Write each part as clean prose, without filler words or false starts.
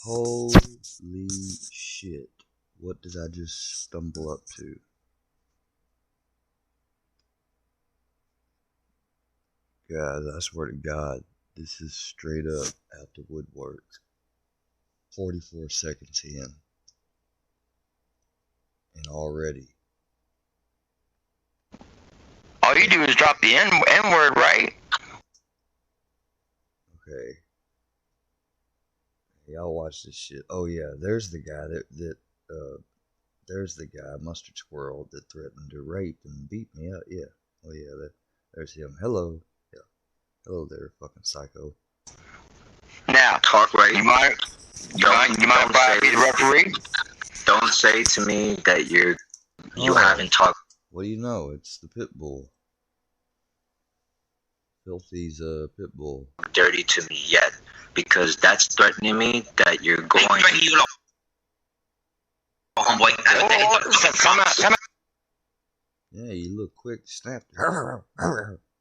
Holy shit. What did I just stumble up to? Guys, I swear to God, this is straight up out the woodwork. 44 seconds in. And already. All you do is drop the N-word, right? Okay. Y'all watch this shit. Oh yeah, there's the guy there's the guy, Mustard Squirrel, that threatened to rape and beat me up. Yeah. Oh yeah, there's him. Hello. Yeah. Hello there, fucking psycho. Now, talk right. You might be the referee. Don't say to me that you haven't talked. What do you know? It's the pit bull. Filthy's pit bull. Dirty to me yet, because that's threatening me that you're going. Homeboy, come out. Yeah, you look quick, snap.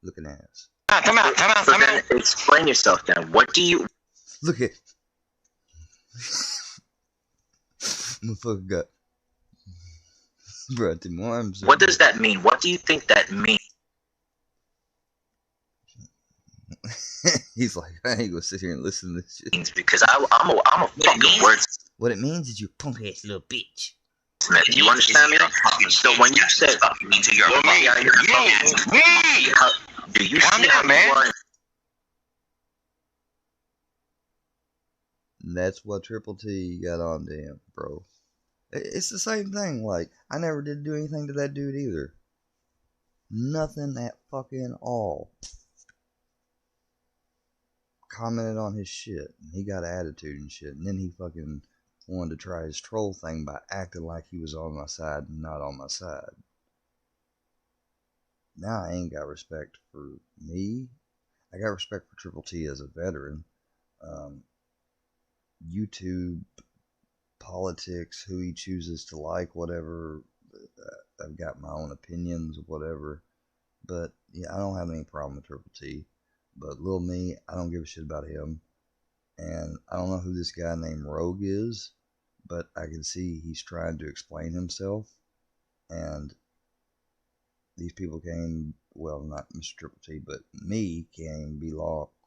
Looking ass. Come out. Explain yourself then. What do you look at? Motherfucker got brought them arms. What does that mean? What do you think that means? He's like, I ain't gonna sit here and listen to this shit. Because I'm a fucking word. What it means is you punk ass little bitch. Do you understand me? So when you said, do you see how man? That's what Triple T got on to him, bro. It's the same thing. Like, I never did do anything to that dude either. Nothing at fucking all. Commented on his shit, and he got attitude and shit, and then he fucking wanted to try his troll thing by acting like he was on my side and not on my side. Now I ain't got respect for me. I got respect for Triple T as a veteran. YouTube, politics, who he chooses to like, whatever. I've got my own opinions, whatever. But yeah, I don't have any problem with Triple T. But Lil Me, I don't give a shit about him. And I don't know who this guy named Rogue is, but I can see he's trying to explain himself. And these people came, well, not Mr. Triple T, but me can't even be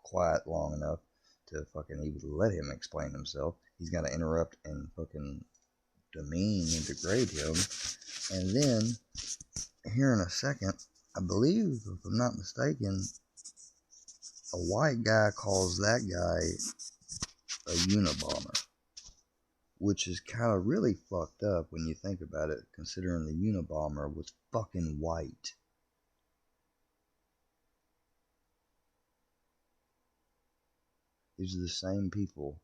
quiet long enough to fucking even let him explain himself. He's got to interrupt and fucking demean and degrade him. And then, here in a second, I believe, if I'm not mistaken, a white guy calls that guy a Unabomber, which is kind of really fucked up when you think about it, considering the Unabomber was fucking white. These are the same people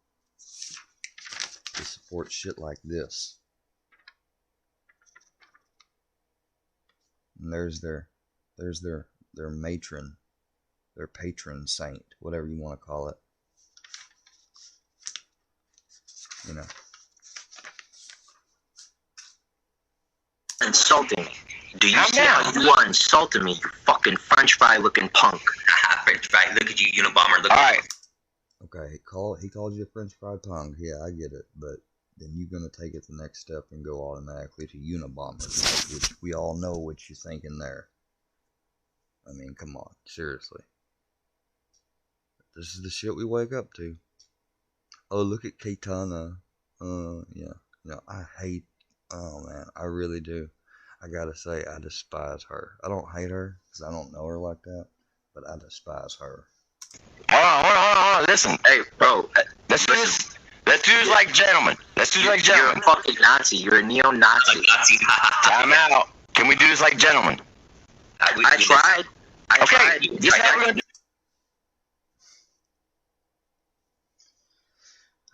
that support shit like this. And there's their matron. Their patron saint, whatever you want to call it. You know. Insulting me. Do you see how you are insulting me, you fucking French fry looking punk? French fry, look at you, Unabomber, look at you. Okay, he called you a French fry punk. Yeah, I get it. But then you're going to take it the next step and go automatically to Unabomber, which we all know what you're thinking there. I mean, come on. Seriously. This is the shit we wake up to. Oh, look at Katana. Yeah, I hate, oh man, I really do. I gotta say, I despise her. I don't hate her, because I don't know her like that, but I despise her. Hold on, listen. Hey, bro, let's do this like gentlemen. Let's do this like gentlemen. You're a fucking Nazi. You're a neo-Nazi. Time out. Can we do this like gentlemen? I tried. Okay, this is how we're gonna do.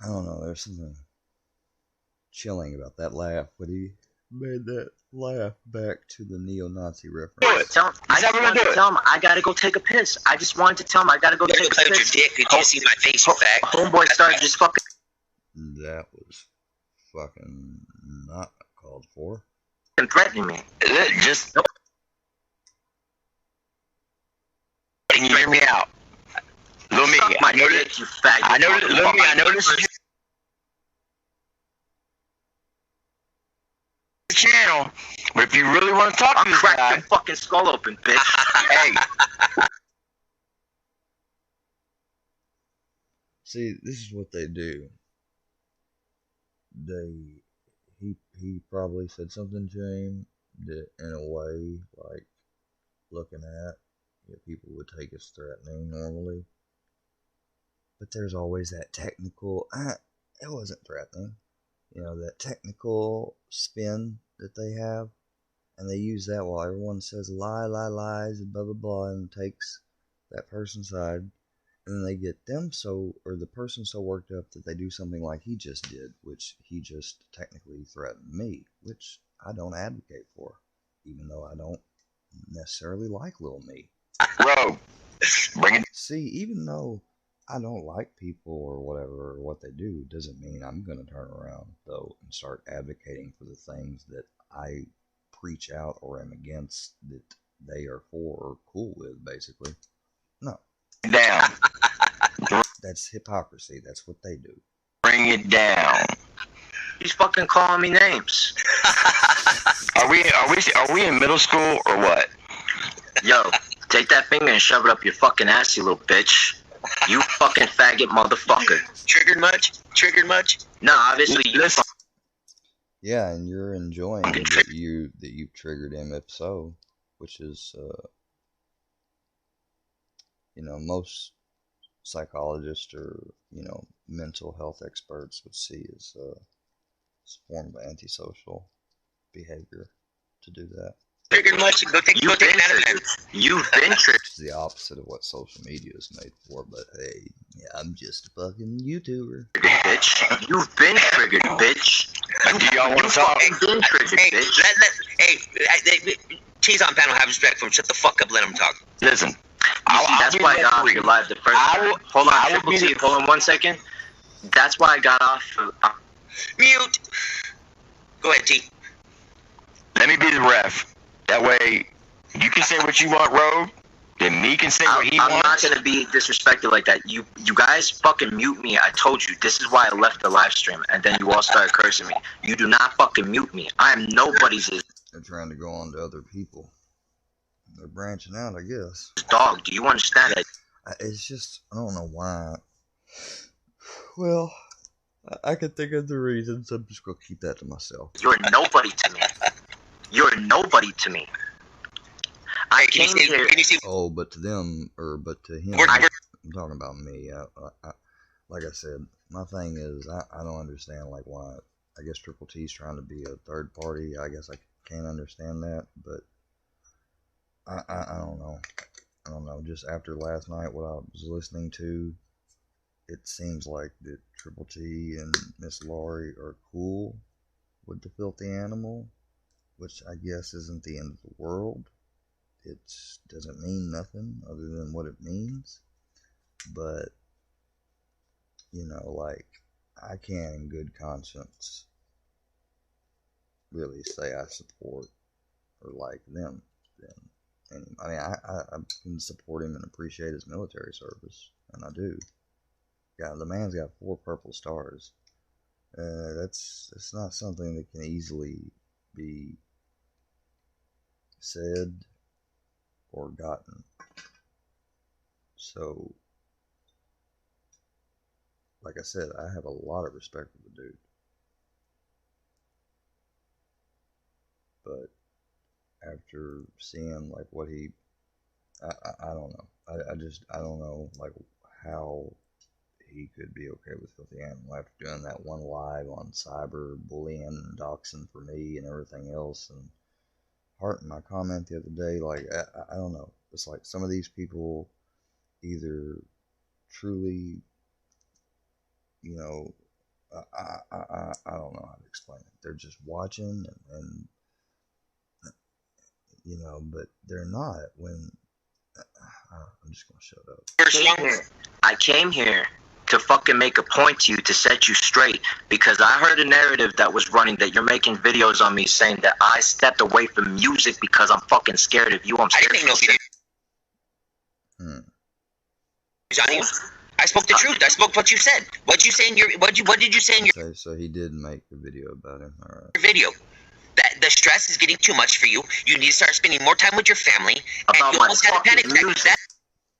I don't know, there's something chilling about that laugh, but he made that laugh back to the neo-Nazi reference. I just wanted to tell him I gotta go take a piss. I just wanted to tell him I gotta go take a piss. Play with your dick. Did you see my face, you fag? Homeboy started just fucking. That was fucking not called for. Threatening me. Just. Can you hear me out? Lil Me, I know this. You fag. Lil Me, I know this. really want to talk I'll to this crack guy? your fucking skull open, bitch. Hey, See, this is what they do. He probably said something to him that, in a way, like looking at, people would take as threatening normally. But there's always that technical. It wasn't threatening. That technical spin that they have, and they use that while everyone says lies, and blah blah blah, and takes that person's side. And then they get the person so worked up that they do something like he just did, which he just technically threatened me, which I don't advocate for, even though I don't necessarily like little me. bro, bring it. See, even though I don't like people or whatever, or what they do, doesn't mean I'm going to turn around, though, and start advocating for the things that I preach out or am against that they are for or cool with, basically. No. Down. That's hypocrisy. That's what they do. Bring it down. He's fucking calling me names. Are we in middle school or what? Yo, take that finger and shove it up your fucking ass, you little bitch. You fucking faggot motherfucker. Triggered much? Triggered much? No, obviously you. Listen, Yeah, and you're enjoying that you've triggered him, if so, which is, most psychologists or mental health experts would see as a form of antisocial behavior to do that. Triggered much? Go take it out of there. You've been triggered. It's the opposite of what social media is made for, but hey, I'm just a fucking YouTuber. Bitch. You've been triggered, bitch. do y'all want to talk? You've been triggered, Hey, bitch. Cheese on panel, have respect for him. Shut the fuck up, let him talk. Listen, That's why I got off your live the first time. Hold on, Triple T, hold on 1 second. That's why I got off. Mute. Go ahead, T. Let me be the ref. That way, you can say what you want, Rogue. Then me can say what he I'm wants. not gonna be disrespected like that. You guys fucking mute me. I told you this is why I left the live stream, and then you all started cursing me. You do not fucking mute me. I am nobody's They're trying to go on to other people. They're branching out, I guess. dog. Do you understand that? It's just, I don't know why. Well, I can think of the reasons. I'm just going to keep that to myself. You're nobody to me. You're nobody to me. I came here. Oh, but to them, but to him, We're- I'm talking about me. Like I said, my thing is, I don't understand, like, why. I guess Triple T's trying to be a third party. I guess I can't understand that, but I don't know. I don't know. Just after last night, what I was listening to, it seems like that Triple T and Miss Laurie are cool with the filthy animal, which I guess isn't the end of the world. It doesn't mean nothing other than what it means. But, like, I can't in good conscience really say I support or like them. And I mean, I can support him and appreciate his military service, and I do. God, the man's got 4 purple stars. That's not something that can easily be said or gotten. So, like I said, I have a lot of respect for the dude. But after seeing like what I don't know. I don't know like how he could be okay with filthy animal after doing that one live on cyber bullying and doxing for me and everything else. And Hart in my comment the other day, like I don't know. It's like some of these people either truly, I don't know how to explain it. They're just watching and but they're not when. I'm just gonna shut up. I came here to fucking make a point to you to set you straight because I heard a narrative that was running that you're making videos on me saying that I stepped away from music because I'm fucking scared of you. I'm scared of you. Johnny, I spoke the truth. I spoke what you said. What did you say in your what did you say in your So he did make a video about him. All right. video? that the stress is getting too much for you. You need to start spending more time with your family. About and you my almost had a panic fucking attack. music.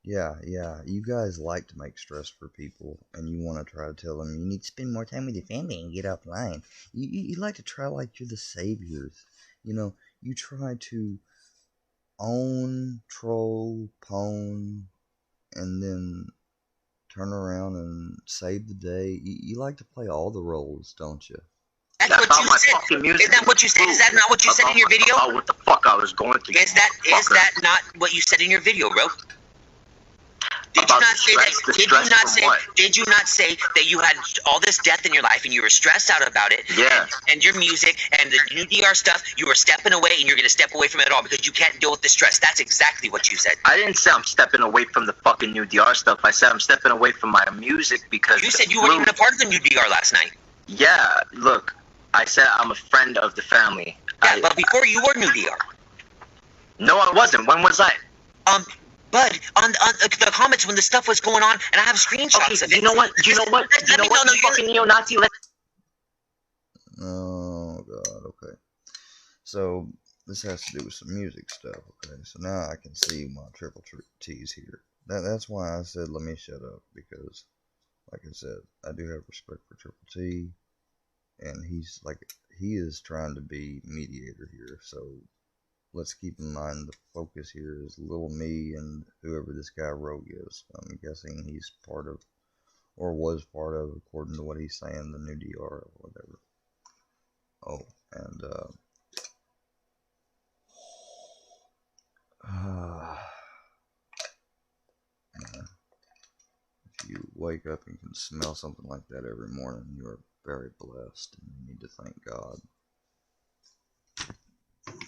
Yeah, you guys like to make stress for people, and you want to try to tell them you need to spend more time with your family and get offline. You like to try like you're the saviors. You know, you try to own, troll, pwn, and then turn around and save the day. You like to play all the roles, don't you? That's That's what about you my said. fucking music. Is that what you said? Is that not what you said in your video? About what the fuck I was going through. Is that not what you said in your video, bro? Did you not say that? Did you not say that you had all this death in your life and you were stressed out about it? Yeah. And your music and the new DR stuff, you were stepping away and you're gonna step away from it all because you can't deal with the stress. That's exactly what you said. I didn't say I'm stepping away from the fucking new DR stuff. I said I'm stepping away from my music because You said you weren't even a part of the new DR last night. Yeah, look, I said I'm a friend of the family. Yeah, but before you were new DR. No, I wasn't. When was I? Bud, on the comments when the stuff was going on, and I have screenshots of it. You know what? You fucking neo-Nazi. Oh god, okay. So this has to do with some music stuff, okay? So now I can see my triple T's here. That's why I said let me shut up, because like I said, I do have respect for Triple T, and he is trying to be mediator here, so let's keep in mind the focus here is little me and whoever this guy Rogue is. I'm guessing he's part of, or was part of, according to what he's saying, the new DR or whatever. Oh, and if you wake up and can smell something like that every morning, you are very blessed, and you need to thank God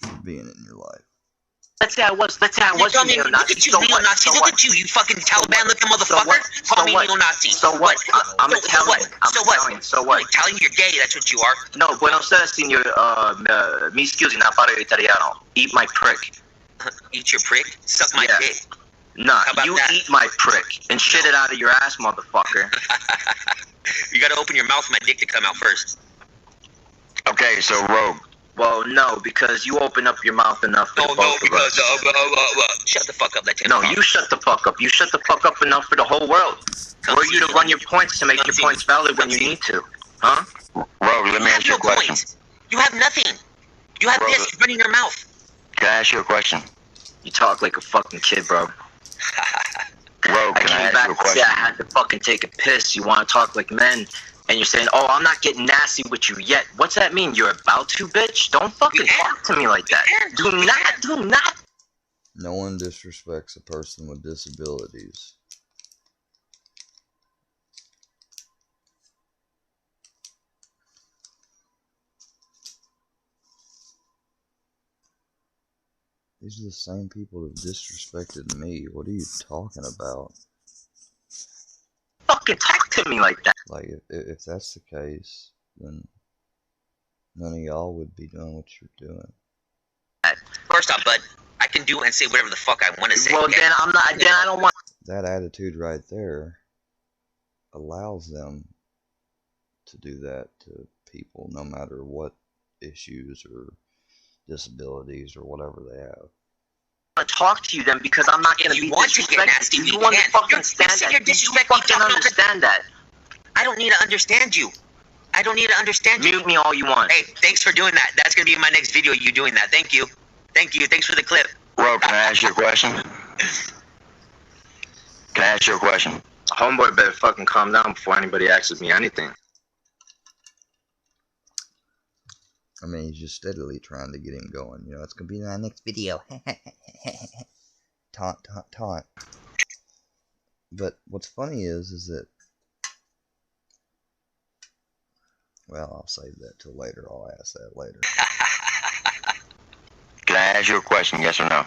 for being in your life. Let's say I was Look at you, neo-Nazi. Look at you, you fucking Taliban-looking motherfucker. Call me neo-Nazi. So what? I'm Italian. So what? Italian, you're gay. That's what you are. No, buonasera, signor. Mi scusi, non parlo italiano. Eat my prick. Eat your prick? Suck my dick. Nah, you eat my prick and shit it out of your ass, motherfucker. You gotta open your mouth for my dick to come out first. Okay, so Rogue. Well, no, because you open up your mouth enough for both of us. Shut the fuck up. No, you shut the fuck up. You shut the fuck up enough for the whole world. For you to run your points to make your points valid when you need to. Huh? Rogue, let me ask you a question. You have nothing. You have this running your mouth. Can I ask you a question? You talk like a fucking kid, bro. Rogue, can I ask you a question? I had to fucking take a piss. You want to talk like men. And you're saying, oh, I'm not getting nasty with you yet. What's that mean? You're about to, bitch? Don't fucking talk to me like that. Do not. No one disrespects a person with disabilities. These are the same people that disrespected me. What are you talking about? Fucking talk to me like that. Like, if that's the case, then none of y'all would be doing what you're doing. First off, bud, I can do and say whatever the fuck I want to say. Well, then I don't want. That attitude right there allows them to do that to people, no matter what issues or disabilities or whatever they have. To talk to you then because I'm not going to be disrespectful. You want to fucking stand that. You fucking understand that. I don't need to understand you. I don't need to understand you. Mute me all you want. Hey, thanks for doing that. That's going to be in my next video, you doing that. Thank you. Thank you. Thanks for the clip. Rogue, can I ask you a question? Can I ask you a question? Homeboy better fucking calm down before anybody asks me anything. I mean, he's just steadily trying to get him going. You know, it's going to be in my next video. Taunt. But what's funny is that... Well, I'll save that till later. I'll ask that later. Can I ask you a question, yes or no?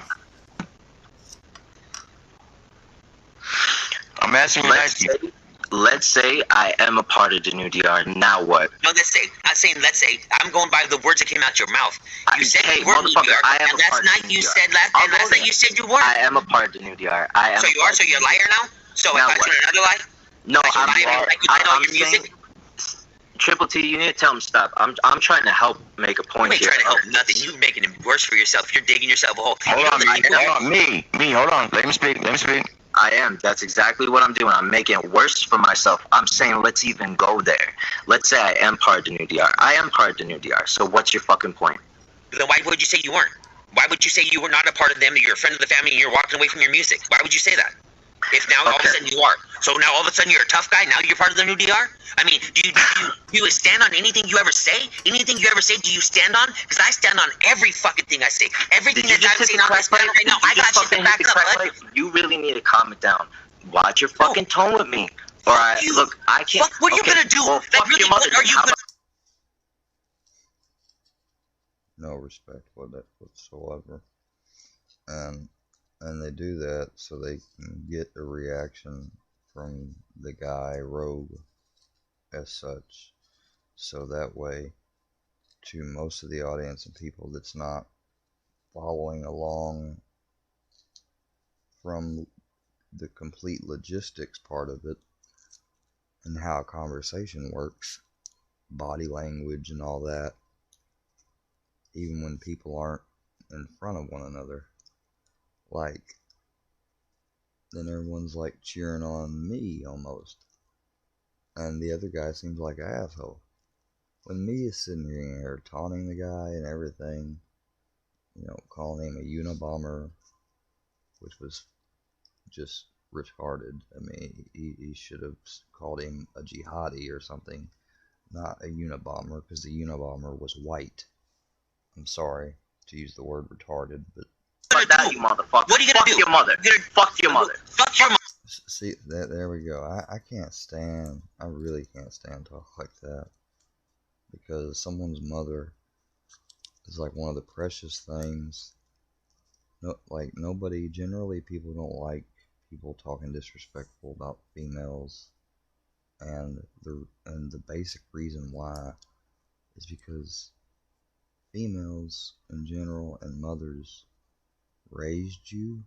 I'm asking you nicely. Let's say I am a part of the new DR. Now what? No, let's say. Not saying let's say. I'm going by the words that came out your mouth. You said you were new DR, and last night you said last night you said you weren't. I am a part of the new DR. I am. So you are. So you're a liar now. So if I said another lie. No, I'm saying. Triple T, you need to tell him stop. I'm trying to help make a point You ain't here. trying to help nothing. You're making it worse for yourself. You're digging yourself a hole. Hold on, me. Hold on. Let me speak. I am. That's exactly what I'm doing. I'm making it worse for myself. I'm saying let's even go there. Let's say I am part of the new DR. I am part of the new DR. So what's your fucking point? Then why would you say you weren't? Why would you say you were not a part of them, that you're a friend of the family, and you're walking away from your music? Why would you say that? If now all of a sudden you are. So now all of a sudden you're a tough guy, now you're part of the new DR? I mean, do you stand on anything you ever say? Anything you ever say, do you stand on? Because I stand on every fucking thing I say. Everything that I'm saying on this planet right now, I got shit to back up, bud. You really need to calm it down. Watch your fucking tone with me. Or look, I can't. What are you gonna do? Well, fuck your mother. What are you gonna No respect for that whatsoever. And they do that so they can get a reaction from the guy Rogue as such. So that way, to most of the audience and people that's not following along from the complete logistics part of it and how a conversation works, body language and all that, even when people aren't in front of one another, like, then everyone's like cheering on me almost, and the other guy seems like an asshole. When me is sitting here taunting the guy and everything, you know, calling him a Unabomber, which was just retarded. I mean, he should have called him a jihadi or something, not a Unabomber, because the Unabomber was white. I'm sorry to use the word retarded, but fuck that, you motherfucker. What are you gonna do? Fuck your mother. Fuck your mother. Fuck your mother. see, there we go. I can't stand, I really can't stand talk like that, because someone's mother is like one of the precious things. No, like, nobody, generally people don't like people talking disrespectful about females, and the basic reason why is because females in general and mothers raised you,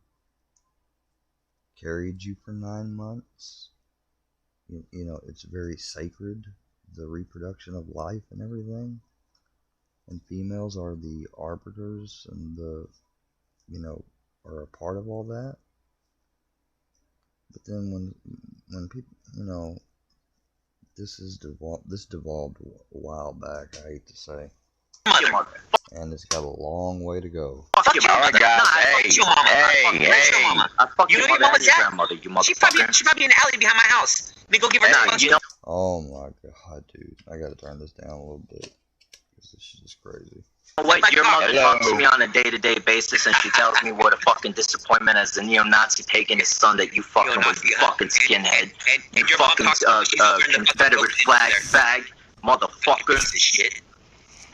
carried you for 9 months. You know, it's very sacred, the reproduction of life and everything. And females are the arbiters and are a part of all that. But then when people, this devolved a while back, I hate to say. And it's got a long way to go. Fuck your mother. Alright, guys, Fuck your mama. Where's your mama? Fuck You your know your mother mama's and your at? grandmother, you motherfucker. She probably in the alley behind my house. Let me go give her Nah, a you know. Oh my god, dude. I gotta turn this down a little bit, because this shit is crazy. What, your mother Hello. talks to me on a day-to-day basis, and she tells me what a fucking disappointment as the neo-Nazi taking his son that you fucking with, you fucking skinhead. You your mom fucking talks to me, she's over in the Confederate flag fag, motherfucker. Piece of shit.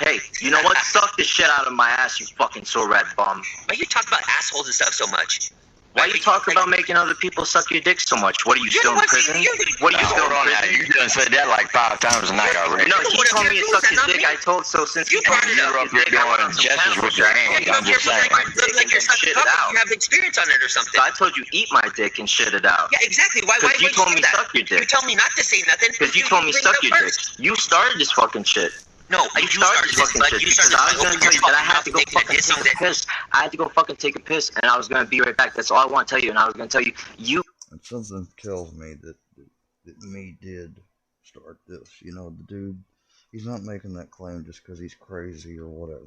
Hey, you know what? Suck the shit out of my ass, you fucking sore rat bum. Why you talk about assholes and stuff so much? Why you talk about making other people suck your dick so much? What are you You're still the in one prison? saying- What are you still Hold on in now. prison? You done said that like 5 times tonight already. No, You're the he one told up me here to suck doing his that, dick. not I told so since You he told brought me it to up. suck You're his up here dick, I doing want some gestures channels with your back. hands. You I'm just saying. Like you're sucking Shit it cock, out. you have experience on it or something. So I told you eat my dick and shit it out. Yeah, exactly. Why Because you would told say me that? suck your dick. You told me not to say nothing. Because you told me bring suck it your up dick. first. You started this fucking shit. No, You you started started this this, fucking bud. shit You because started I was this. gonna tell you that I had to go fucking take a piss. I had to go fucking take a piss, and I was gonna be right back. That's all I want to tell you, and I was gonna tell you, And something tells me that me did start this. The dude, he's not making that claim just because he's crazy or whatever.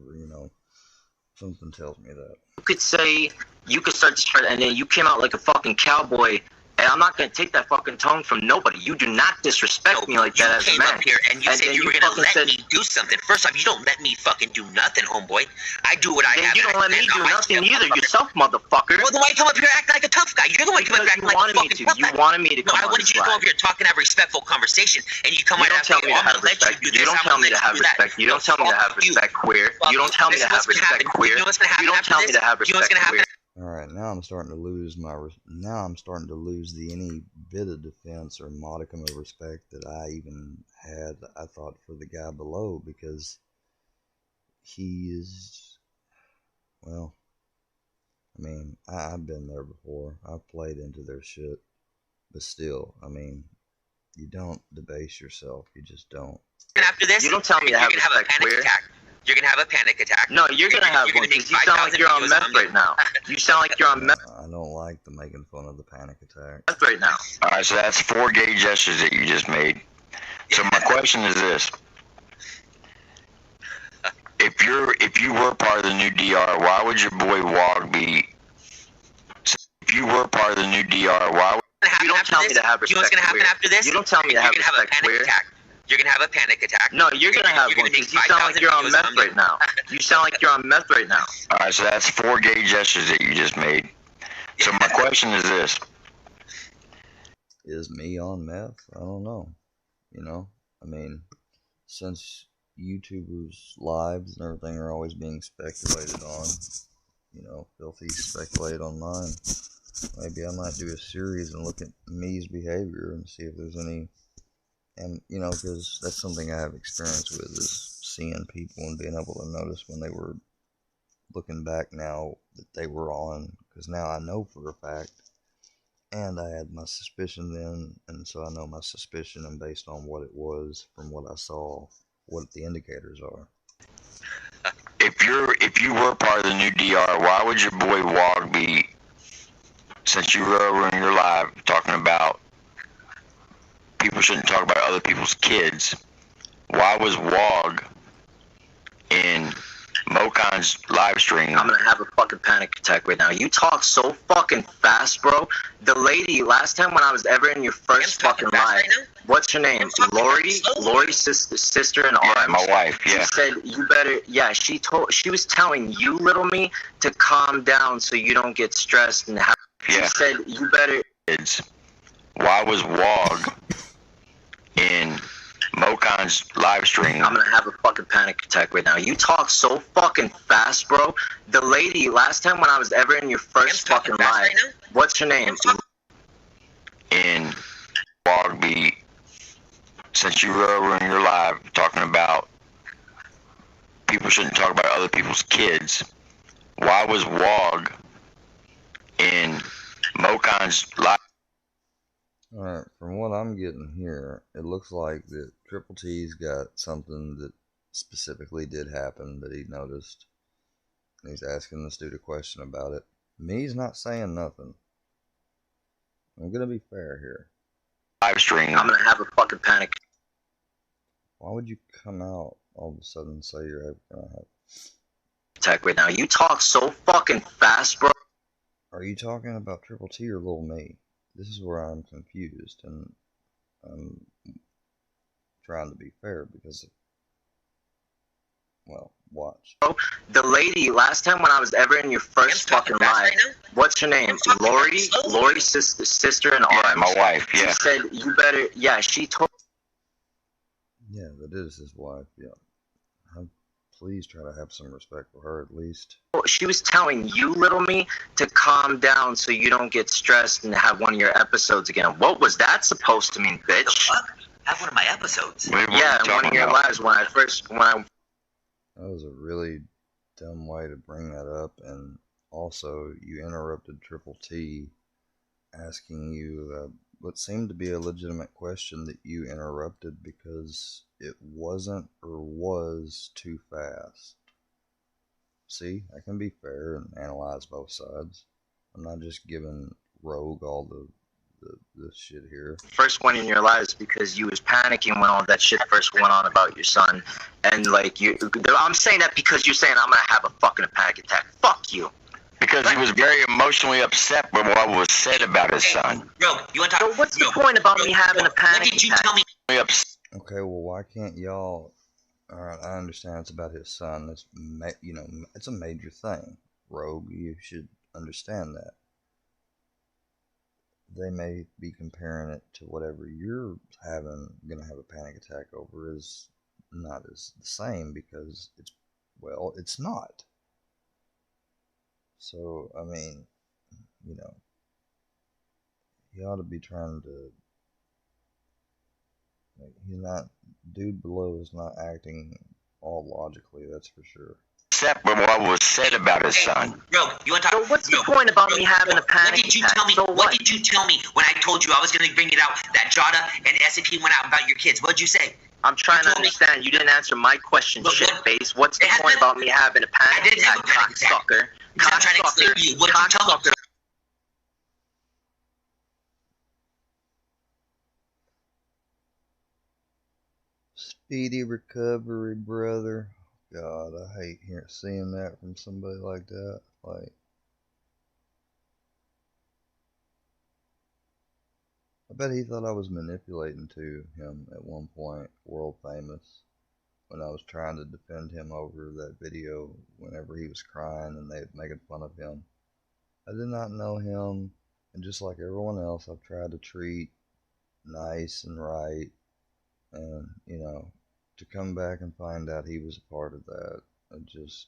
Something tells me that. could say, you could start this shit, and then you came out like a fucking cowboy. And I'm not gonna take that fucking tone from nobody. You do not disrespect me like that as a came man. up here and you said you were gonna let me do something. First off, you don't let me fucking do nothing, homeboy. I do what I Then have. you don't let me do nothing either, yourself, motherfucker. Well, then why you come up here acting like a tough guy? You're the one who come up here acting like a fucking tough guy. You wanted me to No, come I on wanted this you to go ride. over here talking, have a respectful conversation, and you come You right don't after tell me me. to I'm have gonna let you respect. do You this. don't I'm tell gonna me to let have you do that. respect. You don't tell me to have Fuck you. respect, queer. Fuck You don't tell me to have respect, queer. You know what's gonna happen You don't after tell me this? to have You know what's respect, gonna happen? queer. All right, now I'm starting to lose any bit of defense or modicum of respect that I even had. I thought for the guy below, because he is, well, I mean, I've been there before. I've played into their shit, but still, I mean, You don't debase yourself. You just don't. And after this, You don't tell me to have you're gonna have a respect, panic queer. attack. You're gonna have a panic attack. No, you're gonna have one because you sound like you're on meth right now. You sound like you're on meth I don't like the making fun of the panic attack. right now. All right, so that's 4 gay gestures that you just made. So my question is this: if you were part of the new DR, why would your boy Wog be? If you were part of the new DR, why would You don't tell me to have respect. You know what's gonna happen queer. after this? You don't tell me to have You're gonna have a respect. panic Queer. attack. You're gonna have a panic attack. No, you're gonna have one because you sound like you're on meth right now. You sound like you're on meth right now. All right, so that's 4 gay gestures that you just made. So my question is this: Is me on meth? I don't know. You know? I mean, since YouTubers' lives and everything are always being speculated on, you know, filthy speculate online, maybe I might do a series and look at me's behavior and see if there's any, and, you know, because that's something I have experience with, is seeing people and being able to notice when they were looking back now that they were on, because now I know for a fact, and I had my suspicion then, and so I know my suspicion, and based on what it was from what I saw, what the indicators are. if you were part of the new DR, why would your boy Wog be? Since you were over in your live talking about people shouldn't talk about other people's kids, why was Wog in Mocon's live stream? I'm gonna have a fucking panic attack right now. You talk so fucking fast, bro. The lady, last time when I was ever in your first fucking live, what's her name? Lori? Lori's sister in Yeah, arms. my wife. She Yeah. said you better. Yeah, she was telling you, little me, to calm down so you don't get stressed and have. She Yeah. said you better. Kids. Why was Wog in Mocon's live stream? I'm gonna have a fucking panic attack right now. You talk so fucking fast, bro. The lady, last time when I was ever in your first fucking live, what's her name? In Wog be, since you were over in your live talking about people shouldn't talk about other people's kids, why was Wog in Mocon's live? Alright, from what I'm getting here, it looks like that Triple T's got something that specifically did happen that he noticed. He's asking this dude a question about it. Me's not saying nothing. I'm gonna be fair here. Live stream. I'm gonna have a fucking panic Why would you come out all of a sudden and say you're gonna have... attack right now. You talk so fucking fast, bro. Are you talking about Triple T or Lil Me? This is where I'm confused, and I'm trying to be fair because, well, watch. The lady, last time when I was ever in your first fucking live, what's her name? Lori? Lori's sister in Yeah, arms. my wife. She Yeah. said you better. Yeah, she told. Yeah, that is his wife, yeah. Please try to have some respect for her at least. She was telling you, little me, to calm down so you don't get stressed and have one of your episodes again. What was that supposed to mean, bitch? Have one of my episodes. What are you Yeah, one talking of your about? lives when I That was a really dumb way to bring that up, and also you interrupted Triple T asking you what seemed to be a legitimate question that you interrupted because it wasn't or was too fast. See, I can be fair and analyze both sides. I'm not just giving Rogue all the shit here. first one in your lives because you was panicking when all that shit first went on about your son, and like I'm saying that because you're saying I'm gonna have a fucking panic attack. Fuck you. Because he was very emotionally upset with what was said about his son. Bro, you want to talk? So what's the point about me having a panic What did you attack? tell me? Okay, well, why can't y'all? Alright, I understand it's about his son. It's it's a major thing. Rogue, you should understand that. They may be comparing it to whatever you're gonna have a panic attack over is not as the same because it's not. So, I mean, he ought to be trying to, dude below is not acting all logically, that's for sure. Except for what was said about his son. Bro, you want to talk? So what's the point about me having a panic attack? What did you tell me when I told you I was going to bring it out that Jada and S&P went out about your kids? What did you say? I'm trying to understand. You didn't answer my question, shitface. What's the point about me having a panic attack, cocksucker? I'm trying to explain to you. What did you tell me? Speedy recovery, brother. God, I hate seeing that from somebody like that. Like, I bet he thought I was manipulating to him at one point, world famous, when I was trying to defend him over that video whenever he was crying and they were making fun of him. I did not know him, and just like everyone else, I've tried to treat nice and right, and, you know, to come back and find out he was a part of that, I just...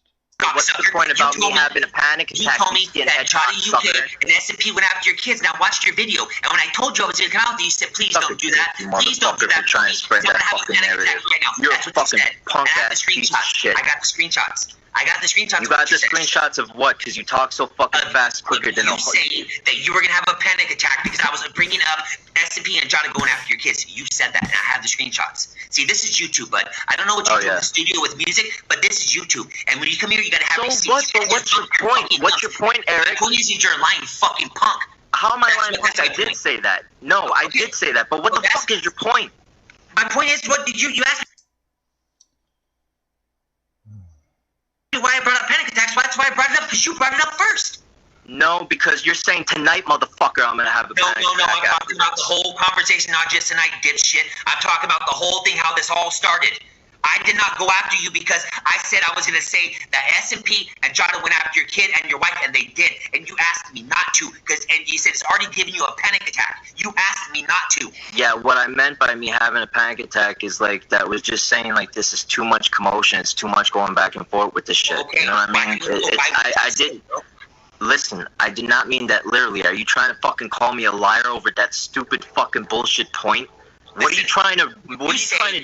What's the point about me having a panic attack? You told me that Johnny UK and S&P went after your kids, and I watched your video. And when I told you I was going to come out with you, you said, please don't do that. Please don't do that. Trying to spread that fucking narrative. You're a fucking punk-ass piece of shit. I got the screenshots. I got the screenshots. You got the screenshots of what? Because you talk so fucking fast, quicker than a... You say that you were going to have a panic attack because I was bringing up S&P and Johnny going after your kids. You said that, and I have the screenshots. See, this is YouTube, bud. I don't know what you do in the studio with music, but this is YouTube. And when you come here, you got to have receipts. So what's your point? What's your point, Eric? The point is you're lying, fucking punk. How am I lying? I did say that. No, I did say that. But what the fuck is your point? My point is, what did you asked me why I brought up panic attacks. That's why I brought it up, because you brought it up first. No, because you're saying tonight, motherfucker, I'm gonna have a panic attack. No, I'm talking about the whole conversation, not just tonight, dipshit. I'm talking about the whole thing, how this all started. I did not go after you because I said I was going to say that S&P and Jada went after your kid and your wife, and they did. And you asked me not to, and you said it's already giving you a panic attack. You asked me not to. Yeah, what I meant by me having a panic attack is like that was just saying like this is too much commotion. It's too much going back and forth with this shit. Okay. You know what I mean? I didn't. Listen, I did not mean that literally. Are you trying to fucking call me a liar over that stupid fucking bullshit point? What are you trying to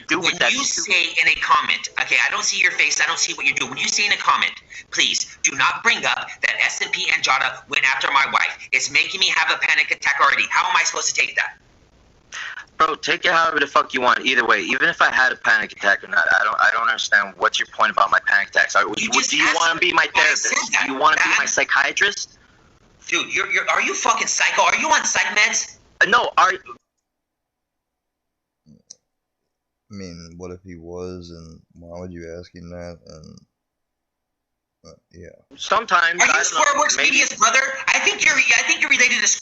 do with that? When you say in a comment, okay, I don't see your face, I don't see what you're doing. When you say in a comment, please do not bring up that S&P and Jada went after my wife. It's making me have a panic attack already. How am I supposed to take that? Bro, take it however the fuck you want. Either way, even if I had a panic attack or not, I don't understand what's your point about my panic attacks. Do you want to be my therapist? Do you want to be my psychiatrist? Dude, are you fucking psycho? Are you on psych meds? No, I mean, what if he was, and why would you ask him that? And yeah. Sometimes. Are you Squareworks Media's brother? I think you're related to.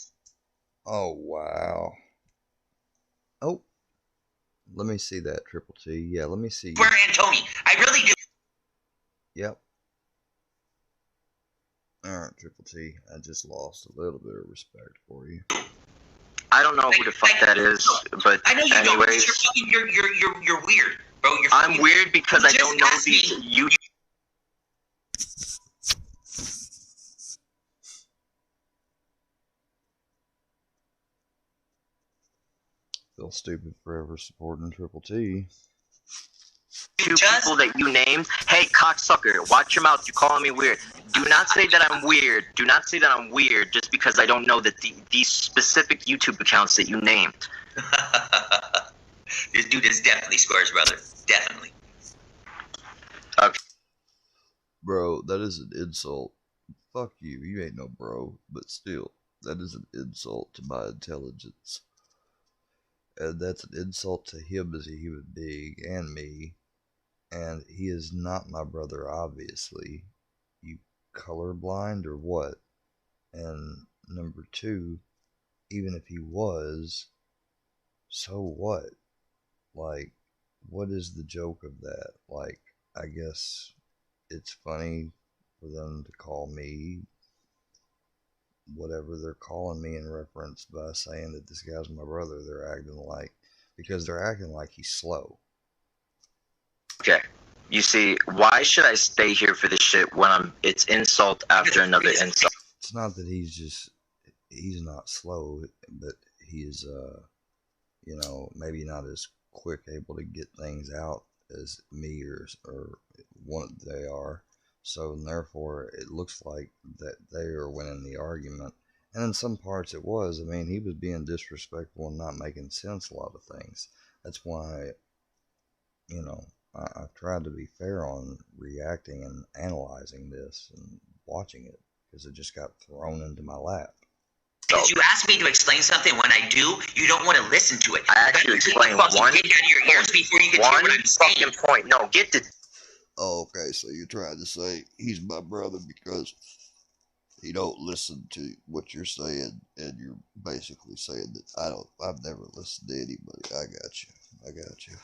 Oh wow. Oh, let me see that, Triple T. Yeah, let me see. Square and Tony. I really do. Yep. All right, Triple T. I just lost a little bit of respect for you. I don't know who the fuck that is, but I know you anyways, don't. You're weird, bro. I'm weird because I don't know these you. Feel stupid forever supporting Triple T. Two people that you named. Hey, cocksucker, watch your mouth. You're calling me weird. Do not say that I'm weird. Do not say that I'm weird just because I don't know that these specific YouTube accounts that you named. This dude is definitely Square's brother. Definitely. Okay. Bro, that is an insult. Fuck you. You ain't no bro. But still, that is an insult to my intelligence. And that's an insult to him as a human being and me. And he is not my brother, obviously. You colorblind or what? And number two, even if he was, so what? Like, what is the joke of that? Like, I guess it's funny for them to call me whatever they're calling me in reference by saying that this guy's my brother. They're acting like, because they're acting like he's slow. Okay. You see, why should I stay here for this shit when it's insult after another insult? It's not that he's not slow, but he's, you know, maybe not as quick able to get things out as me or one they are. So therefore, it looks like that they are winning the argument. And in some parts, it was. I mean, he was being disrespectful and not making sense a lot of things. That's why, you know, I've tried to be fair on reacting and analyzing this and watching it because it just got thrown into my lap. Because you ask me to explain something, when I do, you don't want to listen to it. I actually explained one. Get out of your ears before you can hear what I'm saying. Fucking point. No, get the. Oh, okay. So you're trying to say he's my brother because he don't listen to what you're saying, and you're basically saying that I've never listened to anybody. I got you.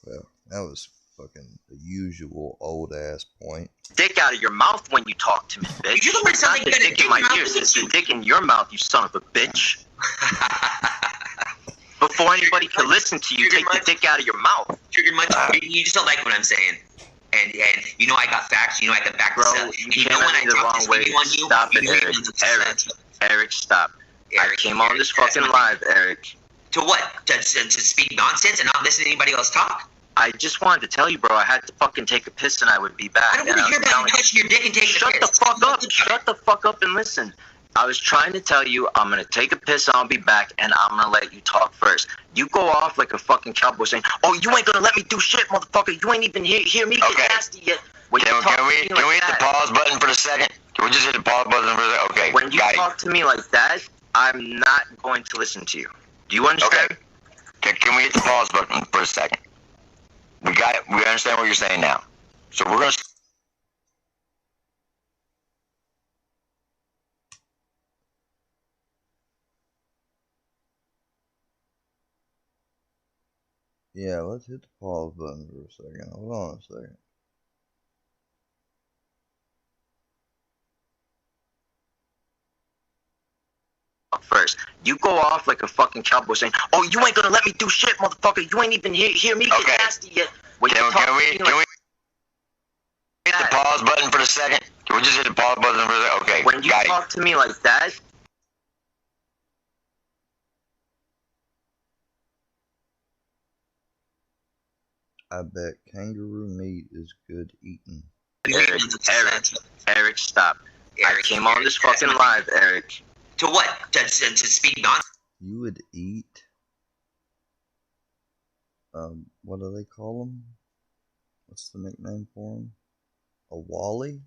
Well, that was fucking the usual old ass point. Dick out of your mouth when you talk to me, bitch. You don't want something Not the dick in my ears. It's the dick in your mouth, you son of a bitch. Before anybody can listen to you, take the dick out of your mouth. Triggered much. You just don't like what I'm saying. And you know I got facts. You know I can back Bro, this up. you came at me the wrong way. Stop it, Eric, stop. I came on this fucking live, Eric. To what? To speak nonsense and not listen to anybody else talk? I just wanted to tell you, bro, I had to fucking take a piss and I would be back. I don't want to hear about you touching your dick and taking a piss. Shut the fuck up. Shut the fuck up and listen. I was trying to tell you I'm going to take a piss and I'll be back and I'm going to let you talk first. You go off like a fucking cowboy saying, oh, you ain't going to let me do shit, motherfucker. You ain't even hear me get nasty yet. Can we hit the pause button for a second? Can we just hit the pause button for a second? Okay. When you talk to me like that, I'm not going to listen to you. Do you understand? Okay. Can we hit the pause button for a second? We got it. We understand what you're saying now. So we're going to... Yeah, let's hit the pause button for a second. Hold on a second. First, you go off like a fucking cowboy saying, oh, you ain't gonna let me do shit, motherfucker. You ain't even hear me get nasty yet. Can we hit the pause button for a second? Can we just hit the pause button for a second? Okay. When you talk to me like that, I bet kangaroo meat is good eating. Eric, stop. I came on this fucking live, Eric. To what? To speak nonsense? You would eat, what do they call them? What's the nickname for them? A wally?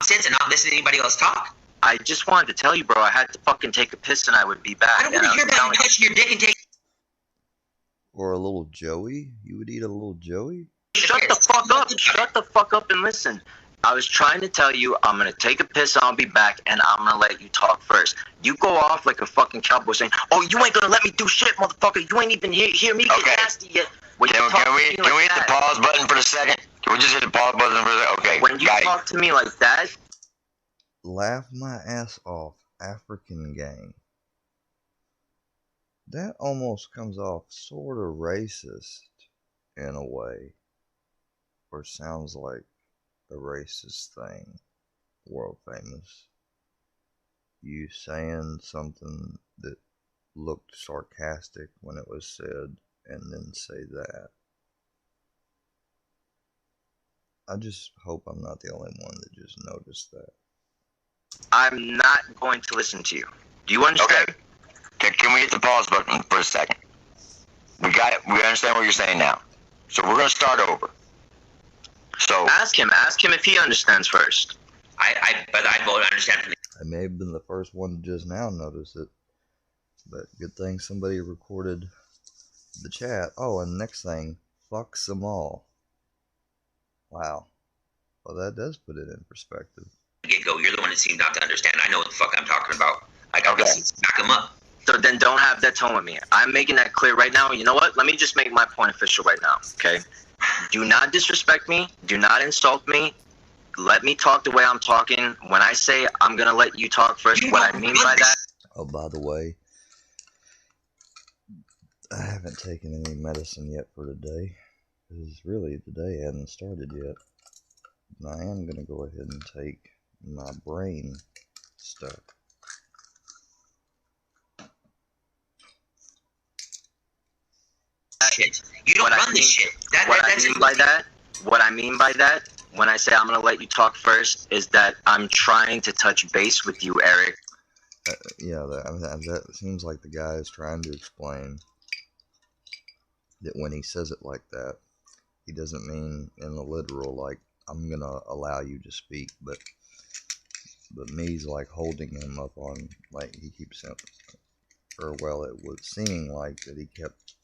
Nonsense and not listen to anybody else talk? I just wanted to tell you, bro, I had to fucking take a piss and I would be back. I don't want to hear about you touching your dick and taking... Or a little Joey? You would eat a little Joey? Shut the fuck up. Shut the fuck up and listen. I was trying to tell you I'm going to take a piss, I'll be back, and I'm going to let you talk first. You go off like a fucking cowboy saying, oh, you ain't going to let me do shit, motherfucker. You ain't even hear me get nasty yet. Can we hit the pause button for a second? Can we just hit the pause button for a second? Okay. When you talk to me like that... Laugh my ass off, African gang. That almost comes off sort of racist in a way. Or sounds like a racist thing. World famous. You saying something that looked sarcastic when it was said and then say that. I just hope I'm not the only one that just noticed that. I'm not going to listen to you. Do you understand? Okay. Can we hit the pause button for a second? We got it. We understand what you're saying now. So we're going to start over. So ask him if he understands first. But I won't understand. I may have been the first one to just now notice it, but good thing somebody recorded the chat. Oh, and next thing, fuck them all. Wow. Well, that does put it in perspective. Get-go, you're the one that seemed not to understand. I know what the fuck I'm talking about. I got this. Back him up. So then don't have that tone with me. I'm making that clear right now. You know what? Let me just make my point official right now, okay? Do not disrespect me. Do not insult me. Let me talk the way I'm talking. When I say I'm going to let you talk first, what I mean by that... Oh, by the way, I haven't taken any medicine yet for today. Because really, the day hasn't started yet. And I am going to go ahead and take my brain stuff. Shit. You don't run this shit. What I mean by that, when I say I'm gonna let you talk first, is that I'm trying to touch base with you, Eric. Yeah, that seems like the guy is trying to explain that when he says it like that, he doesn't mean in the literal, like, I'm gonna allow you to speak, but me's like holding him up on, like, he keeps him, or well, it was seeming like that he kept,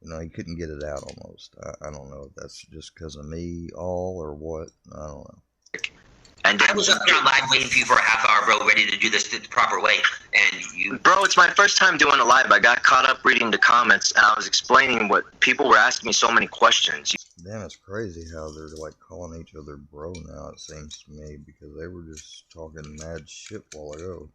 he couldn't get it out almost. I don't know if that's just because of me or what. I don't know. And I was up here on live waiting for you for a half hour, bro, ready to do this the proper way. And you... Bro, it's my first time doing a live. I got caught up reading the comments, and I was explaining what people were asking me so many questions. Damn, it's crazy how they're like calling each other bro now, it seems to me, because they were just talking mad shit a while ago.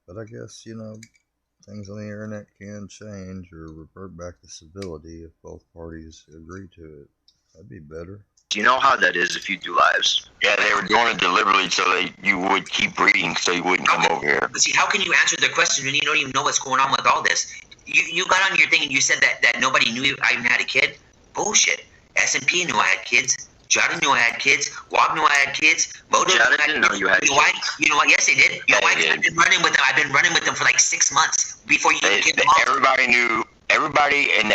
But I guess, things on the internet can change or revert back to civility if both parties agree to it. That'd be better. You know how that is if you do lives. Yeah, they were doing it deliberately so that you would keep reading, so you wouldn't come over here. But see, how can you answer the question when you don't even know what's going on with all this? You got on your thing and you said that nobody knew I even had a kid. Bullshit. S&P knew I had kids. Jada knew I had kids. Wog knew I had kids. Mojo Jada didn't know you had kids. You know what? Yes, they did. You know why? I've been running with them. I've been running with them for like 6 months before you even came along. Everybody knew. Everybody in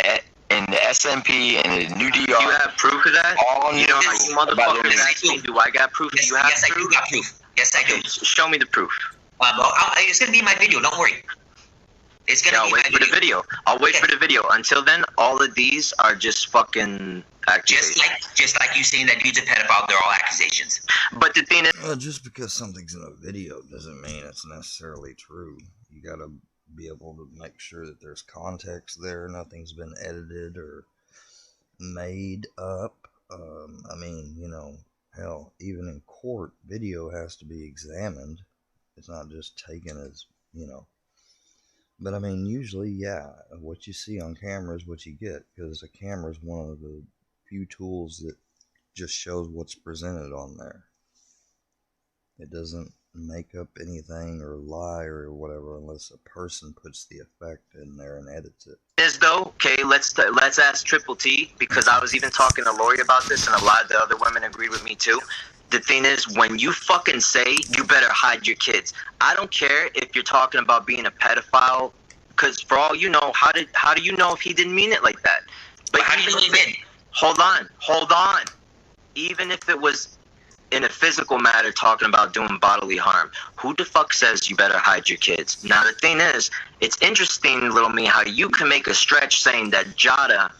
the SMP and the new DR. Do you have proof of that? All you know how you motherfuckers ask me, do I got proof? Yes, Do you have yes, proof? I do got proof. Yes, I do. Show me the proof. It's going to be in my video. Don't worry. It's going to be wait my for the video. I'll wait for the video. Until then, all of these are just fucking accusations. Just like you saying that dude's a pedophile, they're all accusations. But the thing is... Well, just because something's in a video doesn't mean it's necessarily true. You gotta be able to make sure that there's context there, nothing's been edited or made up. I mean, hell, even in court, video has to be examined. It's not just taken as, But I mean, usually, yeah, what you see on camera is what you get, because a camera is one of the few tools that just shows what's presented on there. It doesn't make up anything or lie or whatever unless a person puts the effect in there and edits it. Is though, okay, let's ask Triple T, because I was even talking to Lori about this, and a lot of the other women agreed with me too. The thing is, when you fucking say you better hide your kids, I don't care if you're talking about being a pedophile, because for all you know, how do you know if he didn't mean it like that? But how do you know he did? Hold on. Even if it was in a physical matter talking about doing bodily harm, who the fuck says you better hide your kids? Now the thing is, it's interesting, little me, how you can make a stretch saying that Jada,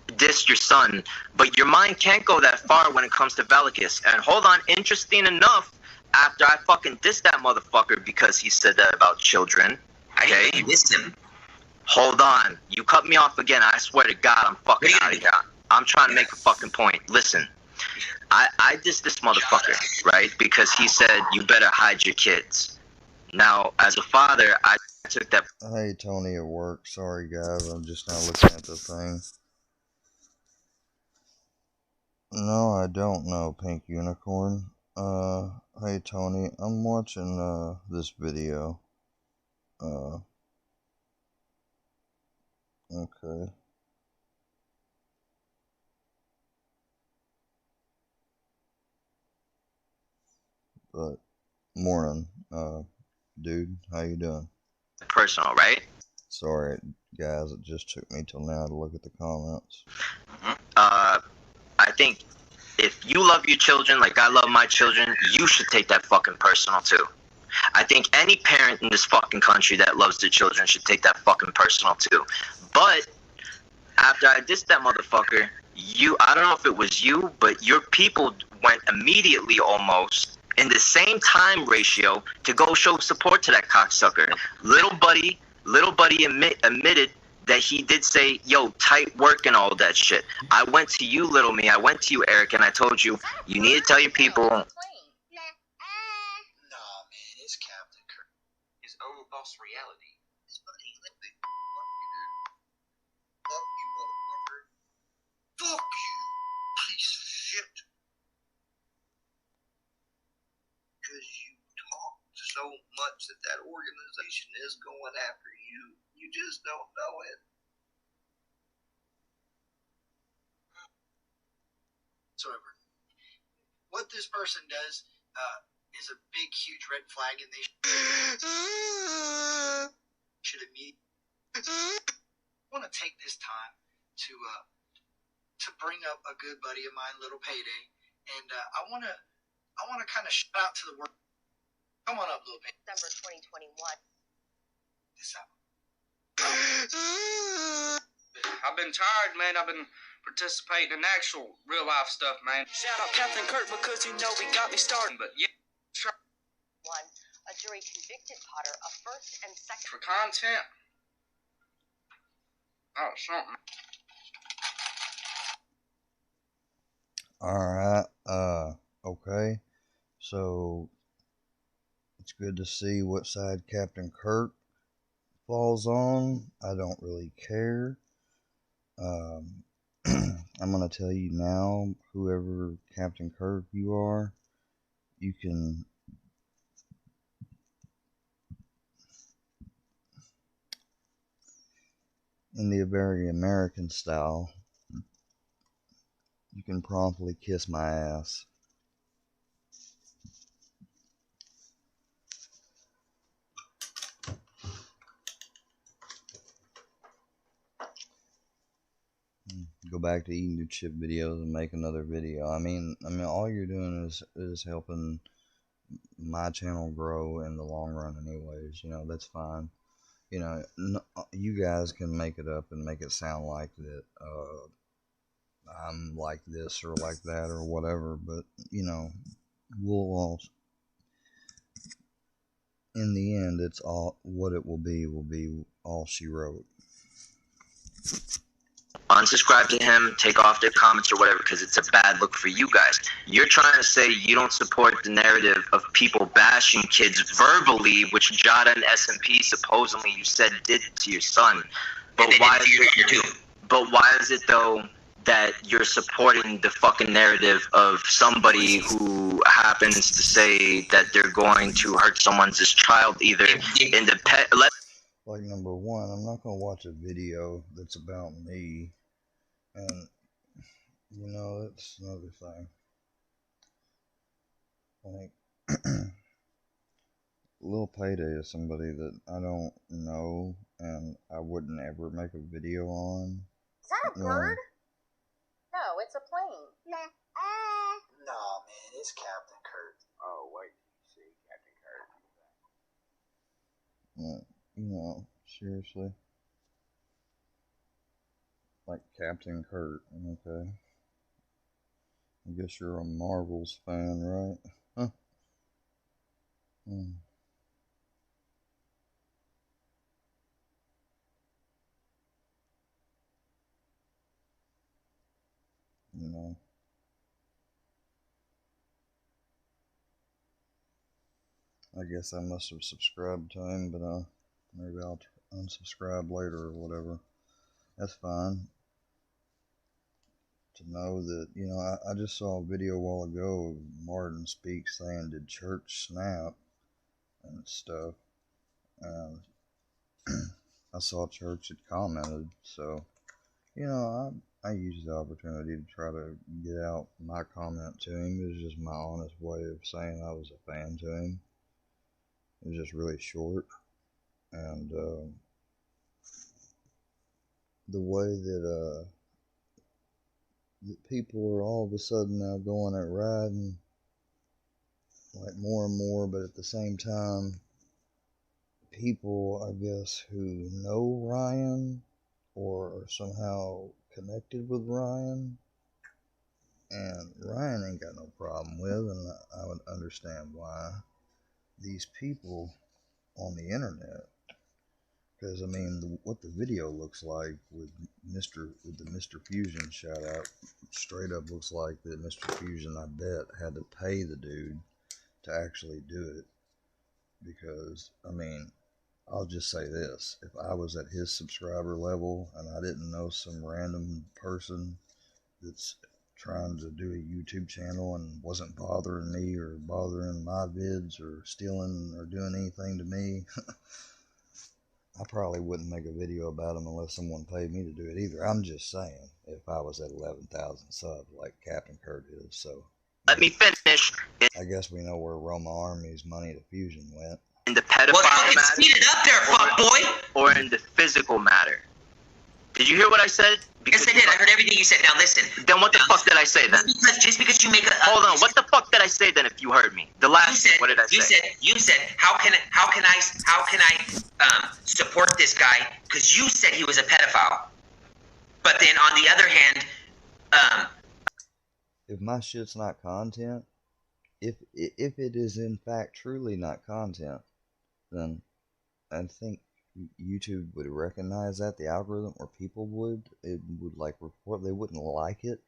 dissed your son, but your mind can't go that far when it comes to Velicus. And hold on, interesting enough, after I fucking dissed that motherfucker because he said that about children, okay? You dissed him. Hold on, you cut me off again. I swear to God, I'm fucking out of here. I'm trying to make a fucking point. Listen, I dissed this motherfucker, right? Because he said, you better hide your kids. Now, as a father, I took that... Hey, Tony at work. Sorry, guys. I'm just now looking at the thing. No, I don't know, Pink Unicorn. Hey, Tony. I'm watching, this video. Okay. But, morning, dude, how you doing? Personal, right? Sorry, guys, it just took me till now to look at the comments. I think if you love your children like I love my children, you should take that fucking personal too. I think any parent in this fucking country that loves their children should take that fucking personal too. But after I dissed that motherfucker, I don't know if it was you, but your people went immediately almost in the same time ratio to go show support to that cocksucker. Little buddy admitted that he did say, yo, tight work and all that shit. I went to you, little me. I went to you, Eric, and I told you, you need to tell your people. Nah, man, it's Captain Kirk. His own boss reality. It's funny. Fuck you, dude. Fuck you, motherfucker. Fuck you, piece of shit. Because you talk so much that organization is going after you. You just don't know it. whatsoever. What this person does is a big, huge red flag, and they should immediately. I want to take this time to bring up a good buddy of mine, Little Payday, and I want to kind of shout out to the world. Come on up, Little Payday. December 2021. This out. I've been tired, man. I've been participating in actual real life stuff, man. Shout out Captain Kurt because you know he got me starting, but yeah. One, a jury convicted Potter of first and second. For content. Oh, something. Alright, okay. So, it's good to see what side Captain Kirk falls on. I don't really care. I'm gonna tell you now, whoever Captain Kirk you are, you can in the very American style, you can promptly kiss my ass. Go back to eating your chip videos and make another video. I mean, all you're doing is helping my channel grow in the long run, anyways. You know, that's fine. You know, you guys can make it up and make it sound like that. I'm like this or like that or whatever, but you know, we'll all. In the end, it's all what it will be all she wrote. Unsubscribe to him, take off their comments or whatever, because it's a bad look for you guys. You're trying to say you don't support the narrative of people bashing kids verbally, which Jada and SMP supposedly you said did to your son. But why is it though that you're supporting the fucking narrative of somebody who happens to say that they're going to hurt someone's child, either in the pet? Like, number one, I'm not gonna watch a video that's about me, and you know, that's another thing. Like, Lil Payday is somebody that I don't know, and I wouldn't ever make a video on. Is that a bird? No, it's a plane. Nah, man, it's Captain Kurt. Oh, wait. See, Captain Kurt. You know, seriously. Like Captain Kurt, okay. I guess you're a Marvel's fan, right? Huh. You know. I guess I must have subscribed to him, but maybe I'll unsubscribe later or whatever. That's fine. To know that, you know, I just saw a video a while ago of Martin Speaks saying, did church snap and stuff. And I saw church had commented, so, you know, I used the opportunity to try to get out my comment to him. It was just my honest way of saying I was a fan to him. It was just really short, and the way that people are all of a sudden now going at riding like more and more, but at the same time, people, I guess, who know Ryan or are somehow connected with Ryan, and Ryan ain't got no problem with, and I would understand why these people on the internet, because I mean, what the video looks like with the Mr. Fusion shout out, straight up looks like that Mr. Fusion, I bet, had to pay the dude to actually do it. Because I mean, I'll just say this: if I was at his subscriber level and I didn't know some random person that's trying to do a YouTube channel and wasn't bothering me or bothering my vids or stealing or doing anything to me, I probably wouldn't make a video about him unless someone paid me to do it either. I'm just saying, if I was at 11,000 subs like Captain Kurt is, so. Let me finish. I guess we know where Roma Army's money to Fusion went. In the pedophile Well, fucking matter, speed it up there, fuck boy. or in the physical matter. Did you hear what I said? Yes, I did. I heard everything you said. Now listen. Then what the fuck did I say then? Just because you make a Hold on. What the fuck did I say then? If you heard me, the last. What did I say? You said how can I support this guy? Because you said he was a pedophile. But then on the other hand, if my shit's not content, if it is in fact truly not content, then I think YouTube would recognize that, the algorithm, or people would. It would like report, they wouldn't like it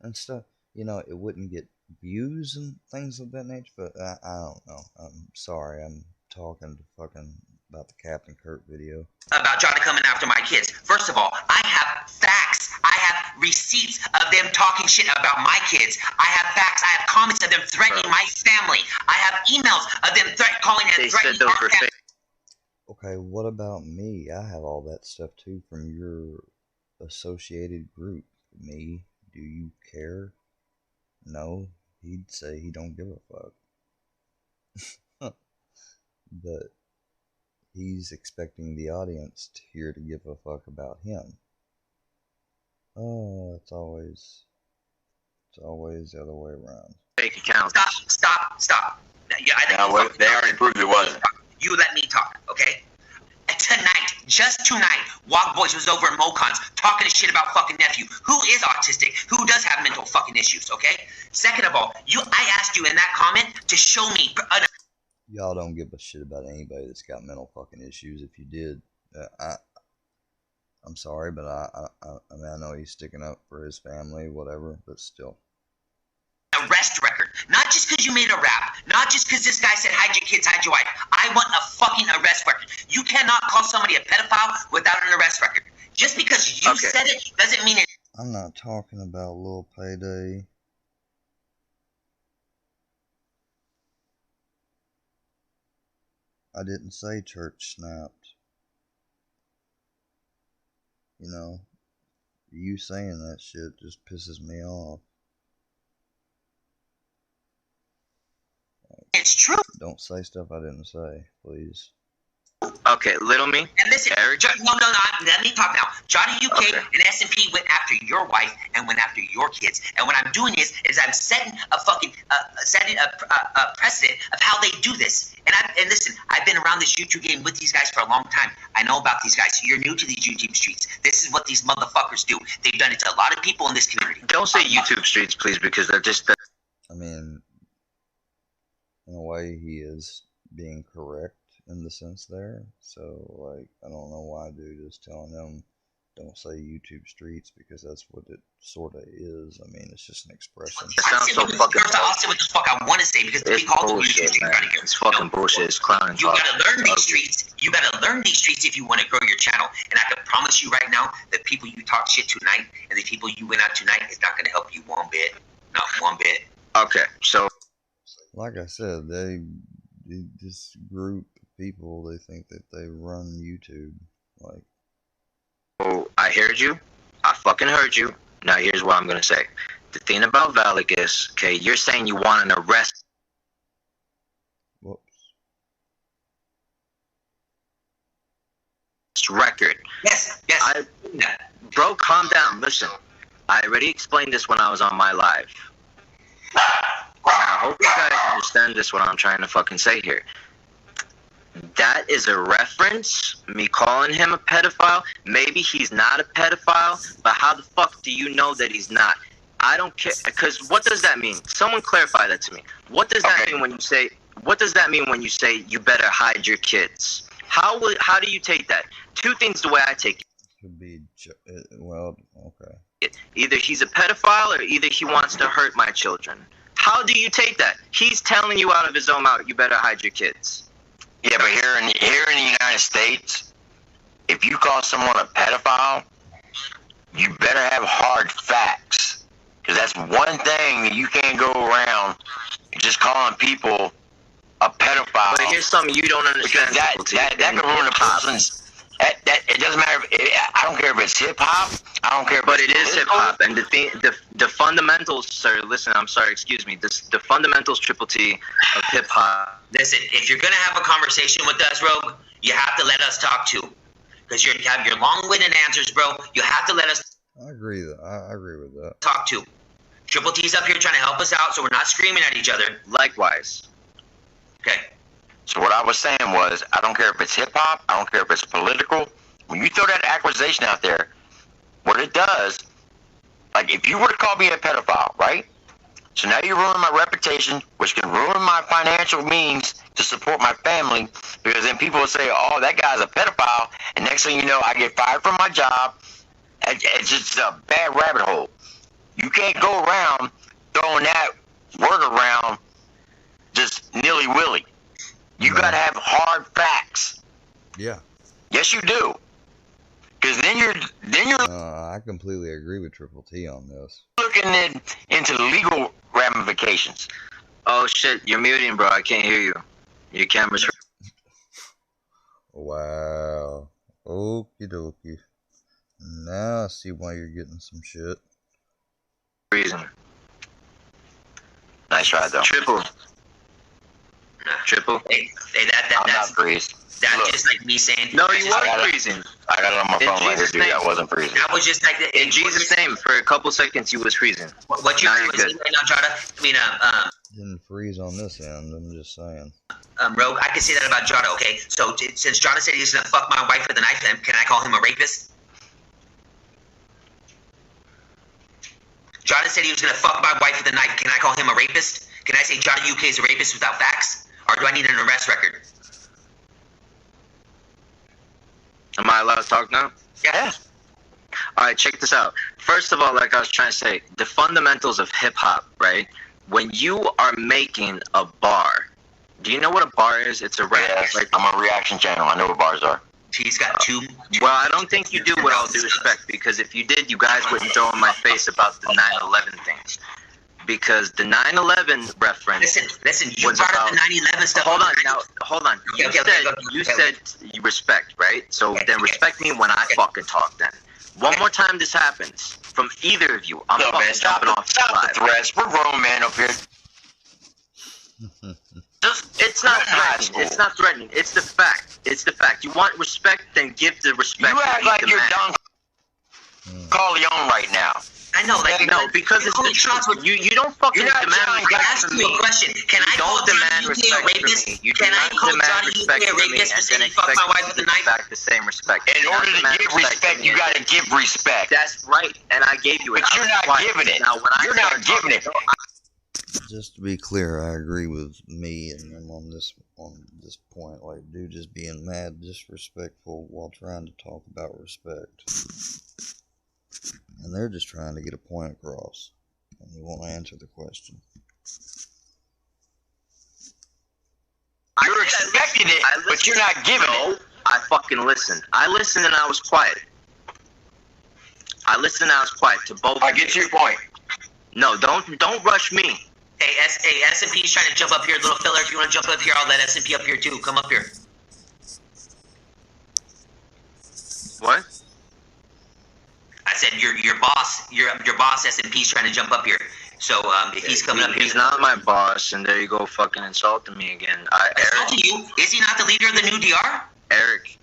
and stuff. You know, it wouldn't get views and things of that nature. But I don't know. I'm sorry. I'm talking to fucking about the Captain Kurt video. About Johnny coming after my kids. First of all, I have facts. I have receipts of them talking shit about my kids. I have facts. I have comments of them threatening my family. I have emails of them calling and threatening our family. Okay, what about me? I have all that stuff too from your associated group. Me? Do you care? No? He'd say he don't give a fuck. But he's expecting the audience here to give a fuck about him. Oh, it's always the other way around. Fake accounts. Stop. Yeah, they already proved it wasn't. You let me talk, okay? Tonight, just tonight, Wog Boys was over at Mocon's talking shit about fucking nephew, who is autistic, who does have mental fucking issues, okay? Second of all, I asked you in that comment to show me. Y'all don't give a shit about anybody that's got mental fucking issues. If you did, I'm sorry, but I mean, I know he's sticking up for his family, whatever, but still. Arrest record. Not just because you made a rap. Not just because this guy said hide your kids, hide your wife. I want a fucking arrest record. You cannot call somebody a pedophile without an arrest record. Just because you said it doesn't mean it. I'm not talking about Lil Payday. I didn't say church snapped. You know, you saying that shit just pisses me off. It's true. Don't say stuff I didn't say, please. Okay, little me. And listen, Eric. No, let me talk now. Johnny UK and S&P went after your wife and went after your kids. And what I'm doing is I'm setting a fucking precedent of how they do this. And listen, I've been around this YouTube game with these guys for a long time. I know about these guys. You're new to these YouTube streets. This is what these motherfuckers do. They've done it to a lot of people in this community. Don't say YouTube streets, please, because they're just. I mean, in a way, he is being correct in the sense there. So, like, I don't know why dude is telling him don't say YouTube streets, because that's what it sort of is. I mean, it's just an expression. It sounds so fucking. I'll say what the fuck I want to say, because we call them YouTube streets right here. It's fucking bullshit. It's clowning. You gotta learn these streets. You gotta learn these streets if you want to grow your channel. And I can promise you right now, the people you talk shit tonight and the people you went out tonight is not gonna help you one bit. Not one bit. Okay, so. Like I said, this group of people, they think that they run YouTube. Like, oh, I heard you. I fucking heard you. Now here's what I'm gonna say. The thing about Valak is, okay, you're saying you want an arrest. Whoops. Record. Yes. Bro, calm down. Listen, I already explained this when I was on my live. I hope you guys understand this, what I'm trying to fucking say here. That is a reference, me calling him a pedophile. Maybe he's not a pedophile, but how the fuck do you know that he's not? I don't care, because what does that mean? Someone clarify that to me. What does that mean when you say, what does that mean when you say you better hide your kids? How do you take that? Two things the way I take it. Could be, well, okay. Either he's a pedophile or either he wants to hurt my children. How do you take that? He's telling you out of his own mouth, you better hide your kids. Yeah, but here in the United States, if you call someone a pedophile, you better have hard facts. Because that's one thing that you can't go around just calling people a pedophile. But here's something you don't understand. Because that can ruin a person's It doesn't matter. I don't care if it's hip hop. I don't care. But it is hip hop, and the fundamentals, sir. Listen, I'm sorry. Excuse me. The fundamentals, Triple T, of hip hop. Listen, if you're gonna have a conversation with us, Rogue, you have to let us talk too, because you have your long-winded answers, bro. You have to let us. I agree. I agree with that. Talk too. Triple T's up here trying to help us out, so we're not screaming at each other. Likewise. Okay. So what I was saying was, I don't care if it's hip hop. I don't care if it's political. When you throw that accusation out there, what it does, like if you were to call me a pedophile, right? So now you ruin my reputation, which can ruin my financial means to support my family, because then people will say, oh, that guy's a pedophile, and next thing you know, I get fired from my job. It's just a bad rabbit hole. You can't go around throwing that word around just nilly-willy. You gotta have hard facts. Yeah. Yes, you do. Because then you're I completely agree with Triple T on this. looking into legal ramifications. Oh shit, you're muting, bro. I can't hear you. Your camera's. Wow. Okie dokie. Now I see why you're getting some shit. Freezing. Nice try, though. Triple. Hey, I'm not freezed. That's Look. just like me saying. No, that's you just weren't like- freezing. I got it on my In phone right here, Jesus' dude. name. That wasn't freezing. That was just like the, In Jesus' name, for a couple seconds, you was freezing. What you're Now you're doing good. right now, Jada. I mean, Didn't freeze on this end, I'm just saying. Rogue, I can say that about Jada, okay? So since Jada said he's gonna fuck my wife with a knife, then can I call him a rapist? Jada said he was gonna fuck my wife with a knife. Can I call him a rapist? Can I say Jada UK is a rapist without facts? Or do I need an arrest record? Am I allowed to talk now? Yeah. All right, check this out. First of all, like I was trying to say, the fundamentals of hip hop, right? When you are making a bar, do you know what a bar is? It's a rap. Yes, Like, I'm a reaction channel. I know what bars are. He's got two. well, I don't think you do, with all due respect, because if you did, you guys wouldn't throw in my face about the 9/11 thing. Because the 9/11 reference. Listen. You was brought up about- the 9/11 stuff. Hold on, now, hold on. You said you respect, right? So then respect me when I fucking talk. Then one more time this happens from either of you, I'm Look, fucking man, stop jumping off the live. threats. We're grown men up here. It's not High threatening. school. It's not threatening. It's the fact. It's the fact. You want respect, then give the respect. You that act you like you're demand. Don Corleone right now. I know, like No, because it's the truth. You don't fucking You're not demand John respect ask from you me. a question. Can I Don't call demand Johnny UK a respect from rapist? me. You do Can I not call demand Johnny respect UK a from me rapist for and then saying fuck expect my me wife to with a give knife? back the same respect. In You do not order to demand give from respect, me you and got to then- give respect. That's right, and I gave you it. But I you're was not quiet. giving it. Now, when I You're not start giving it. Just to be clear, I agree with me and him on this point. Like, dude, just being mad, disrespectful while trying to talk about respect. And they're just trying to get a point across, and he won't answer the question. You're expecting it, but you're not giving it. I fucking listened. I listened and I was quiet. I listened and I was quiet to both. I get your point. No, don't rush me. Hey, S&P's trying to jump up here, little fella. If you want to jump up here, I'll let S&P up here too. Come up here. What? I said your boss, your boss S&P's trying to jump up here. So if he's coming up here, He's not my boss, and there you go, fucking insulting me again. insulting you. Is he not the leader of the new DR? Eric.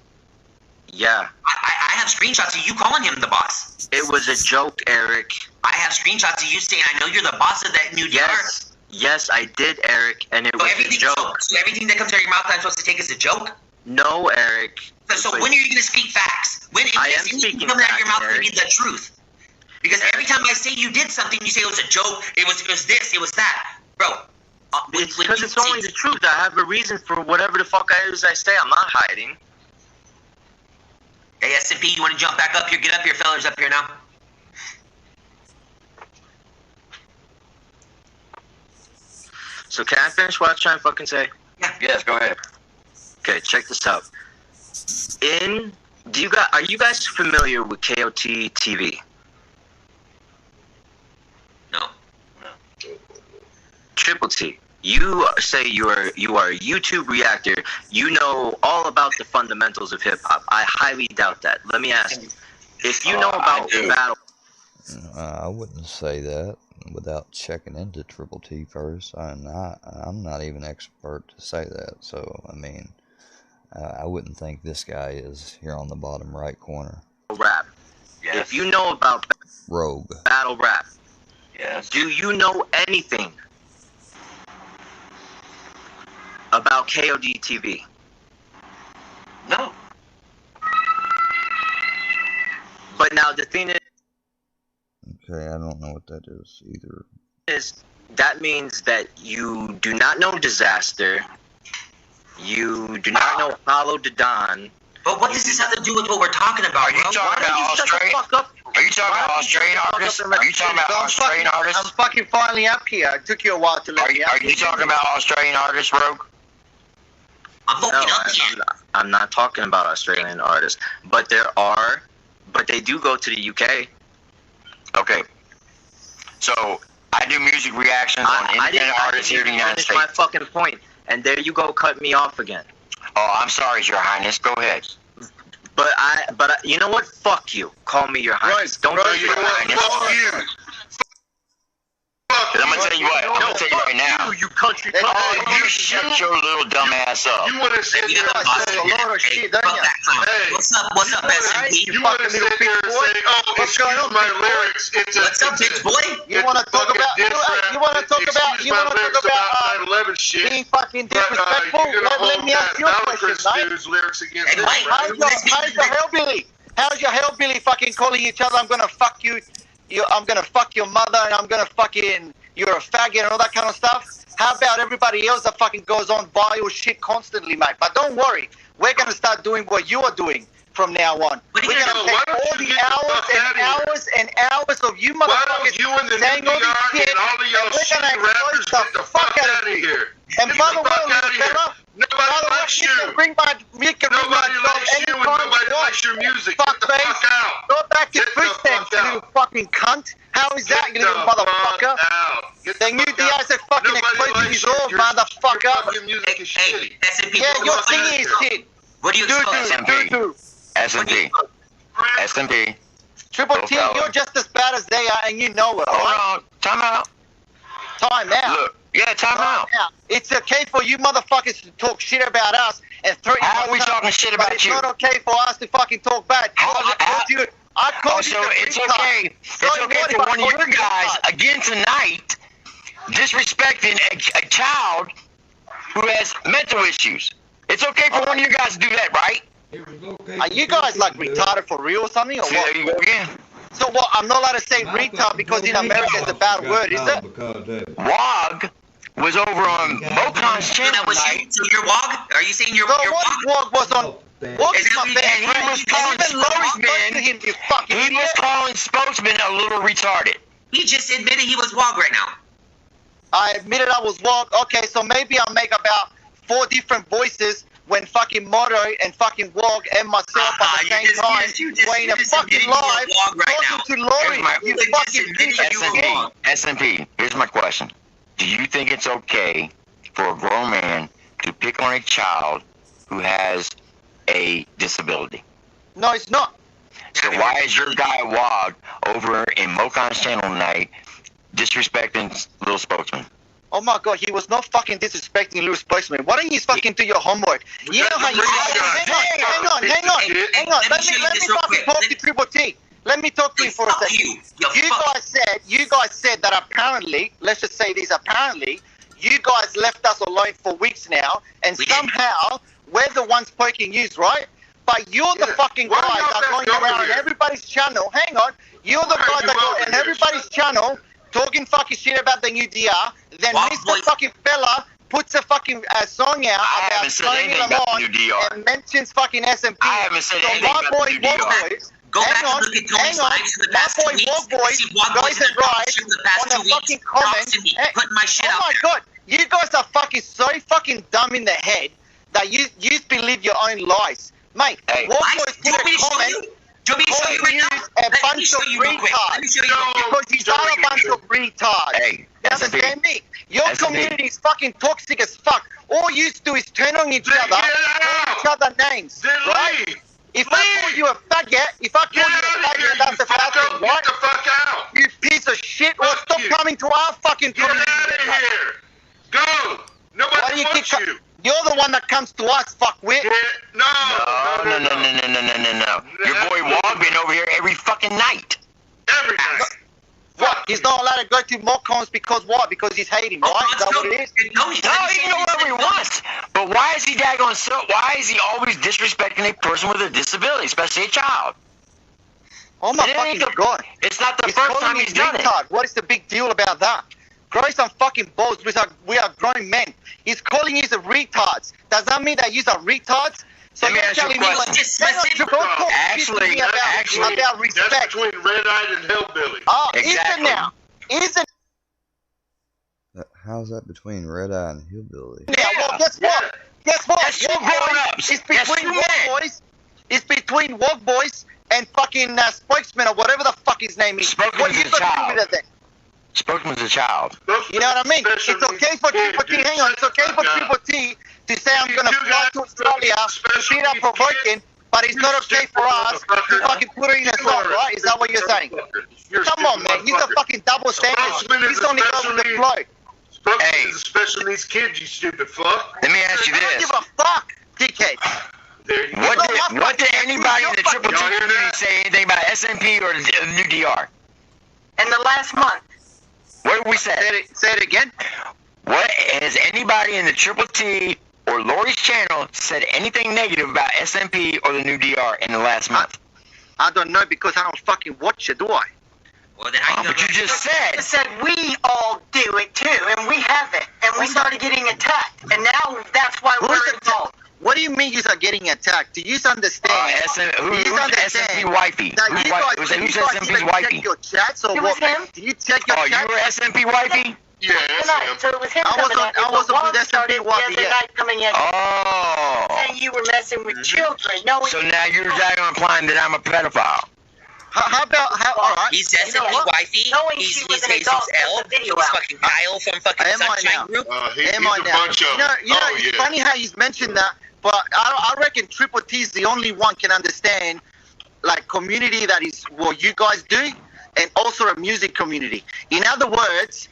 Yeah, I have screenshots of you calling him the boss. it was a joke, Eric. I have screenshots of you saying, "I know you're the boss of that new DR." Yes, I did, Eric, and it So was a everything, joke. so everything that comes out of your mouth, I'm supposed to take as a joke. No, Eric. So But when are you going to speak facts? When I if am anything speaking coming out of your facts, mouth to be Eric. the truth? Because every time I say you did something, you say it was a joke. It was this. It was that, bro. It's because it's only the truth. I have a reason for whatever the fuck I say. I'm not hiding. Hey, S&P, you want to jump back up here? Get up here, fellas, up here now. So can I finish what I was trying to fucking say? Yes, go ahead. Okay, check this out. Are you guys familiar with KOT TV? No. Triple T. You say you are a YouTube reactor. You know all about the fundamentals of hip hop. I highly doubt that. Let me ask you, if you know about battle. I wouldn't say that without checking into Triple T first. I'm not even expert to say that. So I mean, I wouldn't think this guy is here on the bottom right corner. Rap. Yes. If you know about Rogue battle rap, Yes. do you know anything about KOD TV? No. But now the thing Okay, I don't know what that is either. is, that means that you do not know Disaster. You do not know Hollow to Don. But what does this have to do with what we're talking about? Are you talking about Australian? Are you talking about Australian artists? Are you talking about Australian artists? I'm fucking finally up here. It took you a while to let me up. Are you talking about Australian artists, Rogue? I'm No, fucking up here. I'm not talking about Australian artists. But they do go to the UK. Okay. So I do music reactions on independent artists here in the United States. My fucking point. And there you go, cut me off again. Oh, I'm sorry, Your Highness. Go ahead. But you know what? Fuck you. Call me Your Highness. Don't Bro, do you Your know what? Highness. Fuck you. I'm gonna tell you what. I'm gonna tell you right now. You country Oh, club. you shut your little dumb ass up. You want to sit Hey, there and say, a lot of shit, don't fuck you? that clown. Hey, What's up, SMP? you want to sit there and say, oh, What's going excuse on, my big boy? lyrics. What's up, bitch boy? You want to talk about? You want to talk about? You want to talk about 9/11 shit. being fucking disrespectful? Let me ask you a question, mate. Dude's lyrics against Hey, him, Mike, right? How's your hellbilly? How's your hellbilly fucking calling each other? I'm gonna fuck you. I'm gonna fuck your mother, and I'm gonna fucking. You're a faggot and all that kind of stuff. How about everybody else that fucking goes on vile shit constantly, mate? But don't worry, we're gonna start doing what you are doing from now on. What are We're you gonna gonna why take don't all you the get the hours fuck and outta here? hours and hours of you Why don't motherfuckers you and the new saying all this DR shit, and all of y'all and we're gonna shitty rappers exploit get the fuck out of here? And Get by the the way, fuck out of here. fella, Nobody likes you can you. bring my Nobody likes you and nobody likes your music. Get the Fuckface. fuck out. Go back to Get the food stamps, fuck you out. fucking cunt. How is that, you Get little the motherfucker? fuck out. Get the The new fuck out. DR's a fucking Nobody exploiting likes his you. own, Your motherfucker. fucking music is Hey, shitty. SMP. Yeah, what your do you singing is expect? shit. What do you expect? Do. SMP. SMP. Triple Little T, fella. you're just as bad as they are, and you know it, alright? Hold on. Time out. Time out. Look. Yeah, time out. It's okay for you motherfuckers to talk shit about us and threaten How us, are we talking shit but about it's you? not okay for us to fucking talk bad. I called you So the it's retard. okay. It's okay for one of your guys again tonight disrespecting a child who has mental issues. It's okay for one of you guys to do that, right? Are you guys like retarded for real or something, or See, what? there you go again. So what? I'm not allowed to say retard because in America it's a bad word, is it? Wog was over on Bocon's So channel that was tonight. you? So you're Wog? Are you saying you're So you're what Wog? Wog was on? Wog is my best And he friend. was calling And even Lori's close to spokesman. him, you fucking He was idiot. calling spokesman a little retarded. He just admitted he was Wog right now. I admitted I was Wog. Okay, so maybe I'll make about 4 different voices when fucking Moto and fucking Wog and myself at the same time. We're in a fucking live talking to Lori. Here's my- You fucking piece of shit. SMP, here's my question. Do you think it's okay for a grown man to pick on a child who has a disability? No, it's not. So why is your guy Wog over in Mocon's channel tonight disrespecting little spokesman? Oh my god, he was not fucking disrespecting Louis Spokesman. Why don't you fucking do your homework? You know how you hang on. Let me fucking talk to Triple T. Let me talk to you for a second. You guys said that apparently, let's just say this, apparently, you guys left us alone for weeks now, and somehow we're the ones poking you, right? But you're the fucking guys that are going around on everybody's channel. Hang on. You're the guys that go on everybody's channel talking fucking shit about the new DR. Then Mr. fucking fella puts a fucking song out about Tony Lamont and mentions fucking SMP. I haven't said anything my about boy the new DR. Boys, Go back and look at Tony's lives for the past 2 weeks. My boy See Wog Boys goes and rides for the past on 2 a weeks. fucking comment. Props to me, putting my shit Oh out my there. god, you guys are fucking so fucking dumb in the head that you believe your own lies. Mate, Hey. Wog Lies? Boys Do you put want me a to show comment. you? Do Do you want me to show you right now? a Let me bunch show of you real quick. Let me retards. show you real quick. Because these are a bunch of retards. Hey, You understand me? Your community is fucking toxic as fuck. All you do is turn on each other, call each other names, right? If I call you a faggot, that's a bad thing, right? Get the fuck out! You piece of shit, or stop coming to our fucking Get community. out of here! Go! Why do Nobody you wants keep you! You're the one that comes to us, fuckwit. No! No. Your boy Wog been over here every fucking night. Every night! What? He's not allowed to go to more cons because what? Because he's hating, right? Is that what it is? No, No, he can go wherever he wants. But why is he daggone so? Why is he always disrespecting a person with a disability, especially a child? Oh my It ain't fucking the- god. It's not the He's first calling time me he's done it. retard. What is the big deal about that? Grow some fucking balls. We are grown men. He's calling you a retards. Does that mean that you are retards? So Let me you're ask you a telling me question. like, Just don't specific- talk shit to Actually, me about That's respect. between Red-Eyed and Hillbilly. Oh, Exactly. is it now? Is it How's that between Red Eye and Hillbilly? now? Well, guess what? Guess what? That's two Walk grown-ups. Boys, it's That's between two Walk men. Boys. It's between Walk Boys and fucking Spokesman or whatever the fuck his name is. Spokesman's What you a got to do child. with it then? Spokesman's a child. You know what I mean? It's okay for Triple T. Hang on, it's okay for Triple T to say I'm gonna fly to Australia to beat up provoking, but it's not okay for us to fucking put it in a song, right? Is that what you're saying? Come on, man. He's a fucking double standard. He's only going with the flow. Spokesman Hey. is a special needs kid, you stupid fuck. Let me ask you I don't this. give a fuck, dickhead. There you What go. did anybody in the Triple T Y'all hear community that? say anything about SMP or the new DR? In the last month. What did we say? Say it again. What has anybody in the Triple T or Lori's channel said anything negative about SMP or the new DR in the last month? I don't know because I don't fucking watch it, do I? Well, then how But you just said. said we all do it too, and we have it, and we started getting attacked, and now that's why Who's we're attacked? involved. What do you mean you are getting attacked? Do you understand? Who's You understand SMP wifey? that Who's you guys, who's you guys SMP's even wifey? check your chats or It was what? him. Do you check your Oh, you chats? were SMP wifey? Yeah, that's Tonight, him. so it was him I coming wasn't- at me. I but wasn't Wong with started SMP Wong the other yet. night coming at me, Oh. saying you were messing with children. No, So now you're implying that I'm a pedophile. How about all right? He's You know SMP what? wifey. Knowing He's she was an Jesus adult, L. there's a video He's out. fucking Kyle from fucking Am I now? Sunshine Group. He's Am I a now? bunch of You know, them. Oh, it's yeah. funny how he's mentioned that, but I reckon Triple T is the only one can understand like community that is what you guys do, and also a music community. In other words,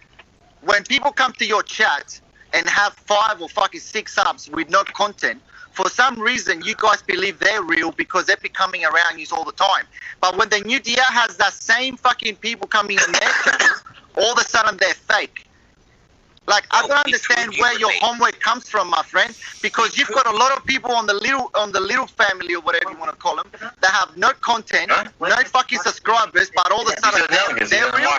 when people come to your chat and have 5 or fucking 6 subs with no content, for some reason you guys believe they're real because they're be coming around you all the time. But when the new DR has that same fucking people coming in their channels, all of a sudden they're fake. Like I don't understand where your homework comes from, my friend, because you've got a lot of people on the little family or whatever you want to call them that have no content, no fucking subscribers, but all of a sudden they're real.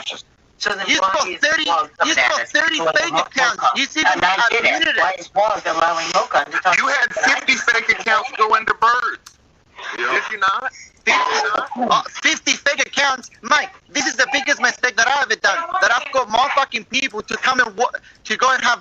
So then You've why got is 30 Wong coming at us? fake accounts. You see them And I did unmuted it. Why it. is Wong allowing Mocha to talk? You had 50 fake accounts go into birds. Yeah. Did you not? 50 fake accounts, mate. This is the biggest mistake that I've ever done. That I've got more fucking people to come and to go and have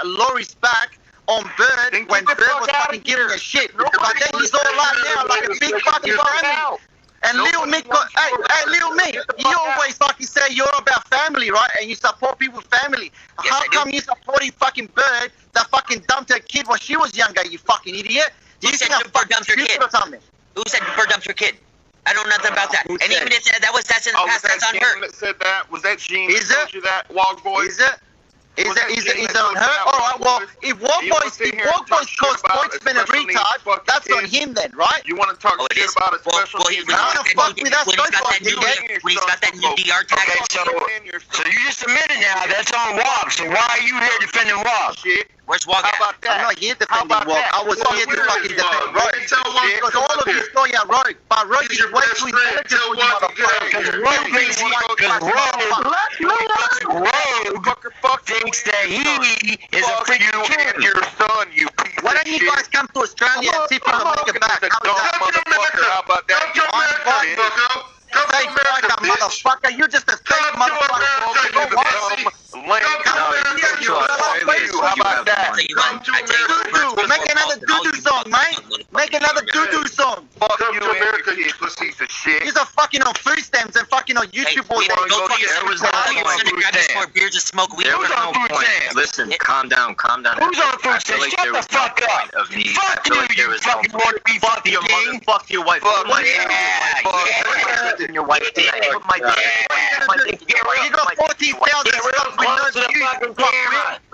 Laurie's back on Bird Then when get the Bird fuck was out fucking of giving here. a shit. Nobody But then he's all out now like a big fucking family. And Lil Mick got, hey, Lil Mick, you always fucking say you're about family, right? And you support people with family. Yes, How I do. come you supporting fucking Bird that fucking dumped her kid when she was younger, you fucking idiot? Do Who you said think I'm Bird fucking dumped her stupid kid? or something? Who said Bird dumped her kid? I know nothing about that. Who And said even if that's in the Oh, was past, that that's on Gene her. that said that? Was that Gene Is that it? told you that, Wog Boy? Is it? Is Was that it Gene that on told you her? that, All right, well, Boys? if Walk You wanna Boys, sit if here and Walk talk Boys shit calls about Spokesman a special needs retard, fucking that's on kids? him then, right? You want to talk Oh, it shit is. about a Well, special well, needs when How he's the kid? fuck with us when he's got that Spokesman, new dickhead? when he's got that new DR tag Okay, on. so you just admitted now that's on Wog. So why are you here defending Wog? Shit. Where's Wog How at? about I'm that? not here How defending about Walk. that? I was Well, here to where fucking is Walk? defend Let Rogue. me tell Walk Because to all come of up you here. know you're Rogue, but Rogue He's is your way best too friend. intelligent Tell for you Walk to get out motherfuckers. here. Rogue thinks Rogue thinks that he is a Fuck freaking you and kid. your son, you piece Why of don't you shit. guys come to Australia and see if you can make it back? a How is dumb that? motherfucker. How about that? Come to America, I'm fucko. Come to fake America, fucker, bitch. motherfucker? You're just a fake Come to motherfucker. America, Go you on. pussy. Lame. Come to America, you How about that? Doo-doo. Make another doo-doo song, mate. Make another doo-doo song. Fuck Come you to and your America, you kids, pussy. piece of shit. You're fucking on food stamps and fucking on YouTube all Hey, day. go call your son. Arizona Call your son on to grab you food some more beers and smoke weed. There was no no point. point. Listen, calm down. Who's on food I feel like stamps? Shut there the was no fuck up. point of me. I Fuck feel you, like there you was no fucking wanna be Fuck your fucking mother, king. fuck your wife. Fuck What yeah. you in your wife. Put my dick. You got 14,000 subs with no views.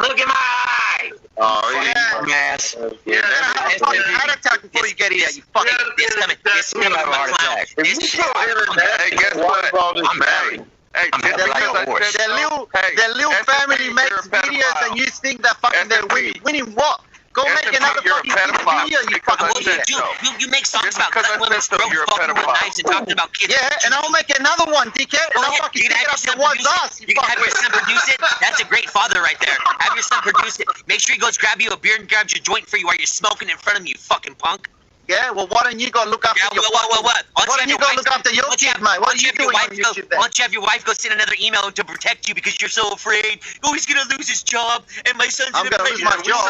Look at my eyes. Oh, Yeah. Dumbass. You're gonna have a fucking heart attack before you get here, you fucking. This coming from a clown. Hey, guess what? I'm married. Hey, I'm just happy like because a I horse. said The little, hey, the little S&P, family you're makes a pedophile. videos and you think that fucking they're S&P. winning what? Go make S&P, another you're a fucking kids pedophile video, you because fucking I What do you said do? so. You make songs Just about because I cutting women's said so, throats, you're a fucking with pedophile. knives, and talking about kids. Yeah, and I'll make another one, dickhead. Go And I'll ahead. fucking You stick can it have up your son your one's produce ass, it. you You can have your fucking. son produce it. That's a great father right there. Have your son produce it. Make sure he goes grab you a beer and grabs your joint for you while you're smoking in front of me, you fucking punk. Yeah, well, why don't you go look after Yeah, your what? Why don't you go look after your kids, mate? What are you doing on YouTube then? Why don't you have your wife go send another email to protect you because you're so afraid? Oh, he's gonna lose his job, and my son's I'm gonna lose my job.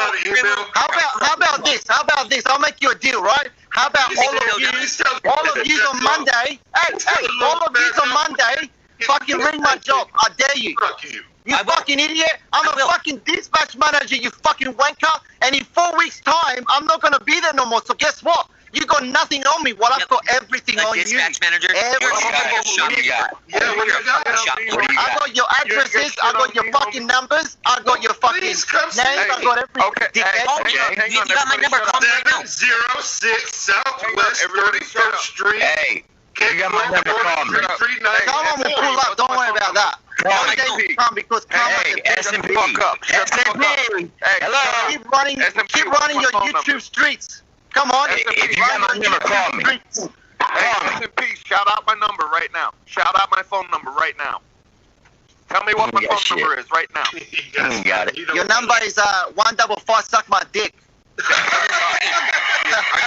How about this? How about this? I'll make you a deal, right? How about all of you on Monday? Hey, all of you on Monday, fucking ring my job. I dare you. Fuck you. You fucking idiot. I'm a fucking dispatch manager, you fucking wanker. And in 4 weeks' time, I'm not going to be there no more. So guess what? You got nothing on me while I've got everything A on you. dispatch manager. Everything What do you got? Yeah, what you got? What do you I got? got your addresses, I got your fucking numbers, I got your fucking names, I got everything. Okay, hey, Dickhead. hang on, You got my number. Call me right now. 706 Southwest 31st Street. Hey, you got my number, call me. Someone will pull up, don't worry about that. One day will come because Hey, S&P. Fuck up. Shut the fuck up. S&P. Hey, Hello. keep running your phone YouTube number. streets. Come on. Hey, if you got my number, call me. Streets. Hey, S&P, shout out my number right now. Shout out my phone number right now. Tell me what my Yeah, phone shit. number is right now. You got it. Your number is 155 suck my dick.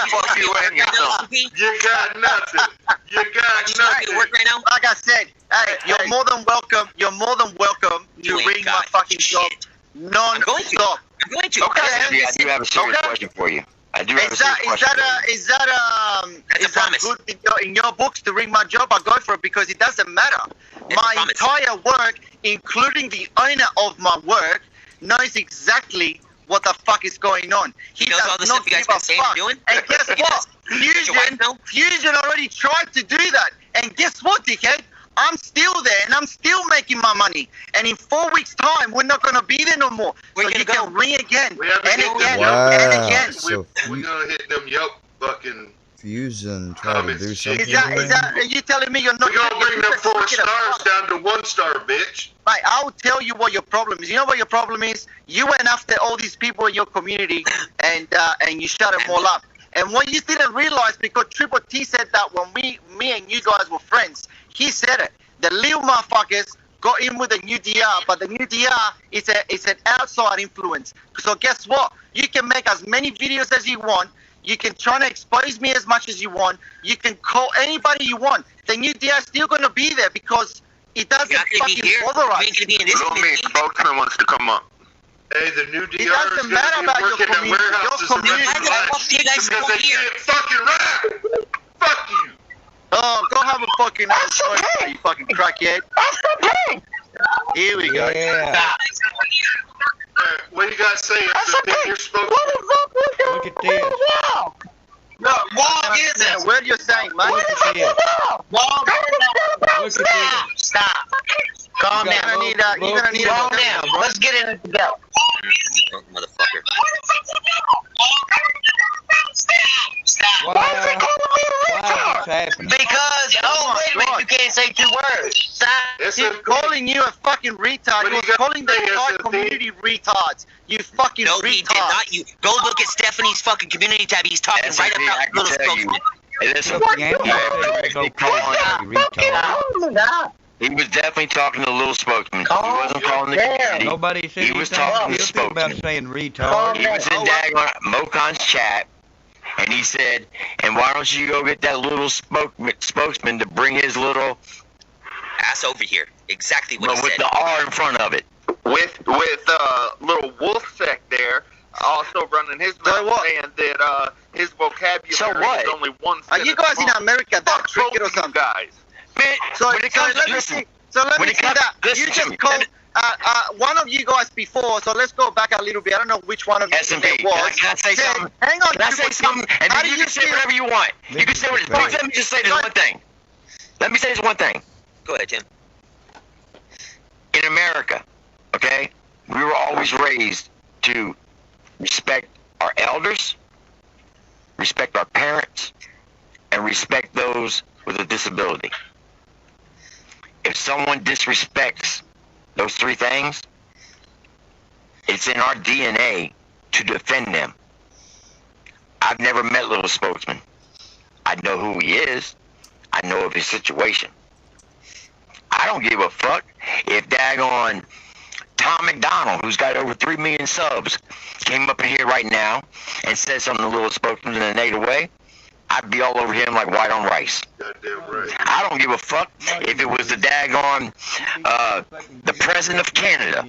Fuck you and your son. You got nothing. You got You know how to nothing. work right now? Like I said, hey, you're more than welcome. You're more than welcome to You ain't ring my got fucking job shit. I'm going to. non-stop. I'm going to. Okay. S&P, I do have a serious Okay. question for you. I do have a Is serious that question for you. That's a is that promise. good in your books to ring my job? I go for it because it doesn't matter. It's a My promise. entire work, including the owner of my work, knows exactly what the fuck is going on. He knows does all the not stuff you guys give a been saying and fuck. doing? And guess He what? does? Does your wife know? Fusion already tried to do that. And guess what, dickhead? I'm still there and I'm still making my money. And in 4 weeks' time, we're not going to be there no more. Where so you you gonna can ring again We have to and get again Wow. and again. So We're gonna hit them Yelp fucking. Fusion try to do something. Is that, are you telling me you're not We're gonna bring them 4 Look at that. stars down to 1 star, bitch. Mate, I'll tell you what your problem is. You know what your problem is? You went after all these people in your community and you shut them all up. And what you didn't realize, because Triple T said that when me and you guys were friends, he said it. The little motherfuckers got in with the new DR, but the new DR is an outside influence. So guess what? You can make as many videos as you want. You can try to expose me as much as you want. You can call anybody you want. The new DR is still going to be there because it doesn't You're not going to fucking be here. bother You us. ain't going to be in this Little me, community. spokesman wants to come up. Hey, the new DR It is doesn't gonna matter be about your working at community. warehouses Your the rest community- of Why the their fuck do you guys lives come because they here? can't fucking rap. Fuck you. Oh, go have a fucking ass, you fucking crackhead. Here we go. Yeah. What you got to say? You're supposed Look at this. Look, what is this? What you're saying, man? Look at this. Look at this. Stop. Calm You down. got You're gonna need a Calm down. Let's get in it together. Motherfucker. Stop. Why is this happening? Because, oh, wait a minute, you can't say 2 words. Stop. He's calling you a fucking retard. What He do was you got calling the to say, entire SFP? community retards. You fucking No, he did retard. not. You go look at Stephanie's fucking community tab. He's talking right S&P, I about can little tell you. spokesman. Hey, listen, Yeah, directly calling- retard. he was definitely talking to the little spokesman. He wasn't calling the community. Nobody said He was anything talking to guilty about spokesman. saying retard. He was in daggone Mocon's chat, and he said, and why don't you go get that little spokesman to bring his little, Ass over here. Exactly what but he with said. the R in front of it. With little Wolfsec there, also running his mouth saying that his vocabulary is only one Are you guys in America that trick it or something? Guys. So let me see that. You just called one of you guys before, so let's go back a little bit. I don't know which one of you it was. Can I say something? Hang on. Can I say something? And then you can say whatever you want. You can say whatever. Let me just say this one thing. Let me say this one thing. Go ahead, Jim. In America, okay, we were always raised to respect our elders, respect our parents, and respect those with a disability. If someone disrespects those three things, it's in our DNA to defend them. I've never met Little Spokesman. I know who he is. I know of his situation. I don't give a fuck if daggone Tom McDonald, who's got over 3 million subs, came up in here right now and said something to Little Spokesman in a native way. I'd be all over him like white on rice. Goddamn right. I don't give a fuck if it was the daggone the president of Canada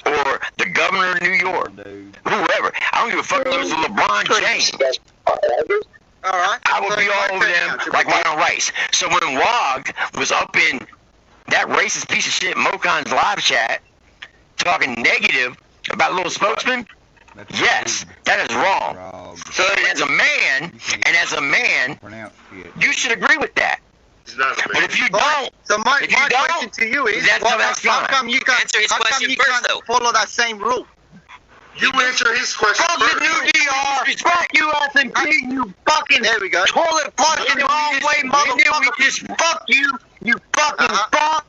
or the governor of New York, whoever. I don't give a fuck if it was LeBron James. All right. I would be all over them like white on rice. So when Wog was up in that racist piece of shit Mocon's live chat talking negative about Little Spokesman, yes, that is wrong. So as a man, you should agree with that. But if you don't, so my question to you is, how come you can't follow that same rule? You answer his question fuck first. you, new DR. Fuck you, S&P. You fucking there we go. toilet flushing the wrong way, motherfucker. Just fuck you. You fucking fuck.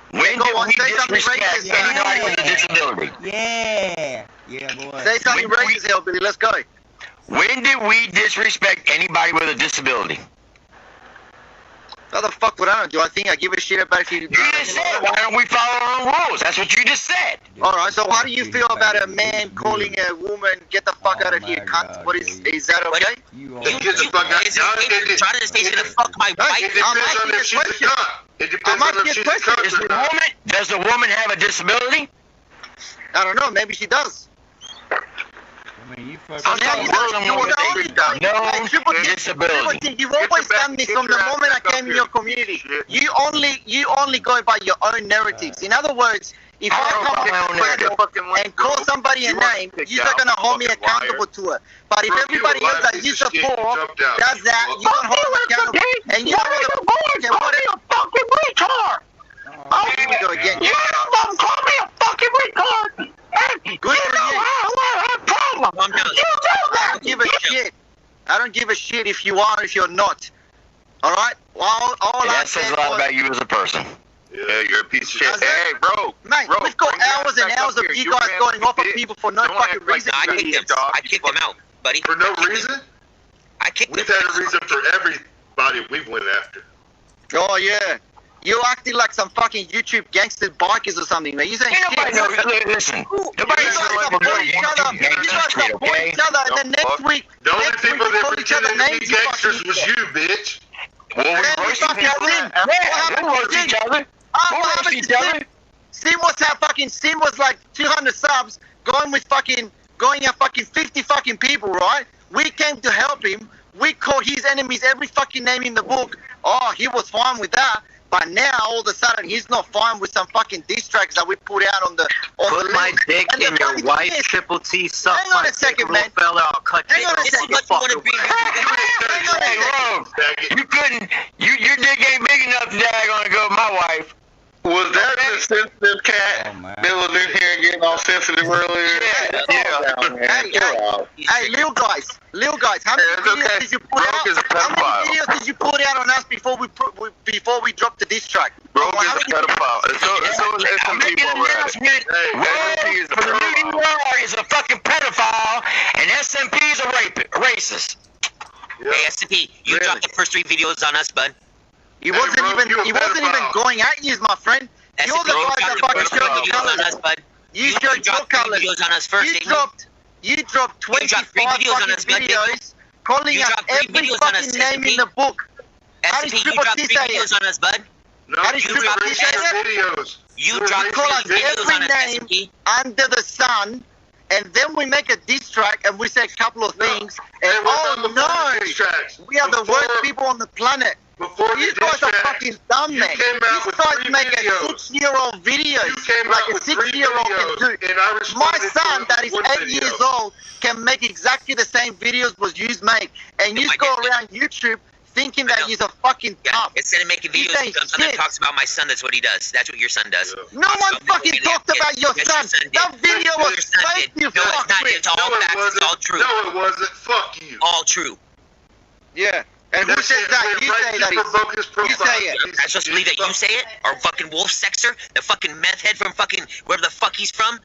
When did we disrespect anybody with a disability? Yeah, boy. Say something racist, Hillbilly. Let's go. When did we disrespect anybody with a disability? How the fuck would I know? Do I think I give a shit about if you... You just said, why don't we follow our own rules? That's what you just said. Alright, so how do you feel about a man calling a woman, get the fuck out of here, cunt? What is that okay? Get the fuck out. Trying to say he's gonna fuck my wife. It depends on if she's a cunt. It depends on if she's a cunt or not. Does the woman have a disability? I don't know, maybe she does. I mean, you I'm talking about someone with no disability. You've always done this from the moment I came in your community. You only go by your own narratives. In other words, if I come up and call somebody a name, you're not gonna hold me accountable to it. But if everybody else that you support does that, you don't hold them accountable. And you know what a fucking retard. Oh, here we go again. You don't call me a fucking retard. Good for you. I don't give a shit. I don't give a shit if you are or if you're not. Alright? That says a lot about you as a person. Yeah, you're a piece of shit. Hey, bro. Mate, we've got hours and hours of you guys going off of people for no fucking reason. I kicked them out, buddy. For no reason? We've had a reason for everybody we went after. Oh, yeah. You're acting like some fucking YouTube gangster bikers or something, man. You saying shit. Listen, nobody support each other. You guys support each other, and then next week, the only people that pretended to be gangsters was you, bitch. Well, we roast each other. What happened to Sim? Sim was like 200 subs, going at fucking 50 fucking people, right? We came to help him. We called his enemies every fucking name in the book. Oh, he was fine with that. But now, all of a sudden, he's not fine with some fucking diss tracks that we put out on the Put my dick in your wife, Triple T, suck hang on my a second, dick, man. little fella, I'll cut Hang you. on a second. You couldn't, your dick ain't big enough to gonna go with my wife. Was that the sensitive cat that was in here getting all sensitive earlier? Yeah. Hey, little guys, how many videos did you put out? How many videos did you put out on us before we dropped the diss track? Bro, is a pedophile. I'm making an announcement. Rogue is a fucking pedophile, and SMP is a racist. Hey, SMP, you dropped the first 3 videos on us, bud. He wasn't even going at you, my friend. You're the guy that fucking showed your colors. You showed your colors. You dropped 25 fucking videos calling out every fucking name in the book. How did Triple T say it? On us, bud. How did Triple T say it? Videos. You dropped call out 3 videos on us, every name under the sun and then we make a diss track and we say a couple of things, and oh no, we are the worst people on the planet. Before you guys are fucking dumb, man. You guys make a 6-year-old videos like a 6-year-old can do. My son that is 8 years old can make exactly the same videos as you make, and you go around YouTube thinking that he's a fucking cop. Instead of making videos, he comes on and talks about my son. That's what he does. That's what your son does. No one fucking talked about your son. That video was fake, you No, it's not. It's all facts. It's all true. No, it wasn't. Fuck you. All true. Yeah. And who says that? You say that. You say it. I'm supposed to believe that you say it? Or fucking Wolf Sexer? The fucking meth head from fucking wherever the fuck he's from?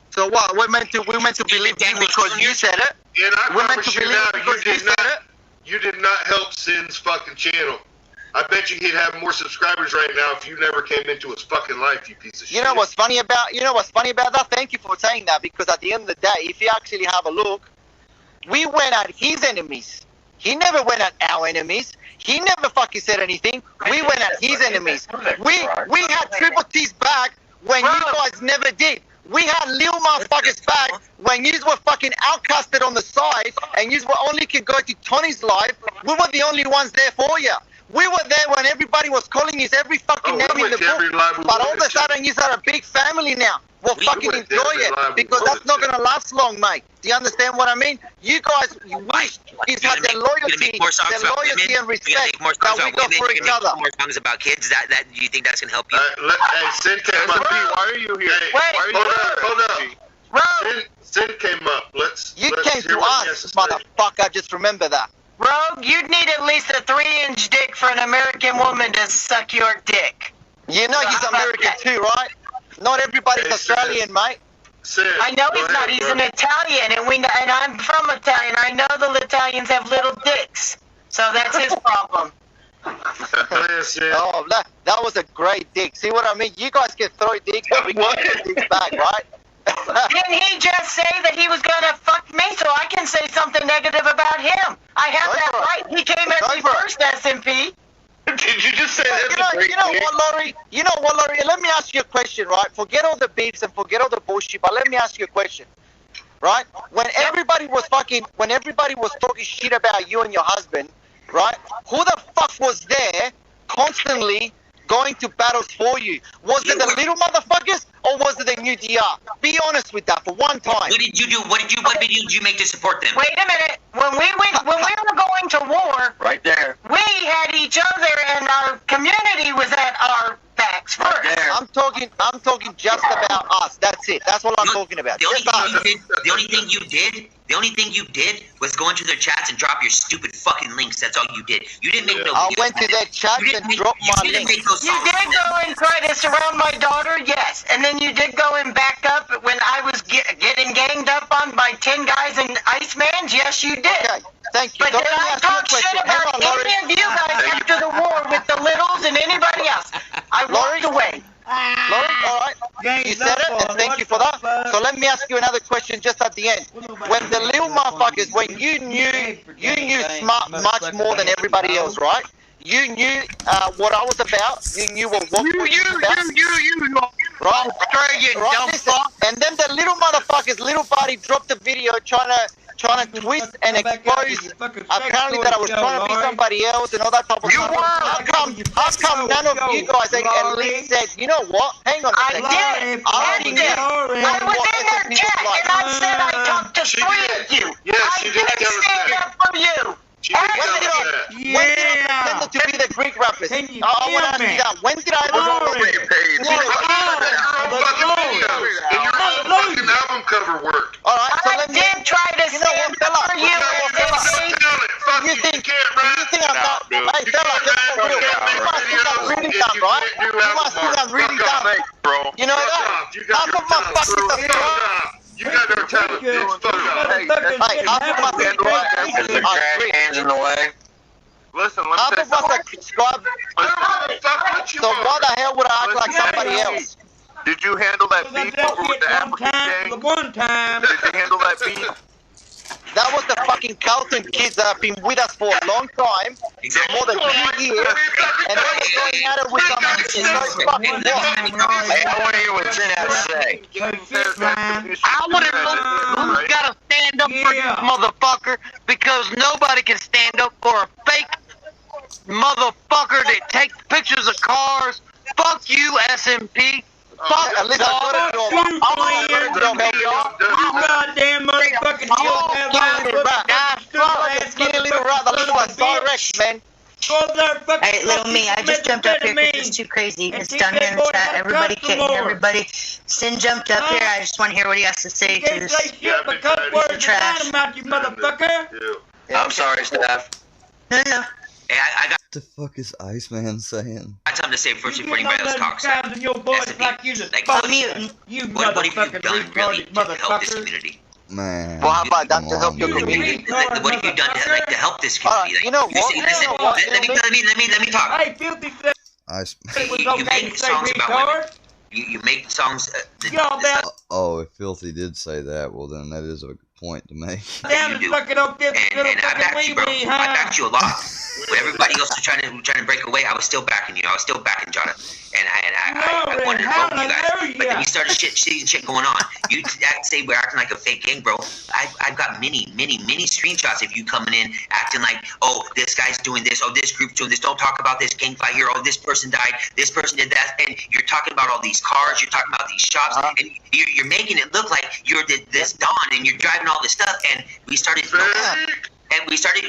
So what? We're meant to believe you because you said it. And I We're meant to believe you because you said it. You did not help Sin's fucking channel. I bet you he'd have more subscribers right now if you never came into his fucking life, you piece of shit. You know what's funny about that? Thank you for saying that, because at the end of the day, if you actually have a look, we went at his enemies. He never went at our enemies. He never fucking said anything. We went at his enemies. We had Triple T's back when you guys never did. We had little motherfuckers back when you were fucking outcasted on the side and you only could go to Tony's live. We were the only ones there for you. We were there when everybody was calling you every fucking name in the book. But all of a sudden, you are a big family now. Well, fucking enjoy it, because that's not going to last long, mate. Do you understand what I mean? You guys wish he's had the loyalty and respect that we got for each other. More songs about kids. That do you think that's going to help you? Hey, Sin came up. Why are you here? Hold up. Sin came up. You came to us, motherfucker. Just remember that. Rogue, you'd need at least a 3-inch dick for an American woman to suck your dick. You know he's American too, right? Not everybody's Australian, mate. I know he's not. He's an Italian, and I'm from Italian. I know the Italians have little dicks, so that's his problem. Oh, that was a great dick. See what I mean? You guys can throw dicks, but we can't get dicks back, right? Didn't he just say that he was gonna fuck me, so I can say something negative about him? I have that right. He came at me first, SMP. Did you just say that? You know what, Laurie? Let me ask you a question, right? Forget all the beefs and forget all the bullshit, but let me ask you a question, right? When everybody was talking shit about you and your husband, right? Who the fuck was there constantly going to battles for you? Was it the little motherfuckers or was it the new DR? Be honest with that for one time. What did you do? What video did you make to support them? Wait a minute. When we were going to war, right there, we had each other and our community was at our backs first. Right there. I'm talking just about us. That's it. That's what I'm talking about. The only thing you did was go into their chats and drop your stupid fucking links. That's all you did. You didn't make no. I went to their chats and dropped my links. You did go and try to surround my daughter, yes, and then you did go and back up when I was getting ganged up on by 10 guys in Icemans. Yes, you did. Okay. Thank you. But did I talk shit about any of you guys after the war with the littles and anybody else? I walked away. Laurie, all right. You said it, and thank you for that. So let me ask you another question just at the end. When the little motherfuckers, when you knew smart much more than everybody else, right? You knew what I was about. You knew what was about. Right? Australian dumb fuck. And then the little motherfuckers, little buddy dropped the video trying to twist and expose apparently that I was trying to be somebody else and all that type of stuff. How come none of you guys at least said, you know what? Hang on a second. I already knew. I was in their chat and I said I talked to 3 of you. Yes, I did stand up for you. When did I pretend to be the Greek rappers? I want to ask you that. When did I ever get paid? And your fucking album cover worked. Alright, so let me... I did try to stand up for you. You think I'm not... Hey, fella, just for real. You must think I'm really dumb, right? You must think I'm really dumb. You know that? Half of my fucking subscribers... You got no talent, bitch. Fuck off. Hey, half of my subscribers are hands in the way. Listen, half of my subscribers... So why the hell would I act like somebody else? Did you handle that beef over with the African gang? One time. Did you handle that beef? That was the fucking Carlton kids that have been with us for a long time, more than 2 years, and they were going at it with some so fucking what? Hey, I want to hear what Tin has to say. I want to know who's got to stand up for this motherfucker, because nobody can stand up for a fake motherfucker that takes pictures of cars. Fuck you, SMP. Fuck At least I got a job. I'm gonna job help you out. You goddamn motherfucking Skinny little rat that looks like Cyraxx, man. Hey, little me, I just jumped up here because it's too crazy. It's down here in the chat. Everybody, Sin jumped up here. I just want to hear what he has to say to this trash. I'm sorry, Steph. No. Hey, I got What the fuck is Iceman saying? something to say first before anybody else talks. Like, what have you done really to help this community? Man. Well, how about that come to help on, your dude. community? What have you done to help this community? Like, You know what? Listen, let me talk. Hey, filthy fat. You make songs about women. You make songs. Oh, if Filthy did say that, well then that is a good point to make. Damn, You do. fucking old filthy And little I fucking backed you, bro. wee-wee, I huh? backed you a lot. When everybody else was trying to break away, I was still backing you. I was still backing Jonah. And I wanted to vote for you guys. But then we started seeing shit going on. You say we're acting like a fake gang, bro. I've got many screenshots of you coming in acting like, oh, this guy's doing this, oh, this group's doing this, don't talk about this gang fight here, oh, this person died, this person did that, and you're talking about all these cars, you're talking about these shops, and you're making it look like you're this Don, and you're driving all this stuff, and we started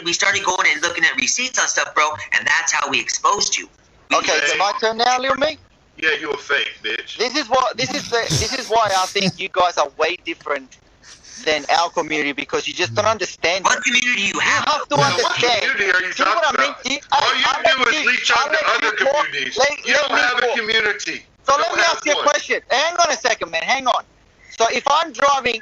we started going and looking at receipts on stuff, bro, and that's how we exposed you. Okay, is it my turn now, little me? Yeah, you a fake, bitch. This is why I think you guys are way different than our community, because you just don't understand. What community you have? You have to understand. What community are you See what talking I mean? about? All you do is leech on to other communities. You don't have a community. So let me ask you a question. Hang on a second, man. Hang on. So if I'm driving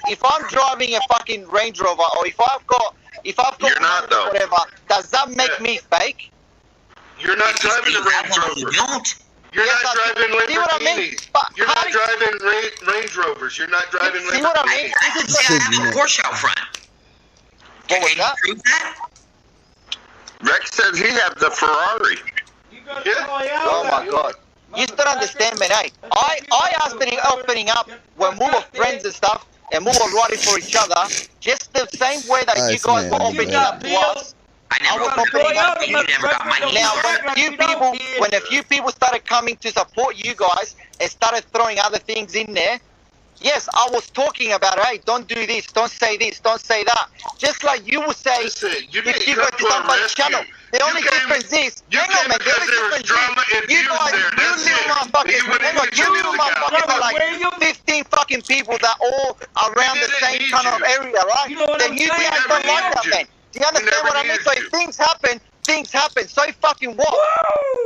a fucking Range Rover, or if I've got You're not, though. whatever, does that make me fake? You're not driving a Range Rover. You're Yes, not I driving do. See what I mean? Lamborghinis. But You're how not do you- driving Range Rovers. You're not driving See what I mean? I can say I have a Porsche out front. What was Can you that? prove that? Rex says he has the Ferrari. Oh my god. You still understand, man? Hey, I asked opening up when we were friends and stuff, and we were riding for each other, just the same way that you guys were opening up to us. I was opening up to you. Now, when a few people started coming to support you guys and started throwing other things in there, yes, I was talking about, hey, don't do this, don't say that. Just like you would say if you go to somebody's channel. The only difference is, hang on, man, the only difference is, you guys, you little motherfuckers are like 15 fucking people that all around the same kind of area, right? Then you guys don't like that, man. Do you understand what I mean? So if things happen. So fucking what?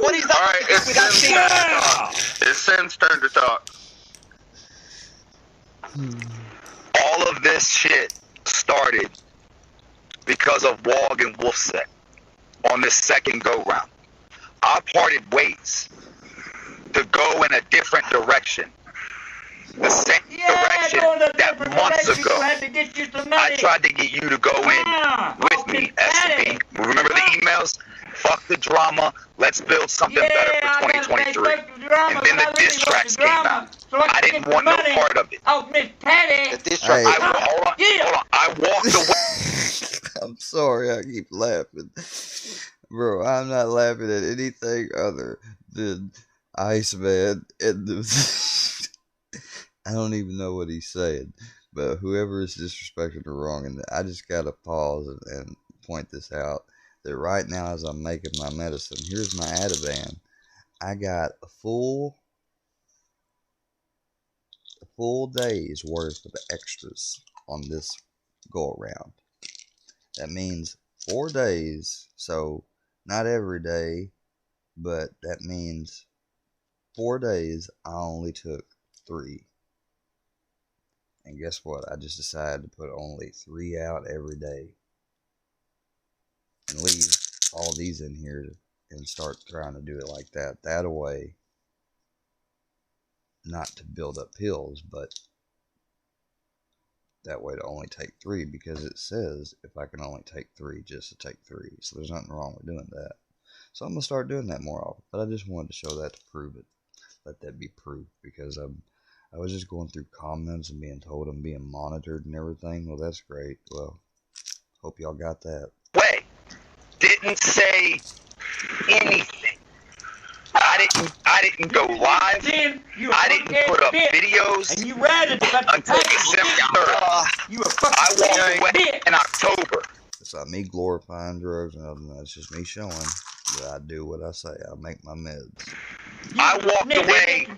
What is that? All right, it's Sim's turn to talk. It's Sim's turn to talk. All of this shit started because of Wog and Wolfset on this second go-round. I parted ways to go in a different direction. The same direction that months ago I tried to get you to go in with me, S&P. Remember the emails? Fuck the drama. Let's build something better for 2023. And then the diss tracks came out. I didn't want no part of it. Oh, Miss Patty. The diss track. Hold on. I walked away. I'm sorry, I keep laughing. Bro, I'm not laughing at anything other than Iceman and the... I don't even know what he's saying, but whoever is disrespecting or wrong, and I just gotta pause and point this out, that right now as I'm making my medicine, here's my Ativan. I got a full day's worth of extras on this go around. That means 4 days, so not every day, but that means 4 days I only took 3. And guess what? I just decided to put only 3 out every day and leave all these in here and start trying to do it like that. That way, not to build up pills, but that way to only take 3, because it says if I can only take 3, just to take 3. So there's nothing wrong with doing that. So I'm going to start doing that more often. But I just wanted to show that to prove it. Let that be proof, because I was just going through comments and being told I'm being monitored and everything. Well, that's great. Well, hope y'all got that. Way didn't say anything. I didn't go live. I didn't put up videos until December 3rd. I walked away in October. It's not me glorifying drugs and nothing. That's just me showing that I do what I say. I make my meds. I walked away.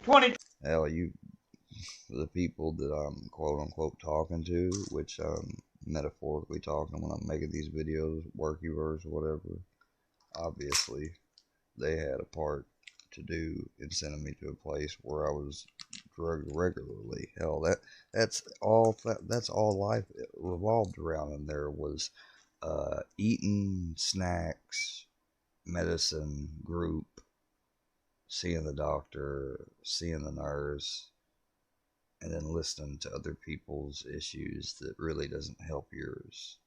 Hell, the people that I'm quote unquote talking to, which metaphorically talking when I'm making these videos, workyverse or whatever, obviously they had a part to do in sending me to a place where I was drugged regularly. Hell, that's all life revolved around. And there was eating snacks, medicine, group, seeing the doctor, seeing the nurse, and then listening to other people's issues that really doesn't help yours,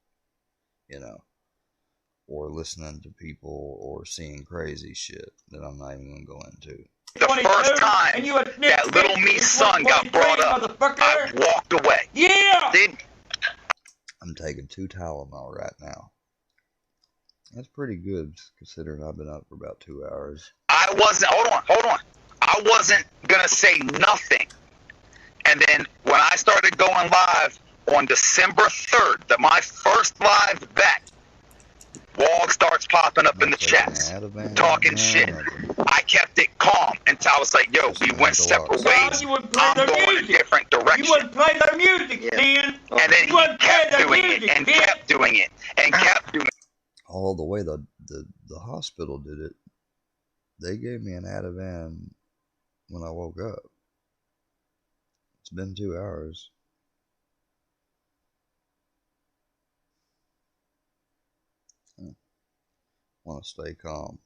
or listening to people or seeing crazy shit that I'm not even going to go into. The first time that little me's son got brought up, I walked away. Yeah! I'm taking 2 Tylenol right now. That's pretty good, considering I've been up for about 2 hours. I wasn't, hold on. I wasn't going to say nothing. And then when I started going live on December 3rd, my first live back, Wog starts popping up in the chats, talking shit. I kept it calm until I was like, yo, we went separate ways. I'm going a different direction. You wouldn't play their music, man. And then he kept doing it and kept doing it and kept doing it. All the way the hospital did it. They gave me an Ativan when I woke up. It's been 2 hours. Want to stay calm.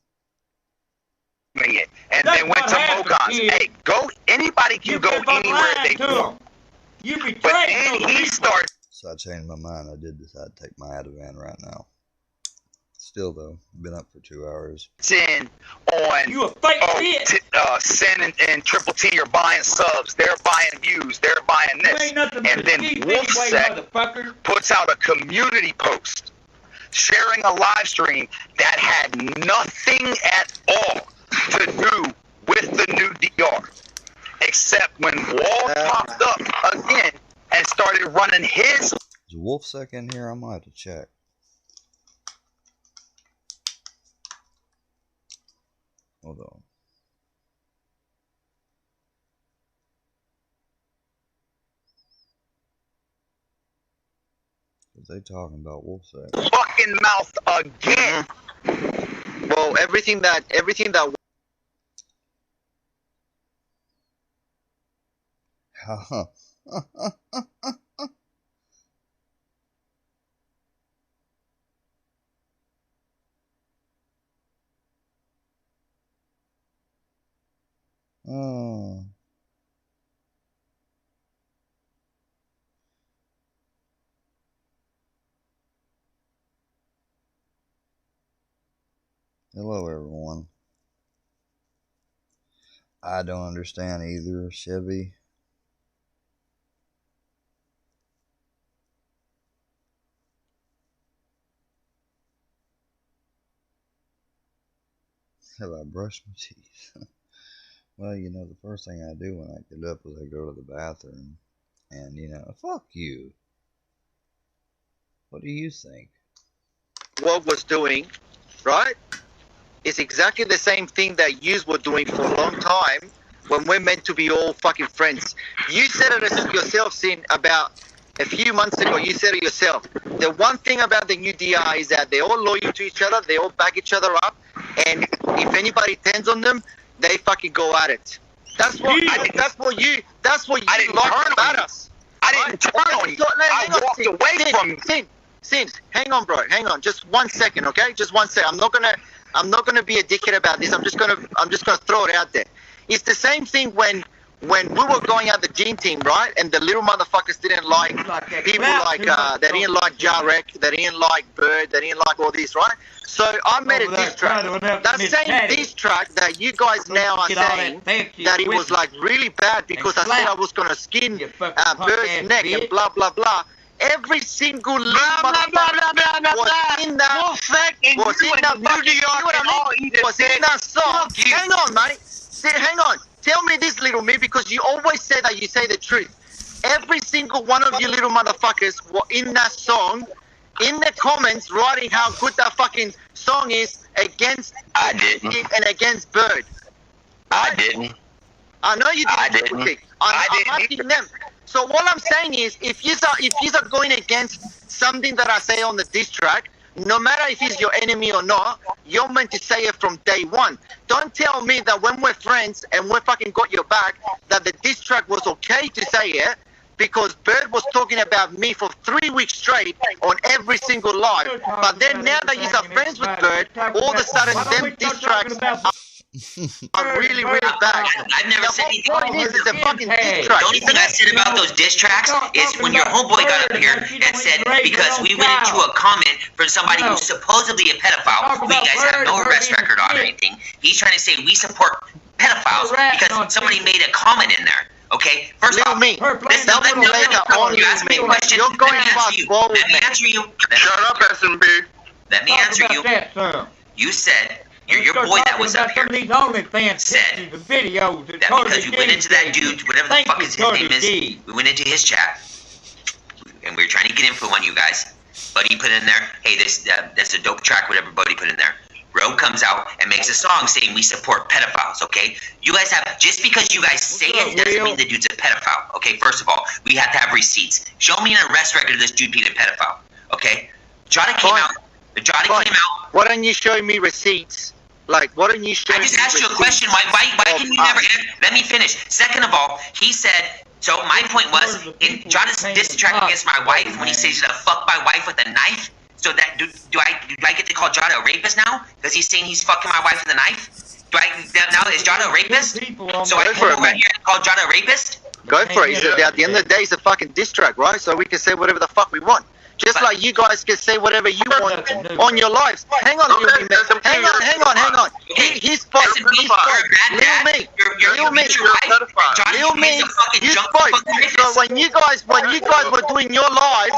And they went to Mocons. Hey, anybody can go anywhere they want. But then he started. So I changed my mind. I did decide to take my Ativan right now. Still though, been up for 2 hours. On Sin and Triple T are buying subs. They're buying views. They're buying this. And then Wolfsec puts out a community post sharing a live stream that had nothing at all to do with the new DR, except when Wall popped up again and started running his. Is Wolfsec in here? I might have to check. Hold on. They talking about Wolfsec. Fucking mouth again. Well, everything that. Oh. Hello, everyone. I don't understand either, Chevy. Have I brushed my teeth? Well, the first thing I do when I get up is I go to the bathroom. And, fuck you. What do you think? What was doing, right? It's exactly the same thing that you were doing for a long time when we're meant to be all fucking friends. You said it yourself, Sin, about a few months ago. You said it yourself. The one thing about the new DI is that they're all loyal to each other. They all back each other up. And if anybody turns on them, they fucking go at it. That's what you like about us. I didn't turn on you. I walked away from you. Sin, hang on, bro. Hang on. Just 1 second, okay? Just 1 second. I'm not gonna be a dickhead about this. I'm just gonna throw it out there. It's the same thing when when we were going out the gym team, right? And the little motherfuckers didn't like people like, they didn't like Cyraxx, they didn't like Bird, they didn't like all this, right? So I made a diss track. That same diss track that you guys now are saying that it was like really bad because I said I was going to skin Bird's neck and blah, blah, blah. Every single little motherfucker was in that song. Hang on, mate. Hang on. Tell me this, little me, because you always say that you say the truth. Every single one of you little motherfuckers were in that song, in the comments, writing how good that fucking song is against I didn't. and against Bird. I didn't. I know you didn't. I didn't. I'm asking them. So what I'm saying is, if you are going against something that I say on the diss track, no matter if he's your enemy or not, you're meant to say it from day one. Don't tell me that when we're friends and we fucking got your back, that the diss track was okay to say it, because Bird was talking about me for 3 weeks straight on every single live. But then now that you're friends with Bird, all of a sudden them diss tracks are really, really bad. I've never said anything. It's a fucking diss track. The only thing I said about those diss tracks is when your homeboy got up here and said, because we went into a comment from somebody who's supposedly a pedophile, who you guys have no arrest record on or anything, he's trying to say we support pedophiles because somebody made a comment in there. Okay, first off, you asked me a question. You're going fast forward. Let me answer you. Shut up, S&B. Let me answer you. You said your boy that was up here said that because we went into that dude, whatever the fuck his name is, we went into his chat and we were trying to get info on you guys. Buddy put in there, hey, that's a dope track. Whatever Buddy put in there. Rogue comes out and makes a song saying we support pedophiles, okay? You guys have, just because you guys say it doesn't mean the dude's a pedophile, okay? First of all, we have to have receipts. Show me an arrest record of this dude being a pedophile, okay? Jada came out. Why don't you show me receipts? Like, why don't you show me I just asked you a question. Why can you never answer? Let me finish. Second of all, he said, so my point was, in Jada's diss track against my wife, when he says he's gonna fuck my wife with a knife, so that do I get to call Jada a rapist now? Because he's saying he's fucking my wife with a knife? Now is Jada a rapist? So I can go right here and call Jada a rapist? Go for it. At the end of the day, it's a fucking diss track, right? So we can say whatever the fuck we want. Just like you guys can say whatever you want on your lives. Hang on, Lil me. Hang on. He's spoke. Lil me. You spoke. So when you guys were doing your lives,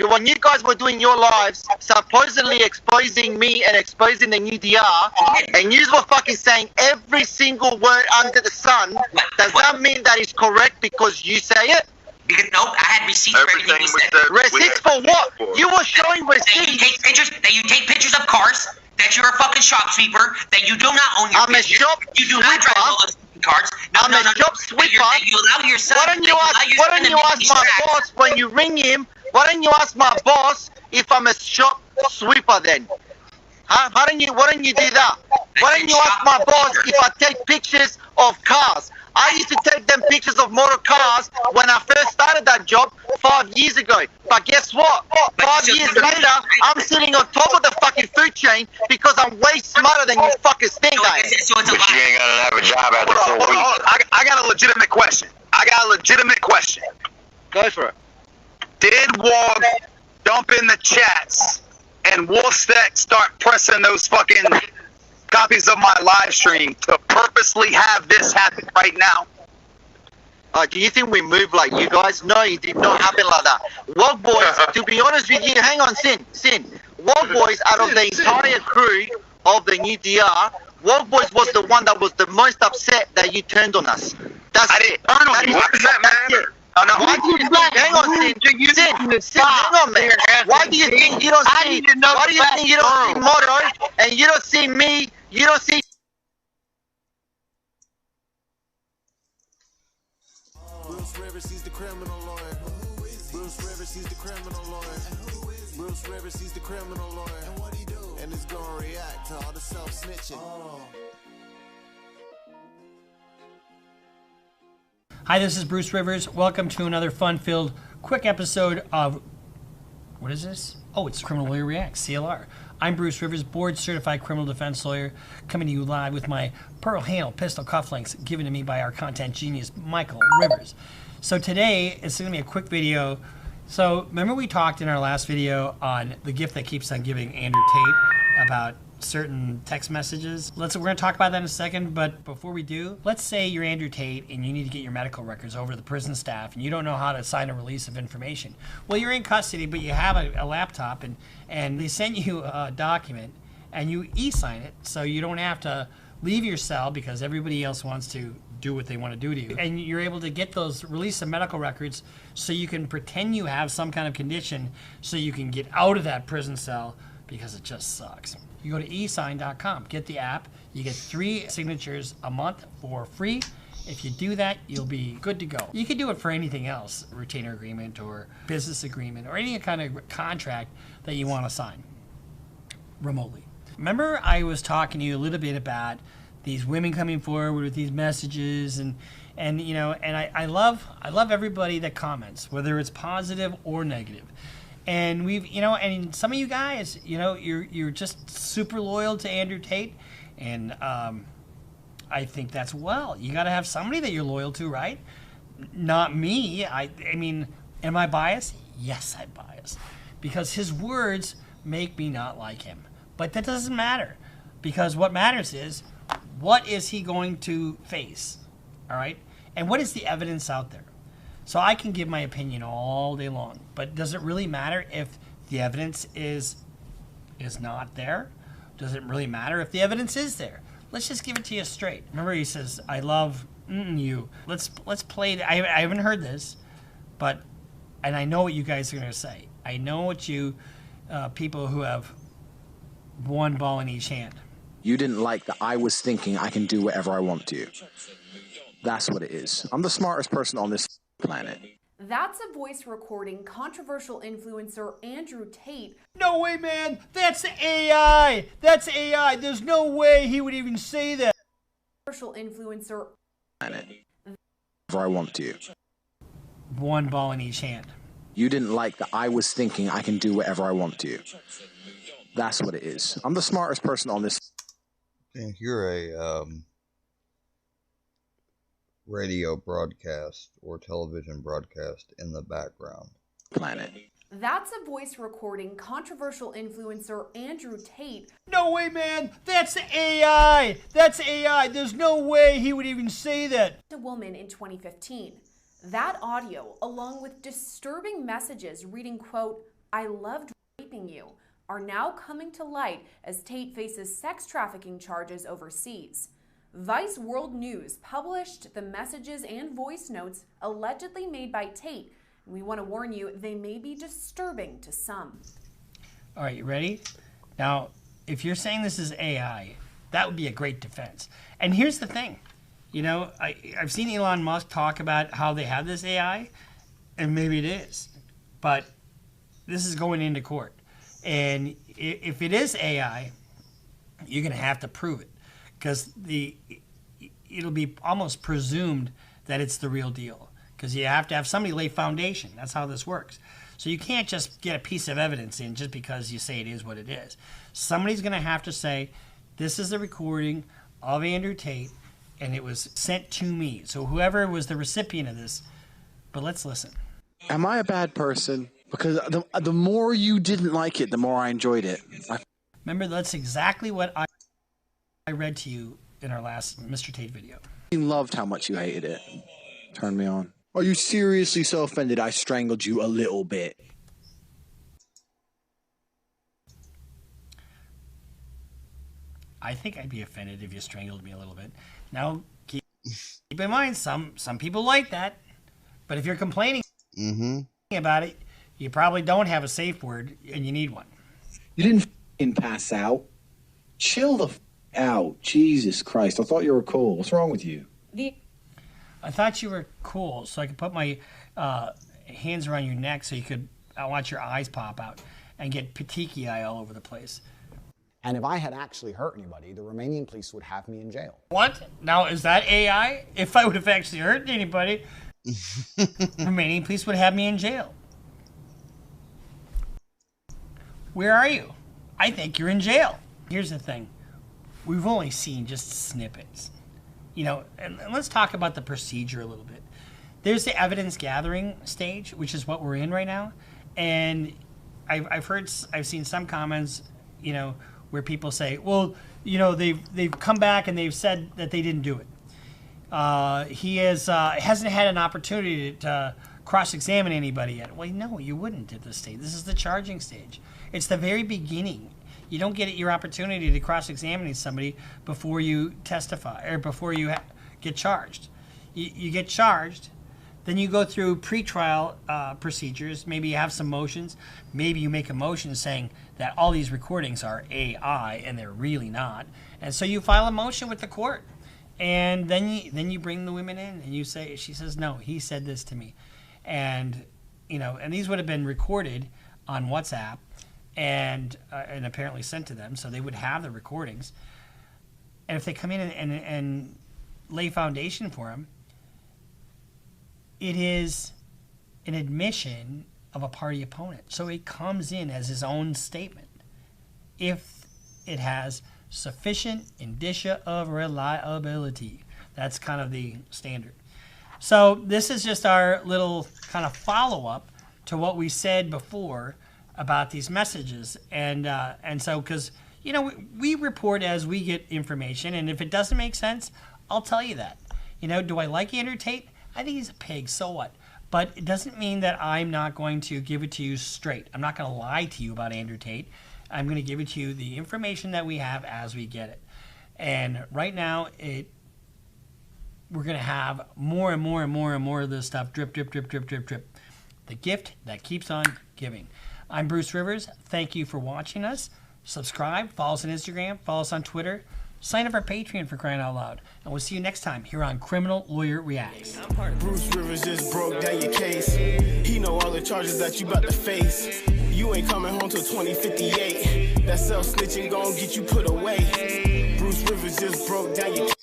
when you guys were doing your lives, supposedly exposing me and exposing the new DR, and you were fucking saying every single word under the sun, does that mean that is correct because you say it? Because nope, I had receipts for everything you said. Receipts for what? You were showing receipts. That you take pictures of cars, that you're a fucking shop sweeper, that you do not own your business. You do not drive all those cars. I'm a shop sweeper. You allow yourself. Why don't you ask my boss when you ring him? Why don't you ask my boss if I'm a shop sweeper then? Huh? Why don't you do that? Why don't you ask my boss if I take pictures of cars? I used to take them pictures of motor cars when I first started that job 5 years ago. But guess what? 5 years later, I'm sitting on top of the fucking food chain because I'm way smarter than you fuckers think I am. But you ain't gonna have a job after 4 weeks. I got a legitimate question. Go for it. Did Wog dump in the chats and Wolfstack start pressing those fucking copies of my live stream to purposely have this happen right now? Do you think we move like you guys? No, it did not happen like that. Wog Boys, to be honest with you, hang on, Sin. Wog Boys, out of the entire crew of the new DR, Wog Boys was the one that was the most upset that you turned on us. That's it. Why does that matter? Why do you think? Hang on, Sin, hang on, man. Why do you think you don't see? Why do you think you don't see Moto and you don't see me? You don't see. Bruce Rivers, he's the criminal lawyer. Bruce Rivers, he's the criminal lawyer. Bruce Rivers, he's the criminal lawyer. And what he do? And he's gonna react to all the self-snitching. Hi, this is Bruce Rivers. Welcome to another fun-filled, quick episode of, what is this? Oh, it's Criminal Lawyer Reacts, CLR. I'm Bruce Rivers, board-certified criminal defense lawyer, coming to you live with my pearl handle pistol cufflinks given to me by our content genius, Michael Rivers. So today, it's going to be a quick video. So remember we talked in our last video on the gift that keeps on giving, Andrew Tate, about certain text messages. We're going to talk about that in a second, but before we do, let's say you're Andrew Tate and you need to get your medical records over to the prison staff and you don't know how to sign a release of information. Well, you're in custody, but you have a laptop and they send you a document and you e-sign it so you don't have to leave your cell because everybody else wants to do what they want to do to you. And you're able to get those release of medical records so you can pretend you have some kind of condition so you can get out of that prison cell because it just sucks. You go to esign.com, get the app, you get 3 signatures a month for free. If you do that, you'll be good to go. You can do it for anything else, retainer agreement or business agreement or any kind of contract that you want to sign remotely. Remember I was talking to you a little bit about these women coming forward with these messages and you know, and I love everybody that comments, whether it's positive or negative. And we've, you know, and some of you guys, you know, you're just super loyal to Andrew Tate, and I think that's well. You got to have somebody that you're loyal to, right? Not me. I mean, am I biased? Yes, I'm biased, because his words make me not like him. But that doesn't matter, because what matters is what is he going to face, all right? And what is the evidence out there? So I can give my opinion all day long, but does it really matter if the evidence is not there? Does it really matter if the evidence is there? Let's just give it to you straight. Remember, he says, "I love you." Let's play. I haven't heard this, but and I know what you guys are going to say. I know what you people who have one ball in each hand. You didn't like that I was thinking I can do whatever I want to. That's what it is. I'm the smartest person on this planet. That's a voice recording controversial influencer Andrew Tate. No way, man. That's AI. That's AI. There's no way he would even say that. Controversial influencer. Planet. Whatever I want to. One ball in each hand. You didn't like that I was thinking I can do whatever I want to. That's what it is. I'm the smartest person on this. If you're a radio broadcast or television broadcast in the background. Planet. That's a voice recording controversial influencer Andrew Tate. No way, man. That's AI. That's AI. There's no way he would even say that. A woman in 2015. That audio, along with disturbing messages reading, quote, "I loved raping you," are now coming to light as Tate faces sex trafficking charges overseas. Vice World News published the messages and voice notes allegedly made by Tate. And we want to warn you, they may be disturbing to some. All right, you ready? Now, if you're saying this is AI, that would be a great defense. And here's the thing. You know, I've seen Elon Musk talk about how they have this AI, and maybe it is. But this is going into court. And if it is AI, you're going to have to prove it. Because it'll be almost presumed that it's the real deal. Because you have to have somebody lay foundation. That's how this works. So you can't just get a piece of evidence in just because you say it is what it is. Somebody's going to have to say, this is the recording of Andrew Tate, and it was sent to me. So whoever was the recipient of this, but let's listen. Am I a bad person? Because the more you didn't like it, the more I enjoyed it. Remember, that's exactly what I read to you in our last Mr. Tate video. I loved how much you hated it. Turned me on. Are you seriously so offended I strangled you a little bit? I think I'd be offended if you strangled me a little bit. Now, keep in mind, some people like that. But if you're complaining about it, you probably don't have a safe word, and you need one. You didn't f***ing pass out. Chill the f*** out. Jesus Christ. I thought you were cool. What's wrong with you? I thought you were cool, so I could put my hands around your neck so I watch your eyes pop out and get petechiae all over the place. And if I had actually hurt anybody, the Romanian police would have me in jail. What? Now, is that AI? If I would have actually hurt anybody, Romanian police would have me in jail. Where are you? I think you're in jail. Here's the thing. We've only seen just snippets. You know, and let's talk about the procedure a little bit. There's the evidence gathering stage, which is what we're in right now. And I've seen some comments, you know, where people say, well, you know, they've come back and they've said that they didn't do it. He hasn't had an opportunity to cross-examine anybody yet. Well, no, you wouldn't at this stage. This is the charging stage. It's the very beginning. You don't get your opportunity to cross-examine somebody before you testify or before you get charged. You get charged, then you go through pretrial procedures. Maybe you have some motions. Maybe you make a motion saying that all these recordings are AI and they're really not. And so you file a motion with the court. And then you bring the women in and you say, she says, no, he said this to me. And, you know, and these would have been recorded on WhatsApp and apparently sent to them, so they would have the recordings. And if they come in and lay foundation for him, it is an admission of a party opponent. So it comes in as his own statement if it has sufficient indicia of reliability. That's kind of the standard. So this is just our little kind of follow-up to what we said before about these messages. And so, because, you know, we report as we get information, and if it doesn't make sense, I'll tell you that. You know, do I like Andrew Tate? I think he's a pig, so what? But it doesn't mean that I'm not going to give it to you straight. I'm not going to lie to you about Andrew Tate. I'm going to give it to you the information that we have as we get it. And right now, we're going to have more and more and more and more of this stuff drip, drip, drip, drip, drip, drip. The gift that keeps on giving. I'm Bruce Rivers. Thank you for watching us. Subscribe, follow us on Instagram, follow us on Twitter. Sign up for Patreon for crying out loud. And we'll see you next time here on Criminal Lawyer Reacts. Bruce Rivers just broke down your case. He know all the charges that you about to face. You ain't coming home till 2058. That self-snitching gon' get you put away. Bruce Rivers just broke down your case.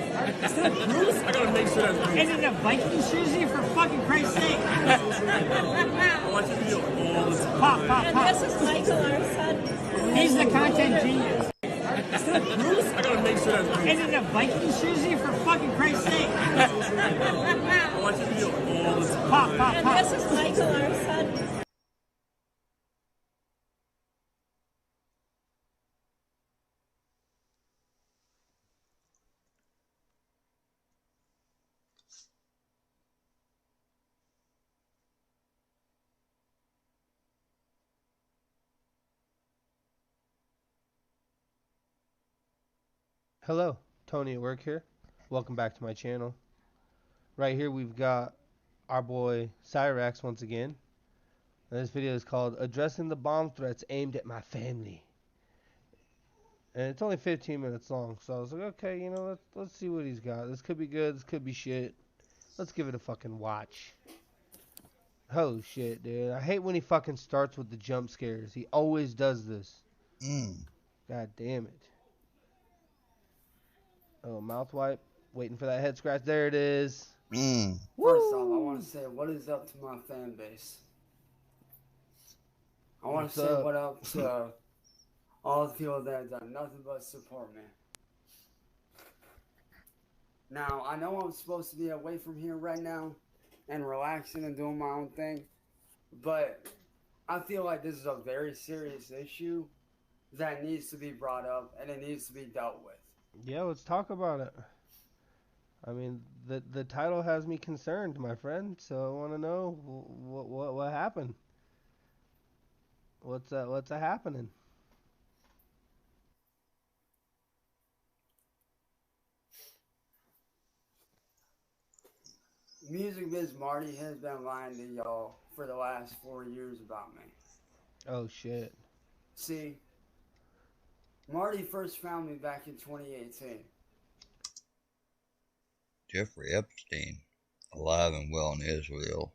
I gotta make sure that's Bruce. And in a Vikings jersey, for fucking Christ's sake. I watch the video all the time. Pop, pop, pop. And this is Michael, our son. He's the content genius. I gotta make sure that's Bruce. And in a Vikings jersey, for fucking Christ's sake. I watch the video all the time. Pop, pop, pop. And this is Michael, our son. Hello, Tony at work here. Welcome back to my channel. Right here we've got our boy Cyraxx once again. And this video is called Addressing the Bomb Threats Aimed at My Family. And it's only 15 minutes long, so I was like, okay, you know, let's see what he's got. This could be good, this could be shit. Let's give it a fucking watch. Oh shit, dude. I hate when he fucking starts with the jump scares. He always does this. God damn it. Oh, mouth wipe. Waiting for that head scratch. There it is. First off, I want to say what is up to my fan base. I want to say what up to all the people that have done nothing but support me. Now, I know I'm supposed to be away from here right now and relaxing and doing my own thing, but I feel like this is a very serious issue that needs to be brought up and it needs to be dealt with. Yeah, let's talk about it. I mean, the title has me concerned, my friend. So I want to know what happened. What's happening? Music Biz Marty has been lying to y'all for the last 4 years about me. Oh shit. See, Marty first found me back in 2018. Jeffrey Epstein, alive and well in Israel.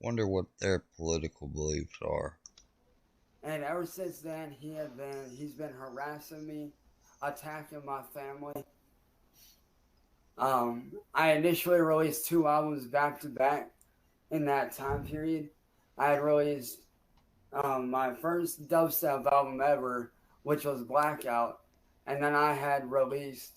Wonder what their political beliefs are. And ever since then, he's been harassing me, attacking my family. I initially released 2 albums back to back in that time period. I had released my first dubstep album ever, which was Blackout, and then I had released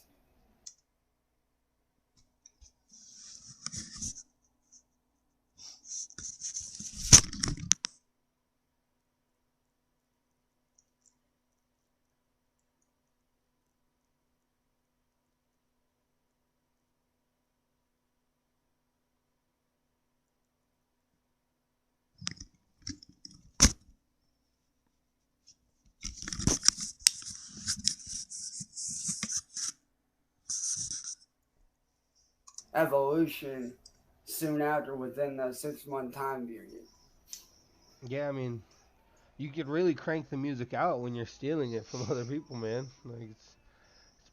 Evolution soon after within the 6-month time period. Yeah, I mean, you could really crank the music out when you're stealing it from other people, man. Like it's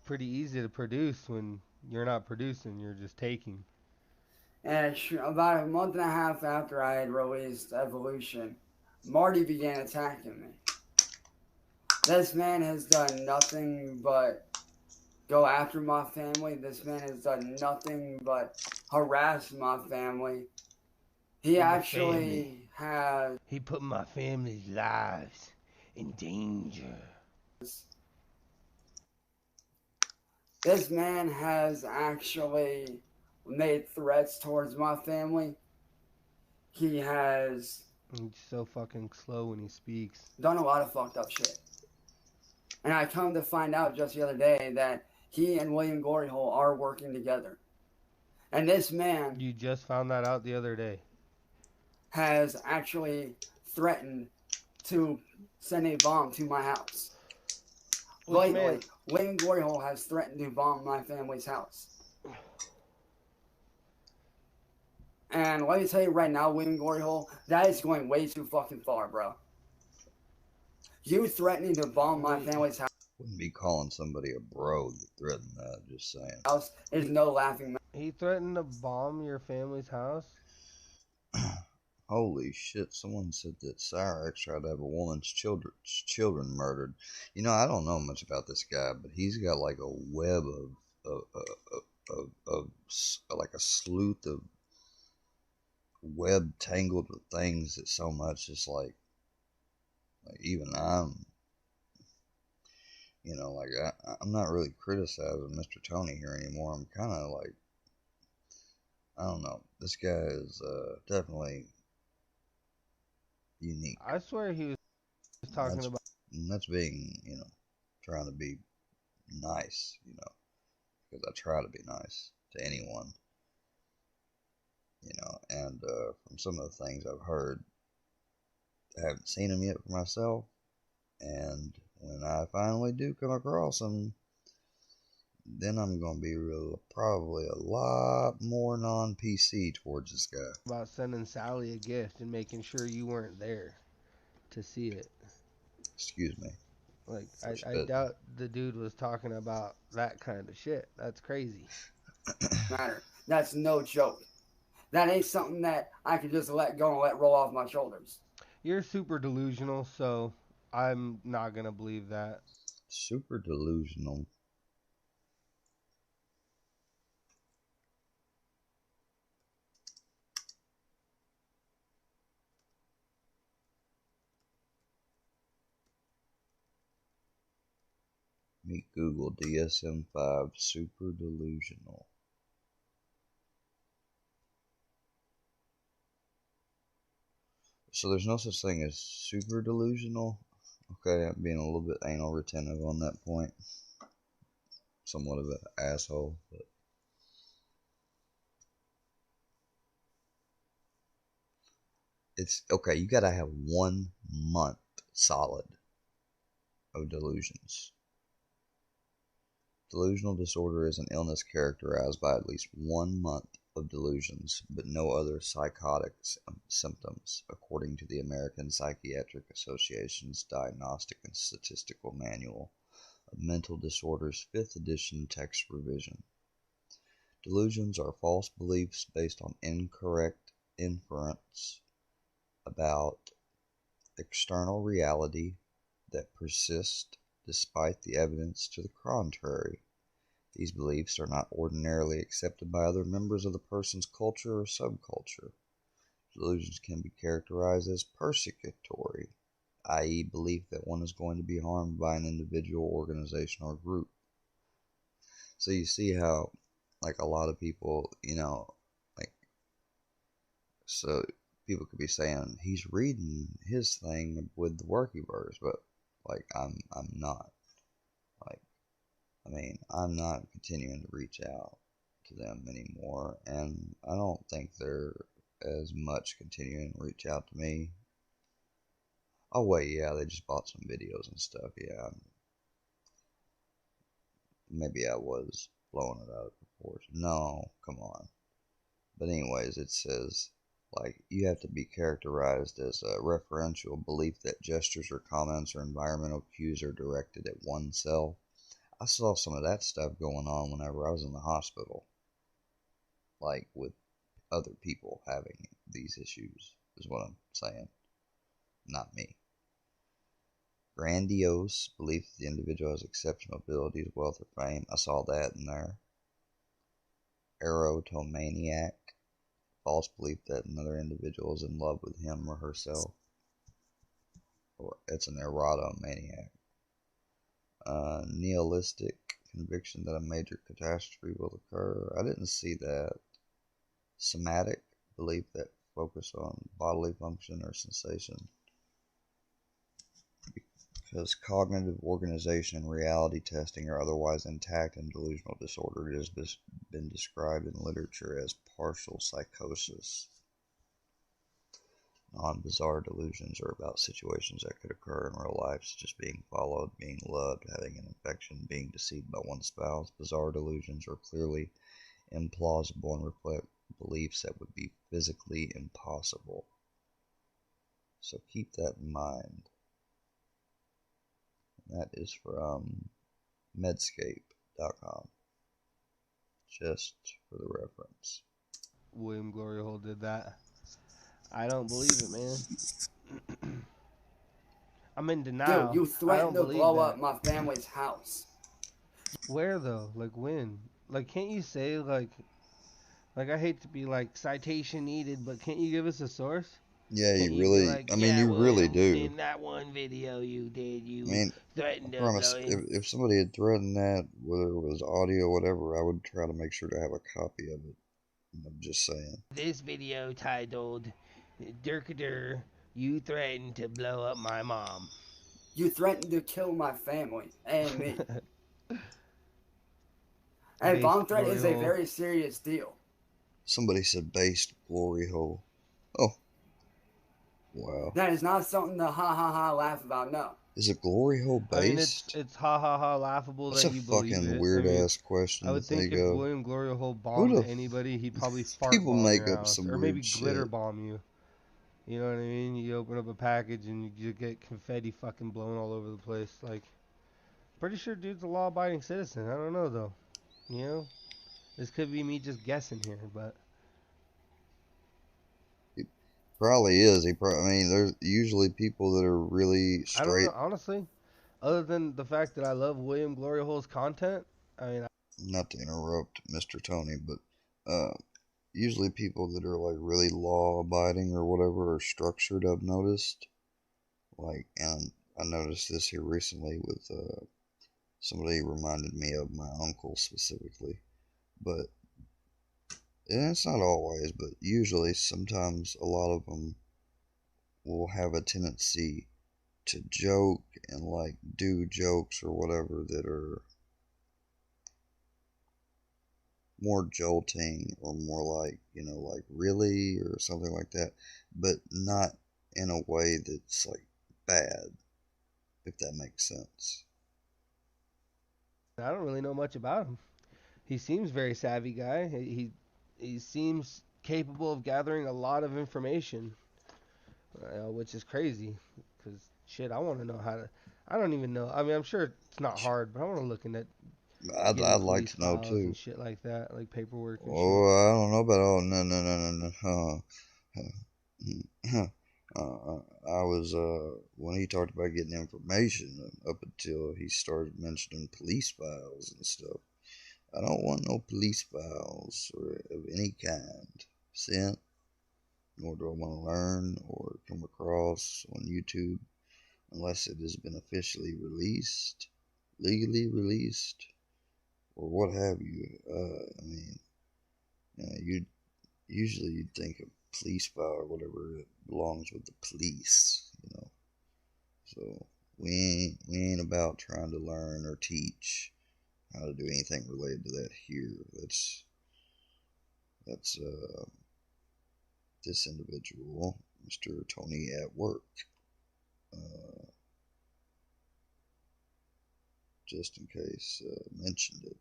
pretty easy to produce when you're not producing, you're just taking. And about a month and a half after I had released Evolution, Marty began attacking me. This man has done nothing but go after my family. This man has done nothing but harass my family. He actually has. He put my family's lives in danger. This man has actually made threats towards my family. He has. He's so fucking slow when he speaks. Done a lot of fucked up shit. And I come to find out just the other day that he and William Gloryhole are working together. And this man... You just found that out the other day. ...has actually threatened to send a bomb to my house. Blatantly, William Gloryhole has threatened to bomb my family's house. And let me tell you right now, William Gloryhole, that is going way too fucking far, bro. You threatening to bomb my family's house. Wouldn't be calling somebody a bro that threatened that, just saying. House is no laughing matter. He threatened to bomb your family's house? Holy shit, someone said that Cyraxx tried to have a woman's children murdered. You know, I don't know much about this guy, but he's got like a web of like a sleuth of web tangled with things that so much is like even I'm, you know, like I'm not really criticizing Mr. Tony here anymore. I'm kind of like, I don't know. This guy is definitely unique. I swear he was talking about. That's being, you know, trying to be nice, you know, because I try to be nice to anyone, you know, and from some of the things I've heard, I haven't seen him yet for myself, and when I finally do come across him, then I'm going to be probably a lot more non-PC towards this guy. About sending Sally a gift and making sure you weren't there to see it. Excuse me. Like, I doubt the dude was talking about that kind of shit. That's crazy. Matter. That's no joke. That ain't something that I can just let go and let roll off my shoulders. You're super delusional, so I'm not going to believe that. Super delusional. Me Google DSM-5 super delusional. So there's no such thing as super delusional. Okay, I'm being a little bit anal retentive on that point. Somewhat of an asshole, but it's okay. You gotta have 1 month solid of delusions. Delusional disorder is an illness characterized by at least 1 month of delusions, but no other psychotic symptoms, according to the American Psychiatric Association's Diagnostic and Statistical Manual of Mental Disorders 5th edition text revision. Delusions are false beliefs based on incorrect inference about external reality that persists despite the evidence to the contrary. These beliefs are not ordinarily accepted by other members of the person's culture or subculture. Delusions can be characterized as persecutory, i.e., belief that one is going to be harmed by an individual, organization, or group. So you see how, like, a lot of people, like, so people could be saying he's reading his thing with the worky verse, but like I'm not. Like, I mean, I'm not continuing to reach out to them anymore, and I don't think they're as much continuing to reach out to me. Oh wait, yeah, they just bought some videos and stuff. Yeah, maybe I was blowing it out of proportion. No, come on. But anyways, it says, like, you have to be characterized as a referential belief that gestures or comments or environmental cues are directed at oneself. I saw some of that stuff going on whenever I was in the hospital, like with other people having these issues, is what I'm saying, not me. Grandiose belief that the individual has exceptional abilities, wealth, or fame. I saw that in there. Erotomaniac, false belief that another individual is in love with him or herself. Or it's an erotomaniac. Nihilistic conviction that a major catastrophe will occur. I didn't see that. Somatic belief that focus on bodily function or sensation. Because cognitive organization and reality testing are otherwise intact in delusional disorder. It has been described in literature as partial psychosis. Non-bizarre delusions are about situations that could occur in real life, such as being followed, being loved, having an infection, being deceived by one's spouse. Bizarre delusions are clearly implausible and reflect beliefs that would be physically impossible. So keep that in mind. That is from medscape.com. Just for the reference. William Glory Hole did that. I don't believe it, man. I'm in denial. Dude, you threatened to blow up my family's house. Where though? Like when? Like, can't you say like I hate to be like citation needed, but can't you give us a source? Yeah, Can't you really. like, I mean, you really do. In that one video you did, you I mean, threatened I to promise. blow him. If somebody had threatened that, whether it was audio or whatever, I would try to make sure to have a copy of it. I'm just saying. This video titled "Dirkadur, you threatened to blow up my mom." You threatened to kill my family and me. And bomb threat is a very serious deal. Somebody said based glory hole. Oh. Wow. That is not something to ha ha ha laugh about, no. Is a glory hole based? I mean, it's ha ha ha laughable That's that you believe it. That's a fucking weird ass question. I would think if William Glory Hole bombed anybody, he'd probably fart bomb your house, or maybe glitter bomb you. You know what I mean? You open up a package and you get confetti fucking blown all over the place. Like, pretty sure dude's a law-abiding citizen. I don't know though. You know, this could be me just guessing here, but he probably is. I mean, there's usually people that are really straight. I don't know, honestly. Other than the fact that I love William Glory Hole's content, I mean, not to interrupt Mr. Tony, but usually people that are like really law-abiding or whatever are structured. I've noticed, like, and I noticed this here recently with somebody reminded me of my uncle specifically, but and it's not always, but usually, sometimes a lot of them will have a tendency to joke and like do jokes or whatever that are more jolting or more like, like really or something like that, but not in a way that's like bad, if that makes sense. I don't really know much about him. He seems very savvy guy. He seems capable of gathering a lot of information, which is crazy. Because shit, I want to know how to. I don't even know. I mean, I'm sure it's not hard, but I want to look into. I'd like to know too. And shit like that, like paperwork and shit. I don't know about all. No. I was when he talked about getting information up until he started mentioning police files and stuff. I don't want no police files or of any kind sent, nor do I want to learn or come across on YouTube unless it has been officially released, legally released, or what have you. I mean, you'd think a police file or whatever it belongs with the police, you know. So we ain't about trying to learn or teach how to do anything related to that here. That's this individual, Mr. Tony at Work. Just in case mentioned it.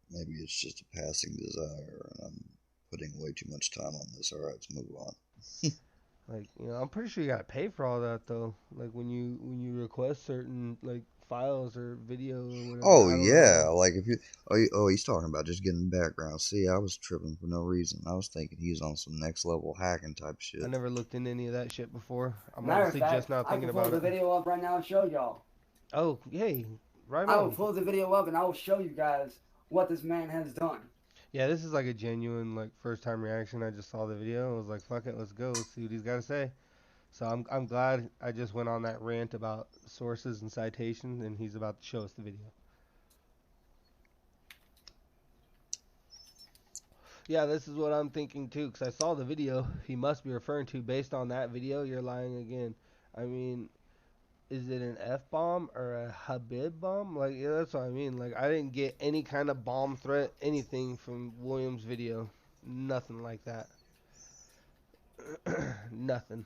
Maybe it's just a passing desire, and I'm putting way too much time on this. All right, let's move on. Like, you know, I'm pretty sure you gotta pay for all that though. Like when you request certain like files or video or whatever. Oh I don't yeah, know. like if you he's talking about just getting background. See, I was tripping for no reason. I was thinking he's on some next level hacking type shit. I never looked into any of that shit before. I'm Matter of honestly fact, just now I thinking can pull about the it. video up right now and show y'all. Oh, hey, right I will on. pull the video up and I will show you guys what this man has done. Yeah, this is like a genuine like first time reaction. I just saw the video. I was like, fuck it, let's go. Let's see what he's got to say. So I'm glad I just went on that rant about sources and citations, and he's about to show us the video. Yeah, this is what I'm thinking too, because I saw the video he must be referring to. Based on that video, you're lying again. I mean, is it an F-bomb or a Habib bomb? Like, yeah, that's what I mean. Like, I didn't get any kind of bomb threat, anything from Williams' video. Nothing like that. Nothing.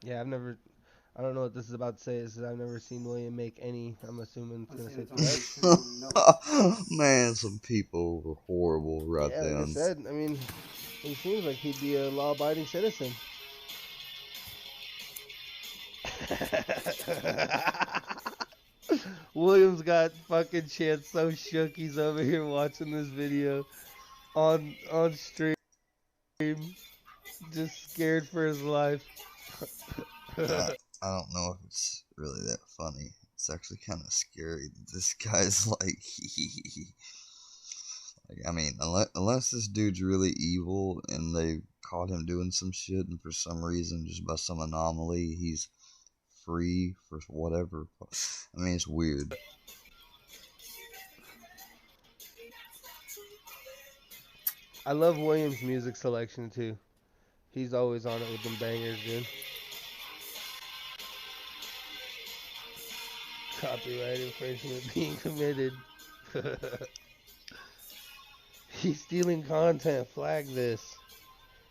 Yeah, I don't know what this is about to say. Is I've never seen William make any. I'm assuming it's gonna say threats. Man, some people were horrible right Yeah, then. like I said, I mean, he seems like he'd be a law-abiding citizen. Williams got fucking shit so shook. He's over here watching this video on stream, just scared for his life. I don't know if it's really that funny. It's actually kind of scary. This guy's like, I mean, unless this dude's really evil and they caught him doing some shit, and for some reason, just by some anomaly, he's free for whatever. I mean, it's weird. I love Williams' music selection too. He's always on it with them bangers, dude. Copyright infringement being committed. He's stealing content. Flag this.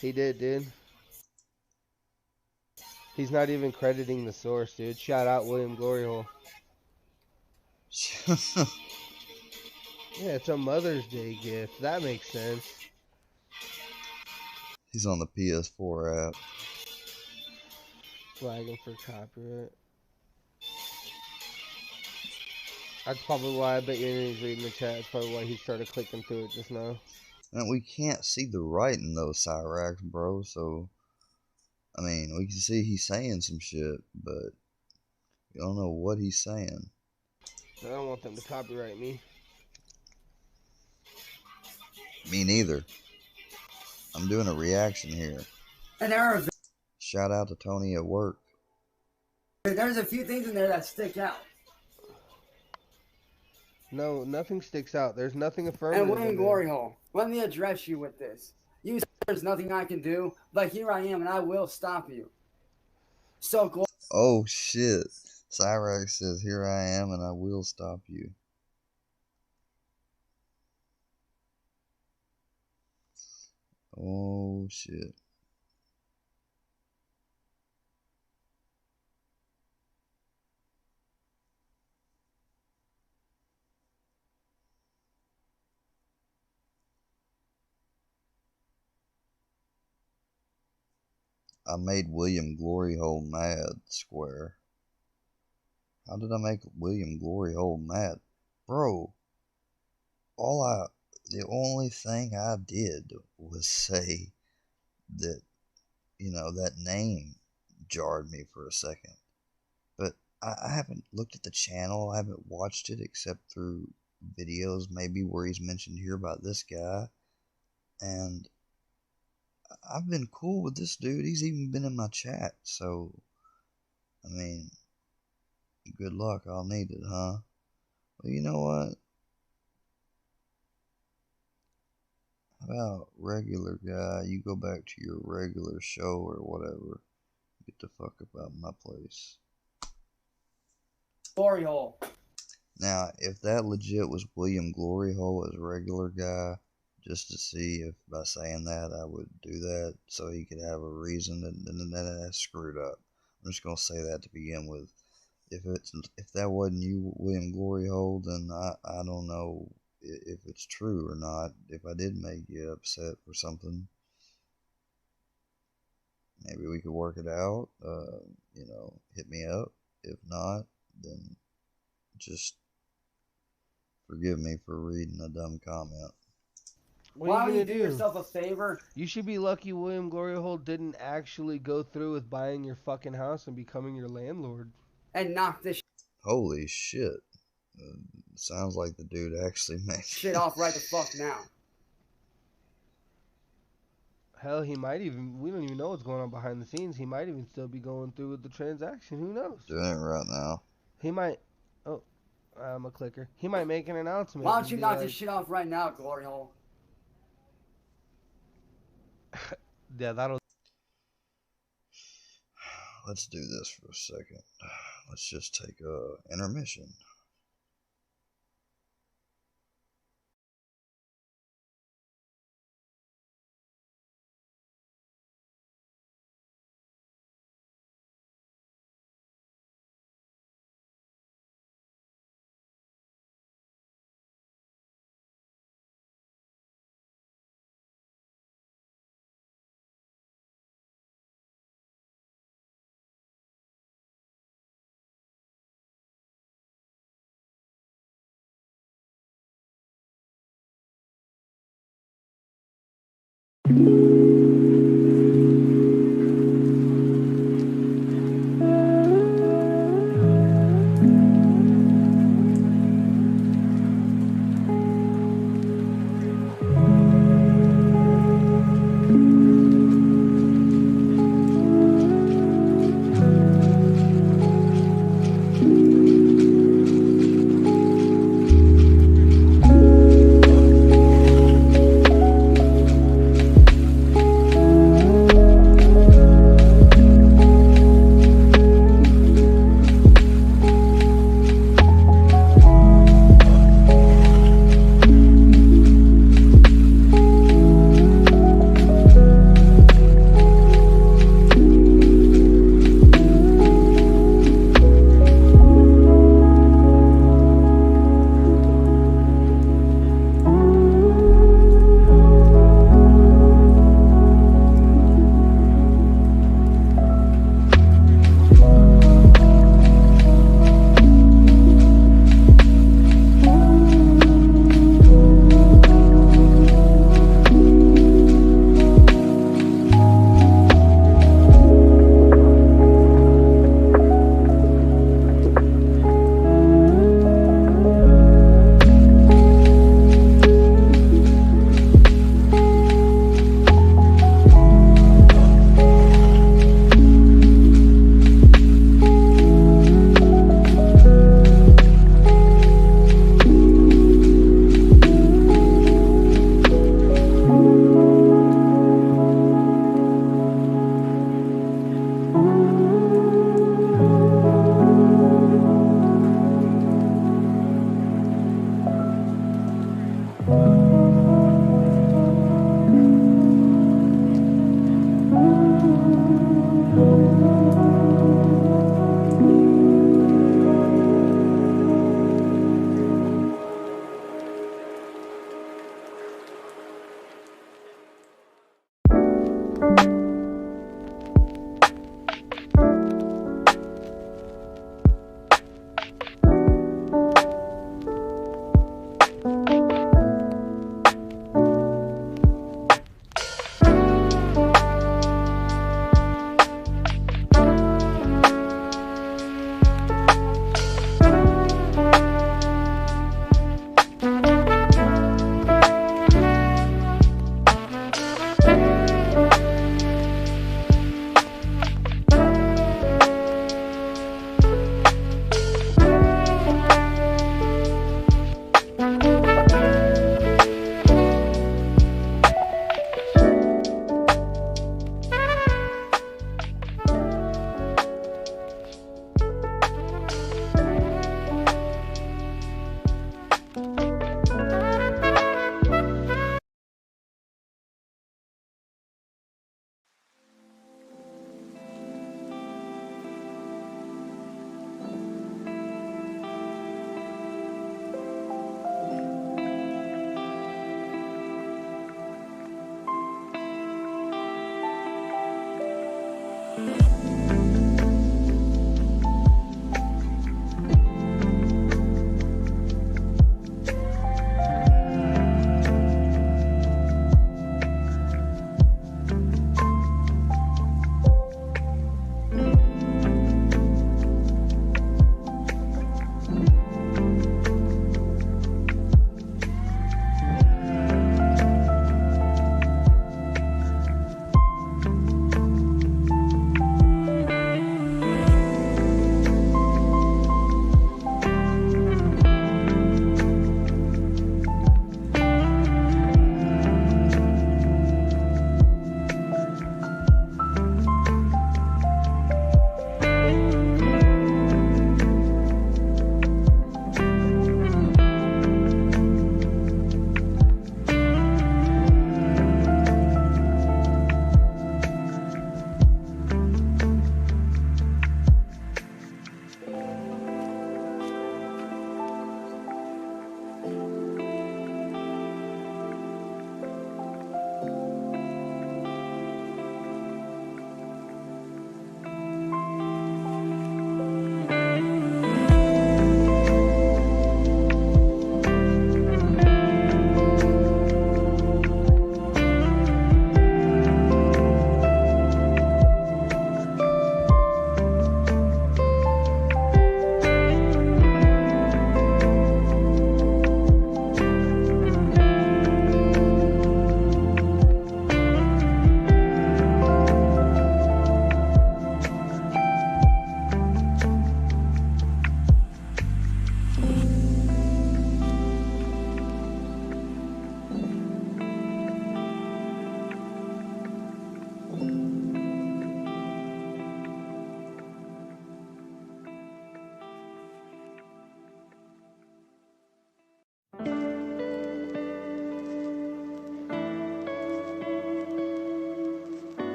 He did, dude. He's not even crediting the source, dude. Shout out William Gloryhole. Yeah, it's a Mother's Day gift. That makes sense. He's on the PS4 app. Flagging for copyright. That's probably why I bet you he's reading the chat. That's probably why he started clicking through it just now. And we can't see the writing though, Cyraxx, bro. So, I mean, we can see he's saying some shit, but we don't know what he's saying. I don't want them to copyright me. Me neither. I'm doing a reaction here. And there are Shout out to Tony at Work. there's a few things in there that stick out. No, nothing sticks out. There's nothing affirmative. And William Gloryhole, let me address you with this. You say there's nothing I can do, but here I am and I will stop you. So Oh shit. Cyraxx says, "Here I am and I will stop you." Oh shit. I made William Gloryhole mad, Square. How did I make William Gloryhole mad? Bro, the only thing I did was say that, that name jarred me for a second. But I haven't looked at the channel. I haven't watched it except through videos maybe where he's mentioned here about this guy. And I've been cool with this dude. He's even been in my chat. So, I mean, good luck. I'll need it, huh? Well, you know what? How about regular guy? You go back to your regular show or whatever. Get the fuck up out of my place. Glory hole. Now, if that legit was William Glory Hole as a regular guy, just to see if by saying that I would do that so he could have a reason, then that's screwed up. I'm just gonna say that to begin with. If that wasn't you, William Glory Hole, then I don't know if it's true or not. If I did make you upset or something, maybe we could work it out. Hit me up. If not, then just forgive me for reading a dumb comment. Why don't you do yourself a favor? You should be lucky William Glory Hole didn't actually go through with buying your fucking house and becoming your landlord. And knock this Holy shit. Sounds like the dude actually made shit off right the fuck now. Hell, he might even, we don't even know what's going on behind the scenes. He might even still be going through with the transaction. Who knows? Doing it right now. He might, I'm a clicker. He might make an announcement. Why don't you knock this shit off right now, Glory Hole? Yeah, that'll... Let's do this for a second. Let's just take a intermission.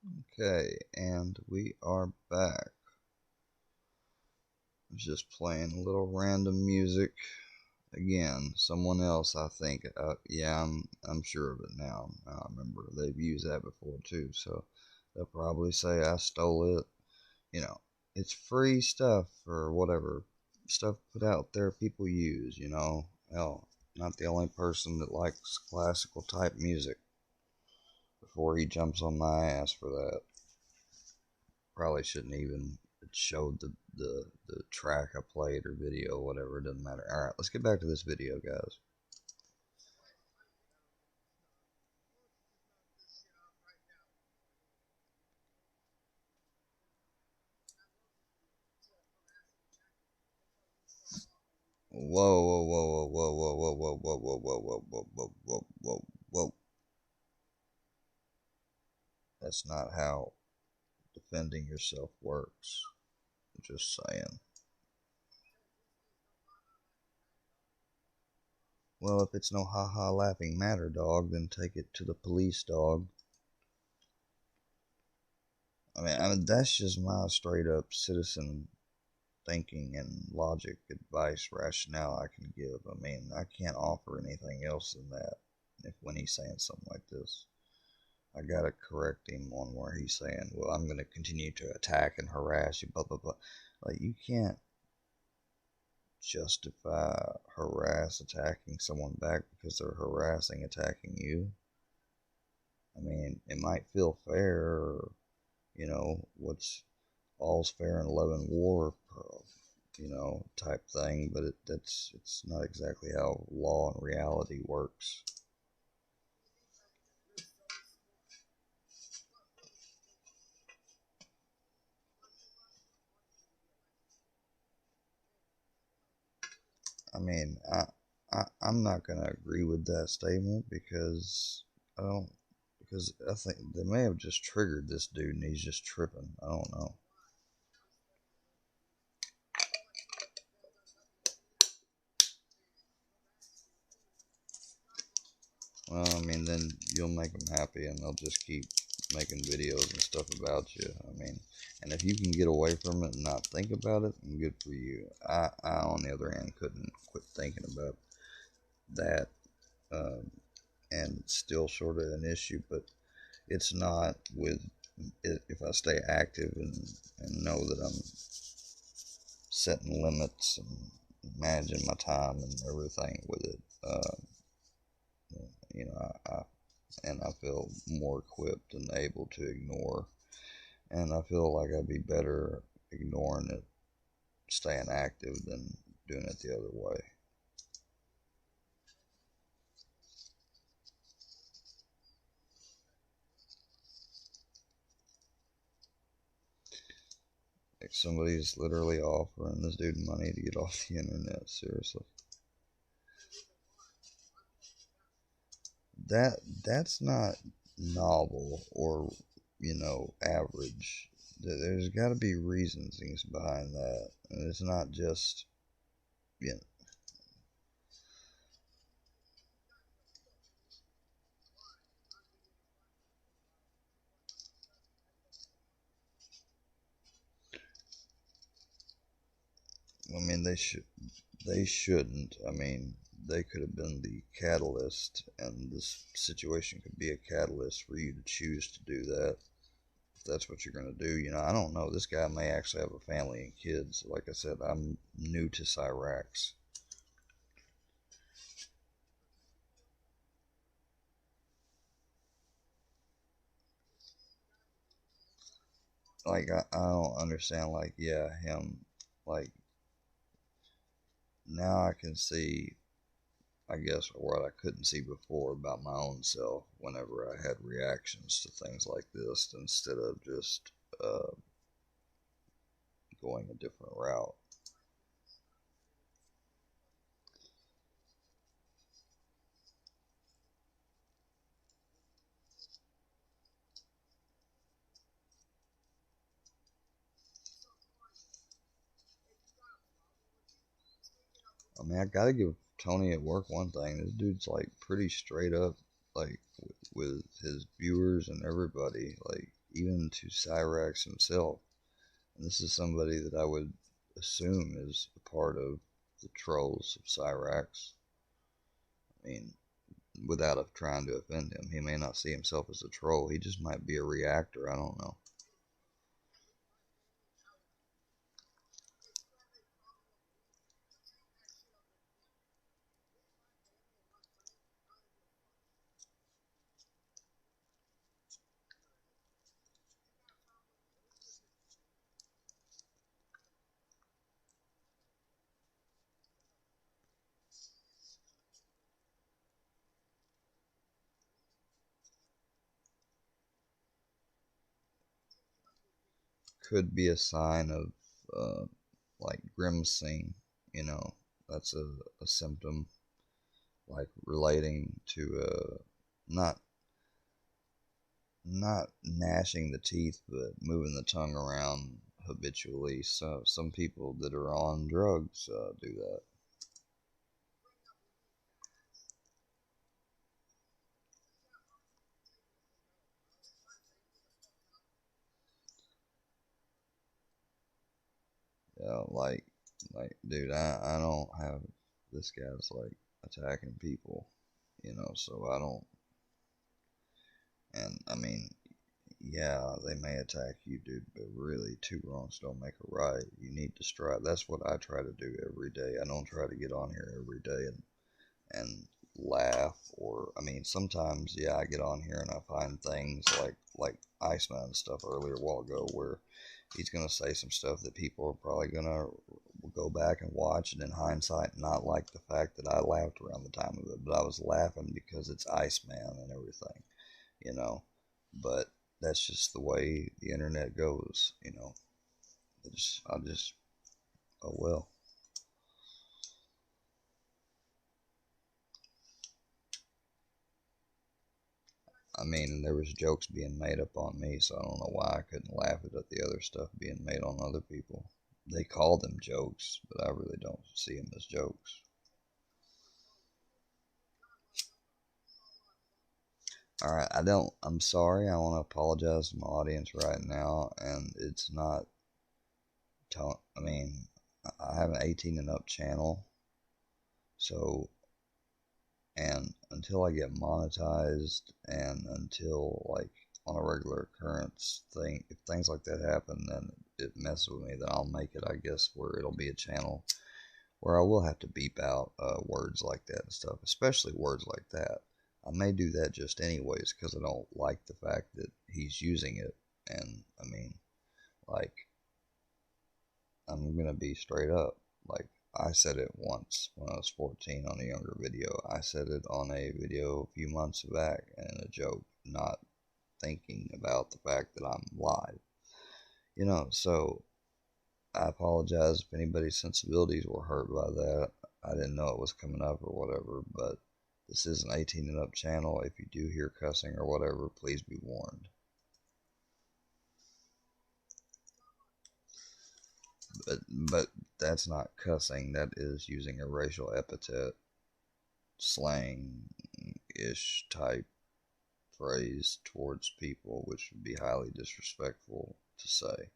Okay, and we are back. Just playing a little random music. Again, someone else, I think. Yeah, I'm sure of it now. I remember they've used that before too, so they'll probably say I stole it. You know, it's free stuff or whatever. Stuff put out there people use, you know. Hell, not the only person that likes classical type music before he jumps on my ass for that. Probably shouldn't even showed the track I played or video, whatever, it doesn't matter. Alright, let's get back to this video, guys. Whoa, whoa, whoa, whoa, whoa, whoa, whoa, whoa, whoa, whoa, whoa, whoa, whoa, whoa, whoa, whoa. That's not how defending yourself works. Just saying. Well, if it's no ha-ha laughing matter, dog, then take it to the police, dog. I mean, that's just my straight up citizen thinking and logic, advice, rationale I can give. I mean, I can't offer anything else than that. If when he's saying something like this, I gotta correct him on where he's saying, "Well, I'm gonna continue to attack and harass you." Blah blah blah. Like you can't justify attacking someone back because they're harassing, attacking you. I mean, it might feel fair, or, you know, what's all's fair in love and war, you know, type thing, but it's not exactly how law and reality works. I mean, I'm not gonna agree with that statement because I think they may have just triggered this dude and he's just tripping. I don't know. Well, I mean, then you'll make them happy and they'll just keep making videos and stuff about you. I mean, and if you can get away from it and not think about it, then good for you. I on the other hand, couldn't quit thinking about that, and it's still sort of an issue, but it's not with it if I stay active and know that I'm setting limits and managing my time and everything with it. You know, I feel more equipped and able to ignore, and I feel like I'd be better ignoring it, staying active, than doing it the other way. Like somebody's literally offering this dude money to get off the internet. Seriously. That's not novel or, you know, average. There's got to be reasons behind that, and it's not just, you know. I mean, they shouldn't. I mean, they could have been the catalyst, and this situation could be a catalyst for you to choose to do that. If that's what you're going to do, you know, I don't know. This guy may actually have a family and kids. Like I said, I'm new to Cyraxx. Like, I don't understand. Like, yeah, him. Like, now I can see, I guess, what I couldn't see before about my own self whenever I had reactions to things like this instead of just going a different route. I mean, I gotta give Tony at work one thing. This dude's like pretty straight up, like with his viewers and everybody. Like even to Cyraxx himself. And this is somebody that I would assume is a part of the trolls of Cyraxx. I mean, without trying to offend him, he may not see himself as a troll. He just might be a reactor. I don't know. Could be a sign of like grimacing, you know, that's a symptom, like relating to not not gnashing the teeth, but moving the tongue around habitually. So some people that are on drugs do that. Yeah, like, dude, I don't have this guy's like attacking people, you know, so I don't. And I mean, yeah, they may attack you, dude, but really, two wrongs don't make a right. You need to strive. That's what I try to do every day. I don't try to get on here every day and laugh, or I mean, sometimes, yeah, I get on here and I find things like Iceman and stuff earlier a while ago where he's gonna say some stuff that people are probably gonna go back and watch, and in hindsight not like the fact that I laughed around the time of it, but I was laughing because it's Iceman and everything, you know. But that's just the way the internet goes, you know. I just, oh well. I mean, there was jokes being made up on me, so I don't know why I couldn't laugh at the other stuff being made on other people. They call them jokes, but I really don't see them as jokes. All right, I'm sorry. I want to apologize to my audience right now, and it's not. I mean, I have an 18 and up channel, so, and until I get monetized, and until like on a regular occurrence thing, if things like that happen, then it messes with me. Then I'll make it, I guess, where it'll be a channel where I will have to beep out words like that and stuff, especially words like that. I may do that just anyways because I don't like the fact that he's using it. And I mean, like, I'm gonna be straight up. Like, I said it once when I was 14 on a younger video. I said it on a video a few months back and in a joke, not thinking about the fact that I'm live. You know, so I apologize if anybody's sensibilities were hurt by that. I didn't know it was coming up or whatever, but this is an 18 and up channel. If you do hear cussing or whatever, please be warned. But that's not cussing. That is using a racial epithet, slang-ish type phrase towards people, which would be highly disrespectful to say.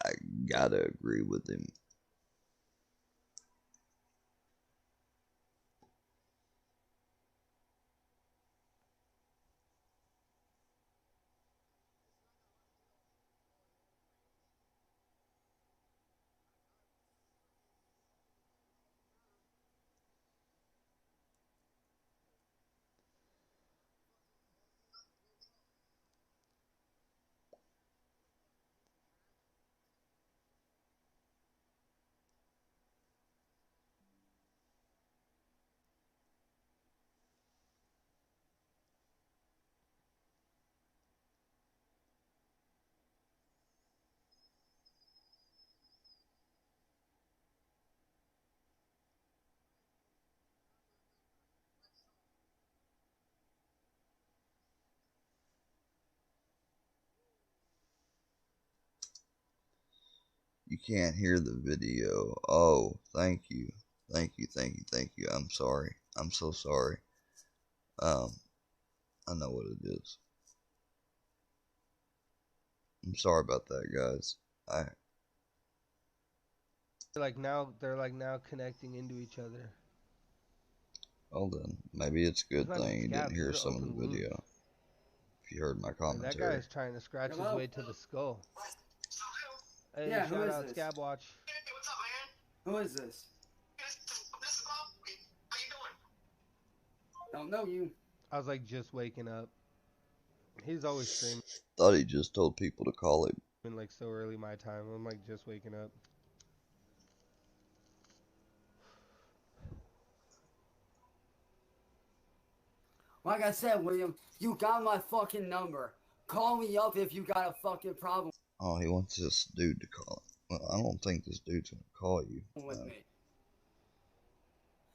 I gotta agree with him. can't hear the video. Oh, thank you. Thank you. I'm sorry. I'm so sorry. I know what it is. I'm sorry about that, guys. They're like now connecting into each other. Well then, maybe it's a good thing you didn't hear some of the open video. If you heard my commentary. That guy's trying to scratch his way to the skull. Hey, yeah, shout out Scab Watch. Who is this? Don't know you. I was like just waking up. He's always streaming. Thought he just told people to call him. Like so early my time. I'm like just waking up. Like I said, William, you got my fucking number. Call me up if you got a fucking problem. Oh, he wants this dude to call him. Well, I don't think this dude's gonna call you. With me.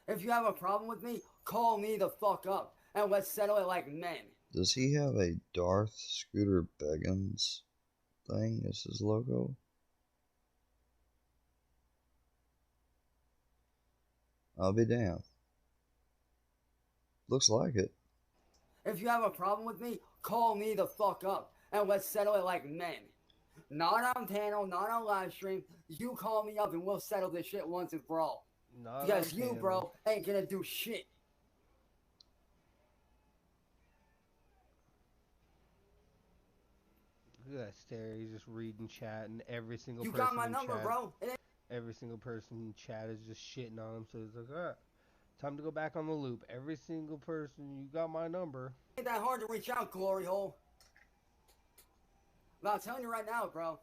If you have a problem with me, call me the fuck up and let's settle it like men. Does he have a Darth Scooter Beggins thing as his logo? I'll be damned. Looks like it. If you have a problem with me, call me the fuck up and let's settle it like men. Not on panel, not on live stream. You call me up and we'll settle this shit once and for all. Because you, bro, ain't gonna do shit. Look at that stare. He's just reading chat, and every single You person got my in number, chat, bro. every single person in chat is just shitting on him. So he's like, alright, time to go back on the loop. Every single person, you got my number. Ain't that hard to reach out, glory hole. But I'm telling you right now, bro.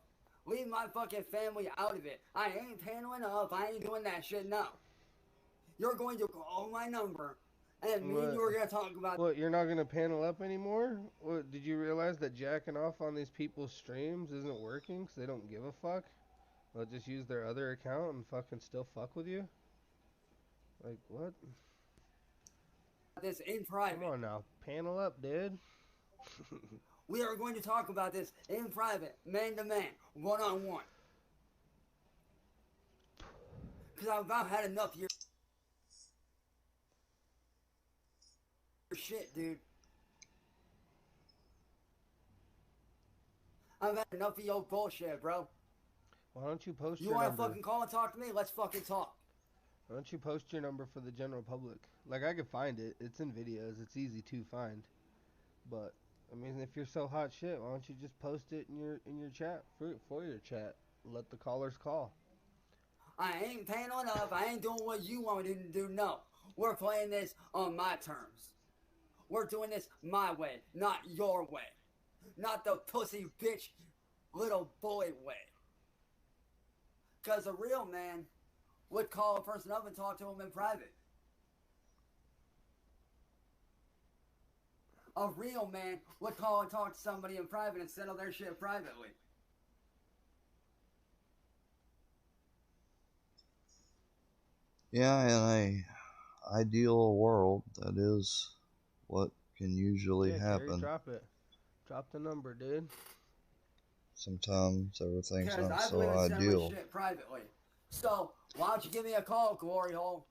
Leave my fucking family out of it. I ain't paneling up. I ain't doing that shit, no. You're going to call my number, and me and you are going to talk about... What, you're not going to panel up anymore? What, did you realize that jacking off on these people's streams isn't working because they don't give a fuck? They'll just use their other account and fucking still fuck with you? Like, what? This in private. Come on now. Panel up, dude. We are going to talk about this in private, man to man, one on one. Because I've about had enough of your shit, dude. I've had enough of your bullshit, bro. Why don't you post you your wanna number? Fucking call and talk to me? Let's fucking talk. Why don't you post your number for the general public? Like, I could find it. It's in videos. It's easy to find. But I mean, if you're so hot shit, why don't you just post it in your chat for your chat? Let the callers call. I ain't paying on up. I ain't doing what you want me to do. No, we're playing this on my terms. We're doing this my way, not your way, not the pussy bitch little boy way. Cause a real man would call a person up and talk to him in private. A real man would call and talk to somebody in private and settle their shit privately. Yeah, in a ideal world, that is what can usually happen. Terry, drop it. Drop the number, dude. Sometimes everything's not I so believe in settling ideal. shit privately. So, why don't you give me a call, glory hole?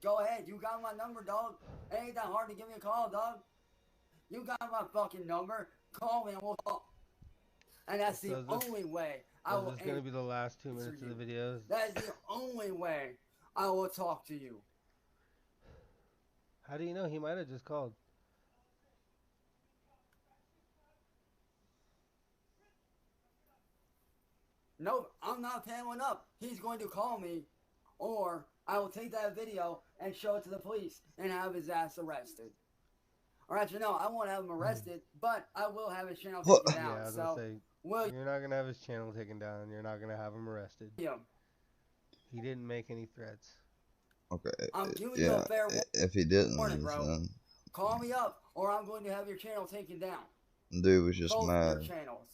Go ahead, you got my number, dog. It ain't that hard to give me a call, dog. You got my fucking number. Call me and we'll talk. And that's the only way I will. This is gonna be the last 2 minutes of the videos. That is the only way I will talk to you. How do you know? He might have just called. Nope, I'm not paneling up. He's going to call me, or I will take that video and show it to the police and have his ass arrested. Or actually, no, I won't have him arrested, but I will have his channel taken down. Yeah, I was so, gonna say, you're not gonna have his channel taken down. You're not gonna have him arrested. Yeah. He didn't make any threats. Okay. I'm giving you a fair if he didn't, warning, bro. then Call me up, or I'm going to have your channel taken down. dude was just Both mad. your channels.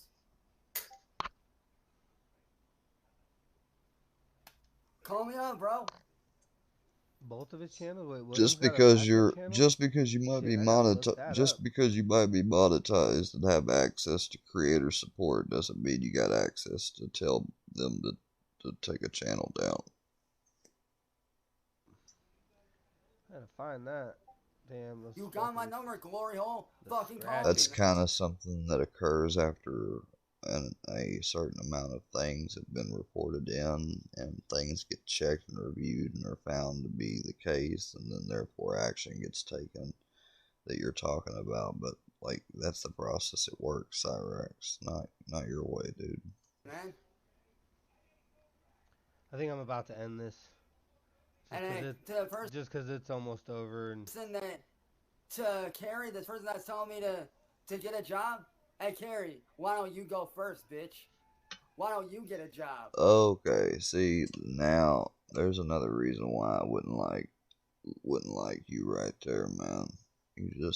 Call me up, bro. Both of his channels. Wait, Just because you might be monetized, just because you might be monetized and have access to creator support doesn't mean you got access to tell them to take a channel down. Gotta find that. Damn. You got my number, glory hole. Fucking call That's me. kind of something that occurs after a certain amount of things have been reported in, and things get checked and reviewed and are found to be the case, and then therefore action gets taken that you're talking about. But like, that's the process it works, Cyraxx. Not your way, dude. Man. I think I'm about to end this. Just because it's almost over. And To Carrie, the person that's telling me to get a job. Hey, Carrie, why don't you go first, bitch? Why don't you get a job? Okay, see, now there's another reason why I wouldn't like you right there, man. You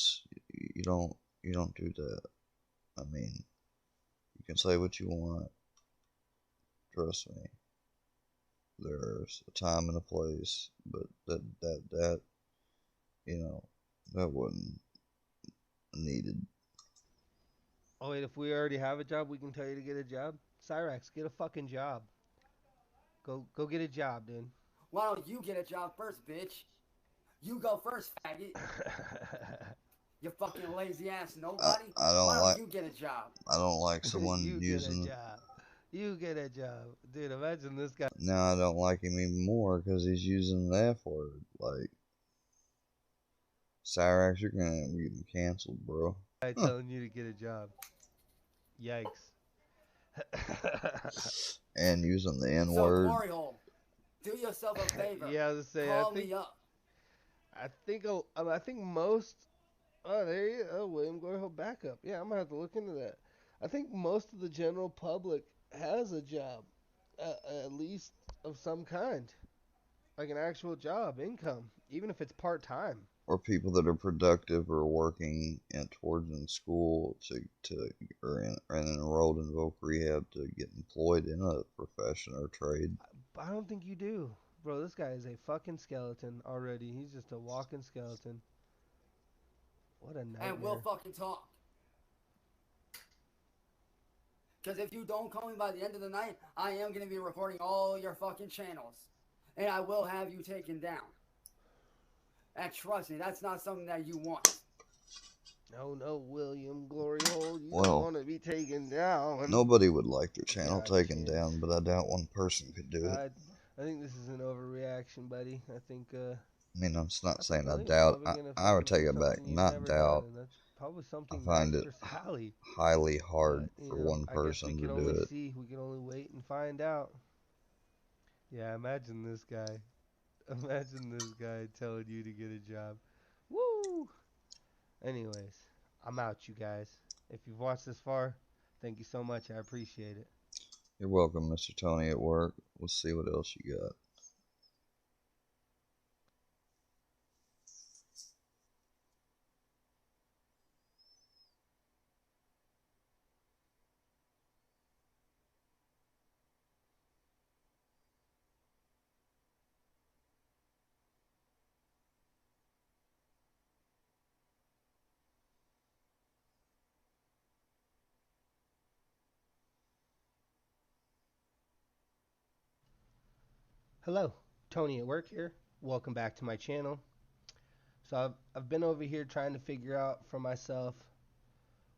don't do that. I mean, you can say what you want. Trust me. There's a time and a place, but that you know, that wasn't needed. Oh wait, if we already have a job, we can tell you to get a job. Cyraxx, get a fucking job. Go get a job, dude. Why don't you get a job first, bitch? You go first, faggot. You fucking lazy ass nobody. I don't Why like. don't you get a job? I don't like someone you using. Get a job. You get a job, dude. Imagine this guy. Now I don't like him even more because he's using the F word. Like, Cyraxx, you're gonna get canceled, bro. Guy telling you to get a job. Yikes. And using the N So, word. glory hole, do yourself a favor. Yeah, I was saying. Call me up. I think most. Oh, there you go. Oh, William Glory Hole backup. Yeah, I'm gonna have to look into that. I think most of the general public has a job, at least of some kind, like an actual job, income, even if it's part time. Or people that are productive or working towards in school or enrolled in voc rehab to get employed in a profession or trade. I don't think you do, bro. This guy is a fucking skeleton already. He's just a walking skeleton. What a nightmare. And we'll fucking talk. Because if you don't call me by the end of the night, I am going to be recording all your fucking channels. And I will have you taken down. And trust me, that's not something that you want. No, William Glory Hole, you Well, don't want to be taken down. Nobody would like their channel taken down, but I doubt one person could do it. I think this is an overreaction, buddy. I think. I mean, I'm not saying I doubt. I would take it back. Not doubt. That's probably something I find it highly hard for one person to do it. We can only wait and find out. Yeah, imagine this guy. Imagine this guy telling you to get a job. Woo! Anyways, I'm out, you guys. If you've watched this far, thank you so much. I appreciate it. You're welcome, Mr. Tony at work. We'll see what else you got. Hello, Tony at work here. Welcome back to my channel. So I've been over here trying to figure out for myself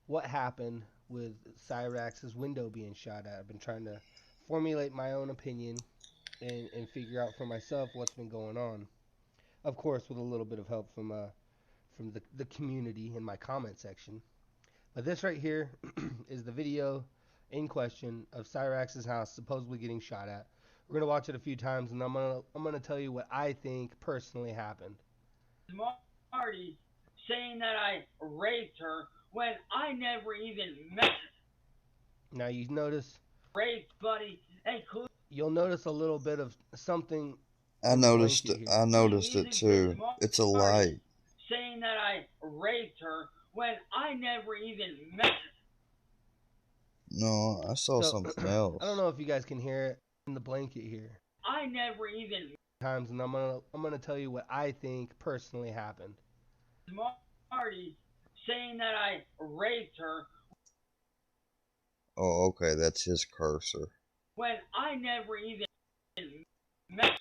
what happened with Cyraxx's window being shot at. I've been trying to formulate my own opinion and figure out for myself what's been going on. Of course, with a little bit of help from the community in my comment section. But this right here is the video in question of Cyraxx's house supposedly getting shot at. We're gonna watch it a few times, and I'm gonna tell you what I think personally happened. Marty saying that I raped her when I never even met her. Now you notice. Raped, buddy. Hey, you'll notice a little bit of something. I noticed it too. It's a light. Saying that I raped her when I never even met her. No, I saw something else. I don't know if you guys can hear it in the blanket here. I never even times, and I'm gonna tell you what I think personally happened. Marty saying that I raped her. Oh, okay, that's his cursor. when I never even met.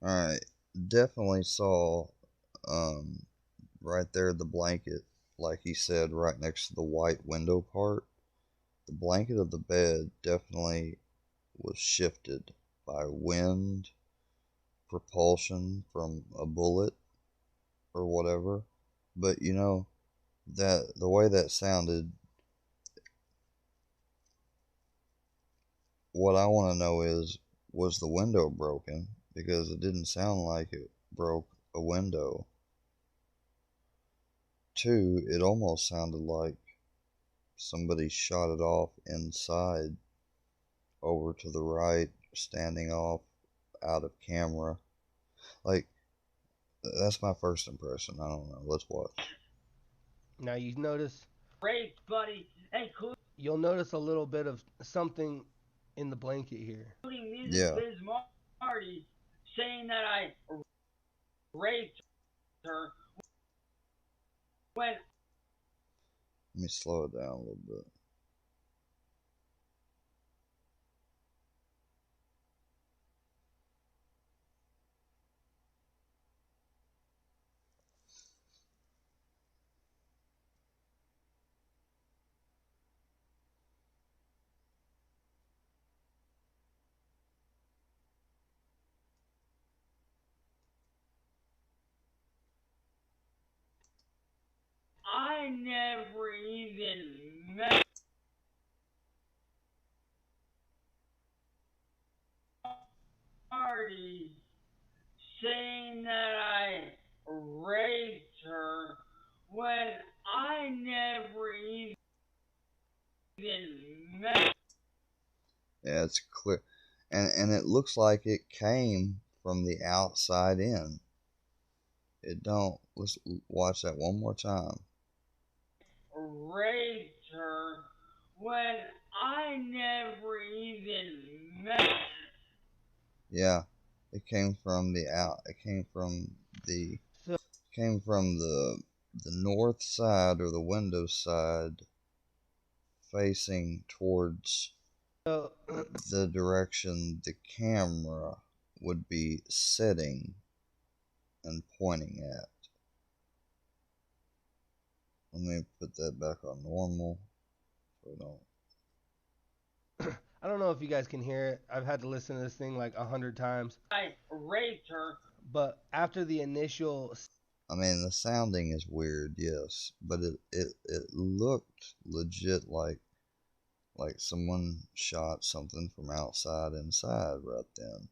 Alright, definitely saw right there the blanket, like he said, right next to the white window part. The blanket of the bed definitely was shifted by wind, propulsion from a bullet, or whatever. But you know, that the way that sounded, what I want to know is, was the window broken? Because it didn't sound like it broke a window. Two, it almost sounded like somebody shot it off inside, over to the right, standing off out of camera. Like, that's my first impression. I don't know. Let's watch. Now you notice. Race, buddy. Hey, You'll notice a little bit of something in the blanket here. including Music Yeah. Biz Marty saying that I raped her when. Let me slow it down a little bit. I never even met Marty saying that I raped her when I never even met. Yeah, it's clear. And it looks like it came from the outside in. It don't. Let's watch that one more time. Raped her when I never even met. Yeah, it came from the out. It came from the the north side, or the window side, facing towards the direction the camera would be sitting and pointing at. Let me put that back on normal so we don't. I don't know if you guys can hear it. I've had to listen to this thing like 100 times. I raped her. But after the initial. I mean, the sounding is weird, yes, but it looked legit, like someone shot something from outside inside right then,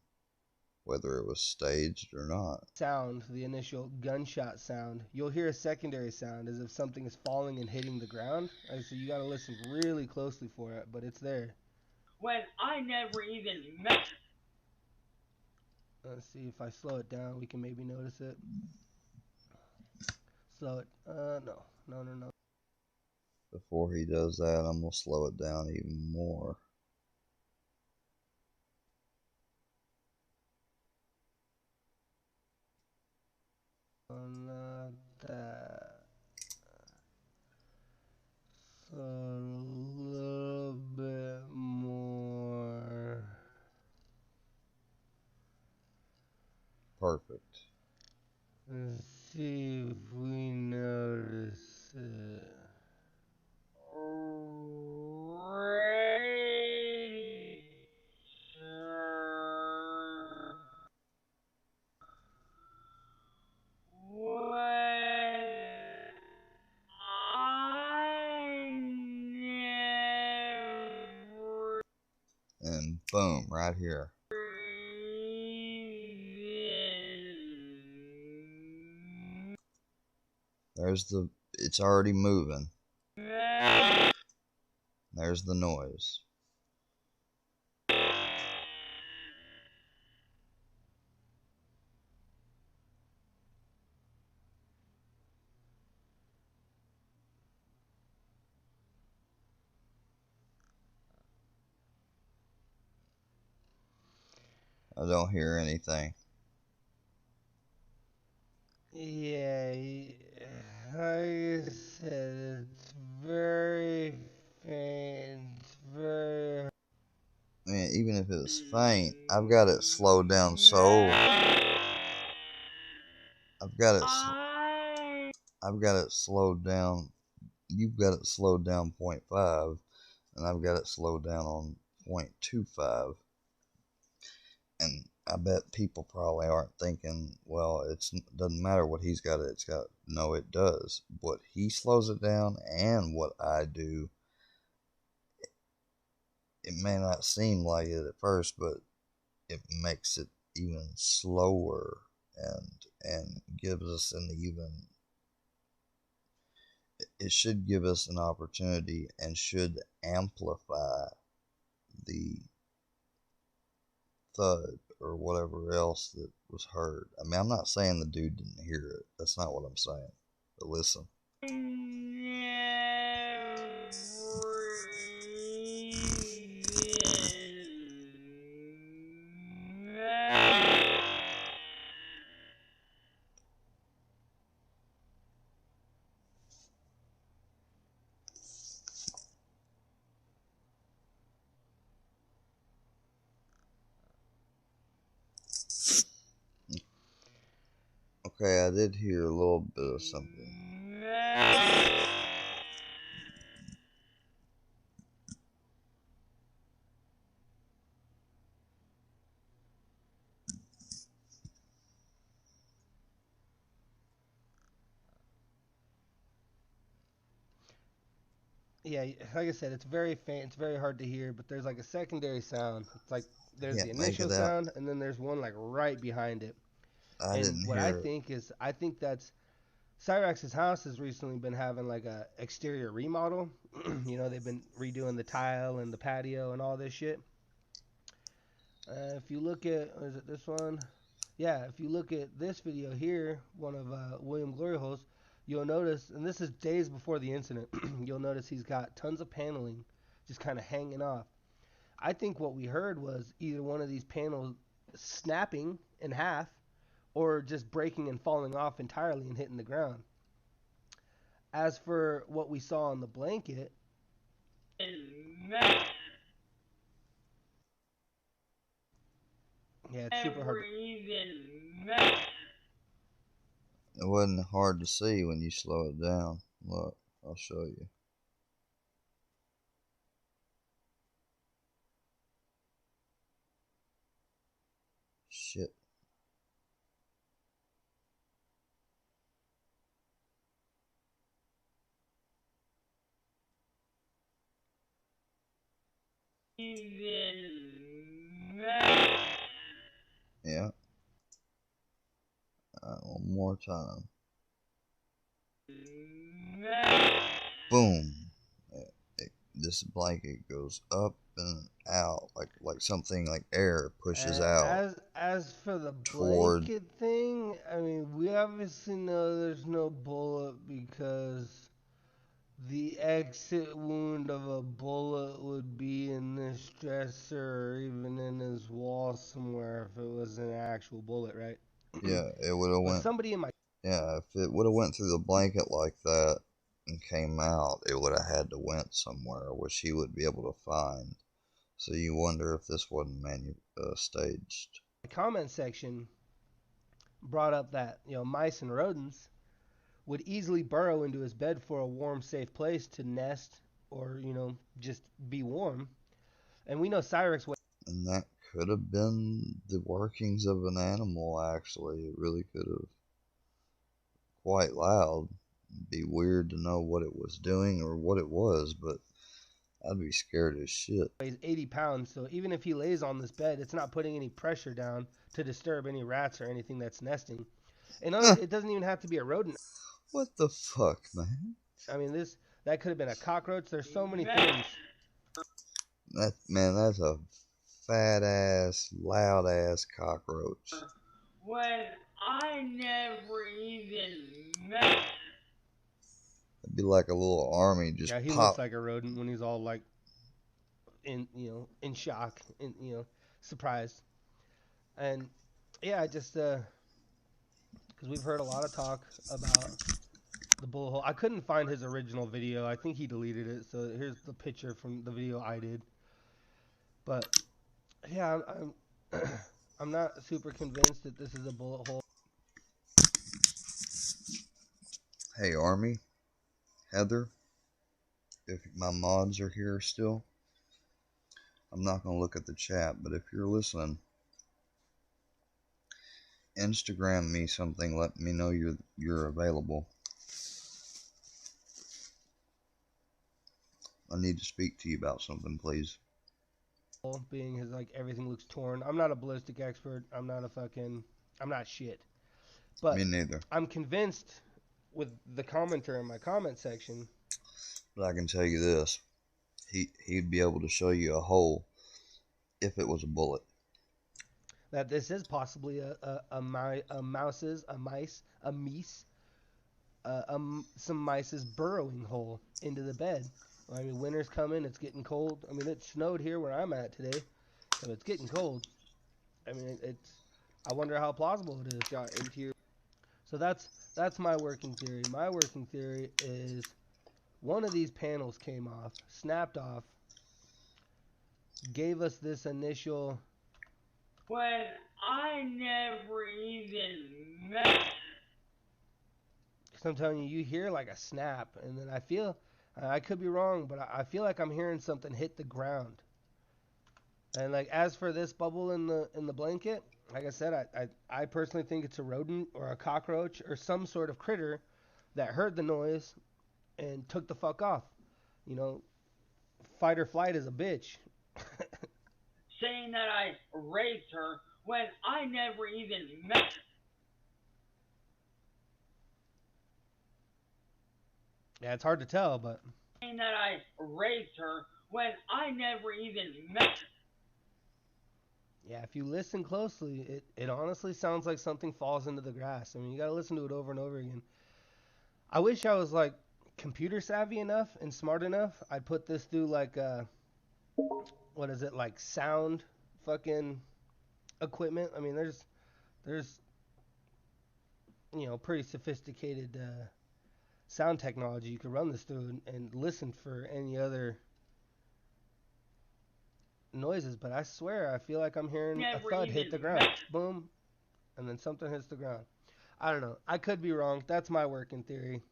whether it was staged or not. Sound, the initial gunshot sound, you'll hear a secondary sound as if something is falling and hitting the ground. So you gotta listen really closely for it, but it's there. When I never even met. Let's see if I slow it down, we can maybe notice it. Slow it. No. Before he does that, I'm gonna slow it down even more. Not that. So a little bit more. Perfect. Let's see if we notice it. And boom, right here. It's already moving. There's the noise. I don't hear anything. Yeah, like I said, it's very faint, very. I mean, even if it was faint, I've got it slowed down so. I've got it slowed down. You've got it slowed down 0.5, and I've got it slowed down on 0.25. And I bet people probably aren't thinking, well, it doesn't matter what he's got. It's got no, it does. What he slows it down and what I do, it may not seem like it at first, but it makes it even slower and gives us an even. It should give us an opportunity and should amplify the thud or whatever else that was heard. I mean, I'm not saying the dude didn't hear it. That's not what I'm saying. But listen. Okay, I did hear a little bit of something. Yeah, like I said, it's very faint. It's very hard to hear, but there's like a secondary sound. It's like there's the Can't make initial it out. sound, and then there's one like right behind it. I And didn't what I hear it. think is, I think that's Cyraxx's house has recently been having like a exterior remodel. You know, they've been redoing the tile and the patio and all this shit. If you look at, is it this one? Yeah, if you look at this video here, one of William Gloryhole's, you'll notice, and this is days before the incident, you'll notice he's got tons of paneling just kind of hanging off. I think what we heard was either one of these panels snapping in half or just breaking and falling off entirely and hitting the ground. As for what we saw on the blanket, yeah, it's super hard. It wasn't hard to see when you slow it down. Look, I'll show you. Shit. Yeah. One more time. Boom. This blanket goes up and out like something like air pushes out. As for the toward blanket thing, I mean, we obviously know there's no bullet because the exit wound of a bullet would be in this dresser or even in his wall somewhere if it was an actual bullet, right? Yeah, it would have But went. somebody in my Yeah, if it would have went through the blanket like that and came out, it would have had to went somewhere, which he would be able to find. So you wonder if this wasn't staged. comment section brought up that, you know, mice and rodents would easily burrow into his bed for a warm, safe place to nest or, you know, just be warm. And we know Cyraxx. And that could have been the workings of an animal, actually. It really could have. Quite loud. It'd be weird to know what it was doing or what it was, but I'd be scared as shit. Weighs 80 pounds, so even if he lays on this bed, it's not putting any pressure down to disturb any rats or anything that's nesting. And it doesn't even have to be a rodent. What the fuck, man? I mean, that could have been a cockroach. There's so many things. That's a fat ass, loud ass cockroach. When I never even met. It'd be like a little army just Yeah, he pop. looks like a rodent when he's all like in shock and surprised. And yeah, I just because we've heard a lot of talk about the bullet hole. I couldn't find his original video. I think he deleted it. So here's the picture from the video I did. But yeah, I'm not super convinced that this is a bullet hole. Hey, Army, Heather, if my mods are here still, I'm not going to look at the chat, but if you're listening, Instagram me something, let me know you're available. I need to speak to you about something, please. Being his, like, everything looks torn. I'm not a ballistic expert. I'm not shit. But Me neither. I'm convinced with the commenter in my comment section. But I can tell you this. He'd be able to show you a hole if it was a bullet. That this is possibly some mice's burrowing hole into the bed. I mean, winter's coming. It's getting cold. I mean, it snowed here where I'm at today, so it's getting cold. I mean, I wonder how plausible it is. Got into your. So that's my working theory. My working theory is one of these panels came off, snapped off, gave us this initial. When I never even met. Because I'm telling you, you hear like a snap, and then I could be wrong, but I feel like I'm hearing something hit the ground. And like as for this bubble in the blanket, like I said, I personally think it's a rodent or a cockroach or some sort of critter that heard the noise and took the fuck off. You know, fight or flight is a bitch. Saying that I raped her when I never even met her. Yeah, it's hard to tell, but. Saying that I raped her when I never even met her. Yeah, if you listen closely, it honestly sounds like something falls into the grass. I mean, you gotta listen to it over and over again. I wish I was like computer savvy enough and smart enough. I'd put this through like what is it, like sound fucking equipment. I mean, there's pretty sophisticated sound technology you could run this through and listen for any other noises, but I swear I feel like I'm hearing a thud hit the ground. Boom, and then something hits the ground. I don't know. I could be wrong. That's my working theory.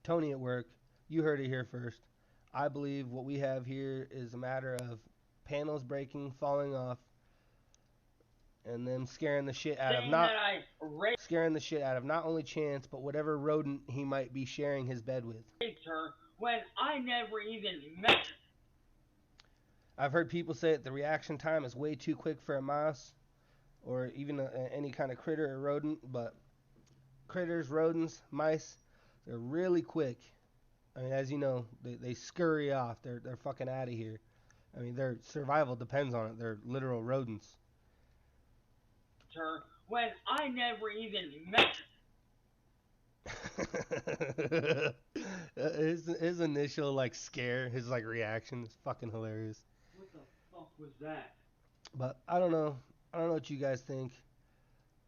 Tony at work, you heard it here first. I believe what we have here is a matter of panels breaking, falling off, and them scaring the shit out of not only Chance, but whatever rodent he might be sharing his bed with. Raped her when I never even met her. I've heard people say that the reaction time is way too quick for a mouse, or even any kind of critter or rodent, but critters, rodents, mice, they're really quick. I mean, as you know, they scurry off. They're fucking out of here. I mean, their survival depends on it. They're literal rodents. Her when I never even met her. his initial like scare, his like reaction is fucking hilarious. What the fuck was that? But I don't know what you guys think.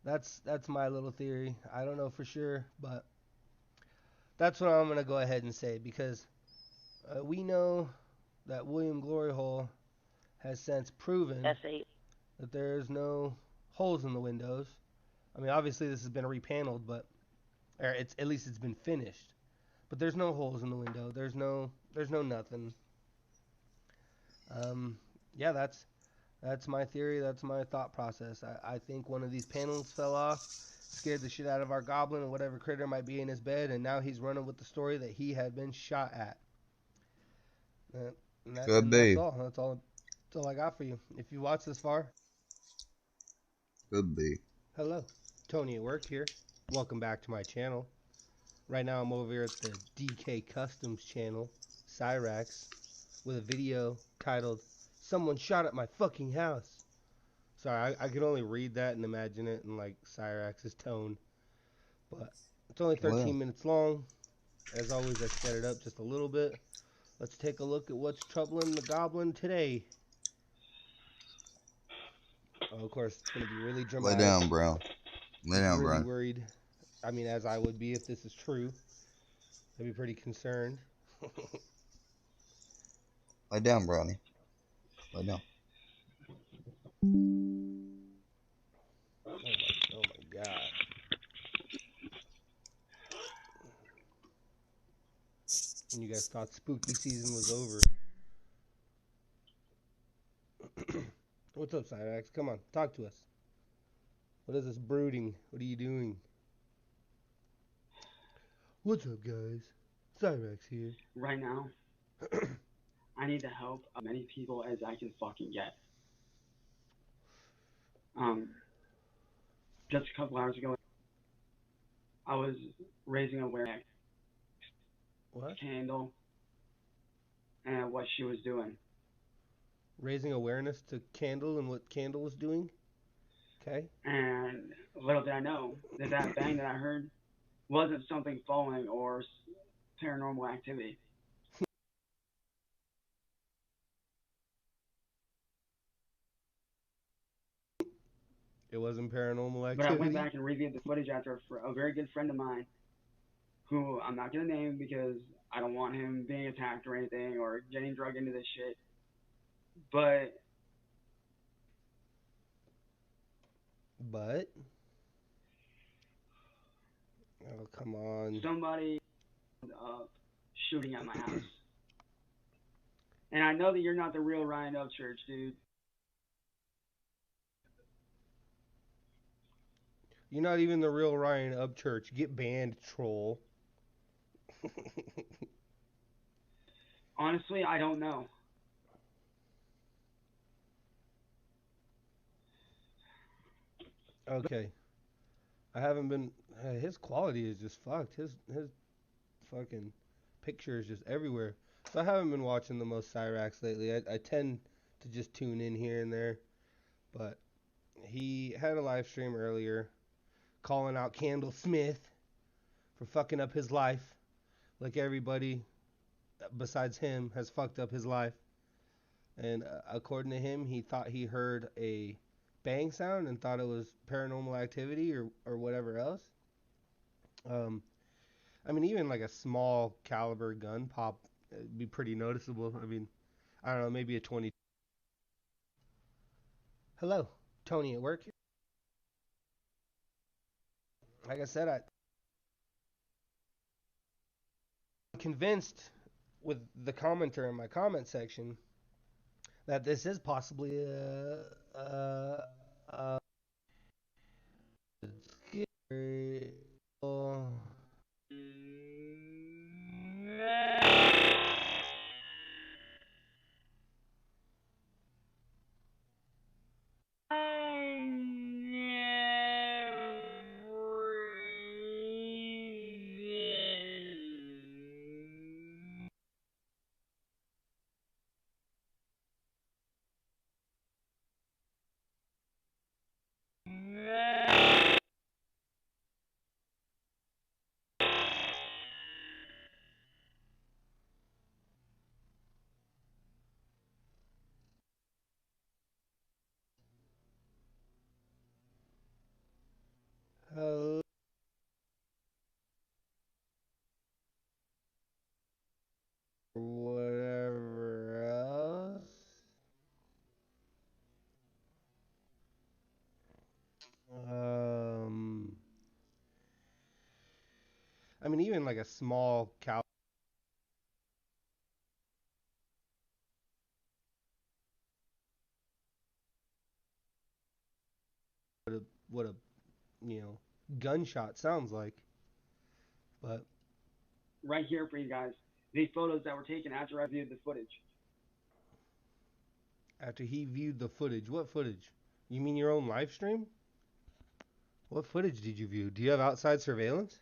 That's my little theory. I don't know for sure, but that's what I'm gonna go ahead and say, because we know that William Glory Hole has since proven that there's no holes in the windows. I mean, obviously this has been repaneled, but at least it's been finished. But there's no holes in the window. There's no nothing. Yeah, that's my theory. That's my thought process. I think one of these panels fell off, scared the shit out of our goblin or whatever critter might be in his bed, and now he's running with the story that he had been shot at. Could be. That's all I got for you. If you watch this far. Could be. Hello, Tony at work here. Welcome back to my channel. Right now I'm over here at the DK Customs channel, Cyraxx, with a video titled "Someone Shot at My Fucking House." Sorry, I can only read that and imagine it in like Cyraxx's tone. But it's only 13 minutes long. As always, I sped it up just a little bit. Let's take a look at what's troubling the goblin today. Oh, of course, it's going to be really dramatic. Lay down, bro. Lay down, really bro. Worried. I mean, as I would be if this is true. I'd be pretty concerned. Lay down, Brownie. Lay down. Oh my god. And you guys thought spooky season was over. What's up, Cyraxx? Come on, talk to us. What is this brooding? What are you doing? What's up, guys? Cyraxx here. Right now, I need the help of many people as I can fucking get. Just a couple hours ago, I was raising awareness. What? Candle and what she was doing. Raising awareness to Candle and what Candle was doing? Okay. And little did I know that that bang that I heard wasn't something falling or paranormal activity. It wasn't paranormal But I went activity? back and reviewed the footage after a very good friend of mine, who I'm not going to name because I don't want him being attacked or anything or getting drugged into this shit. But oh, come on. Somebody shooting at my house. And I know that you're not the real Ryan Upchurch, dude. You're not even the real Ryan Upchurch. Get banned, troll. Honestly, I don't know. Okay. I haven't been. His quality is just fucked. His fucking picture is just everywhere. So I haven't been watching the most Cyraxx lately. I tend to just tune in here and there. But he had a live stream earlier calling out Candle Smith for fucking up his life. Like everybody besides him has fucked up his life. And according to him, he thought he heard a bang sound and thought it was paranormal activity or whatever else. I mean, even like a small caliber gun pop would be pretty noticeable. I mean, I don't know, maybe a 20. Hello, Tony at work here. Like I said, I'm convinced with the commenter in my comment section that this is possibly a whatever else. I mean, even like a small cow. What a gunshot sounds like. But Right here for you guys. These photos that were taken after I viewed the footage. after he viewed the footage, what footage? You mean your own live stream? What footage did you view? Do you have outside surveillance?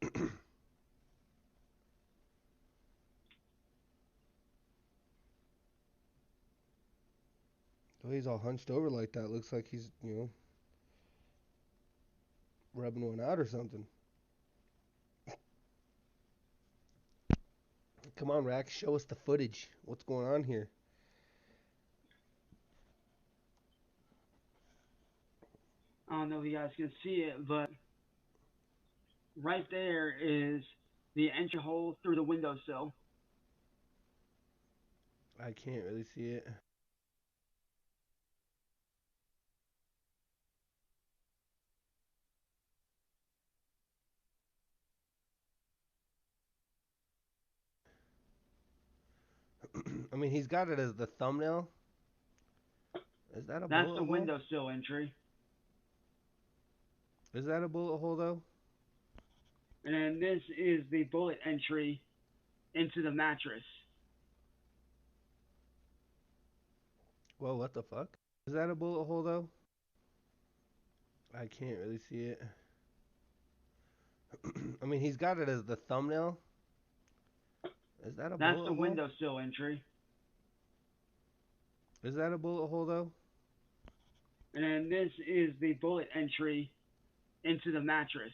The way he's all hunched over like that looks like he's, rubbing one out or something. Come on, Rax, show us the footage. What's going on here? I don't know if you guys can see it, but right there is the entry hole through the windowsill. I can't really see it. I mean, he's got it as the thumbnail. Is that a That's bullet the hole? windowsill entry. Is that a bullet hole though? And then this is the bullet entry into the mattress. Whoa, what the fuck? Is that a bullet hole though? I can't really see it. I mean, he's got it as the thumbnail. Is that a That's bullet the hole? windowsill entry. Is that a bullet hole though? And then this is the bullet entry into the mattress.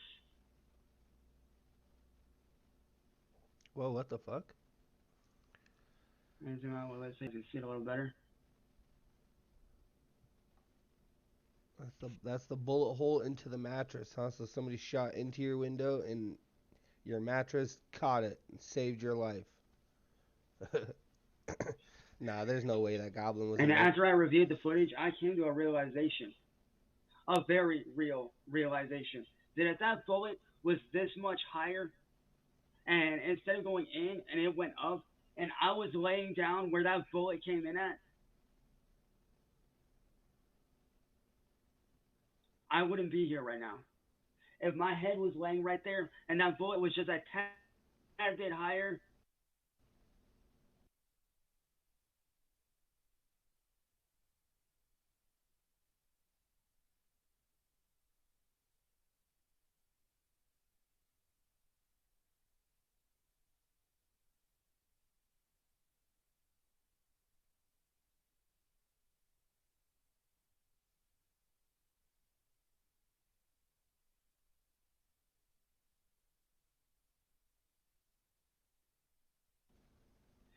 Whoa, what the fuck? And zoom out, let's see if you can see it a little better. That's the bullet hole into the mattress, huh? So somebody shot into your window and your mattress caught it and saved your life. Nah, there's no way that goblin was And in there. after I reviewed the footage, I came to a realization, a very real realization, that if that bullet was this much higher, and instead of going in and it went up, and I was laying down where that bullet came in at, I wouldn't be here right now. If my head was laying right there and that bullet was just a tad bit higher,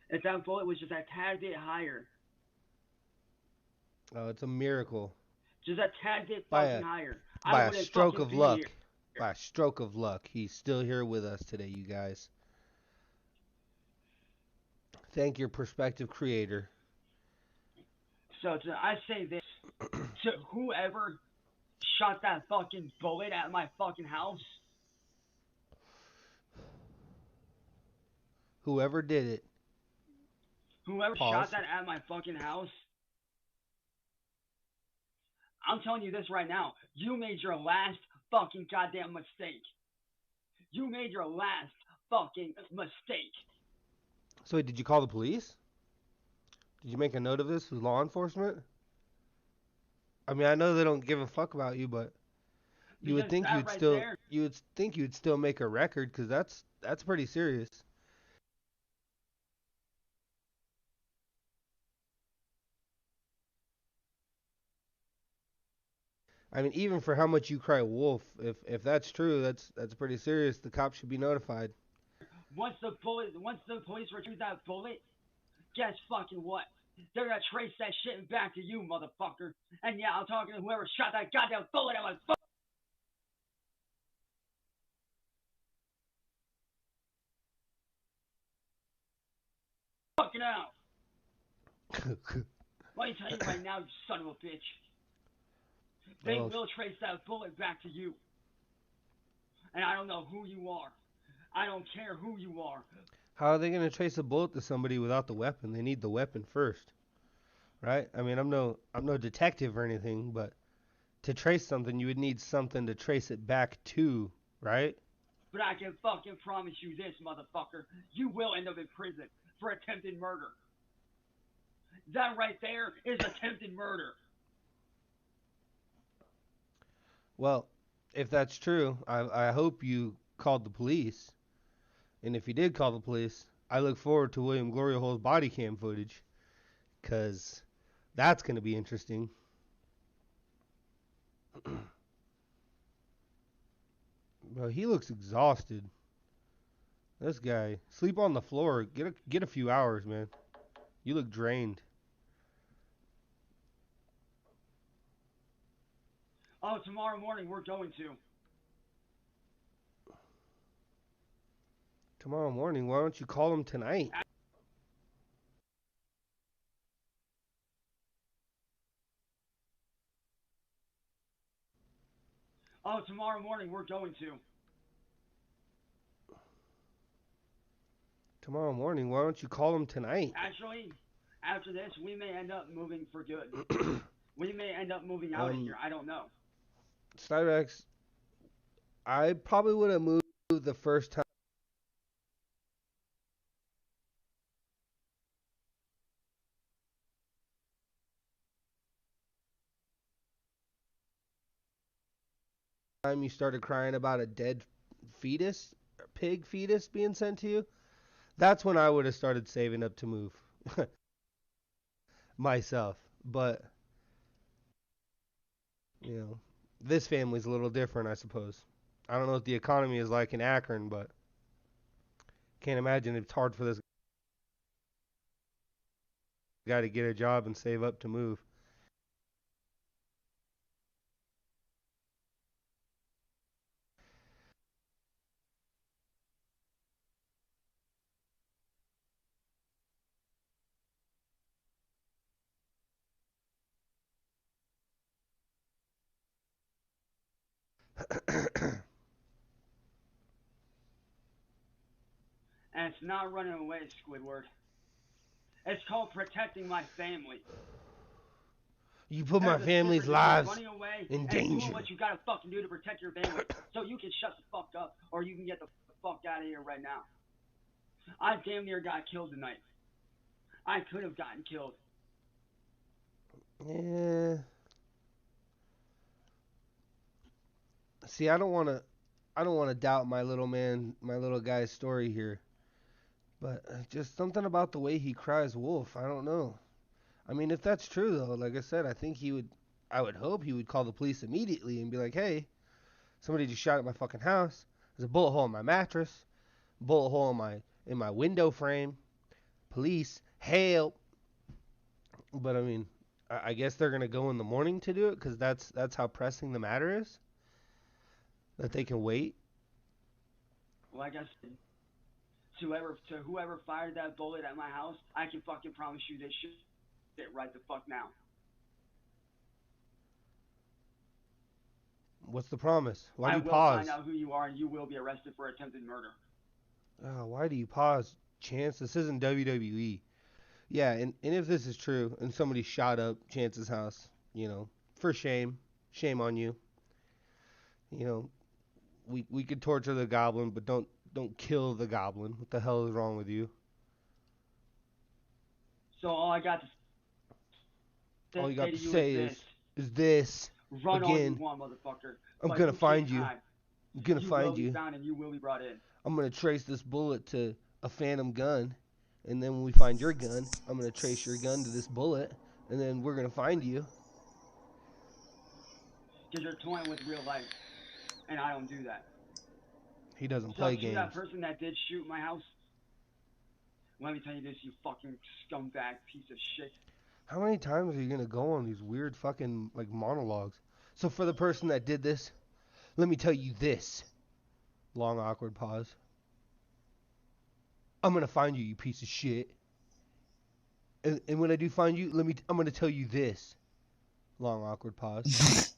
if that bullet was just a tad bit higher, Oh, it's a miracle. just a tad bit By fucking a higher, by I a wouldn't stroke fucking of be luck. here. By a stroke of luck, he's still here with us today, you guys. Thank your prospective creator. So I say this to whoever shot that fucking bullet at my fucking house. Whoever did it. Whoever Pause. shot that at my fucking house. I'm telling you this right now. You made your last fucking goddamn mistake. You made your last fucking mistake. So wait, did you call the police? Did you make a note of this with law enforcement? I mean, I know they don't give a fuck about you, but you would Because think that you'd right still there, you would think you'd still make a record because that's pretty serious. I mean, even for how much you cry wolf, if that's true, that's pretty serious. The cops should be notified. once the police retrieve that bullet, guess fucking what? They're gonna trace that shit back to you, motherfucker. And yeah, I'm talking to whoever shot that goddamn bullet at my fucking house. Let me tell you right now, you son of a bitch. They Oh. will trace that bullet back to you. And I don't know who you are. I don't care who you are. How are they gonna trace a bullet to somebody without the weapon? They need the weapon first, right? I mean, I'm no detective or anything, but to trace something, you would need something to trace it back to, right? But I can fucking promise you this, motherfucker. You will end up in prison for attempted murder. That right there is attempted murder. Well, if that's true, I hope you called the police. And if you did call the police, I look forward to William Gloriohole's body cam footage, because that's going to be interesting. Bro, he looks exhausted. This guy, sleep on the floor. Get a few hours, man. You look drained. Oh, tomorrow morning we're going to. Tomorrow morning. Why don't you call him tonight? Oh, tomorrow morning we're going to. Tomorrow morning. Why don't you call him tonight? Actually, after this, we may end up moving for good. We may end up moving out of here. I don't know. Cyraxx, I probably would have moved the first time. You started crying about a dead fetus, pig fetus being sent to you, that's when I would have started saving up to move myself. But you know, this family's a little different, I suppose. I don't know what the economy is like in Akron, but can't imagine it's hard for this guy to get a job and save up to move. And it's not running away, Squidward. It's called protecting my family. You put my family's lives in danger. Doing what you gotta fucking do to protect your family. So you can shut the fuck up, or you can get the fuck out of here right now. I damn near got killed tonight. I could have gotten killed. Yeah. See, I don't want to doubt my little guy's story here. But just something about the way he cries wolf, I don't know. I mean, if that's true though, like I said, I would hope he would call the police immediately and be like, "Hey, somebody just shot at my fucking house. There's a bullet hole in my mattress, bullet hole in my window frame. Police, help!" But I mean, I guess they're gonna go in the morning to do it because that's how pressing the matter is. That they can wait. Like I said, to whoever fired that bullet at my house, I can fucking promise you this shit right the fuck now. What's the promise? Why do you I will pause? find out who you are, and you will be arrested for attempted murder. Why do you pause, Chance? This isn't WWE. Yeah, and if this is true, and somebody shot up Chance's house, for shame on you. We could torture the goblin, but don't kill the goblin. What the hell is wrong with you? So all I got to say is this. Run again. all you want, motherfucker. I'm gonna find you. I'm gonna find you. You will be found and you will be brought in. I'm gonna trace this bullet to a phantom gun, and then when we find your gun, I'm gonna trace your gun to this bullet, and then we're gonna find you. Because you're toying with real life, and I don't do that. He doesn't play games. That person that did shoot my house, let me tell you this, you fucking scumbag piece of shit. How many times are you gonna go on these weird fucking monologues? So for the person that did this, let me tell you this. Long awkward pause. I'm gonna find you, you piece of shit. And when I do find you, I'm gonna tell you this. Long awkward pause.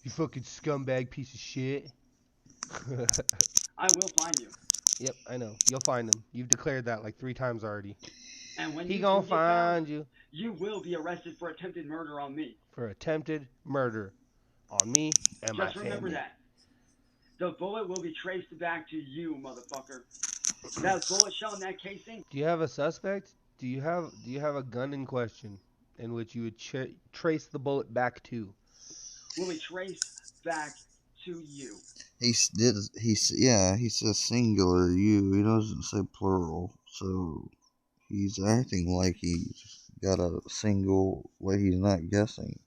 You fucking scumbag piece of shit. I will find you. Yep, I know. You'll find him. You've declared that like 3 times already. And when he gonna find you. You will be arrested for attempted murder on me. For attempted murder on me and my family. Just remember that. The bullet will be traced back to you, motherfucker. That bullet shell in that casing. Do you have a suspect? Do you have a gun in question in which you would trace the bullet back to? Will be traced back to you. He says singular you. He doesn't say plural. So he's acting like he's got a single way he's not guessing.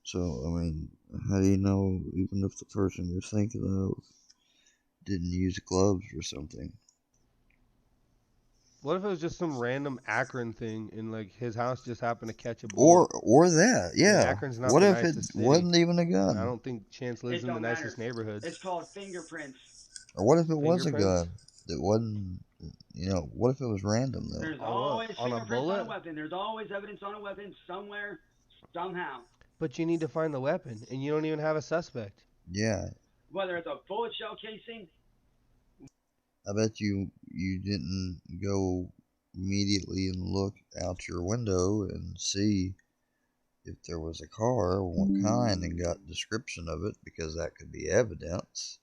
So, I mean, how do you know even if the person you're thinking of didn't use gloves or something? What if it was just some random Akron thing and his house just happened to catch a bullet? Or that, yeah. Akron's not what the if it nicest city. wasn't even a gun? I don't think Chance lives in the nicest neighborhoods. It's called fingerprints. Or what if it was a gun? It wasn't. What if it was random though? There's always fingerprints on a weapon. There's always evidence on a weapon somewhere, somehow. But you need to find the weapon, and you don't even have a suspect. Yeah. Whether it's a bullet shell casing. I bet you didn't go immediately and look out your window and see if there was a car, what kind, and got description of it, because that could be evidence.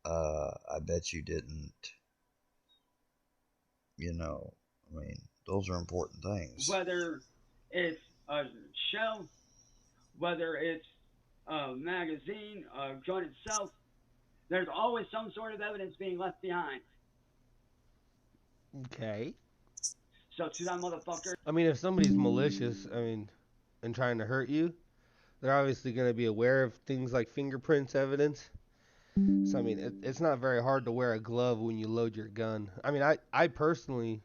I bet you didn't. Those are important things. Whether it's a shell, whether it's a magazine, a gun itself, there's always some sort of evidence being left behind. Okay. So to that motherfucker. I mean, if somebody's malicious, and trying to hurt you, they're obviously going to be aware of things like fingerprints evidence. So, it's not very hard to wear a glove when you load your gun. I personally,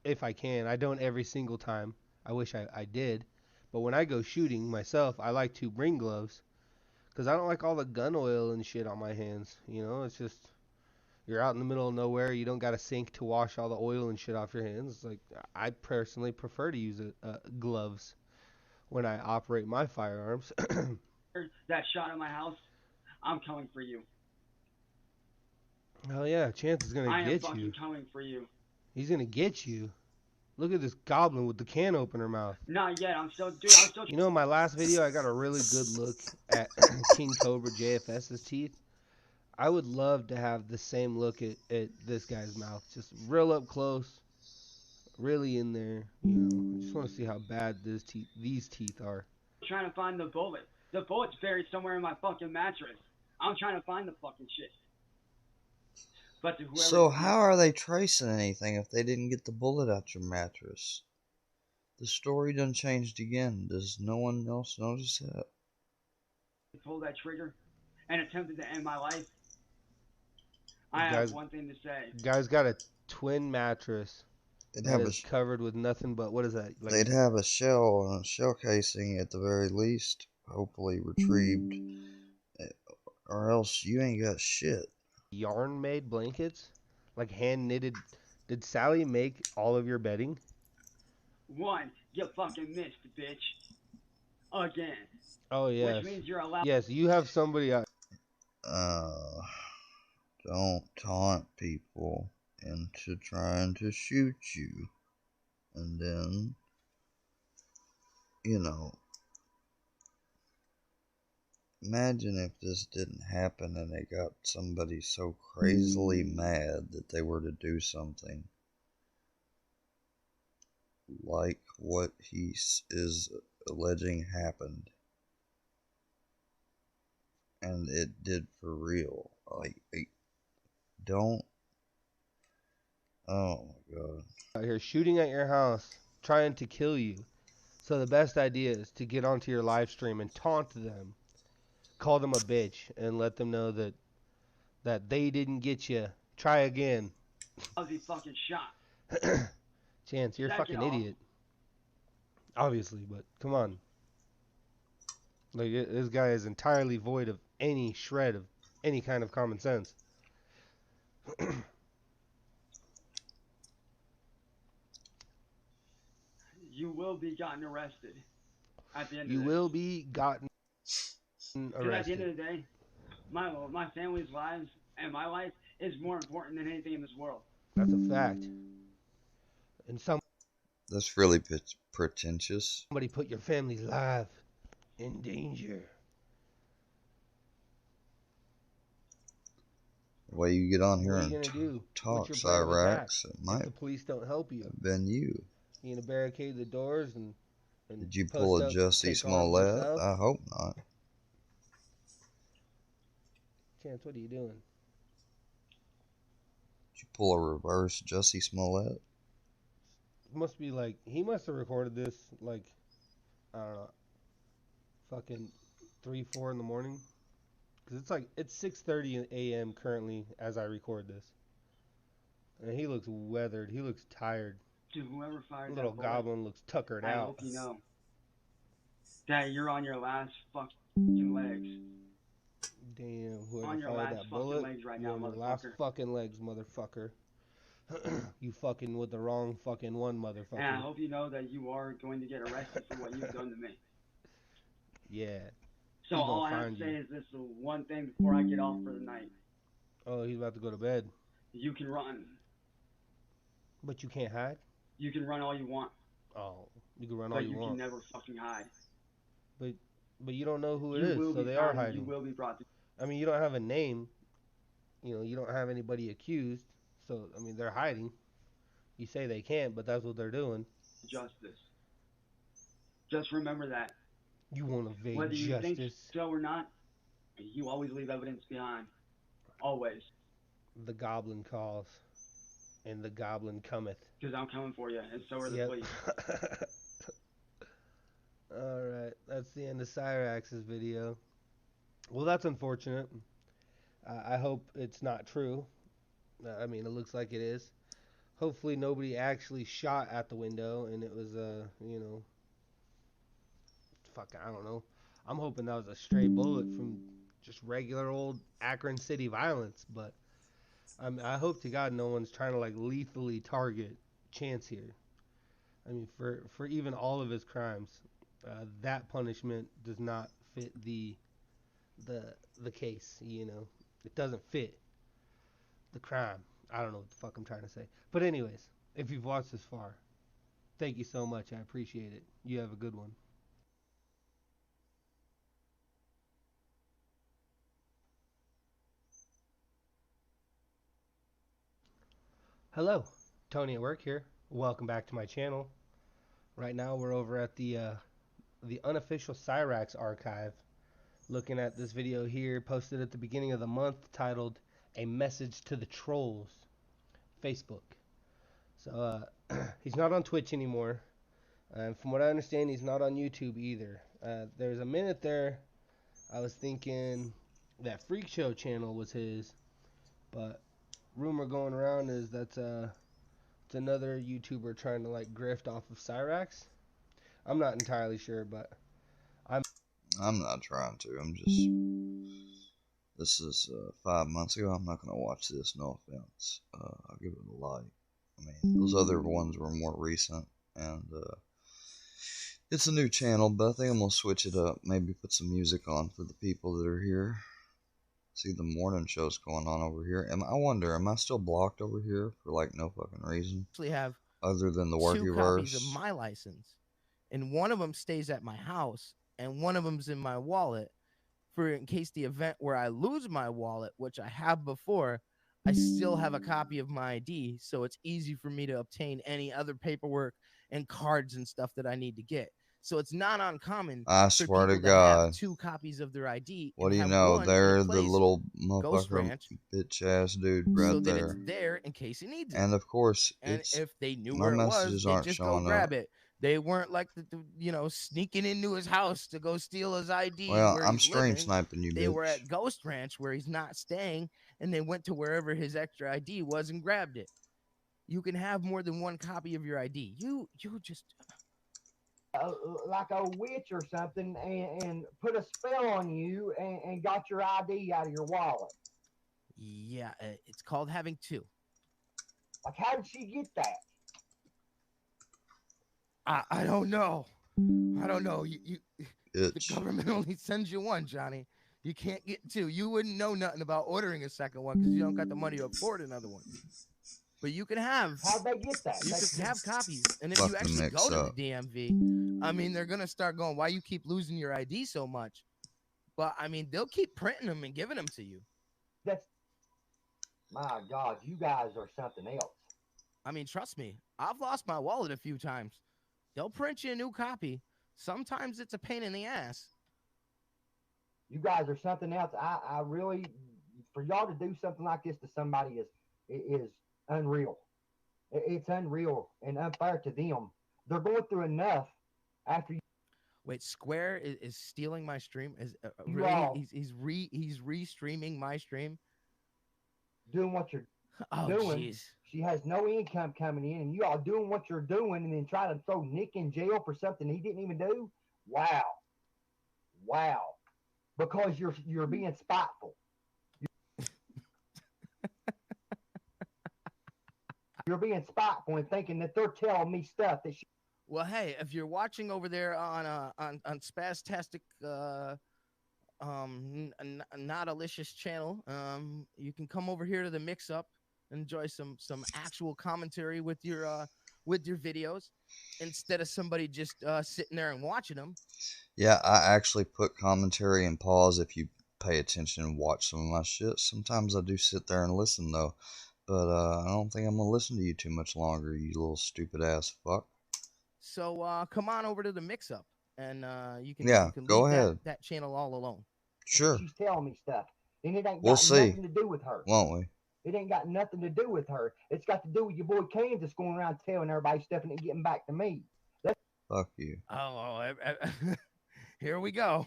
if I can, I don't every single time. I wish I did. But when I go shooting myself, I like to bring gloves. Because I don't like all the gun oil and shit on my hands. It's just, you're out in the middle of nowhere. You don't got a sink to wash all the oil and shit off your hands. I personally prefer to use gloves when I operate my firearms. That shot at my house, I'm coming for you. Hell yeah, Chance is gonna get you. I am fucking coming for you. He's gonna get you. Look at this goblin with the can opener mouth. Not yet. I'm still. In my last video, I got a really good look at King Cobra JFS's teeth. I would love to have the same look at this guy's mouth, just real up close, really in there. I just want to see how bad these teeth are. I'm trying to find the bullet. The bullet's buried somewhere in my fucking mattress. I'm trying to find the fucking shit. But to whoever. So how are they tracing anything if they didn't get the bullet out your mattress? The story done changed again. Does no one else notice that? Pulled that trigger and attempted to end my life. I have one thing to say. Guy's got a twin mattress that is covered with nothing but, what is that? They'd have a shell casing at the very least, hopefully retrieved, or else you ain't got shit. Yarn made blankets, like hand knitted. Did Sally make all of your bedding? One, you fucking missed, bitch. Again. Oh yes. Which means you're allowed. Yes, you have somebody. Don't taunt people into trying to shoot you, and then, imagine if this didn't happen and they got somebody so crazily mad that they were to do something like what he is alleging happened, and it did for real. Don't. Oh my god. Out here shooting at your house, trying to kill you. So the best idea is to get onto your live stream and taunt them. Call them a bitch and let them know that they didn't get you. Try again. I'll be fucking shot. Chance, you're a fucking idiot. Obviously, but come on. This guy is entirely void of any shred of any kind of common sense. You will be gotten arrested. At the end you of will be gotten arrested. At the end of the day, my family's lives and my life is more important than anything in this world. That's a fact. And that's really pretentious. Somebody put your family's life in danger. The way you get on here and talk, Cyraxx, it might if the police don't help you. Have been you. You gonna barricade the doors and did you pull a Jussie Smollett? I hope not. Chance, what are you doing? Did you pull a reverse Jussie Smollett? Must be like, he must have recorded this like, I don't know, fucking 3, 4 in the morning. Because it's 6:30 a.m. currently as I record this. And he looks weathered. He looks tired. Dude, whoever fired little that goblin looks tuckered I out. hope you know that you're on your last fucking legs. Damn, whoever on your fired last that fucking bullet, legs right you're now, on your motherfucker. last fucking legs, motherfucker. You fucking with the wrong fucking one, And I motherfucker. hope you know that you are going to get arrested for what you've done to me. Yeah. So He all gonna I have to find say you. is this one thing before I get off for the night. Oh, he's about to go to bed. You can run. But you can't hide? You can run all you want. Oh, you can run all But you you can want. never fucking hide. But you don't know who it You is, will so be they are found and you hiding. will be brought to I mean, you don't have a name. You know, you don't have anybody accused. So, I mean, they're hiding. You say they can't, but that's what they're doing. justice. Just remember that. You won't evade Whether you think justice. so or not, you always leave evidence behind. Always. The goblin calls, and the goblin cometh. Because I'm coming for you, and so are the Yep. police. Alright, that's the end of Cyraxx's video. Well, that's unfortunate. I hope it's not true. I mean, it looks like it is. Hopefully nobody actually shot at the window and it was you know, fuck, I don't know. I'm hoping that was a stray bullet from just regular old Akron City violence, but I hope to God no one's trying to like lethally target Chance here. I mean, for even all of his crimes, that punishment does not fit the case. You know, it doesn't fit the crime. I don't know what the fuck I'm trying to say. But anyways, if you've watched this far, thank you so much. I appreciate it. You have a good one. Hello, Tony at Work here. Welcome back to my channel. Right now we're over at the unofficial Cyraxx archive, looking at this video here posted at the beginning of the month titled "A Message to the Trolls." Facebook. So he's not on Twitch anymore. And from what I understand, he's not on YouTube either. There's a minute there I was thinking that Freak Show channel was his, but rumor going around is that it's another YouTuber trying to like grift off of Cyraxx. I'm not entirely sure, but I'm not trying to. I'm just. This is 5 months ago. I'm not gonna watch this. No offense. I'll give it a like. I mean, those other ones were more recent, and it's a new channel. But I think I'm gonna switch it up. Maybe put some music on for the people that are here. See the morning shows going on over here. I wonder, am I still blocked over here for like no fucking reason? Actually have Other than the two copies of Workyverse. my license, and one of them stays at my house, and one of them's in my wallet for in case the event where I lose my wallet, which I have before. I still have a copy of my ID, so it's easy for me to obtain any other paperwork and cards and stuff that I need to get. So it's not uncommon I for swear to people that have God. 2 copies of their ID What and do you have know? one in They're a the place, little Ghost motherfucker Ranch, bitch ass dude so right that it's there. there in case he needs it. And of course, And it's if they knew my where it was, messages they aren't just go showing grab up. it. They weren't like sneaking into his house to go steal his ID Well, where I'm he's stream living. sniping you, They were bitch. at Ghost Ranch where he's not staying, and they went to wherever his extra ID was and grabbed it. You can have more than one copy of your ID. You just like a witch or something and put a spell on you and got your ID out of your wallet. Yeah, it's called having 2. Like, how did she get that? I don't know. I don't know. The government only sends you 1, Johnny. You can't get 2. You wouldn't know nothing about ordering a second one because you don't got the money to afford another one. But you can have. How'd they get that? You can have copies, and if Fuck you the actually mix go to up. the DMV, I mean, they're gonna start going, "Why you keep losing your ID so much?" But I mean, they'll keep printing them and giving them to you. That's, my God, you guys are something else. I mean, trust me, I've lost my wallet a few times. They'll print you a new copy. Sometimes it's a pain in the ass. You guys are something else. I really, for y'all to do something like this to somebody is unreal. It's unreal and unfair to them. They're going through enough after you. Wait, Square is stealing my stream? Is You really? all- He's re-streaming my stream. Doing what you're Oh, doing. jeez. She has no income coming in, and you all doing what you're doing, and then trying to throw Nick in jail for something he didn't even do. Wow, wow, because you're being spiteful. You're being spiteful and thinking that they're telling me stuff that. Well, hey, if you're watching over there on Spastastic not Alicious channel, you can come over here to the Mix Up, enjoy some actual commentary with your videos instead of somebody just sitting there and watching them. Yeah, I actually put commentary and pause if you pay attention and watch some of my shit. Sometimes I do sit there and listen though, but I don't think I'm gonna listen to you too much longer, you little stupid ass fuck. So come on over to the Mix Up, and you can go leave ahead. that channel all alone. Sure. She's telling me stuff, and it ain't We'll got see, nothing to do with her. won't we? It ain't got nothing to do with her. It's got to do with your boy Kansas going around telling everybody stuff and it getting back to me. Fuck you. Here we go.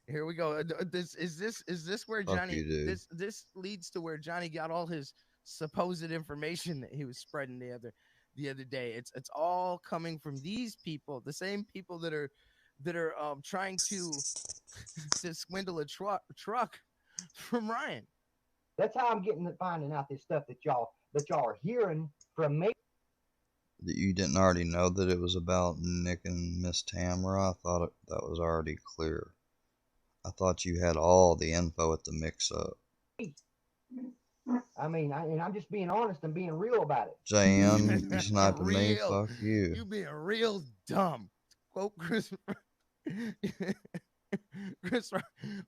Here we go. This is where Fuck Johnny? you, dude. This leads to where Johnny got all his supposed information that he was spreading the other day. It's all coming from these people, the same people that are trying to swindle a truck from Ryan. That's how I'm finding out this stuff that y'all are hearing from me. That you didn't already know that it was about Nick and Miss Tamara? I thought that was already clear. I thought you had all the info at the Mix Up. I mean, and I'm just being honest and being real about it. JM, you sniping me? Fuck you. You being real dumb. Quote Chris. Chris,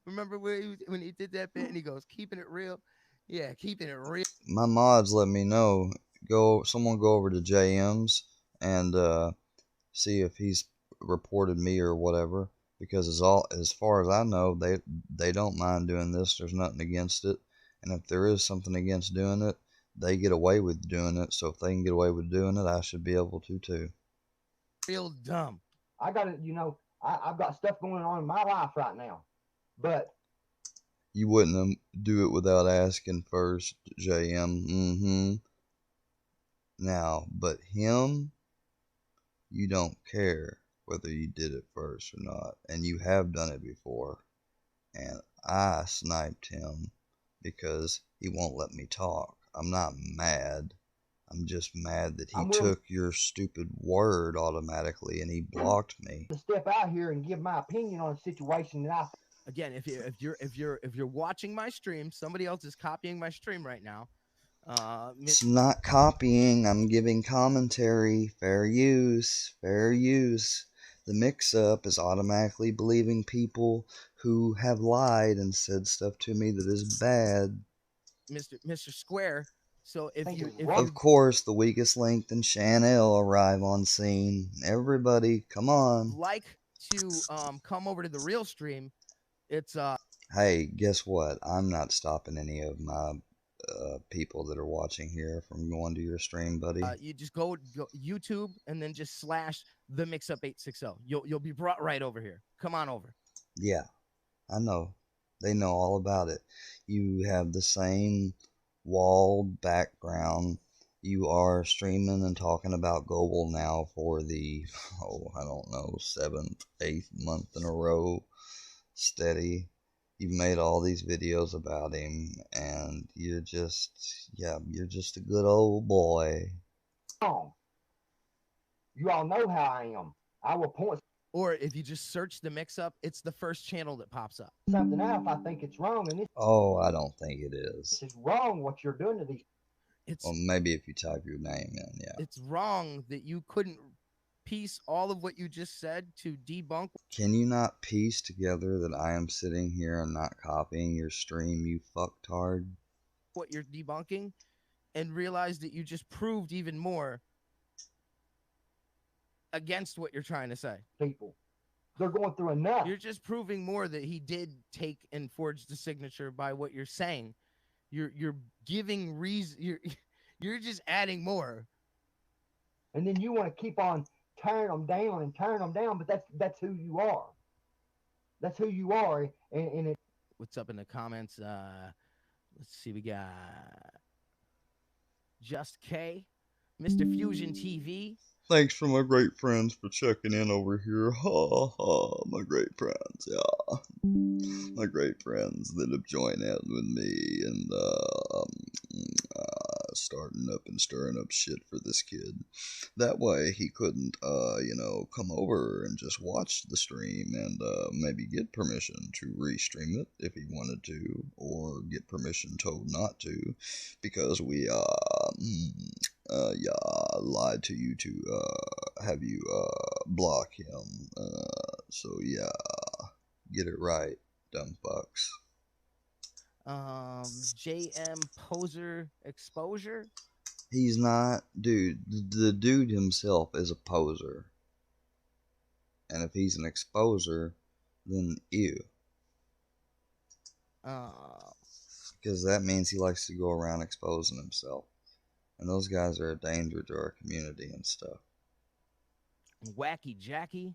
remember when he did that bit and he goes, "Keeping it real." Yeah, keeping it real. My mods let me know. Someone go over to JM's and see if he's reported me or whatever. Because as far as I know, they don't mind doing this. There's nothing against it. And if there is something against doing it, they get away with doing it. So if they can get away with doing it, I should be able to too. Real dumb. I got it. I've got stuff going on in my life right now, but you wouldn't do it without asking first, JM. Now, but him, you don't care whether you did it first or not, and you have done it before, and I sniped him because he won't let me talk. I'm not mad. I'm just mad that he took your stupid word automatically and he blocked me. To step out here and give my opinion on a situation that I. Again, if you're watching my stream, somebody else is copying my stream right now. It's not copying. I'm giving commentary. Fair use. Fair use. The mix-up is automatically believing people who have lied and said stuff to me that is bad. Mr. Square. So of course, the weakest link and Chanel arrive on scene. Everybody, come on. Like to come over to the real stream. It's Hey, guess what? I'm not stopping any of my people that are watching here from going to your stream, buddy. You just go YouTube and then just slash the mix-up 860. You'll be brought right over here. Come on over. Yeah, I know. They know all about it. You have the same walled background. You are streaming and talking about Goebel now for the, I don't know, 7th, 8th month in a row, steady. You've made all these videos about him, and you're just a good old boy. You all know how I am. I will point. Or if you just search the mix-up, it's the first channel that pops up. Something out if I think it's wrong, and oh, I don't think it is. It's wrong what you're doing to these. Well, maybe if you type your name in, yeah. It's wrong that you couldn't piece all of what you just said to debunk. Can you not piece together that I am sitting here and not copying your stream, you fucktard? What you're debunking, and realize that you just proved even more against what you're trying to say. People, they're going through enough. You're just proving more that he did take and forge the signature by what you're saying. You're giving reason. You're just adding more. And then you want to keep on tearing them down, but that's who you are. That's who you are, and it. What's up in the comments? Let's see. We got Just K, Mr. Fusion TV. Thanks for my great friends for checking in over here. Ha ha, my great friends, yeah. My great friends that have joined in with me and starting up and stirring up shit for this kid. That way he couldn't, come over and just watch the stream and maybe get permission to restream it if he wanted to, or get permission told not to, because we lied to you to have you block him. So yeah, get it right, dumb fucks. JM Poser Exposure. He's not, dude. The dude himself is a poser, and if he's an exposer, then ew. Because that means he likes to go around exposing himself, and those guys are a danger to our community and stuff. Wacky Jackie.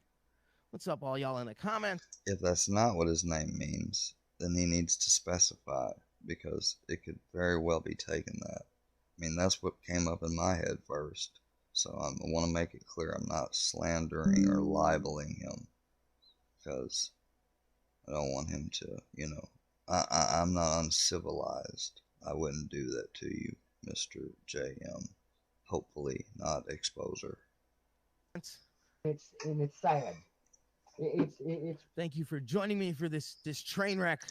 What's up, all y'all in the comments? If that's not what his name means, then he needs to specify, because it could very well be taken that. I mean, that's what came up in my head first. So I want to make it clear I'm not slandering or libeling him, because I don't want him to, I'm not uncivilized. I wouldn't do that to you, Mr. JM. Hopefully not exposer. It's sad. It's. Thank you for joining me for this train wreck.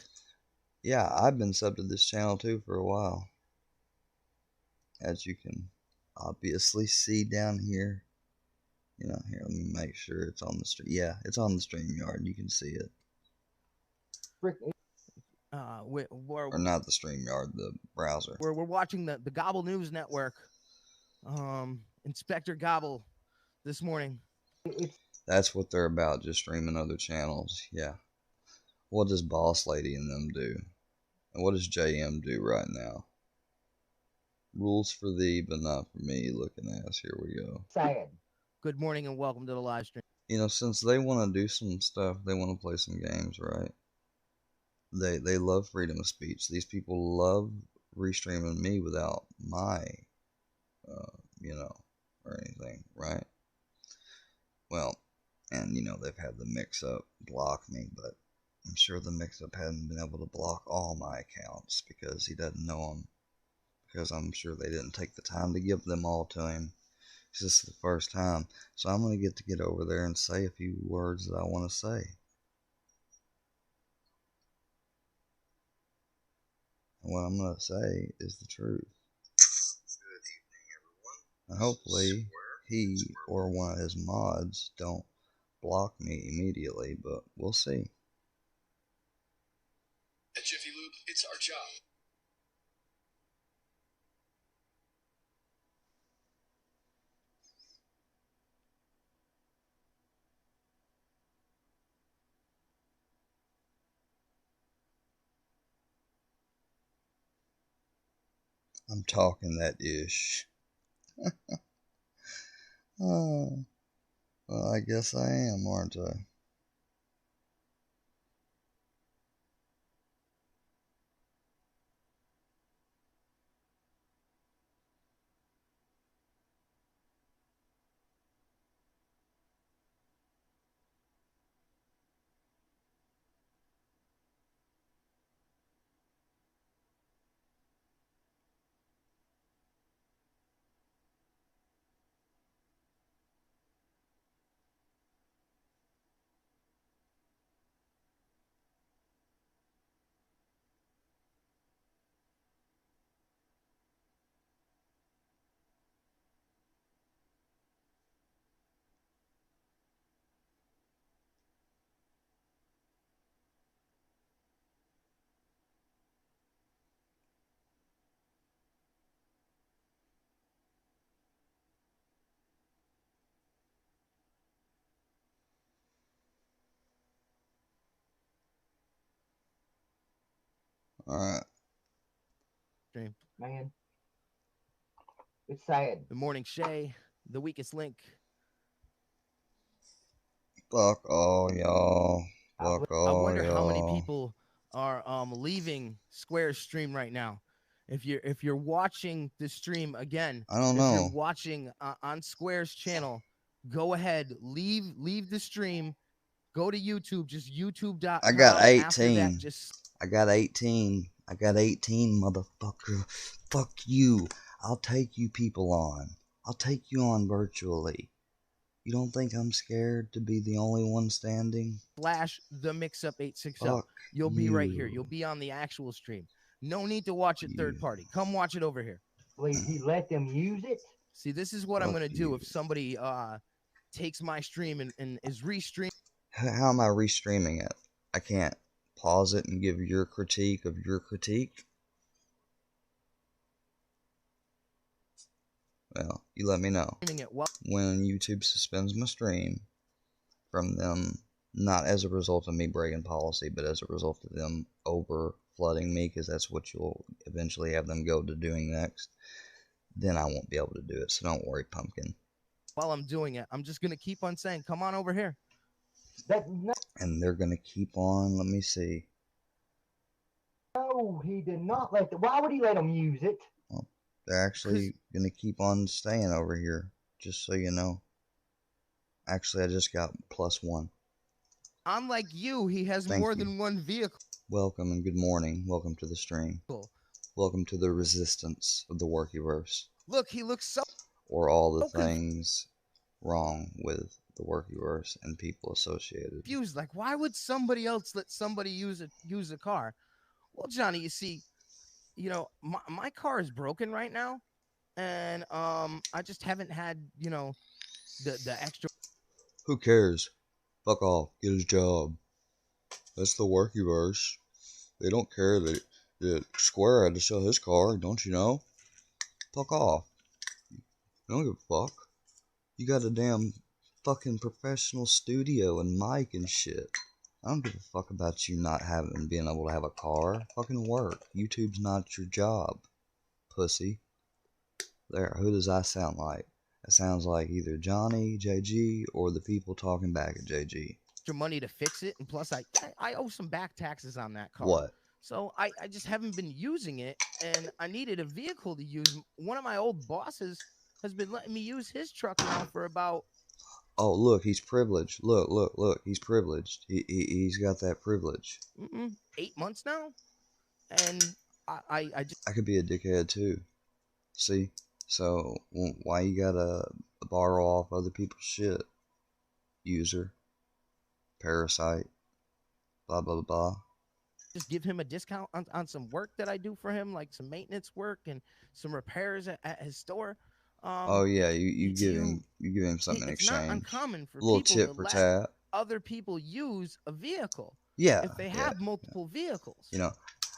Yeah, I've been subbed to this channel too for a while. As you can obviously see down here. Here, let me make sure it's on the stream. Yeah, it's on the StreamYard. You can see it. Or not the StreamYard, the browser. We're watching the Gobble News Network. Inspector Gobble this morning. That's what they're about, just streaming other channels. Yeah. What does Boss Lady and them do? And what does JM do right now? Rules for thee, but not for me, looking ass. Here we go. Sad. Good morning and welcome to the live stream. Since they want to do some stuff, they want to play some games, right? They love freedom of speech. These people love restreaming me without my, or anything, right? Well, and they've had the mix-up block me, but I'm sure the mix-up hadn't been able to block all my accounts because he doesn't know them. Because I'm sure they didn't take the time to give them all to him. This is the first time. So I'm going to get over there and say a few words that I want to say. And what I'm going to say is the truth. Good evening, everyone. And hopefully he or one of his mods don't block me immediately, but we'll see. At Jiffy Lube, it's our job. I'm talking that ish. Oh, well, I guess I am, aren't I? Alright. Man, it's sad. Good morning, Shay. The weakest link. Fuck all y'all. Fuck all I wonder how many y'all. people are leaving Square's stream right now. If you're watching the stream again, I don't if know. you're watching on Square's channel, go ahead, leave the stream, go to YouTube, just youtube.com. I got After 18. that, I got 18. I got 18, motherfucker. Fuck you. I'll take you people on. I'll take you on virtually. You don't think I'm scared to be the only one standing? Slash the mix-up 860. Fuck You'll be right here. you. You'll be on the actual stream. No need to watch it third party. Come watch it over here. Please, he let them use it. See, this is what I'm Fuck gonna do you. if somebody takes my stream and is restreaming. How am I restreaming it? I can't pause it and give your critique of your critique? Well, you let me know. When YouTube suspends my stream from them, not as a result of me breaking policy, but as a result of them over flooding me, because that's what you'll eventually have them go to doing next, then I won't be able to do it. So don't worry, Pumpkin. While I'm doing it, I'm just gonna keep on saying, "Come on over here." And they're gonna keep on. Let me see. No, he did not let them. Why would he let them use it? Well, they're actually gonna keep on staying over here, just so you know. Actually, I just got +1. Unlike you, he has Thank more you. than one vehicle. Welcome and good morning. Welcome to the stream. Welcome to the resistance of the Workyverse. Look, he looks so. Or all the things wrong with the Workyverse and people associated. Confused. Like, why would somebody else let somebody use a car? Well, Johnny, you see, my car is broken right now, and I just haven't had the extra. Who cares? Fuck off. Get his job. That's the Workyverse. They don't care that Square had to sell his car, don't you know? Fuck off. I don't give a fuck. You got a damn fucking professional studio and mic and shit. I don't give a fuck about you not being able to have a car. Fucking work. YouTube's not your job, pussy. There, who does that sound like? It sounds like either Johnny, JG, or the people talking back at JG. Extra money to fix it, and plus I owe some back taxes on that car. What? So I just haven't been using it, and I needed a vehicle to use. One of my old bosses has been letting me use his truck now for about. Oh, look, he's privileged. Look, he's privileged. He's got that privilege. 8 months now, and I just. I could be a dickhead too. See? So, why you gotta borrow off other people's shit? User. Parasite. Blah, blah, blah. Just give him a discount on some work that I do for him, like some maintenance work and some repairs at his store. Oh yeah, you give him something in exchange. It's not uncommon for a little people tip to for let tat. other people use a vehicle. Yeah, if they have multiple vehicles.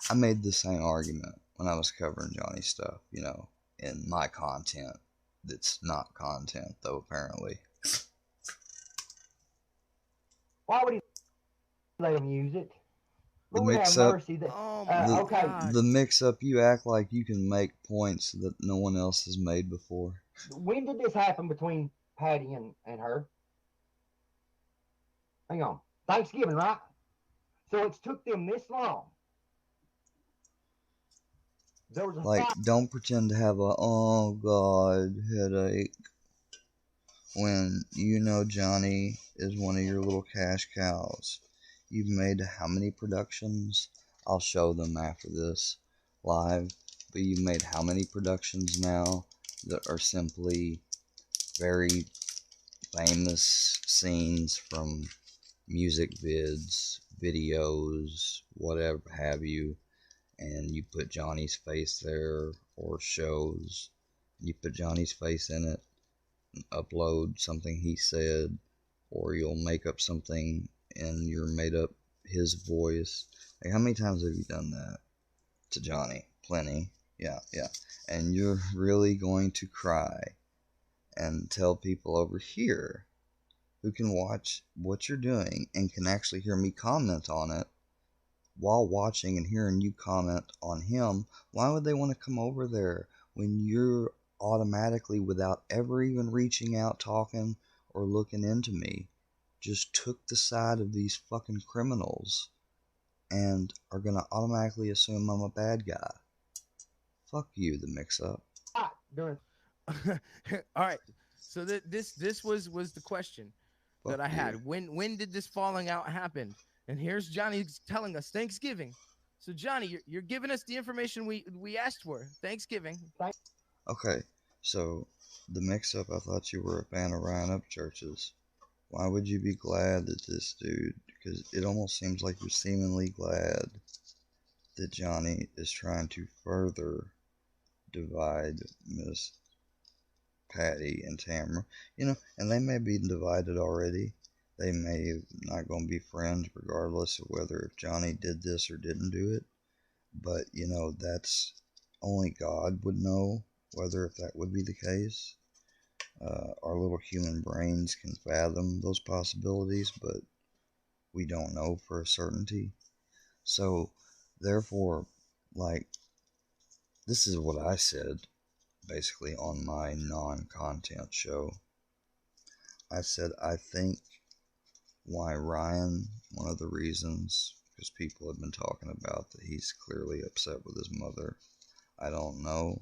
I made the same argument when I was covering Johnny's stuff. In my content, that's not content though. Apparently. Why would he let them use it? The Lord have mix-up. mercy that- okay. The mix-up. You act like you can make points that no one else has made before. When did this happen between Patty and her? Hang on. Thanksgiving, right? So it's took them this long. There was a Like, don't pretend to have a oh god headache when you know Johnny is one of your little cash cows. You've made how many productions? I'll show them after this live. But you've made how many productions now that are simply very famous scenes from music vids, videos, whatever have you, and you put Johnny's face there, or shows, you put Johnny's face in it, and upload something he said, or you'll make up something and you're made up his voice. Like, how many times have you done that to Johnny? Plenty. Yeah. And you're really going to cry and tell people over here who can watch what you're doing and can actually hear me comment on it while watching and hearing you comment on him. Why would they want to come over there when you're automatically, without ever even reaching out, talking, or looking into me, just took the side of these fucking criminals and are gonna automatically assume I'm a bad guy? Fuck you, the mix-up. All right. So this was the question that I had. When did this falling out happen? And here's Johnny telling us Thanksgiving. So Johnny, you're giving us the information we asked for. Thanksgiving. Okay, so the mix-up, I thought you were a fan of Ryan Upchurch's. Why would you be glad that this dude, because it almost seems like you're seemingly glad that Johnny is trying to further divide Miss Patty and Tamara, and they may be divided already. They may not going to be friends regardless of whether if Johnny did this or didn't do it. But, that's only God would know whether if that would be the case. Our little human brains can fathom those possibilities, but we don't know for a certainty. So, therefore, like, this is what I said basically on my non-content show. I said, I think why Ryan, one of the reasons, because people have been talking about that he's clearly upset with his mother. I don't know,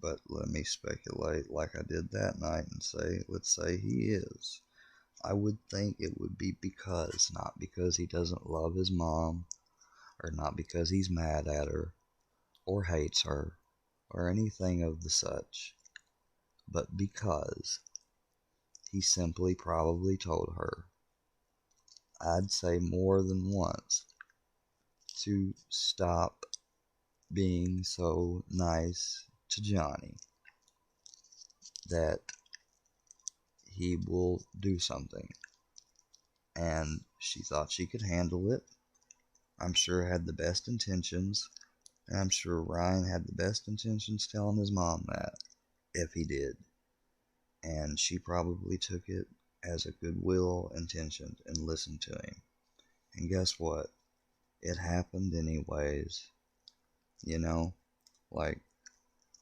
but let me speculate like I did that night and say, let's say he is. I would think it would be not because he doesn't love his mom, or not because he's mad at her, or hates her, or anything of the such, but because he simply probably told her, I'd say more than once, to stop being so nice to Johnny, that he will do something. And she thought she could handle it. I'm sure had the best intentions. And I'm sure Ryan had the best intentions telling his mom that, if he did. And she probably took it as a goodwill intention and listened to him. And guess what? It happened anyways. Like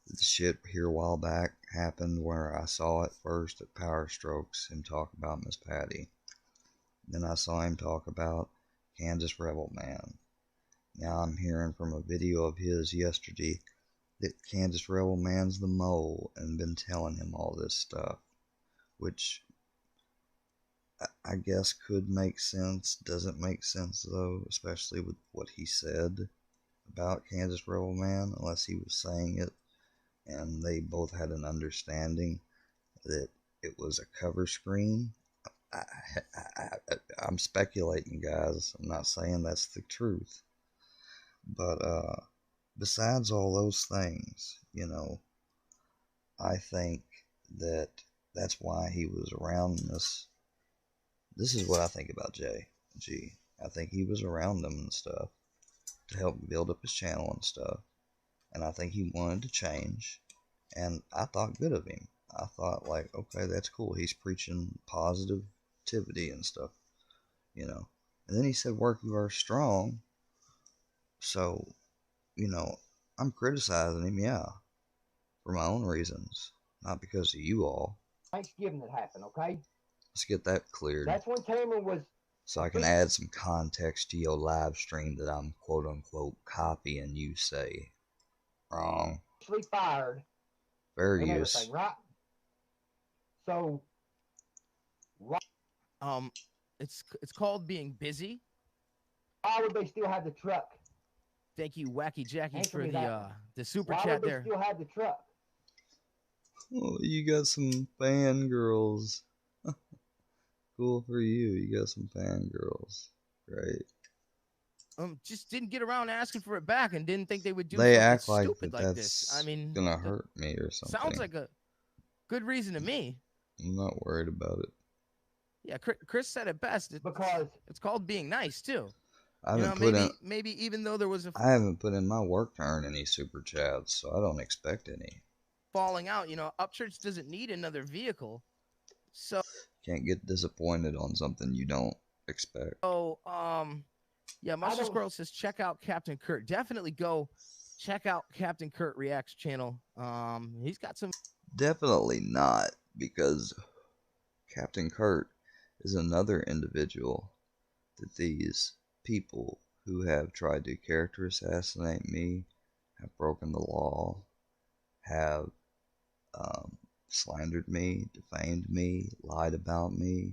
the shit here a while back happened where I saw it first at Power Strokes, him talk about Miss Patty. Then I saw him talk about Kansas Rebel Man. Now I'm hearing from a video of his yesterday that Kansas Rebel Man's the mole and been telling him all this stuff, which I guess could make sense. Doesn't make sense though, especially with what he said about Kansas Rebel Man, unless he was saying it and they both had an understanding that it was a cover screen. I'm speculating, guys. I'm not saying that's the truth. But besides all those things, I think that that's why he was around this. This is what I think about G. I think he was around them and stuff to help build up his channel and stuff. And I think he wanted to change. And I thought good of him. I thought, like, okay, that's cool. He's preaching positivity and stuff, And then he said, work you are strong. So, I'm criticizing him, yeah, for my own reasons, not because of you all. Thanksgiving that happened, okay? Let's get that cleared. That's when Tamara was... So I can add some context to your live stream that I'm quote-unquote copying you say. Wrong. Fired. Various. Right? So... It's called being busy. Why would they still have the truck? Thank you, Wacky Jackie, Answer for the super Why chat would there. they still have the truck? Oh, you got some fangirls. Cool for you. You got some fangirls. Great. Just didn't get around asking for it back and didn't think they would do they something act like stupid that's like this. I mean, gonna hurt me or something. Sounds like a good reason to me. I'm not worried about it. Yeah, Chris said it best. Because it's called being nice too. I haven't maybe even though there was a I haven't put in my work to earn any super chats, so I don't expect any. Falling out, Upchurch doesn't need another vehicle, so can't get disappointed on something you don't expect. So, yeah, Mustard Squirrel says check out Captain Kurt. Definitely go check out Captain Kurt Reacts channel. He's got some. Definitely not, because Captain Kurt is another individual that these people who have tried to character assassinate me, have broken the law, have slandered me, defamed me, lied about me,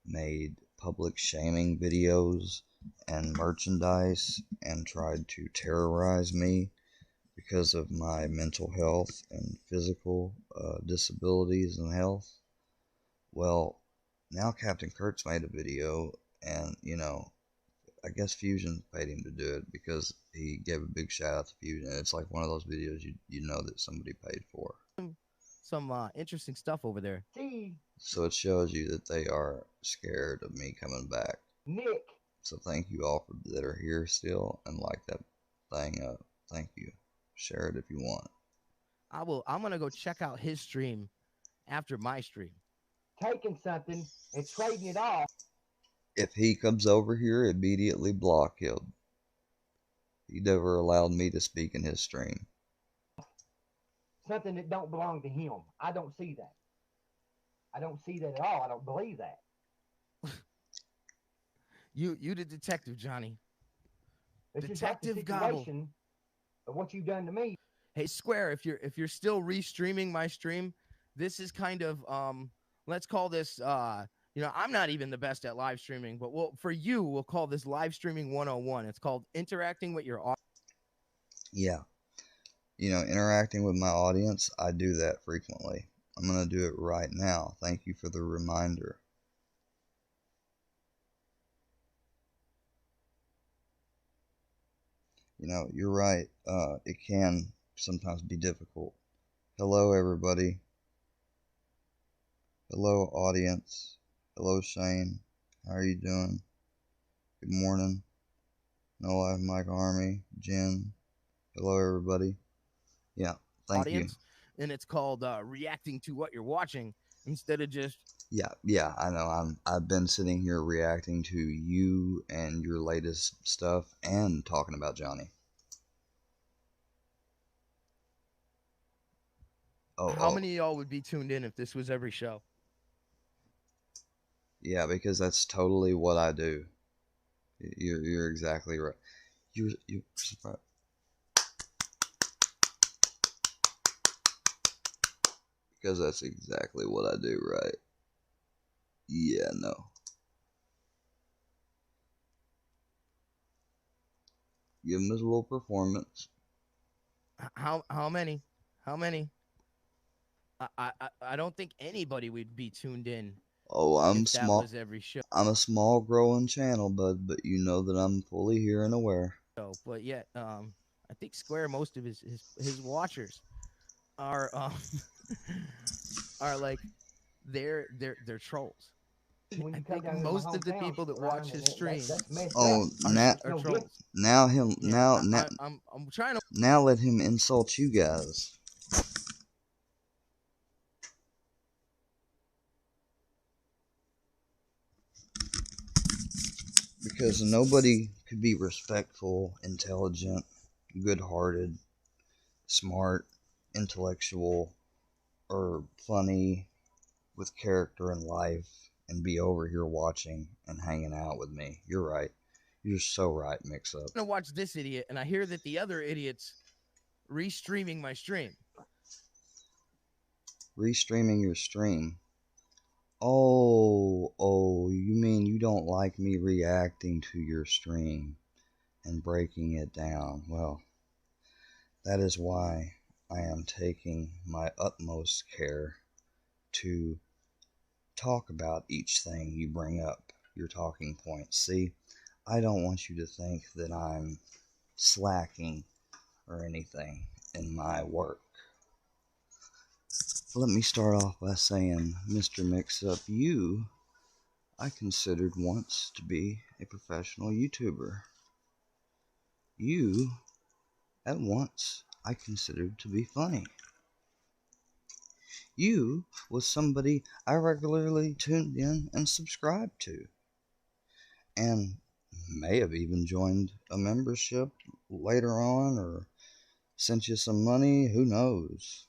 made public shaming videos and merchandise, and tried to terrorize me because of my mental health and physical disabilities and health. Well, now Captain Kurt's made a video, and you know, I guess Fusion paid him to do it because he gave a big shout out to Fusion. It's like one of those videos you know that somebody paid for. Some interesting stuff over there. So it shows you that they are scared of me coming back. Nick. So thank you all that are here still and like that thing up. Thank you. Share it if you want. I'm gonna go check out his stream after my stream. Taking something and trading it off. If he comes over here, immediately block him. He never allowed me to speak in his stream. Something that don't belong to him. I don't see that. I don't see that at all. I don't believe that. You the detective, Johnny. It's Detective just like the situation of what you've done to me. Hey Square, if you're still restreaming my stream, this is kind of let's call this you know, I'm not even the best at live streaming, but we'll call this live streaming 101. It's called interacting with your audience. Yeah. You know, interacting with my audience, I do that frequently. I'm going to do it right now. Thank you for the reminder. You know, you're right. It can sometimes be difficult. Hello, everybody. Hello, audience. Hello, Shane. How are you doing? Good morning. No Life Mike Army. Jen. Hello, everybody. Yeah, thank Audience, and it's called reacting to what you're watching instead of just. Yeah, I know. I've been sitting here reacting to you and your latest stuff and talking about Johnny. How many of y'all would be tuned in if this was every show? Yeah, because that's totally what I do. You're exactly right. You because that's exactly what I do, right? Yeah, no. Give him his little performance. How many? How many? I don't think anybody would be tuned in. Oh, I'm if small. That was every show. I'm a small growing channel, bud, but you know that I'm fully here and aware. But yet, I think Square, most of his watchers are are like they're trolls. I think most of the people that watch his streams are trolls. I'm trying to. Now let him insult you guys. Because nobody could be respectful, intelligent, good-hearted, smart, intellectual, or funny with character in life and be over here watching and hanging out with me. You're right. You're so right, Mix-Up. I'm gonna watch this idiot, and I hear that the other idiot's restreaming my stream. Restreaming your stream? Oh, you mean you don't like me reacting to your stream and breaking it down? Well, that is why I am taking my utmost care to talk about each thing you bring up, your talking points. See, I don't want you to think that I'm slacking or anything in my work. Let me start off by saying, Mr. Mix-Up, you, I considered once to be a professional YouTuber. You, at once, I considered to be funny. You was somebody I regularly tuned in and subscribed to. And may have even joined a membership later on or sent you some money, who knows.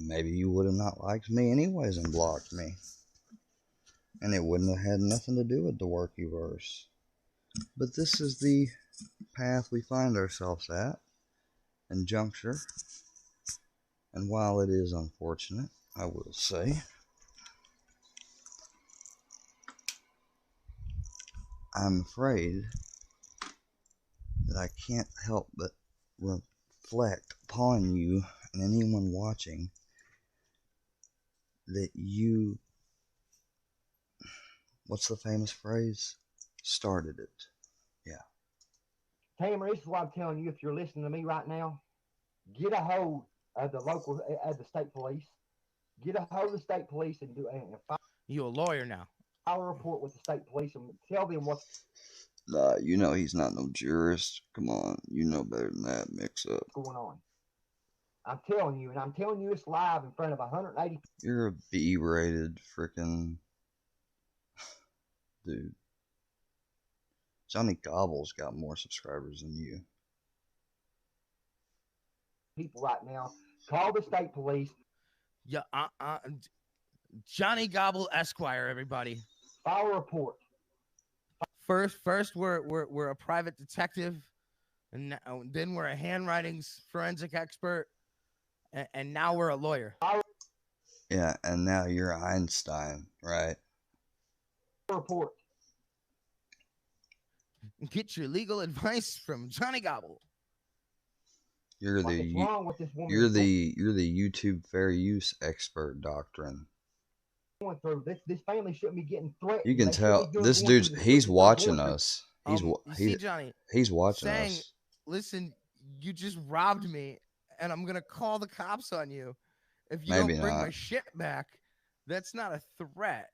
Maybe you would have not liked me anyways and blocked me. And it wouldn't have had nothing to do with the Workyverse. But this is the path we find ourselves at and juncture. And while it is unfortunate, I will say, I'm afraid that I can't help but reflect upon you and anyone watching that you, what's the famous phrase? Started it. Yeah. Tamer, this is what I'm telling you. If you're listening to me right now, get a hold of the local, of the state police. Get a hold of the state police and file. You a lawyer now? File a report with the state police and tell them what's Nah, you know he's not no jurist. Come on, you know better than that. Mix up. going on. I'm telling you, and I'm telling you, it's live in front of 180. You're a B-rated freaking dude. Johnny Gobble's got more subscribers than you. People right now. Call the state police. Yeah, Johnny Gobble Esquire, everybody. File a report. First, we're a private detective, and then we're a handwriting forensic expert, and now we're a lawyer. Yeah, and now you're Einstein, right? Report. Get your legal advice from Johnny Gobble. You're the YouTube fair use expert doctrine. Going through this family shouldn't be getting threatened. You can tell this dude's he's watching us. See, Johnny, he's watching saying, us. Listen, you just robbed me, and I'm gonna call the cops on you if you Maybe don't bring not. my shit back. That's not a threat.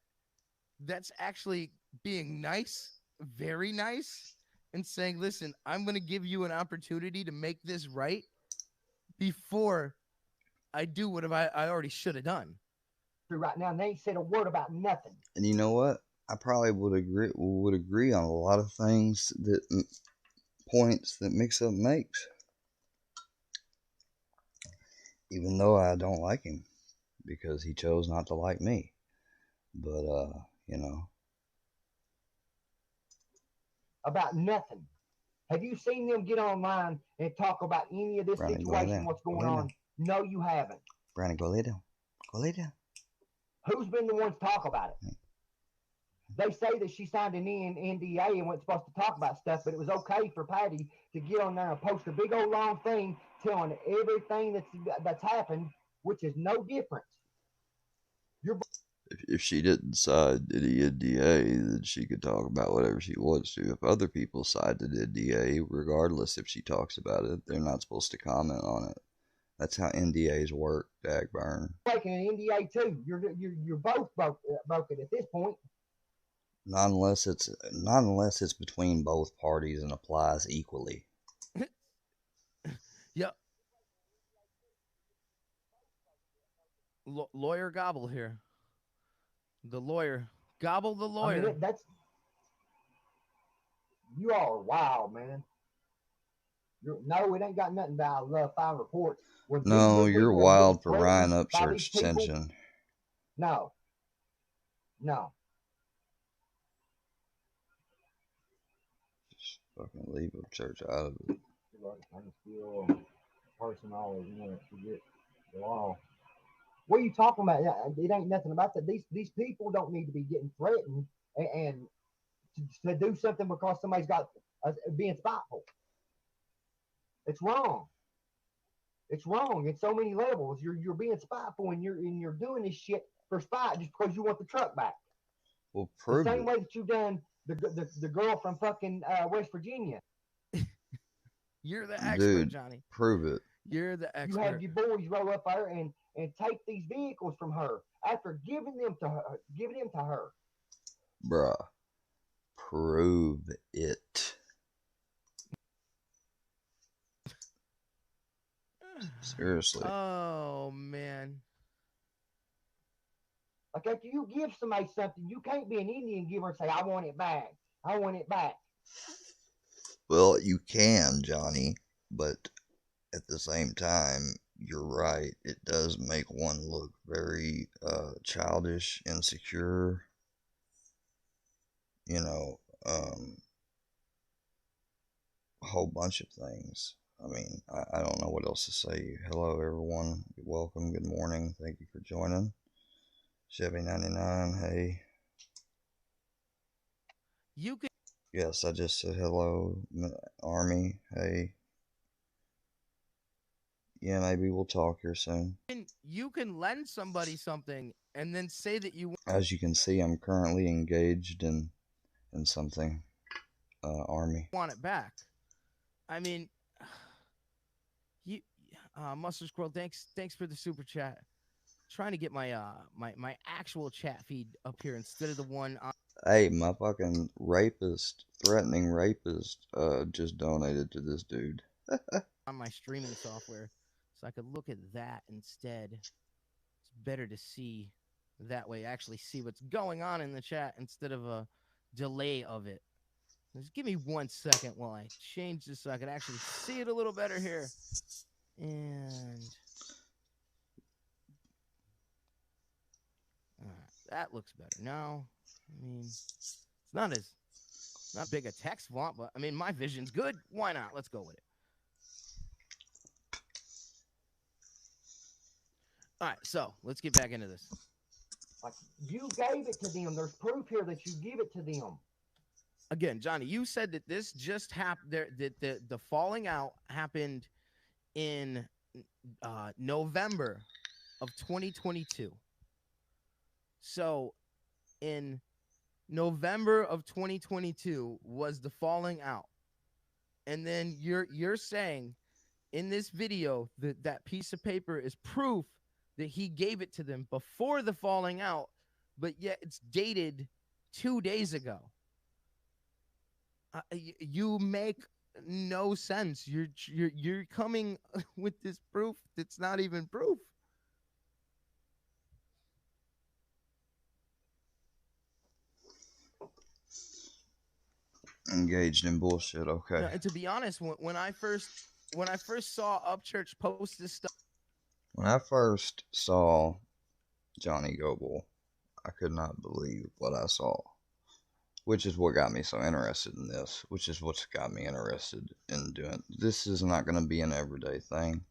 That's actually being nice, very nice, and saying, listen, I'm gonna give you an opportunity to make this right before I do what I already should have done. Right now, and they ain't said a word about nothing. And you know what? I probably would agree on a lot of things points that Mix Up makes, even though I don't like him because he chose not to like me. But you know, about nothing. Have you seen them get online and talk about any of this Brandon, situation? What's going on? No, you haven't. Brandon, go lay down. Go lay down. Who's been the ones to talk about it? They say that she signed an NDA and wasn't supposed to talk about stuff, but it was okay for Patty to get on there and post a big old long thing telling everything that's happened, which is no different. If she didn't sign any NDA, then she could talk about whatever she wants to. If other people signed an NDA, regardless if she talks about it, they're not supposed to comment on it. That's how NDAs work, Dagburn. Breaking an NDA too. You're both broken at this point. Not unless it's between both parties and applies equally. Yep. Lawyer Gobble here. The lawyer. Gobble the lawyer. I mean, you all are wild, man. No, it ain't got nothing about file reports. No, you're wild for riding up church tension. No. Just fucking leave a church out of it. I'm still person always forget the law. What are you talking about? It ain't nothing about that. These people don't need to be getting threatened and to do something because somebody's got being spiteful. It's wrong. It's wrong in so many levels. You're being spiteful and you're doing this shit for spite just because you want the truck back. Well, prove the same it. way that you've done the girl from fucking West Virginia. You're the expert, Dude, Johnny. Prove it. You're the expert. You have your boys roll up there and take these vehicles from her after giving them to her. Bruh. Prove it. Seriously. Oh, man. Like after you give somebody something, you can't be an Indian giver and say, I want it back. I want it back. Well, you can, Johnny, but at the same time, you're right. It does make one look very childish, insecure. You know, a whole bunch of things. I mean, I don't know what else to say. Hello, everyone. Welcome. Good morning. Thank you for joining. Chevy99, hey. You can. Yes, I just said hello. Army, hey. yeah, maybe we'll talk here soon. You can lend somebody something and then say that you As you can see, I'm currently engaged in something, Army. want it back. I mean, you, Mustard Squirrel, thanks for the super chat. Trying to get my my actual chat feed up here instead of the one on Hey, my fucking rapist, threatening rapist, just donated to this dude. on my streaming software, so I could look at that instead. It's better to see that way, actually see what's going on in the chat instead of a delay of it. Just give me 1 second while I change this so I can actually see it a little better here. And that looks better. Now, I mean, it's not big a text font, but I mean, my vision's good. Why not? Let's go with it. All right, so let's get back into this. Like, you gave it to them. There's proof here that you give it to them. Again, Johnny, you said that this just happened. That the falling out happened in November of 2022. So, in November of 2022 was the falling out, and then you're saying in this video that that piece of paper is proof that he gave it to them before the falling out, but yet it's dated 2 days ago. You make no sense. You're coming with this proof that's not even proof. Engaged in bullshit. Okay. And to be honest, when I first saw Upchurch post this stuff, When I first saw Johnny Goble, I could not believe what I saw, which is what got me so interested in this, which is what's got me interested in doing. This is not going to be an everyday thing.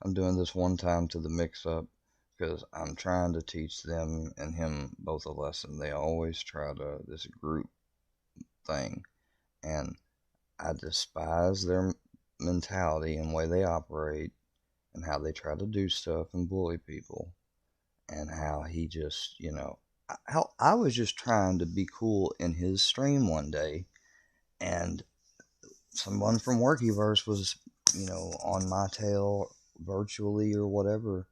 I'm doing this one time to the mix-up because I'm trying to teach them and him both a lesson. They always try to, this group thing, and I despise their mentality and way they operate and how they try to do stuff and bully people, and how he just, you know, how I was just trying to be cool in his stream one day, and someone from Workyverse was, you know, on my tail virtually or whatever,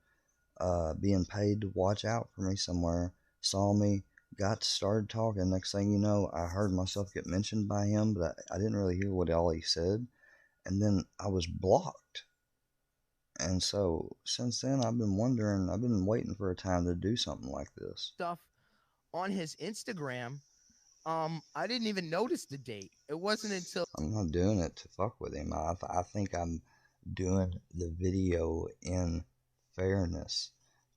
being paid to watch out for me somewhere, saw me, got started talking. Next thing you know, I heard myself get mentioned by him, but I didn't really hear what all he said, and then I was blocked. And so since then, I've been waiting for a time to do something like this. stuff on his Instagram, I didn't even notice the date. It wasn't until I'm not doing it to fuck with him. I think I'm doing the video in fairness.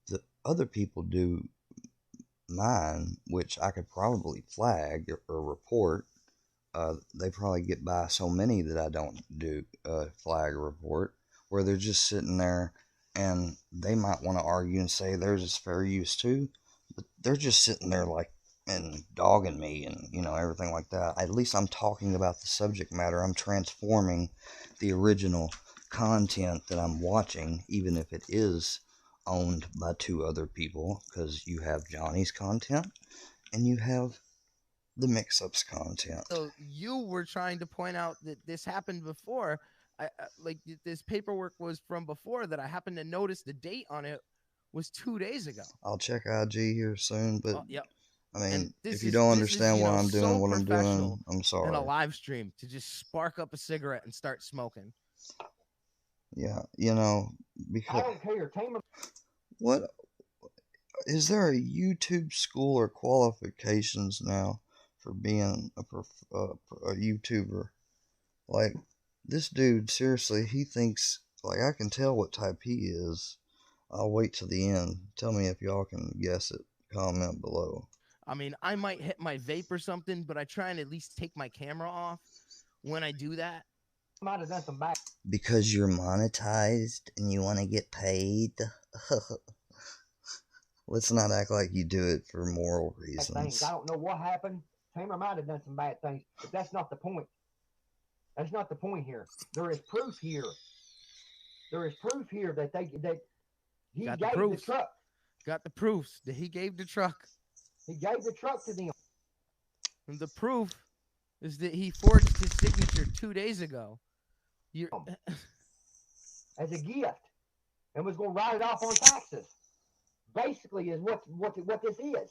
The other people do mine, which I could probably flag or report. They probably get by so many that I don't do flag or report, where they're just sitting there and they might want to argue and say theirs is fair use too, but they're just sitting there like and dogging me and, you know, everything like that. At least I'm talking about the subject matter. I'm transforming the original content that I'm watching, even if it is owned by two other people, because you have Johnny's content and you have the mix-ups content. So you were trying to point out that this happened before. Like this paperwork was from before that I happened to notice the date on it was 2 days ago. I'll check IG here soon, but yep. I mean, if you is- don't this understand is, you why know, I'm doing so what I'm professional doing, I'm sorry. in a live stream to just spark up a cigarette and start smoking. Yeah, you know, I because don't care. Tamer. what is there a YouTube school or qualifications now for being a YouTuber? Like, this dude, seriously, he thinks, like, I can tell what type he is. I'll wait till the end. Tell me if y'all can guess it. Comment below. I mean, I might hit my vape or something, but I try and at least take my camera off when I do that. Might have done some back. Because you're monetized and you want to get paid. Let's not act like you do it for moral reasons. Things. I don't know what happened. Tamer might have done some bad things, but that's not the point. That's not the point here. There is proof here There is proof here that he Got gave the the proofs. truck. Got the proofs that he gave the truck. He gave the truck to them. And the proof is that he forged his signature 2 days ago. You're as a gift, and was going to write it off on taxes. Basically, is what this is.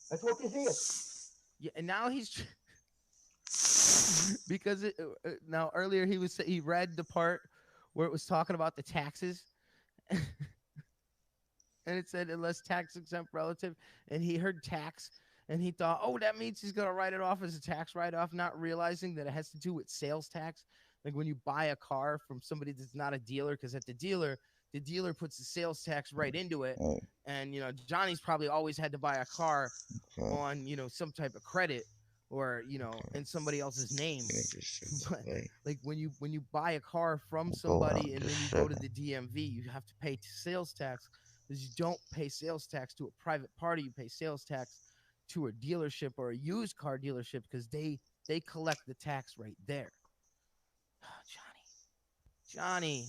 That's what this is. Yeah, and now he's because now earlier he read the part where it was talking about the taxes, and it said unless tax exempt relative, and he heard tax, and he thought, oh, that means he's gonna write it off as a tax write-off, not realizing that it has to do with sales tax. Like when you buy a car from somebody that's not a dealer, because at the dealer puts the sales tax right into it. Oh. And, you know, Johnny's probably always had to buy a car on, you know, some type of credit or, you know, in somebody else's name. But, like when you buy a car from somebody and then you go to the DMV, you have to pay sales tax, because you don't pay sales tax to a private party. You pay sales tax to a dealership or a used car dealership, because they collect the tax right there. Johnny.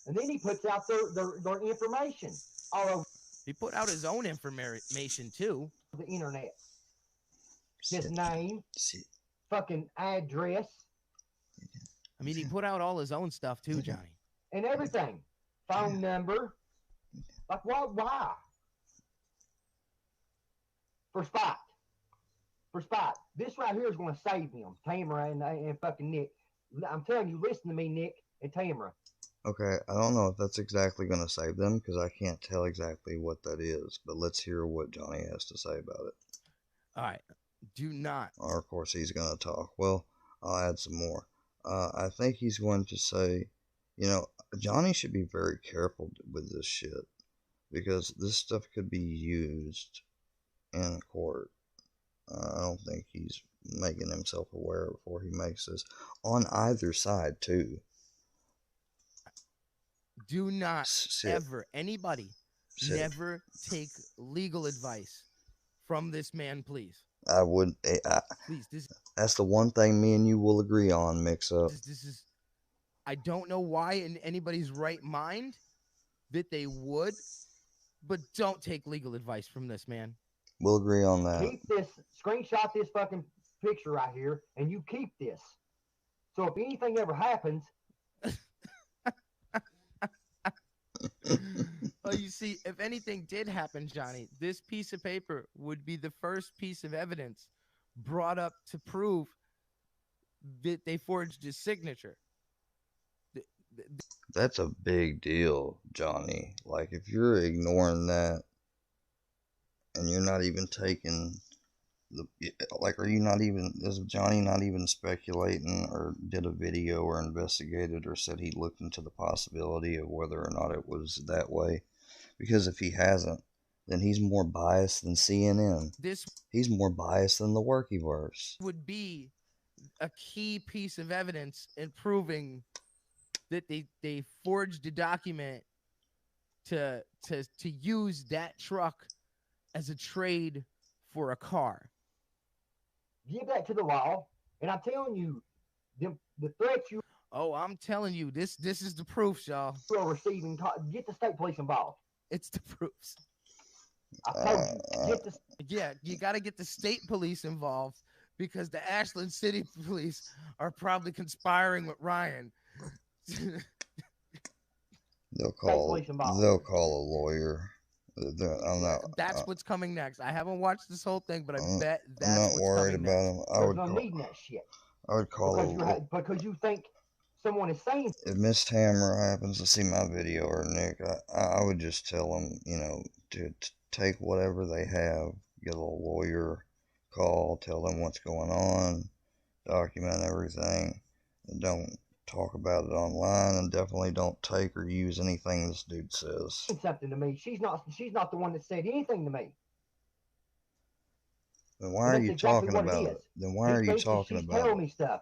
And then he puts out their information all over. He put out his own information too. The internet. His name, fucking address. I mean, he put out all his own stuff too, Johnny. And everything. Phone number. Like, why? For spot. This right here is going to save him. Tamara and fucking Nick. I'm telling you, listen to me, Nick and Tamara. Okay, I don't know if that's exactly going to save them, because I can't tell exactly what that is. But let's hear what Johnny has to say about it. All right. Do not. Or, of course, he's going to talk. Well, I'll add some more. I think he's going to say, you know, Johnny should be very careful with this shit, because this stuff could be used in court. I don't think he's making himself aware before he makes this. On either side, too. Do not ever, anybody, never take legal advice from this man, please. I would. Please, that's the one thing me and you will agree on, Mix-Up. This is. I don't know why in anybody's right mind that they would, but don't take legal advice from this man. We'll agree on that. Keep this, screenshot this fucking picture right here, and you keep this. So if anything ever happens. Well, you see, if anything did happen, Johnny, this piece of paper would be the first piece of evidence brought up to prove that they forged his signature. That's a big deal, Johnny. Like, if you're ignoring that and you're not even taking are you not even, is Johnny not even speculating or did a video or investigated or said he looked into the possibility of whether or not it was that way? Because if he hasn't, then he's more biased than CNN. He's more biased than the Workyverse. Would be a key piece of evidence in proving that they forged a document to use that truck as a trade for a car. Give that to the law, and I'm telling you, the threats you. Oh, I'm telling you, this is the proof, y'all. You are receiving. Get the state police involved. It's the proofs. I told you. Yeah, you got to get the state police involved, because the Ashland City police are probably conspiring with Ryan. They'll call a lawyer. That's what's coming next. I haven't watched this whole thing, but I bet that's I'm not what's worried coming about next. him. I would There's no need in that shit. I would call because you think someone is saying. If Miss Tamara happens to see my video or Nick, I would just tell them, you know, to take whatever they have, get a lawyer, call, tell them what's going on, document everything, and don't talk about it online, and definitely don't take or use anything this dude says. Something to me. She's not the one that said anything to me. Then why are you talking about it? Then why are you talking about it? She's telling me stuff.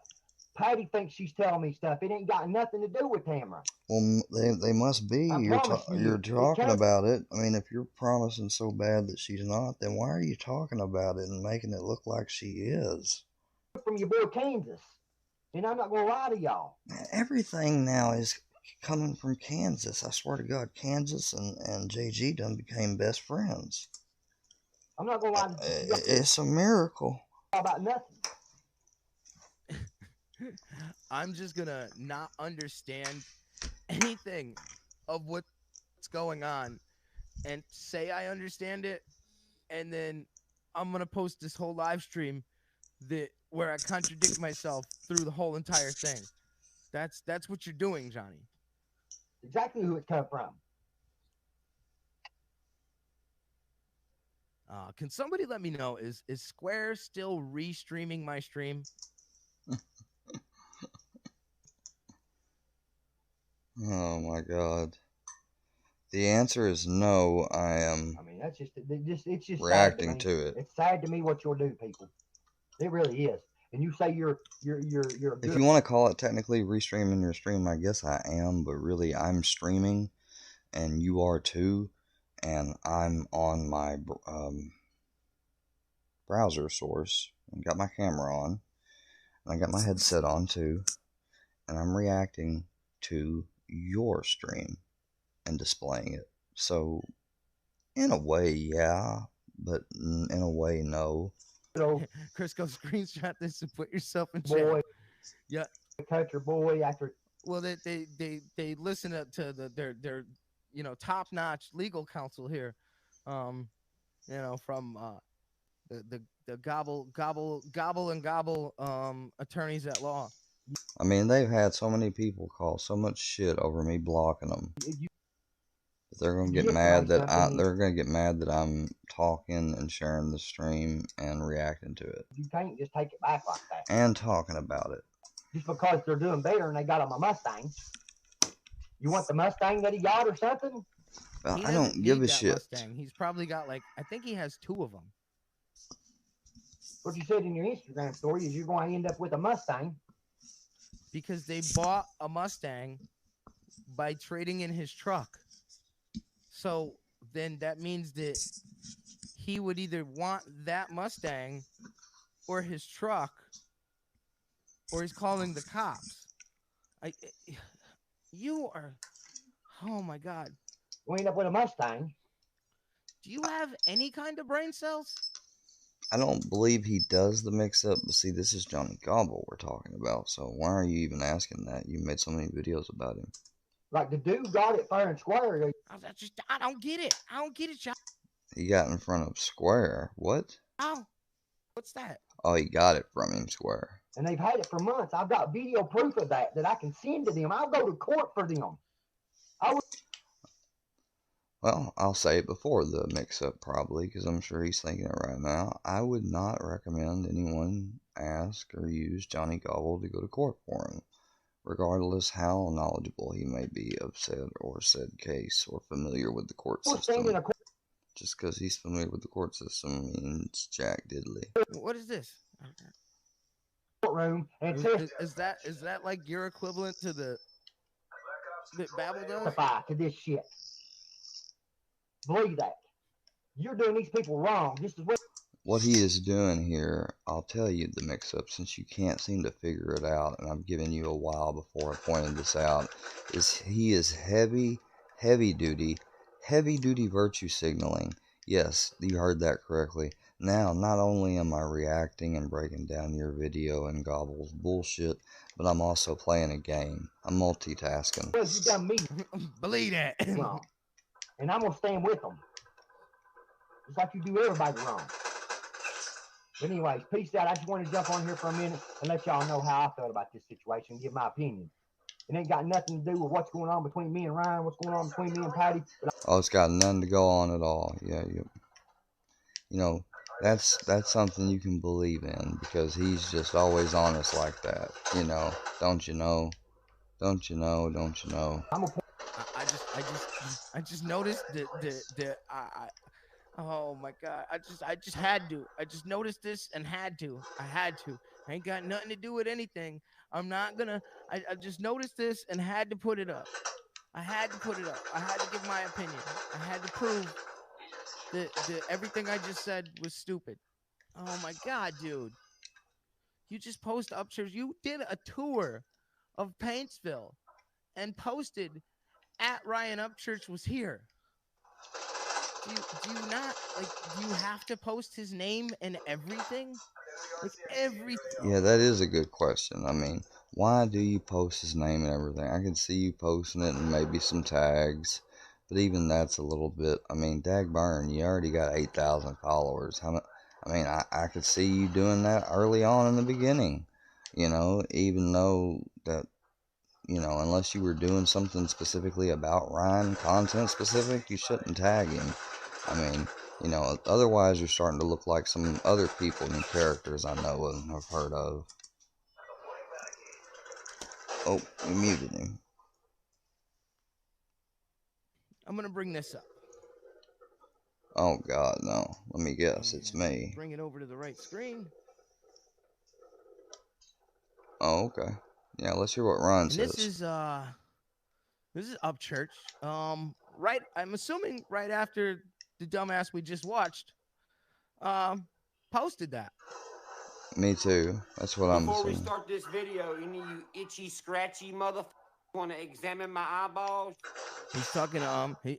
Patty thinks she's telling me stuff. It ain't got nothing to do with Tamara. Well, they must be. You're talking about it. I mean, if you're promising so bad that she's not, then why are you talking about it and making it look like she is? from your boy Kansas. And I'm not going to lie to y'all. Everything now is coming from Kansas. I swear to God, Kansas and JG done became best friends. I'm not going to lie to you. It's a miracle. About nothing. I'm just gonna not understand anything of what's going on and say I understand it, and then I'm gonna post this whole live stream where I contradict myself through the whole entire thing. That's what you're doing, Johnny. Exactly who it come from. Can somebody let me know, is Square still restreaming my stream? Oh my God. The answer is no. I mean, that's it's just reacting sad to it. It's sad to me what you'll do, people. It really is. And you say you're good. If you want to call it technically restreaming your stream, I guess I am, but really I'm streaming, and you are too, and I'm on my browser source. I got my camera on, and I got my headset on too, and I'm reacting to your stream and displaying it. So, in a way, yeah, but in a way, no. Chris, go screenshot this and put yourself in boy. chat. Yeah, country boy after. Well, they listen to their top notch legal counsel here, from the gobble attorneys at law. I mean, they've had so many people call so much shit over me blocking them. They're gonna get mad that I'm talking and sharing the stream and reacting to it. You can't just take it back like that. And talking about it. Just because they're doing better and they got him a Mustang. You want the Mustang that he got or something? Well, I don't give a shit. Mustang. He's probably got I think he has 2 of them. What you said in your Instagram story is you're going to end up with a Mustang. Because they bought a Mustang by trading in his truck. So then that means that he would either want that Mustang or his truck, or he's calling the cops. You are, oh my God. We end up with a Mustang. Do you have any kind of brain cells? I don't believe he does the mix-up, but see, this is Johnny Gobble we're talking about, so why are you even asking that? You made so many videos about him. Like, the dude got it fair and square. I don't get it. I don't get it, John. He got in front of Square. What? Oh, what's that? Oh, he got it from him, Square. And they've had it for months. I've got video proof of that I can send to them. I'll go to court for them. Well, I'll say it before the mix-up probably, because I'm sure he's thinking it right now. I would not recommend anyone ask or use Johnny Gobble to go to court for him, regardless how knowledgeable he may be of said case or familiar with the court system. Just because he's familiar with the court system means jack diddly. What is this? Courtroom. Is that like your equivalent to the Babel does? To this shit. Believe that. You're doing these people wrong. Just as well. What he is doing here, I'll tell you the mix-up, since you can't seem to figure it out, and I've given you a while before I pointed this out, is he is heavy duty virtue signaling. Yes, you heard that correctly. Now, not only am I reacting and breaking down your video and Gobble's bullshit, but I'm also playing a game. I'm multitasking. Well, you done me. Believe that. Wrong. And I'm going to stand with them. Just like you do everybody wrong. But anyways, peace out. I just wanted to jump on here for a minute and let y'all know how I felt about this situation and give my opinion. It ain't got nothing to do with what's going on between me and Ryan, what's going on between me and Patty. Oh, it's got nothing to go on at all. Yeah, you know, that's something you can believe in, because he's just always honest like that. You know, don't you know? Don't you know? Don't you know? I just noticed that oh my God, I just had to. I just noticed this and had to. I ain't got nothing to do with anything. I'm not gonna. I just noticed this and had to put it up. I had to put it up. I had to give my opinion. I had to prove that everything I just said was stupid. Oh my God, dude. You just post Upchurch. You did a tour of Paintsville and posted at Ryan Upchurch was here. Do you not like? Do you have to post his name and everything? Like everything. Yeah, that is a good question. I mean, why do you post his name and everything? I can see you posting it and maybe some tags, but even that's a little bit. I mean, dag burn, you already got 8,000 followers. I mean, I could see you doing that early on in the beginning. You know, even though that, you know, unless you were doing something specifically about Ryan, content specific, you shouldn't tag him. I mean, you know, otherwise you're starting to look like some other people and characters I know and have heard of. Oh, we muted him. I'm gonna bring this up. Oh God, no. Let me guess, it's me. Bring it over to the right screen. Oh, okay. Yeah, let's hear what Ron says. This is Upchurch. Right. I'm assuming right after the dumbass we just watched, posted that. Me too. That's what I'm Before we assuming. start this video, any of you itchy, scratchy motherfuckers want to examine my eyeballs? He's talking.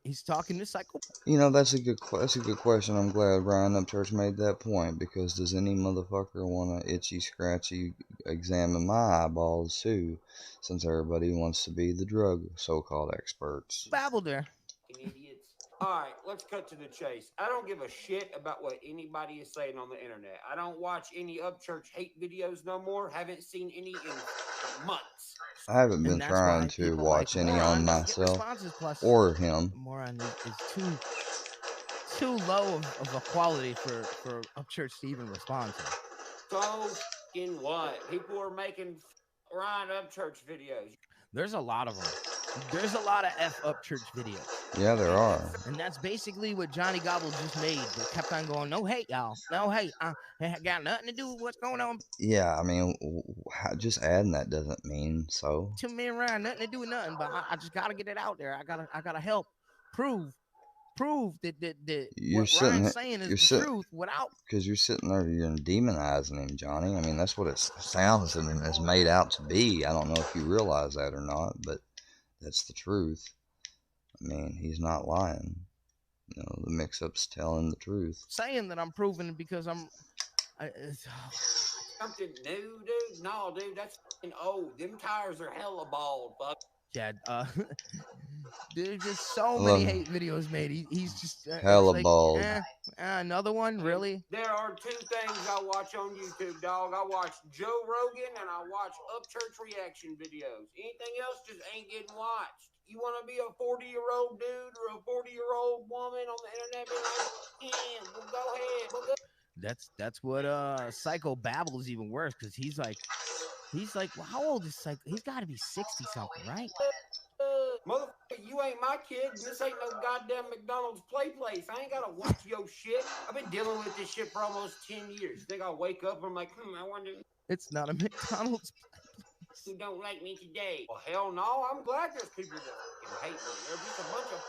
He's talking to Psycho. You know, that's a good question. I'm glad Ryan Upchurch made that point, because does any motherfucker want to itchy, scratchy examine my eyeballs too? Since everybody wants to be the drug so-called experts. Babble there. Idiots. All right, let's cut to the chase. I don't give a shit about what anybody is saying on the internet. I don't watch any Upchurch hate videos no more. Haven't seen any in months. I haven't been trying to watch any on myself or him. Moron is too low of a quality for Upchurch to even respond to. So in what? People are making Ryan Upchurch videos. There's a lot of them. There's a lot of F Upchurch videos. Yeah, there are. And that's basically what Johnny Gobble just made. They kept on going, no hate, y'all. No hate. It got nothing to do with what's going on. Yeah, I mean, just adding that doesn't mean so. To me and Ryan, nothing to do with nothing. But I just gotta get it out there. I gotta help prove that You're what sitting, Ryan's saying is the truth without. Because you're sitting there, you're demonizing him, Johnny. I mean, that's what it sounds and is made out to be. I don't know if you realize that or not, but that's the truth. I mean, he's not lying. You know, the mix-up's telling the truth. Saying that I'm proving it because something new, dude? No, dude, that's fucking old. Them tires are hella bald, fuck. Yeah, there's just so many hate videos made. He's just hella like, bald. Another one, really? There are two things I watch on YouTube, dog. I watch Joe Rogan and I watch Upchurch reaction videos. Anything else just ain't getting watched. You want to be a 40-year-old dude or a 40-year-old woman on the internet? Be like, yeah, well, go ahead. Well, go. That's what Psycho Babble's even worse, because he's like, well, how old is Psycho? He's got to be 60 something, right? Motherfucker, you ain't my kid. This ain't no goddamn McDonald's play place. I ain't gotta watch your shit. I've been dealing with this shit for almost 10 years. Think I'll wake up and I'm like, I wonder. It's not a McDonald's place. Who don't like me today? Well, hell no. I'm glad there's people that hate me. There's just a bunch of.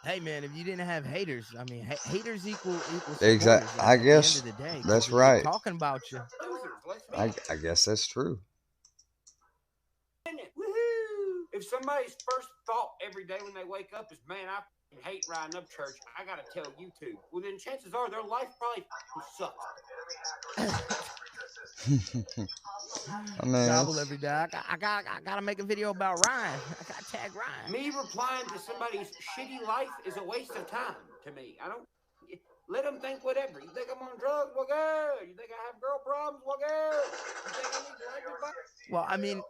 Hey man, if you didn't have haters, I mean, haters equal Exactly. I guess at the end of the day, that's right. Talking about you. I guess that's true. If somebody's first thought every day when they wake up is, man, I hate Ryan Upchurch, I gotta tell YouTube. Well, then chances are their life probably sucks. I mean, Gobble every day. I gotta make a video about Ryan. I gotta tag Ryan. Me replying to somebody's shitty life is a waste of time to me. I don't. Let them think whatever. You think I'm on drugs? Well, good. You think I have girl problems? Well, good. You think I need to like everybody? Well, I mean,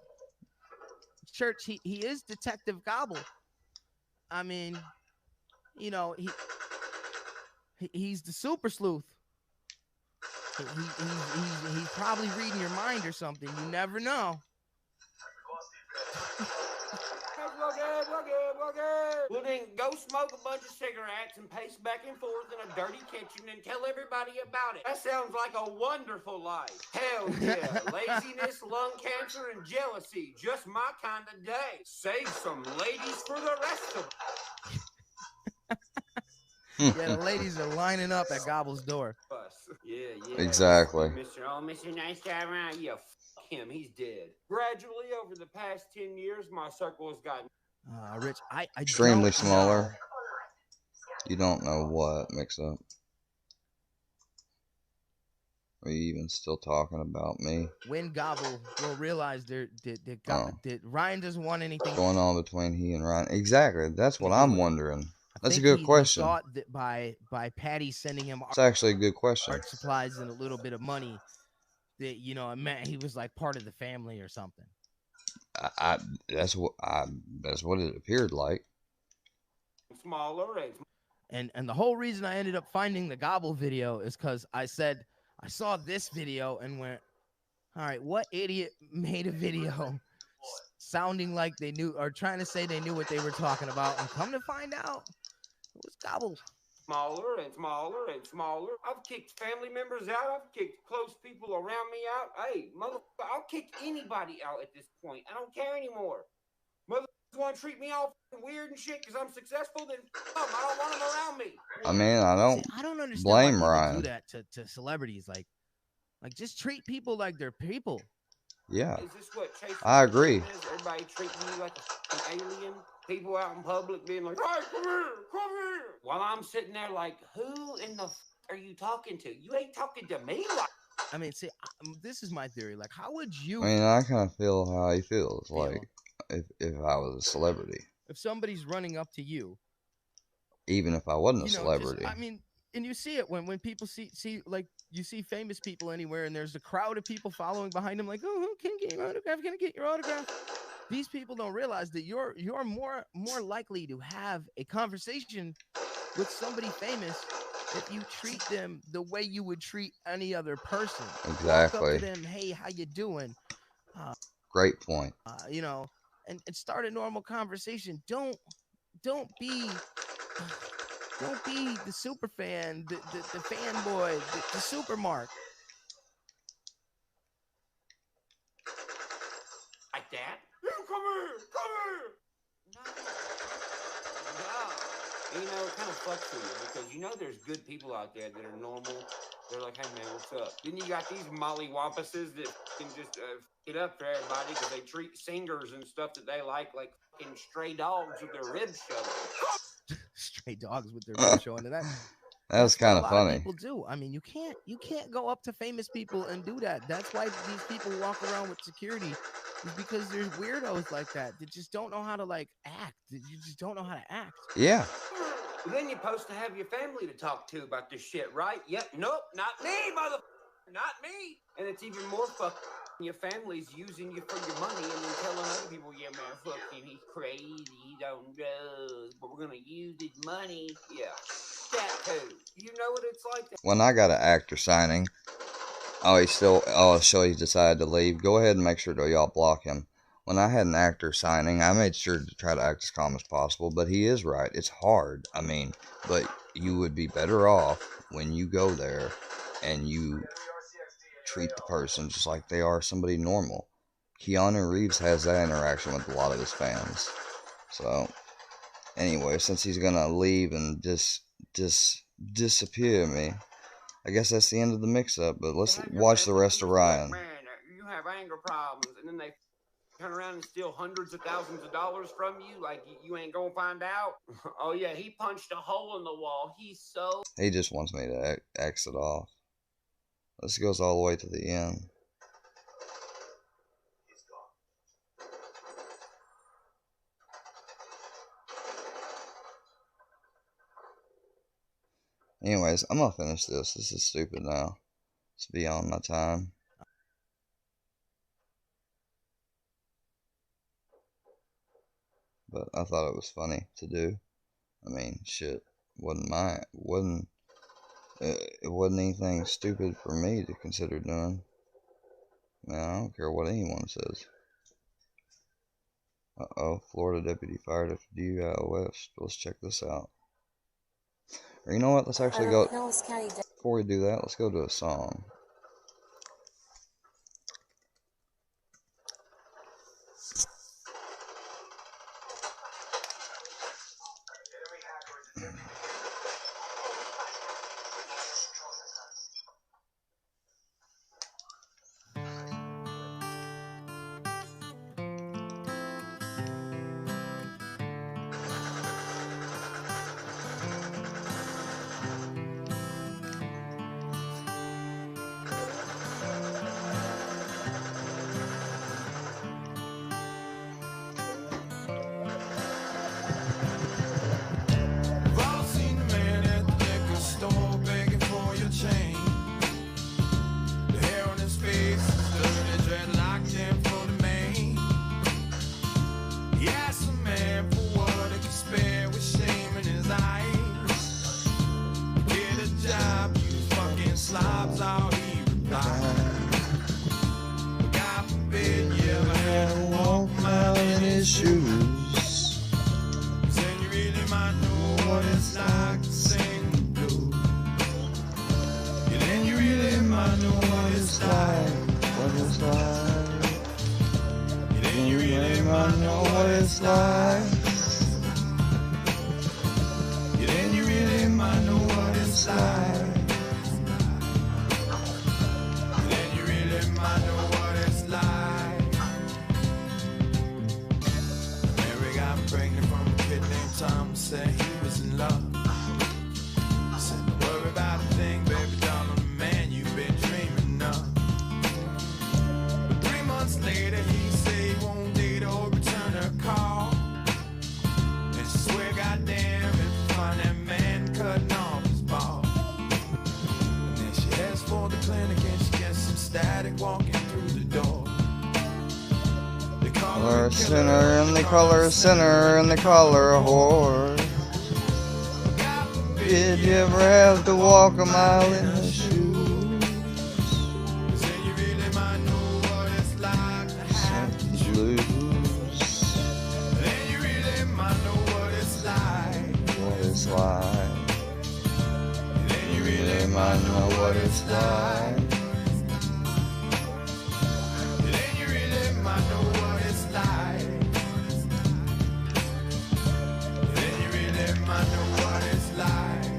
Church, he is Detective Gobble. I mean, you know, he's the super sleuth. He's probably reading your mind or something. You never know. Well, then go smoke a bunch of cigarettes and pace back and forth in a dirty kitchen and tell everybody about it. That sounds like a wonderful life. Hell yeah. Laziness, lung cancer, and jealousy. Just my kind of day. Save some ladies for the rest of them. Yeah, the ladies are lining up at Gobble's door. Yeah. Exactly. Mr. Nice Guy around. Yeah, fuck him. He's dead. Gradually, over the past 10 years, my circle has gotten Rich, I Extremely don't smaller. know. You don't know what mix up. Are you even still talking about me? When Gobble will realize did Ryan doesn't want anything What's going on between he and Ryan? Exactly. That's what I'm wondering. That's a think good he question. thought that by Patty sending him It's actually a good question. art supplies and a little bit of money, that it meant he was like part of the family or something. That's what it appeared like. smaller And the whole reason I ended up finding the Gobble video is because I said I saw this video and went, all right, what idiot made a video sounding like they knew or trying to say they knew what they were talking about, and come to find out it was Gobble. Smaller and smaller and smaller. I've kicked family members out. I've kicked close people around me out. Hey, motherfucker, I'll kick anybody out at this point. I don't care anymore. Motherfuckers want to treat me all weird and shit because I'm successful, then I don't want them around me. I mean, I don't understand blame why people Ryan. do that to celebrities. Like just treat people like they're people. Yeah, Is this what Chase I agree. Is? Everybody treating you like a alien? People out in public being like, hey, come here. While I'm sitting there like, who in the are you talking to? You ain't talking to me. I mean, see, this is my theory. Like, how would you... I mean, I kind of feel how he feels. Like, if I was a celebrity. If somebody's running up to you. Even if I wasn't a celebrity. I mean, and you see it when people see like, you see famous people anywhere and there's a crowd of people following behind them like, oh, can I get your autograph? Can I get your autograph? These people don't realize that you're more likely to have a conversation with somebody famous if you treat them the way you would treat any other person. Exactly. Walk up to them, hey, how you doing? Great point. And start a normal conversation. Don't be the super fan, the fanboy, the super mark. Like that? Come here. No. And, it kind of fucks with you because there's good people out there that are normal. They're like, hey man, what's up? Then you got these mollywampuses that can just it up for everybody because they treat singers and stuff that they like fucking stray dogs with their ribs showing. Stray dogs with their ribs showing. And that was kind of funny. People do. I mean, you can't go up to famous people and do that. That's why these people walk around with security. Is because there's weirdos like that that just don't know how to act. You just don't know how to act. Yeah. Then you're supposed to have your family to talk to about this shit, right? Yep. Nope. Not me, motherfucker. Not me. And it's even more fucked. Your family's using you for your money and then telling other people, yeah, man, fuck him. He's crazy. He's on drugs. But we're going to use his money. Yeah. That too. You know what it's like? When I got an actor signing, so he decided to leave. Go ahead and make sure that y'all block him. When I had an actor signing, I made sure to try to act as calm as possible, but he is right. It's hard. I mean, but you would be better off when you go there and you treat the person just like they are somebody normal. Keanu Reeves has that interaction with a lot of his fans. So, anyway, since he's gonna leave and just disappear me, I guess that's the end of the mix-up, but let's watch the rest of Ryan. Man, you have anger problems, and then they turn around and steal hundreds of thousands of dollars from you, like you ain't gonna find out. Oh yeah, he punched a hole in the wall. He just wants me to exit off. This goes all the way to the end. Anyways, I'm gonna finish this. This is stupid now. It's beyond my time. But I thought it was funny to do. I mean, shit, it wasn't anything stupid for me to consider doing. I mean, I don't care what anyone says. Florida deputy fired after DUI West. Let's check this out. Or you know what? Let's actually go. Before we do that, let's go to a song. his shoes. Then you really might know what it's like to sing the blues. Yeah, then you really might know what it's like. What it's like. Then you really might know what it's like. Yeah, then you really might know what it's like. Then you really might know what it's like. Mary got pregnant from a kid named Tom. Said he was in love. Said don't worry about a thing, baby doll, on the man you've been dreaming of. But 3 months later he said he won't date or return her call. And she swear goddamn if you find that man cutting off his ball. And then she heads for the clinic and she gets some static walking through the door. They call Call her a sinner, and they call her a sinner, and they call her a whore. Did you ever have to walk a mile in her shoes? Then you really might know what it's like to have to Blues. Then you really might know what it's like. What it's like. Then you Really might know what it's like. Then you really might know what it's like. Then you really might know what it's like.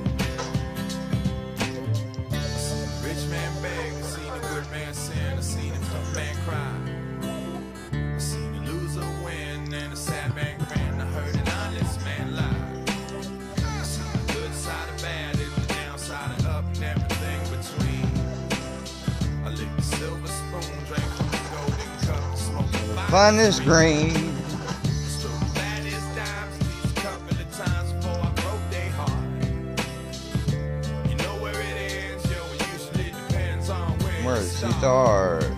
I seen a rich man beg, I seen a good man sin, I seen a tough man cry. I seen a loser win and a sad man grin. I heard an honest man lie. I seen the good side of bad and the downside of up and everything between. I licked the silver spoon, drank from the golden cup, smoked the Finest green. stole the baddest dimes, these a couple of times before I broke their heart. You know where it ends, yo, it usually depends on where Where you does he start. start?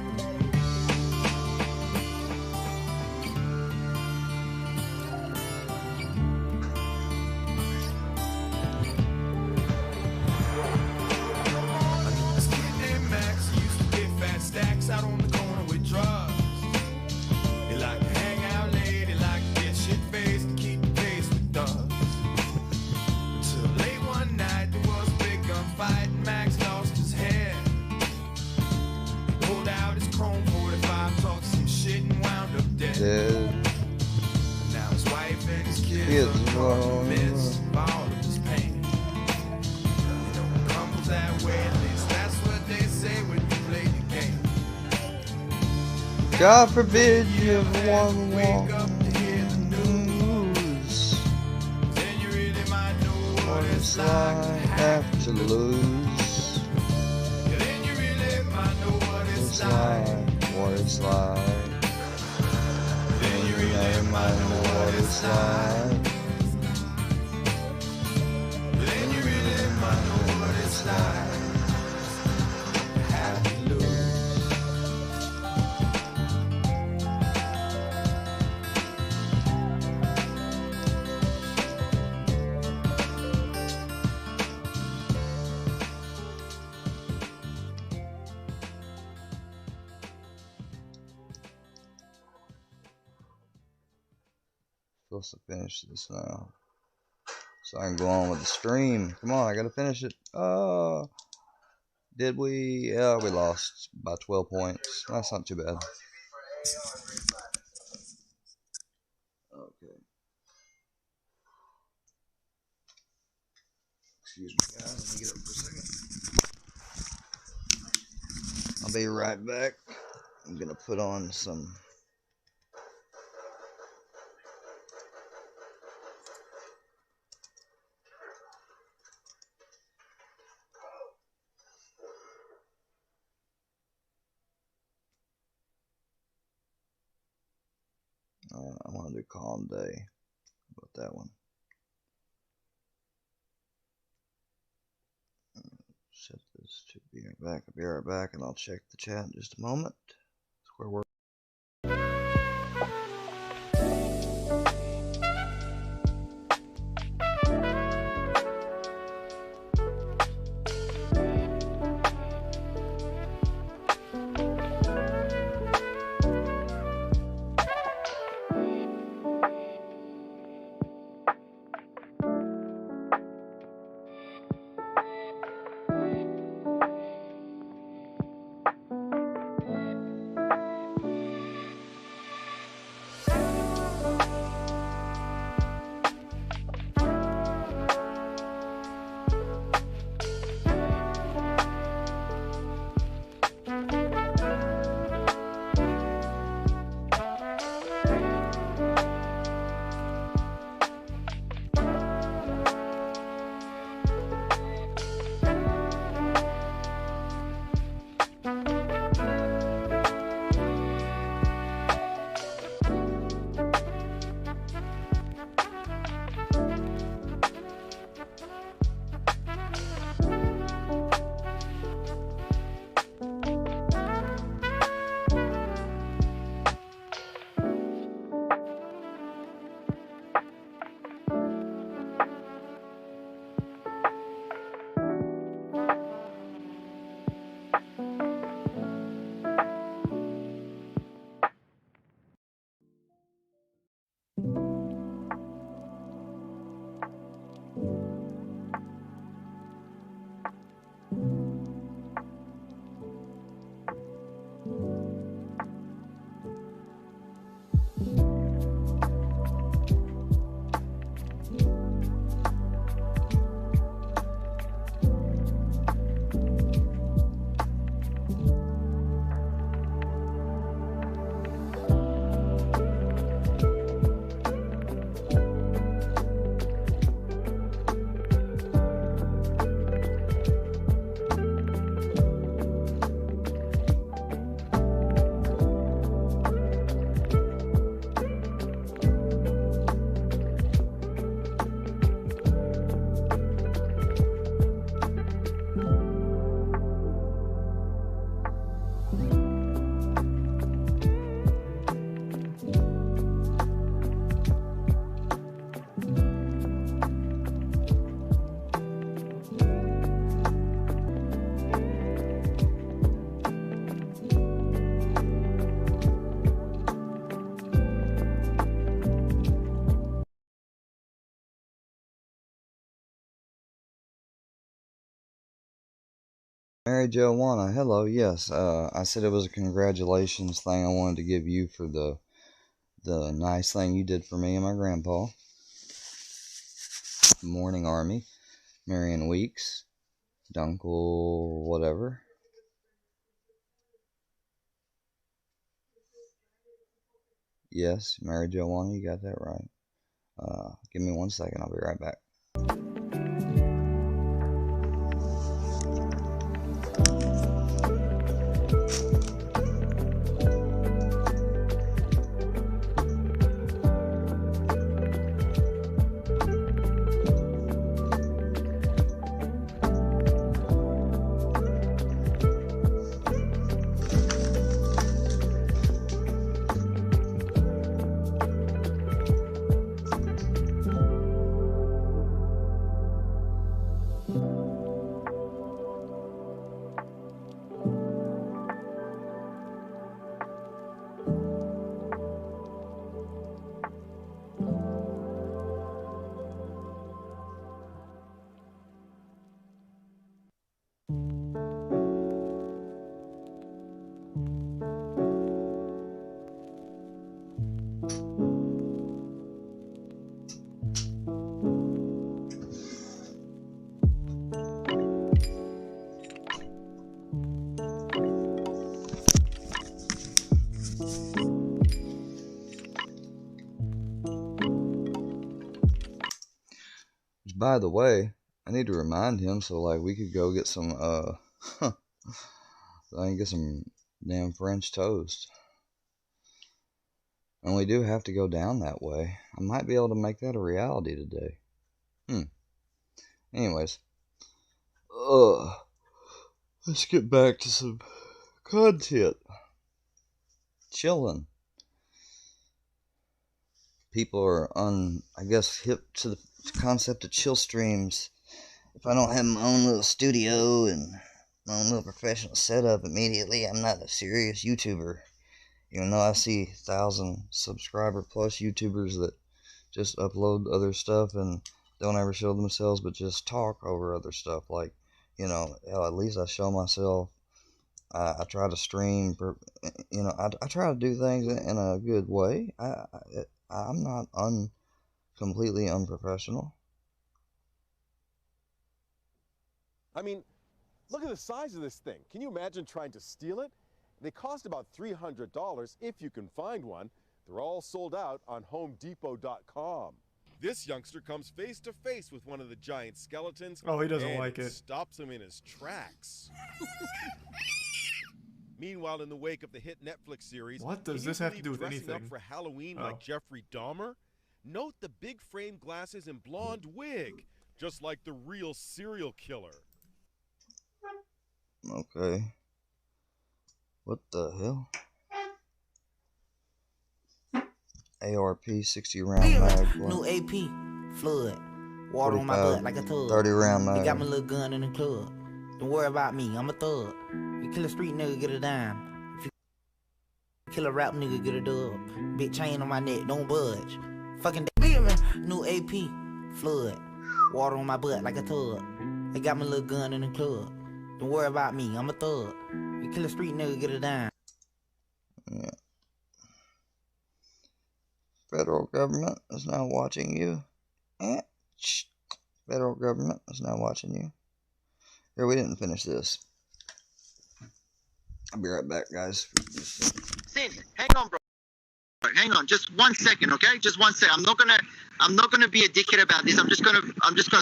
This kid named Max used to get fat stacks out on the corner with drugs. He liked to hang out late, he liked to get shit-faced to keep the pace with thugs. Until late one night there was a big gunfight and Max lost his head. He pulled out his chrome 45, talked some shit and wound up dead. Dead. Now his wife and his kids Kids are are- in the midst of all of his pain. You know, it crumbles that way, at least that's what they say when you play the game. God forbid you ever want to Wake walk up to hear the news. then you really might know What what it's it's like like to have to lose. Yeah, then you really might know what It's it's like. like. What it's like. Then you You really might know what it's like. Then you really might know what it's like. to have to lose. Supposed to finish this now, so I can go on with the stream. Come on, I gotta finish it. Did we? Yeah, we lost by 12 points. That's not too bad. Okay. Excuse me, guys. Let me get up for a second. I'll be right back. I'm gonna put on some. I want to do Calm Day. How about that one? Set this to be right back. I'll be right back, and I'll check the chat in just a moment. That's where we're. Mary Joanna, hello. Yes, I said it was a congratulations thing I wanted to give you for the nice thing you did for me and my grandpa. Morning Army, Marion Weeks, Dunkel, whatever. Yes, Mary Joanna, you got that right. Give me 1 second, I'll be right back. By the way, I need to remind him so like we could go get some I can get some damn French toast. And we do have to go down that way. I might be able to make that a reality today. Anyways. Let's get back to some content. Chilling. People are I guess hip to the concept of chill streams. If I don't have my own little studio and my own little professional setup immediately, I'm not a serious YouTuber. Even though I see 1,000 subscriber plus YouTubers that just upload other stuff and don't ever show themselves but just talk over other stuff. Like, you know, hell, at least I show myself. I try to stream, you know, I try to do things in a good way. I'm not completely unprofessional. I mean, look at the size of this thing. Can you imagine trying to steal it? They cost about $300 if you can find one. They're all sold out on HomeDepot.com. This youngster comes face to face with one of the giant skeletons. Oh, he doesn't and like it. Stops him in his tracks. Meanwhile, in the wake of the hit Netflix series, what does can this you have to do believe with dressing anything? up for Halloween like Jeffrey Dahmer? Note the big frame glasses and blonde wig, just like the real serial killer. Okay. What the hell? ARP 60 round mag. New AP, flood, water on my butt like a tub. 30 round mag. You got my little gun in the club. Don't worry about me, I'm a thug. You kill a street nigga, get a dime. If you kill a rap nigga, get a dub. Big chain on my neck, don't budge. Fucking new AP, flood. Water on my butt like a tub. I got my little gun in the club. Don't worry about me, I'm a thug. You kill a street nigga, get a dime. Yeah. Federal government is now watching you. Federal government is now watching you. Here, we didn't finish this. I'll be right back, guys. Sin, hang on, bro. Hang on, just 1 second, okay? Just 1 second. I'm not gonna be a dickhead about this. I'm just gonna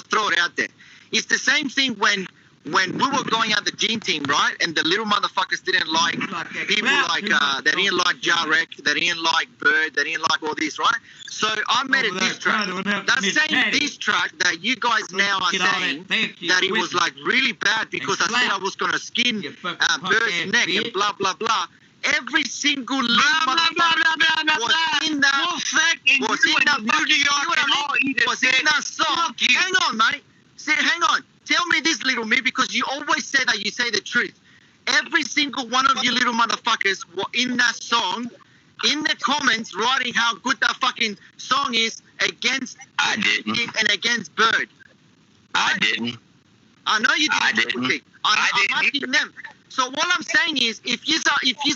throw it out there. It's the same thing when we were going out the gym team, right? And the little motherfuckers didn't like people like they didn't like Cyraxx, they didn't like Bird, they didn't like all this, right? So I made a diss track. That same diss track that you guys now are saying that it was like really bad because I said I was gonna skin Bird's neck and blah blah blah. Every single little motherfucker was in that song. Hang on, mate. Hang on. Tell me this, little me, because you always say that you say the truth. Every single one of you little motherfuckers were in that song, in the comments, writing how good that fucking song is against and against Bird. I didn't. I know you didn't. I didn't. I'm asking them. So what I'm saying is, if you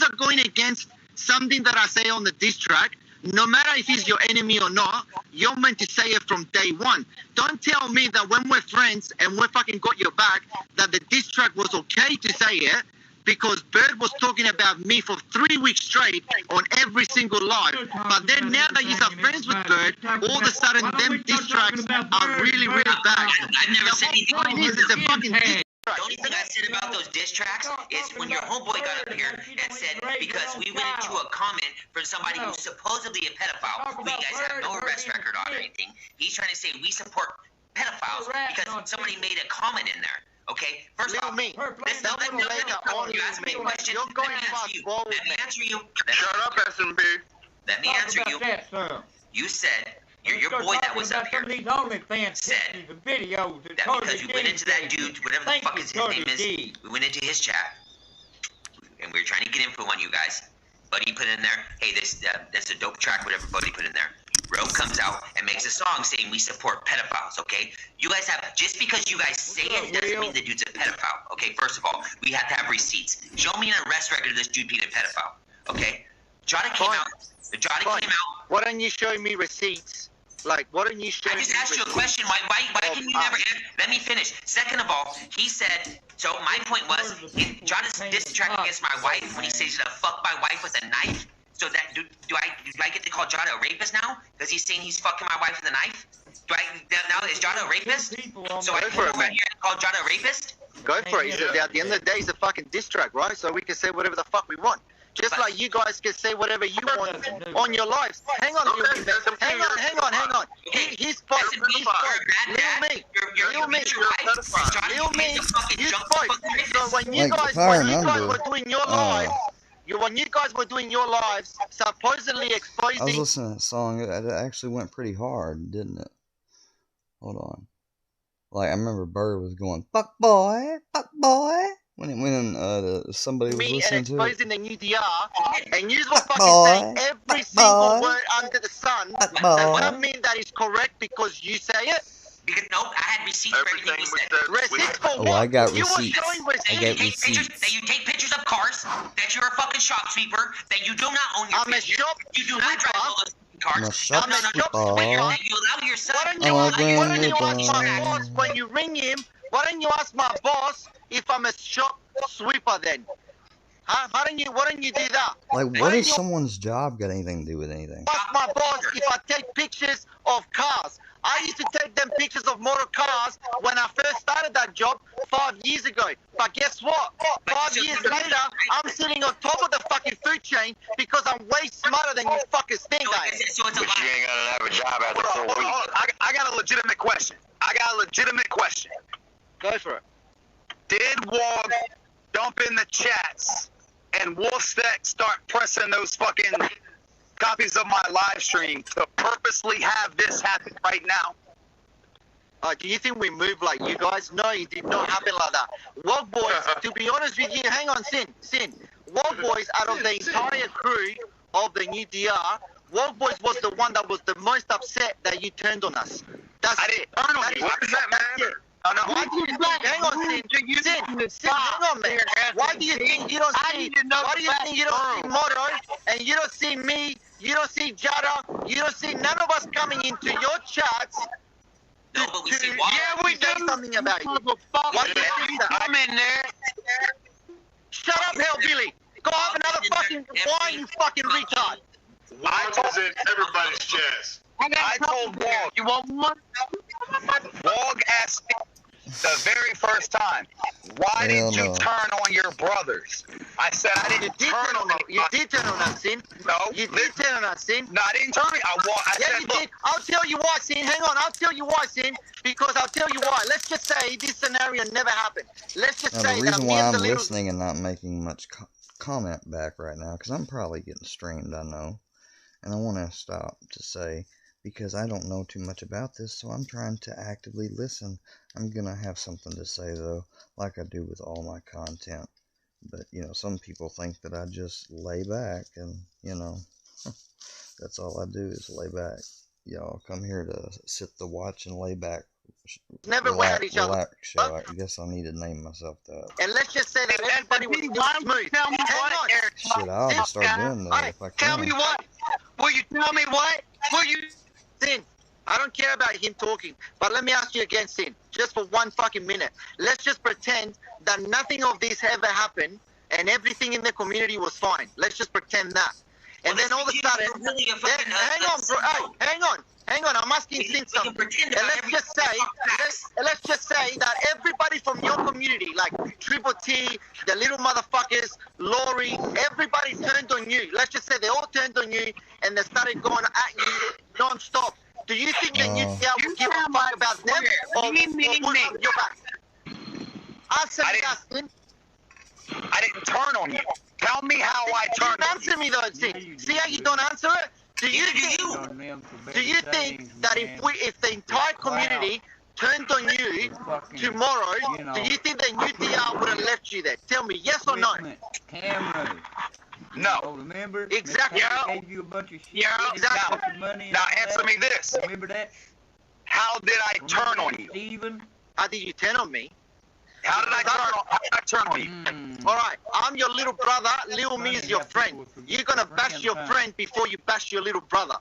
are going against something that I say on the diss track, no matter if he's your enemy or not, you're meant to say it from day one. Don't tell me that when we're friends and we fucking got your back, that the diss track was okay to say it because Bird was talking about me for 3 weeks straight on every single live. But then now that you're friends with Bird, all of a sudden them diss tracks are really, really bad. I've never said anything. All it is a fucking diss. The only thing I said about those diss tracks is when your homeboy got up here and said, because we went into a comment from somebody who's supposedly a pedophile, we guys have no arrest record on or anything. He's trying to say we support pedophiles because somebody made a comment in there. Okay, first off, you asked me a question. Let me answer you. Shut up, SMB. Let me answer you. You said. Your boy that was up here said that because we went into that dude, whatever the fuck his name is, we went into his chat, and we were trying to get info on you guys. Buddy put in there, hey, that's a dope track, whatever Buddy put in there. Rogue comes out and makes a song saying we support pedophiles, okay? You guys have, just because you guys say it, doesn't mean the dude's a pedophile, okay? First of all, we have to have receipts. Show me an arrest record of this dude being a pedophile, okay? Jada came out. Why don't you show me receipts? Like, why don't you show me? I just asked you a question. Why can you never answer? Let me finish. Second of all, he said, so my point was, Jada's diss track against my wife when he says to fuck my wife with a knife. So that do I get to call Jada a rapist now? Because he's saying he's fucking my wife with a knife? Now is Jada a rapist? So I can go over here and call Jada a rapist? Go for it. At the end of the day, it's a fucking diss track, right? So we can say whatever the fuck we want. Just like you guys can say whatever you want on your lives. Hang on, hang on. He's spoke. Little me. You spoke. So when you guys were doing your lives, when you guys were doing your lives, supposedly exposing. I was listening to that song. It actually went pretty hard, didn't it? Hold on. Like, I remember Bird was going, fuck boy. When somebody was listening to it. Me exposing the new DR, and you were fucking saying every single word under the sun. That doesn't mean that is correct because you say it. Because nope, I had receipts for everything you said. Receipts for what? I got You receipts. were showing receipts. That you take pictures of cars, that you're a fucking shop sweeper, that you do not own your business. You do not drive all those cars. I'm a shop sweeper. You allow yourself when you ring him, why don't you ask my boss if I'm a shop sweeper then? Huh? Why don't you do that? Like, what does someone's job got anything to do with anything? Ask my boss if I take pictures of cars. I used to take them pictures of motor cars when I first started that job 5 years ago. But guess what? 5 years later, I'm sitting on top of the fucking food chain because I'm way smarter than you fuckers think I am. But you ain't gonna have a job after 4 weeks. I got a legitimate question. Go for it. Did Wog dump in the chats and Wolfstack start pressing those fucking copies of my live stream to purposely have this happen right now? Do you think we move like you guys? No, it did not happen like that. Wog Boys, to be honest with you, hang on, Sin. Wog Boys, out of the entire crew of the new DR, Wog Boys was the one that was the most upset that you turned on us. That's it. What does that matter? Why do you think? Hang on, Sin, hang on, man. Why do you think you don't see? Why do you think you don't see Moto and you don't see me? You don't see Jada. You don't see none of us coming into your chats. No, but we see Yeah, why. say something about you. Why do you think that? Come in there. Shut up, Hellbilly. Go have another fucking wine, you fucking retard. I was in everybody's chest. I told Wog. You want one? Wog asked me the very first time, why did you turn on your brothers? I said I didn't turn on them. You did turn on us, Sin. No. You did turn on us, Sin. No, I didn't turn it. I yeah, said, you look. did. I'll tell you why, Sin. Hang on. I'll tell you why, Sin. Because I'll tell you why. Let's just say this scenario never happened. Let's just say the that reason me why and I'm the little... listening and not making much comment back right now, because I'm probably getting streamed, I know. And I want to stop to say, because I don't know too much about this, so I'm trying to actively listen. I'm going to have something to say, though, like I do with all my content. But, you know, some people think that I just lay back, and, you know, that's all I do is lay back. Y'all come here to sit the watch and lay back. Never relax, at each other. relax show. I guess I need to name myself that. And let's just say that everybody was smooth. Tell me what, Eric. Shit, I'll just start doing that if I can. Tell me what. Will you tell me what? Will you? Sin, I don't care about him talking, but let me ask you again, Sin, just for 1 fucking minute. Let's just pretend that nothing of this ever happened and everything in the community was fine. Let's just pretend that. And then all of a sudden, hang on, bro. Hey, hang on. I'm asking Sin something. And let's just say that everybody from your community, like Triple T, the little motherfuckers, Lori, everybody turned on you. Let's just say they all turned on you and they started going at you non-stop. Do you think that you'd be able to give a fuck about them or would your back? Answer me that, Sin. I didn't turn on you. Tell me how I turned on you. Answer me though, Sin. See how you don't answer it? Do you think that if the entire community turned on you tomorrow, do you think that UDR would have left you there? Tell me, yes or no? No. Remember? Exactly. Gave you a bunch of shit. Yeah, exactly. Now answer me this. Remember that? How did I turn on you? Steven? How did you turn on me? How did I turn on you? All right, I'm your little brother. Lil me is your friend. You're gonna bash your friend before you bash your little brother.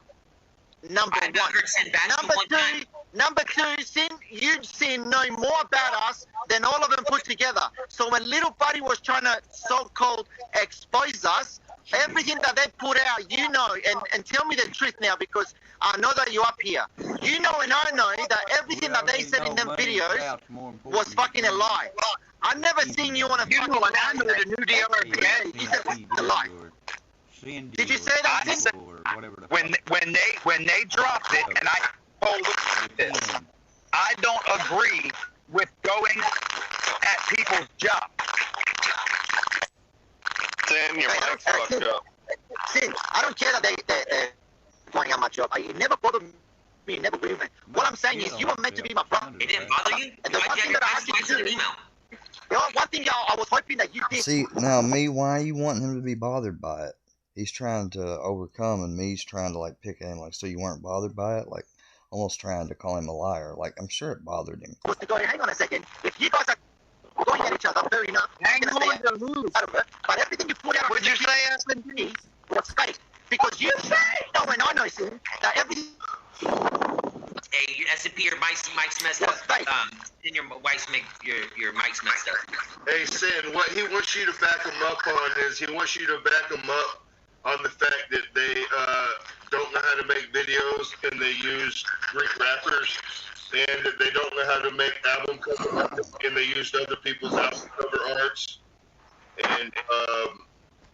Number one. Number two, Sin, you've seen know more about us than all of them put together. So when little buddy was trying to so-called expose us, everything that they put out, you know, and tell me the truth now, because I know that you're up here. You know and I know that everything that they said in them videos was fucking a lie. I've never seen you on a fucking lie. The new DR You said a lie. Did you say that? I said, when they dropped it, and I told them this, I don't agree with going at people's job. Sin, you're fucked up. Sin, I don't care that they're going at my job. It never bothered me. It never moved me. What I'm saying is, you were meant to be my brother. It didn't bother you? And the one thing that I asked you to do, one thing I was hoping that you did. See, now me, why are you wanting him to be bothered by it? He's trying to overcome, and me's trying to like pick at him, like, so you weren't bothered by it, like almost trying to call him a liar. Like, I'm sure it bothered him. Hang on a second. If you guys are going at each other, fair enough. But everything you put out, would you say, me was fake, because you say no, and I know, Sin, that everything. Hey, S&P, your mic's messed up. And your mic's messed up. Hey, Sin, what he wants you to back him up on is he wants you to back him up on the fact that they don't know how to make videos and they use Greek rappers, and that they don't know how to make album cover art, and they used other people's album cover arts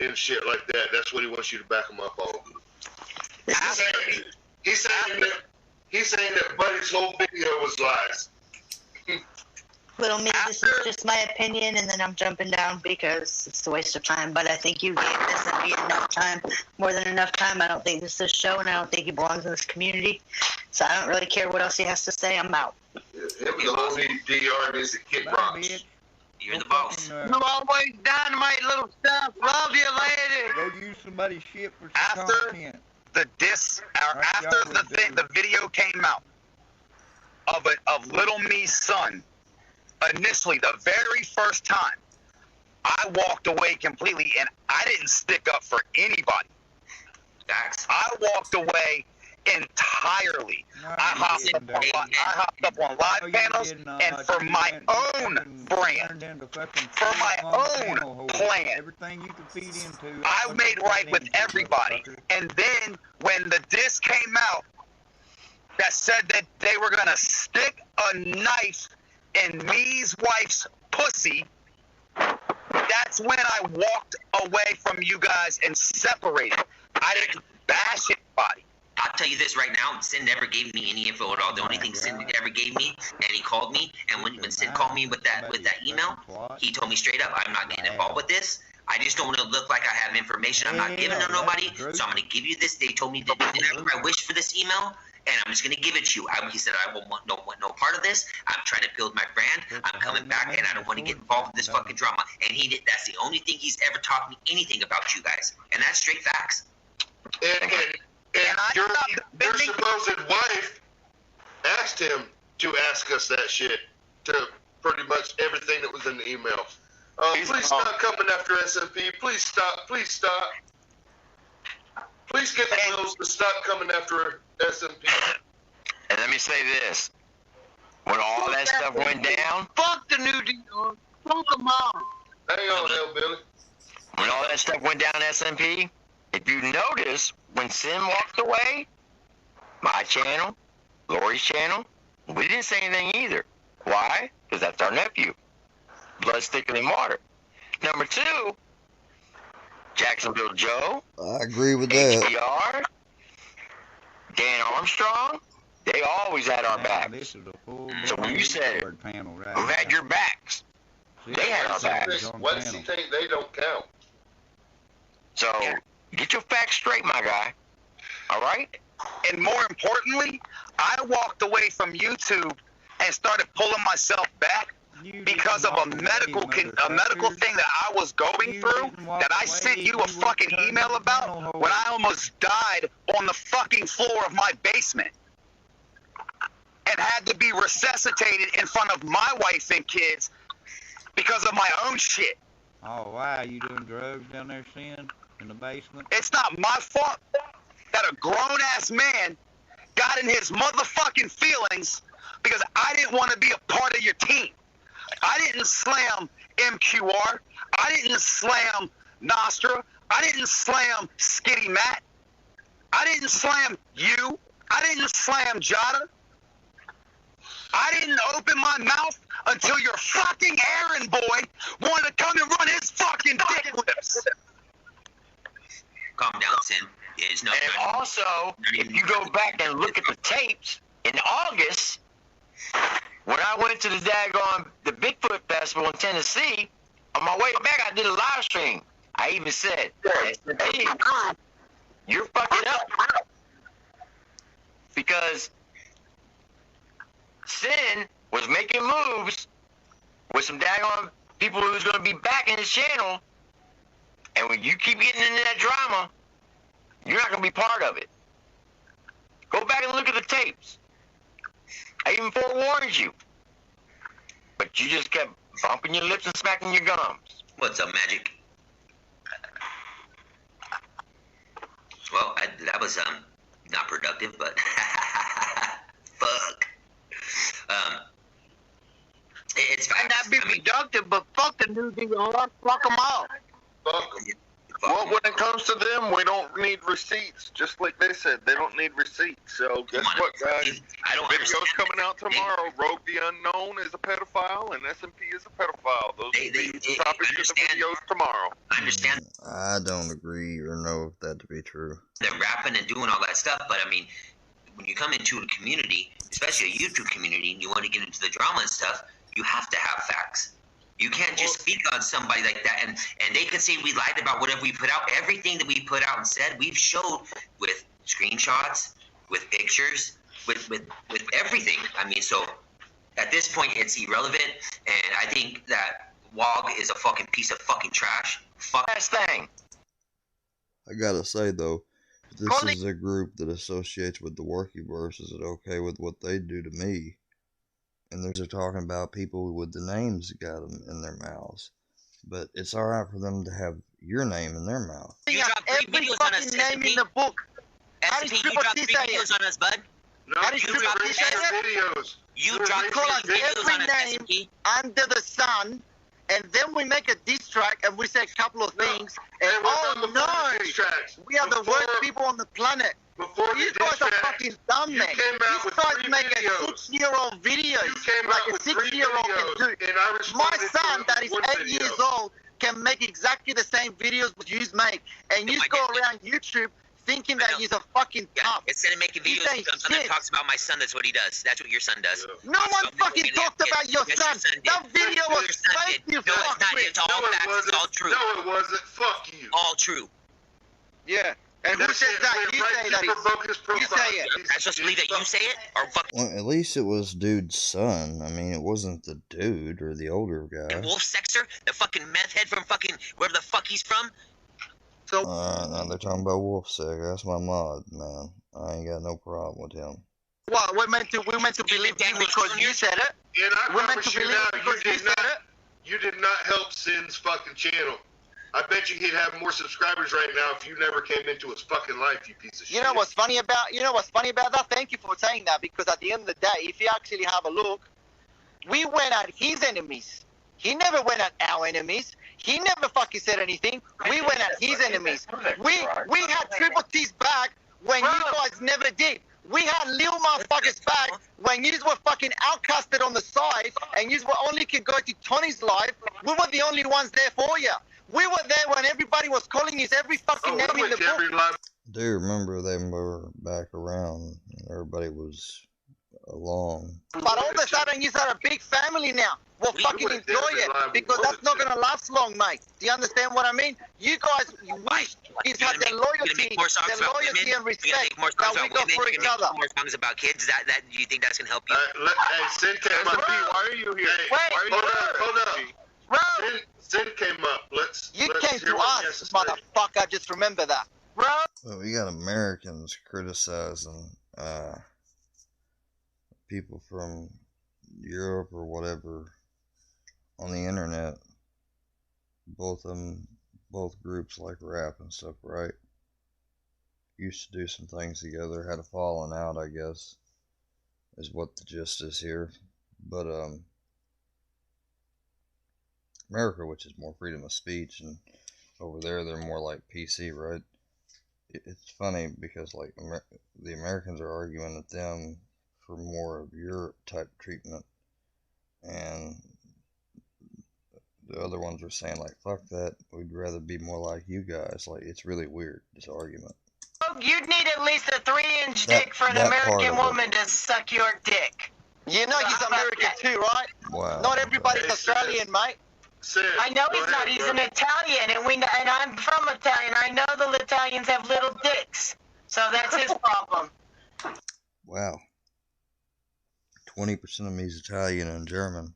and shit like that. That's what he wants you to back him up on. He's saying that Buddy's whole video was lies. Little me, this is just my opinion, and then I'm jumping down because it's a waste of time. But I think you gave this and me enough time, more than enough time. I don't think this is a show, and I don't think he belongs in this community. So I don't really care what else he has to say. I'm out. Him and the whole DR needs to kick rocks. You're the boss. You always dynamite little stuff. Love you, lady. Go use somebody's shit for some After content. the video came out of Little Me's son, initially the very first time, I walked away completely, and I didn't stick up for anybody. I walked away entirely. I hopped up on live panels, and for my own brand, for my own plan, everything you can feed into, I made right with everybody. And then when the disc came out that said that they were gonna stick a knife in me's wife's pussy, that's when I walked away from you guys and separated. I didn't bash anybody. I'll tell you this right now, Sin never gave me any info at all. The only thing Sin ever gave me, and he called me, and when Sin called me with that email, he told me straight up, I'm not getting involved with this. I just don't want to look like I have information I'm not giving to nobody, so I'm going to give you this. They told me that I wish for this email, and I'm just going to give it to you. He said, I won't want no part of this. I'm trying to build my brand. I'm coming back, and I don't want to get involved in this fucking drama. And he did. That's the only thing he's ever taught me anything about you guys, and that's straight facts. And your supposed wife asked him to ask us that shit, to pretty much everything that was in the email. Please stop coming after SMP. Please stop. Please stop. Please get the Bills to stop coming after SMP. And let me say this. When all that stuff went down, Fuck the new deal. Fuck them all. Hang on, Hellbilly. when all that stuff went down SMP, if you notice, when Sin walked away, my channel, Lori's channel, we didn't say anything either. Why? Because that's our nephew. Blood's thicker than water. Number two, Jacksonville Joe. I agree with that. HBR, Dan Armstrong, they always had our backs. So when you said it, who had your backs? They had our backs. Why does he think they don't count? So get your facts straight, my guy. All right? And more importantly, I walked away from YouTube and started pulling myself back because of a medical thing that I was going through that I sent you a fucking email about when I almost died on the fucking floor of my basement and had to be resuscitated in front of my wife and kids because of my own shit. Oh, wow, you doing drugs down there, Sin, in the basement? It's not my fault that a grown-ass man got in his motherfucking feelings because I didn't want to be a part of your team. I didn't slam MQR. I didn't slam Nostra. I didn't slam Skitty Matt. I didn't slam you. I didn't slam Jada. I didn't open my mouth until your fucking errand boy wanted to come and run his fucking dick lips. Calm down, Sin. And also, if you go back and look at the tapes, in August, when I went to the Bigfoot Festival in Tennessee, on my way back, I did a live stream. I even said, hey, you're fucking up. Because Sin was making moves with some daggone people who's going to be back in his channel, and when you keep getting into that drama, you're not going to be part of it. Go back and look at the tapes. I even forewarned you. But you just kept bumping your lips and smacking your gums. What's up, Magic? Well, that was not productive, but fuck. It's fine. Might not be productive, but fuck the new deal. Fuck them all. Fuck them. Well, when it comes to them, we don't need receipts. Just like they said, they don't need receipts. So guess what, guys? Video's coming out tomorrow. Rogue the Unknown is a pedophile, and SMP is a pedophile. Those are the topics of the videos tomorrow. I understand. I don't agree or know that to be true. They're rapping and doing all that stuff, but I mean, when you come into a community, especially a YouTube community, and you want to get into the drama and stuff, you have to have facts. You can't just speak on somebody like that, and they can say we lied about whatever we put out. Everything that we put out and said, we've showed with screenshots, with pictures, with everything. I mean, so At this point, it's irrelevant, and I think that WOG is a fucking piece of fucking trash. Fuck this thing. I gotta say though, if this is a group that associates with the Workyverse, is it okay with what they do to me? And they're talking about people with the names got them in their mouths, but it's all right for them to have your name in their mouth. You dropped 3 videos on us, name in the book. SMP, you dropped 3 videos on us, bud. No, you dropped videos. You dropped call us 3 videos on every us, name SMP. under the sun, and then we make a diss track and we say a couple of things, and oh no, we are the worst people on the planet. You guys are fucking dumb, man. These guys make a 6-year-old videos like a 6-year-old can do. My son that is 8 years old can make exactly the same videos that you make, and you go around YouTube thinking that he's a fucking cop. Instead of making videos that talks about my son, that's what he does. That's what your son does. No one fucking talked about your son. That video was fake, you No, it's not. It's all facts. It's all true. No, it wasn't. Fuck you. All true. Yeah. And who says that? You say that. You say it. I'm supposed to believe that you say it? Or fuck. Well, at least it was dude's son. I mean, it wasn't the dude or the older guy. Wolf Sexer? The fucking meth head from fucking wherever the fuck he's from? No, they're talking about Wolfsack. That's my mod, man. I ain't got no problem with him. Well, we're meant to believe you because you said it. And I We're meant promise to you believe now, because you said it. you did not help Sin's fucking channel. I bet you he'd have more subscribers right now if you never came into his fucking life, you piece of shit. You know what's funny about that? Thank you for saying that, because at the end of the day, if you actually have a look, we went at his enemies. He never went at our enemies. He never fucking said anything. We went at his enemies. We had Triple T's back when you guys never did. We had little motherfuckers back when you were fucking outcasted on the side and you were only could go to Tony's live. We were the only ones there for you. We were there when everybody was calling you every fucking name in the book. I do remember they were back around and everybody was along. But all of a sudden, you are a big family now. Well, fucking enjoy it, because that's not gonna last long, mate. Do you understand what I mean? You guys, you have the loyalty and respect that we got for each other. More songs about kids. That do you think that's gonna help you? Hey, Sin came up. Why are you here? Hold up. Sin came up. You came to us, motherfucker. Just remember that, bro. Well, we got Americans criticizing people from Europe or whatever on the internet. Both groups like rap and stuff, right? Used to do some things together, had a falling out, I guess, is what the gist is here. But America, which is more freedom of speech, and over there they're more like PC, right? It's funny because like the Americans are arguing at them for more of your type treatment, and the other ones are saying like, fuck that, we'd rather be more like you guys. Like, it's really weird, this argument. You'd need at least a 3-inch dick for an American woman to suck your dick. You know he's American too, right? Wow. Not everybody's Australian, mate. I know he's not. He's an Italian, and I'm from Italian. I know the Italians have little dicks, so that's his problem. Wow. 20% of me is Italian and German.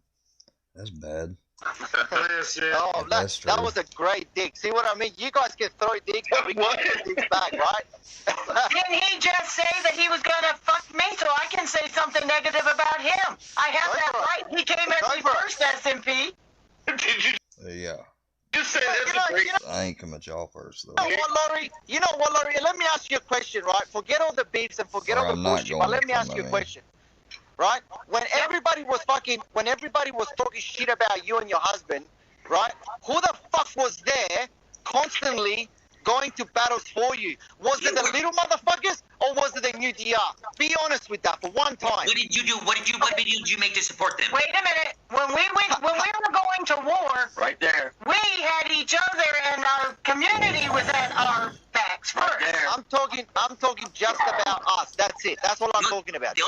That's bad. Oh, that was a great dick. See what I mean? You guys can throw dicks, but we can throw dicks back, right? Didn't he just say that he was gonna fuck me, so I can say something negative about him? I have that right. He came at me first, SMP. Did you? Yeah. You said that's I ain't come at y'all first, though. You know what, Laurie? Let me ask you a question, right? Forget all the beefs and forget all the bullshit, but let me ask you a question. Right? When everybody was talking shit about you and your husband, right? Who the fuck was there constantly going to battles for you? Was it the little motherfuckers or was it the new DR? Be honest with that for one time. What did you do? What video did you make to support them? Wait a minute. When we were going to war, right there, we had each other, and our community was at our backs first. I'm talking just about us. That's it. That's what I'm talking about. The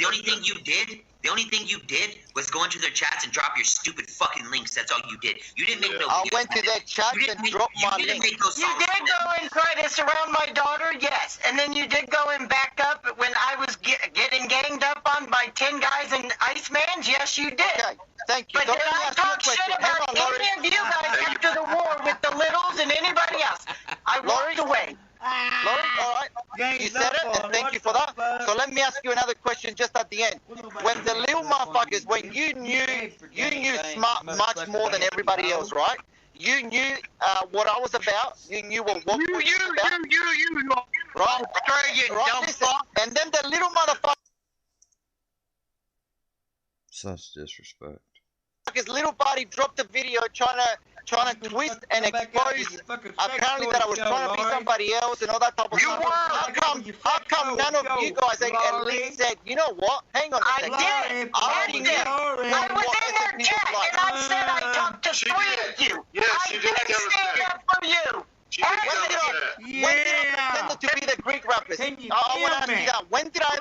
only thing you did The only thing you did was go into their chats and drop your stupid fucking links. That's all you did. You didn't make no I videos. went to their chats and dropped my link. Make those You songs. did go and try to surround my daughter, yes. And then you did go and back up when I was getting ganged up on by 10 guys in Icemans, yes, you did. Okay, thank you. But So did let me I ask you a talk shit question. about Hang on, Laurie. any of you guys after the war with the littles and anybody else? I walked away. Laurie, all right. You said it, and thank you for that. So let me ask you another question just at the end. When the little motherfuckers, when you knew Smart much more than everybody else, right? You knew what I was about. You knew what was about. Right? Right, listen. And then the little motherfuckers, Such disrespect. little buddy dropped a video trying to twist and expose apparently that I was trying to be somebody else and all that type of stuff. How come none of you guys at least said, you know what? Hang on a second. I was in their chat and I said I talked to 3 of you. Yes, I you did did tell us stand that. up for you. When did I pretend to be the Greek rappers? I want to ask you that. When did I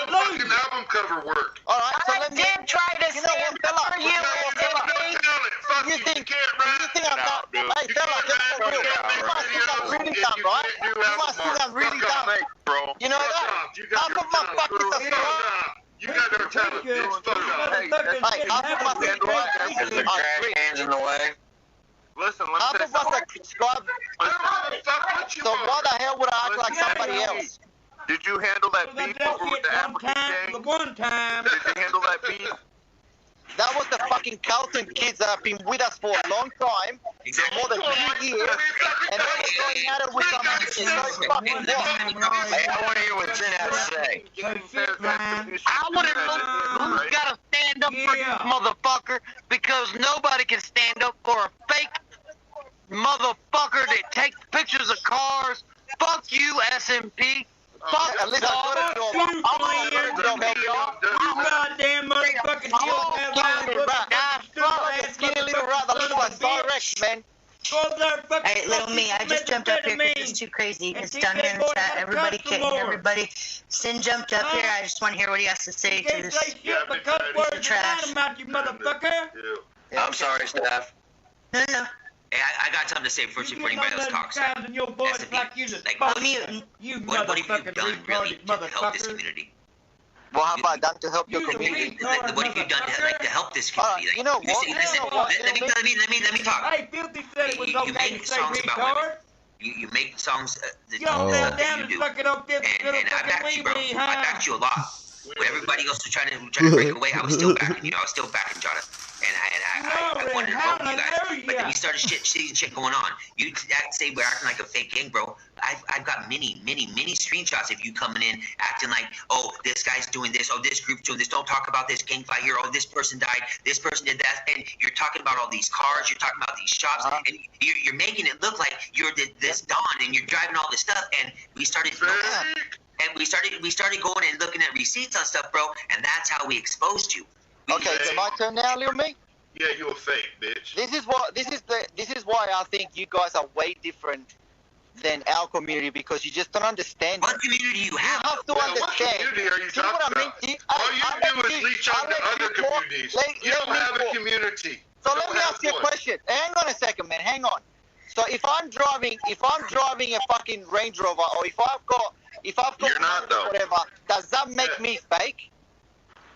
fucking album cover work. All right, so let me. did try to stand up for you. You think I'm not? Hey, fella, just for real. You must think I'm really dumb, right? You must think I'm really dumb. You know that? Half of my fucking subscribers. You got no talent, bitch. Fuck off. Hey, half of my subscribers are Greek. Hands in the way. Listen, Half of my subscribers. So why the hell would I act like somebody else? Did you handle that beef over with the African gang? One time. Did you handle that beef? That was the fucking Carlton kids that have been with us for a long time, more than 2 years, and they were going at it with some fucking what? Hey, I want to hear what Sin has to say. I want to know who's got to stand up for this motherfucker, because nobody can stand up for a fake motherfucker that takes pictures of cars. Fuck you, SMP. Fuck you, goddamn motherfucking skinny little rat that looks like Cyraxx, man. Hey, little me, I just jumped up here because it's too crazy. It's down here in the chat. Everybody kicking everybody. Sin jumped up here. I just want to hear what he has to say to this trash. I'm sorry, Steph. No. Hey, I got something to say first before anybody else talks. Like what have you done really to help this community? What have I done to help your community? What have you done to help this community? You know what? Let me talk. Hey, Filthy said it was You okay make to say songs about women. retard. You make songs that You don't that down you and do. fucking up this And I backed you, bro. wee-wee, I huh? backed you a lot. When everybody else was trying to break away, I was still backing you. I was still backing Jonathan. And I wanted to help you guys. But then you started seeing shit going on. You say we're acting like a fake gang, bro. I've got many screenshots of you coming in acting like, oh, this guy's doing this, oh, this group's doing this, don't talk about this gang fight here, oh, this person died, this person did that, and you're talking about all these cars, you're talking about these shops, and you're making it look like you're this Don, and you're driving all this stuff, and we started going and looking at receipts on stuff, bro, and that's how we exposed you. Okay, is it my turn now, little me? Yeah, you a fake, bitch. This is why I think you guys are way different than our community, because you just don't understand. What community you have? You have to understand. What community are you talking about? All you do is leech on to other communities. You don't have a community. So let me ask you a question. Hang on a second, man. Hang on. So if I'm driving a fucking Range Rover, or if I've got You're not, though. whatever, does that make me fake?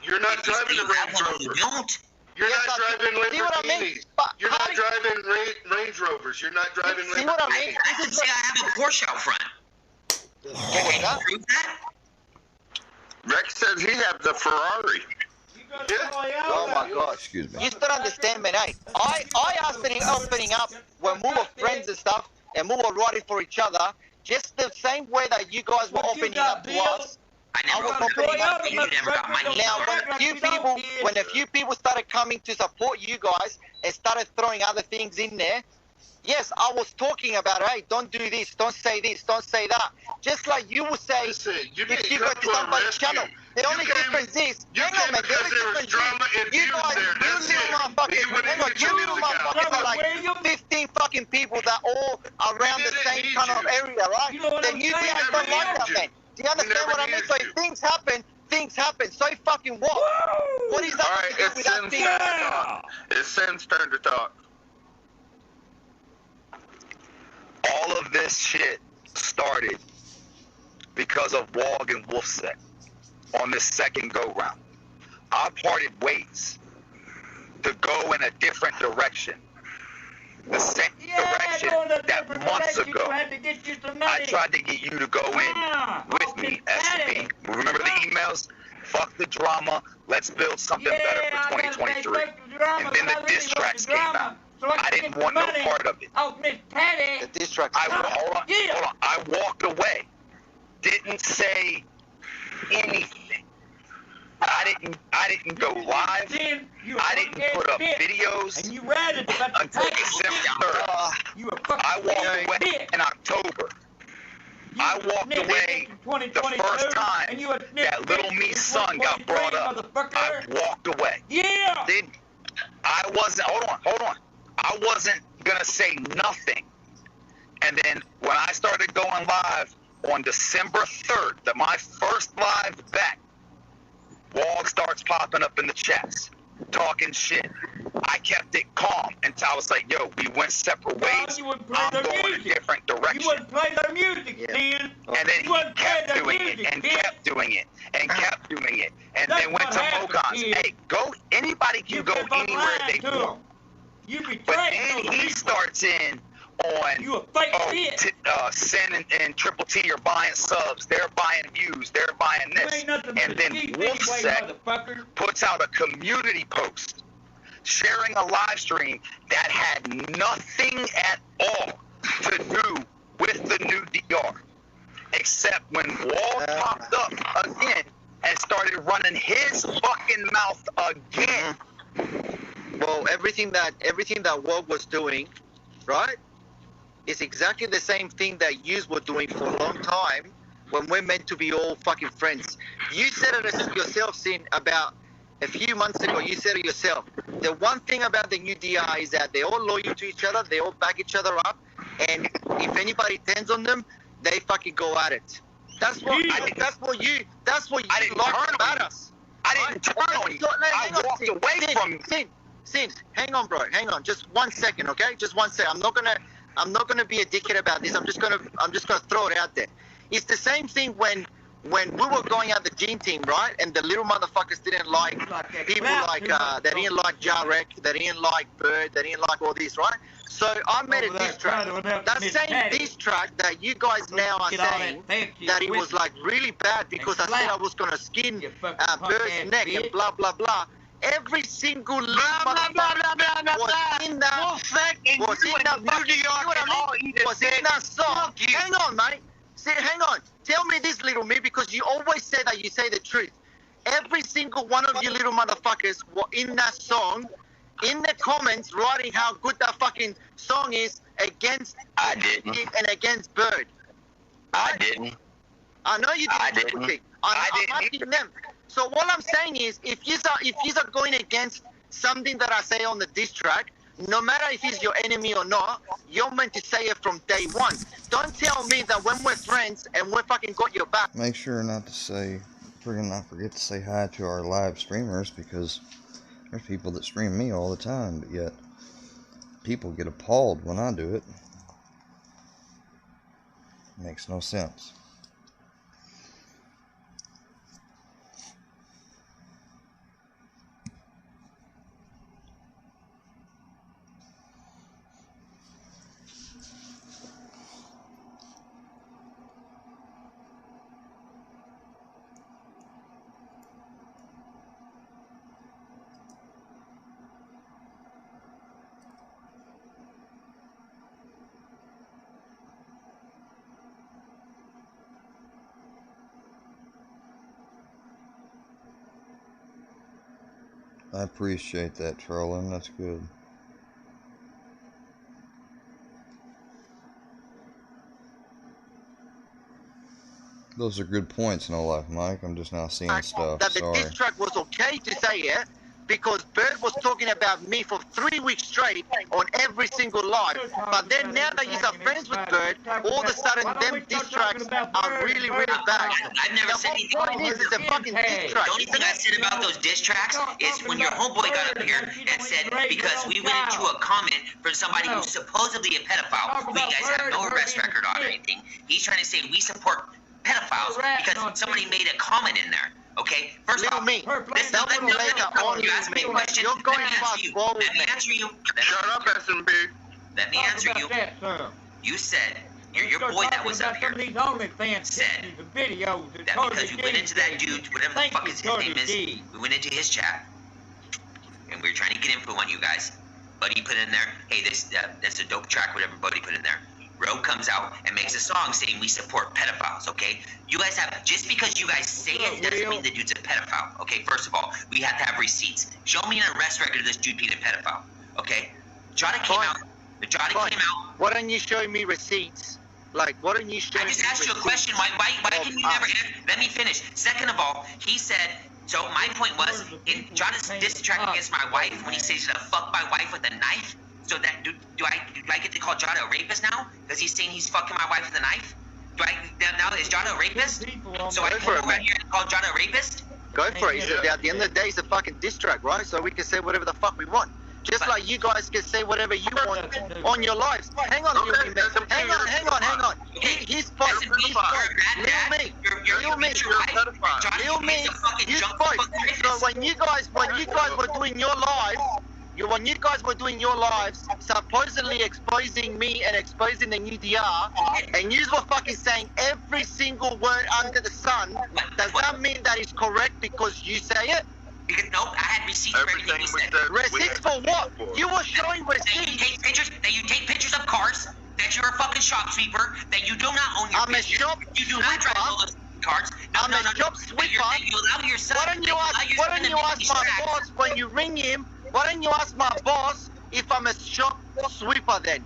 You're not driving a Range Rover. You're not driving Lamborghinis. See what I mean? You're not driving Range Rovers. You're not driving Lamborghinis. See what I mean? I could say I have a Porsche out front. Can you prove that? Rex says he has the Ferrari. Oh my God! Excuse me. You still understand me, eh? I asked it opening up when we were friends and stuff, and we were riding for each other, just the same way that you guys were opening up to us. I was opening up to you. Now, when a few people started coming to support you guys and started throwing other things in there, yes, I was talking about, hey, don't do this, don't say this, don't say that. Just like you would say if you go to somebody's channel. The only difference is, hang on, man, the only difference is, you guys, you little motherfuckers are like 15 fucking people that all around the same kind of area, right? Then you guys don't like that, man. Do you understand what I mean? So if things happen. So fucking what? Woo! What is that? All right, it's Sim's turn to talk. It's Sim's turn to talk. All of this shit started because of Wog and Wolfset on this second go-round. I parted ways to go in a different direction. The same direction that months ago I tried to get you to go in with me, SB. Remember the emails? Fuck the drama. Let's build something better for 2023. And then the diss tracks came out. I didn't want no part of it. Oh, Miss Patty. The diss tracks. Hold on. I walked away. Didn't say anything. I didn't go live. I didn't put up videos until December 3rd. I walked away in October. I walked away the first time that little me's son got brought up. I walked away. Yeah. Then I wasn't. Hold on. I wasn't gonna say nothing. And then when I started going live on December 3rd, my first live back, Wog starts popping up in the chats, talking shit. I kept it calm until I was like, yo, we went separate ways. I'm going a different direction. You wouldn't play their music, man. And then he kept doing it and kept doing it and kept doing it. And then went to Mogon's. Hey, go, anybody can go anywhere they want. But then he starts in on Sin and Triple T are buying subs, they're buying views, they're buying this. And then Wolfset puts out a community post sharing a live stream that had nothing at all to do with the new DR. Except when Wall popped up again and started running his fucking mouth again. Well, everything that Wog was doing, right, is exactly the same thing that yous were doing for a long time when we're meant to be all fucking friends. You said it yourself, Sin, about a few months ago. You said it yourself. The one thing about the new DR is that they're all loyal to each other, they all back each other up, and if anybody turns on them, they fucking go at it. That's what you like about us. I didn't turn on you. I walked away from you. Sin, hang on, bro. Hang on. Just 1 second, okay? Just 1 second. I'm not gonna be a dickhead about this. I'm just gonna throw it out there. It's the same thing when we were going out the Gene Team, right? And the little motherfuckers didn't like people like they didn't like Cyraxx, they didn't like Bird, they didn't like all these, right? So I made a diss track. That same diss track that you guys now are saying that it was like really bad because I said I was gonna skin Bird's neck and blah blah blah. Every single little motherfucker was in that song. Hang on, mate. Hang on. Tell me this, little me, because you always say that you say the truth. Every single one of you little motherfuckers were in that song, in the comments, writing how good that fucking song is against and against Bird. I didn't. I know you didn't. I didn't. I'm asking them. So what I'm saying is, if you are going against something that I say on the diss track, no matter if he's your enemy or not, you're meant to say it from day one. Don't tell me that when we're friends and we fucking got your back. Make sure not to not forget to say hi to our live streamers, because there's people that stream me all the time, but yet people get appalled when I do it. Makes no sense. I appreciate that, trolling. That's good. Those are good points, no life, Mike. I'm just now seeing stuff. That the Sorry. diss track was okay to say it, because Bird was talking about me for 3 weeks straight on every single live. But then now that you're friends with Bird, all of a sudden them diss tracks are really, really bad. I've never said anything. The whole point is it's a fucking diss track. The only thing I said about those diss tracks is when your homeboy got up here and said, because we went into a comment from somebody who's supposedly a pedophile, who you guys have no arrest record on or anything, he's trying to say we support pedophiles because somebody made a comment in there. Okay, first off, let me ask me a question. You're going Let me answer you. Shut up, SMB. Let me answer you. You said your boy that was up here said that because we went into that dude, whatever the fuck his name is, we went into his chat and we were trying to get info on you guys. Buddy put in there, hey, that's a dope track. Whatever Buddy put in there. Rogue comes out and makes a song saying we support pedophiles, okay? You guys have, just because you guys say it doesn't mean the dude's a pedophile, okay? First of all, we have to have receipts. Show me an arrest record of this dude being a pedophile, okay? Jada came out. Why don't you show me receipts? Like, why don't you show me I just asked you a question. Why can you never answer? Let me finish. Second of all, he said, so my point was, in Jada's diss track against my wife, when he says he's gonna fuck my wife with a knife, so that do I get to call Jada a rapist now? Because he's saying he's fucking my wife with a knife? Now is Jada a rapist? So I can go right here and call Jada a rapist? Go for it. At the end of the day, it's a fucking diss track, right? So we can say whatever the fuck we want. Just like you guys can say whatever you want on your lives. Hang on, hang on. He's fucking. Lil me. You spoke. So when you guys were doing your lives. When you guys were doing your lives, supposedly exposing me and exposing the new DR, and you were fucking saying every single word under the sun, does that mean that is correct because you say it? Because nope, I had receipts for everything you said. Receipts for what? You were showing receipts. That you take pictures of cars, that you're a fucking shop sweeper, that you do not own your business. You do not drive all those cars. I'm a shop sweeper. You allow yourself. Why don't you ask my boss when you ring him? Why don't you ask my boss if I'm a shop sweeper then?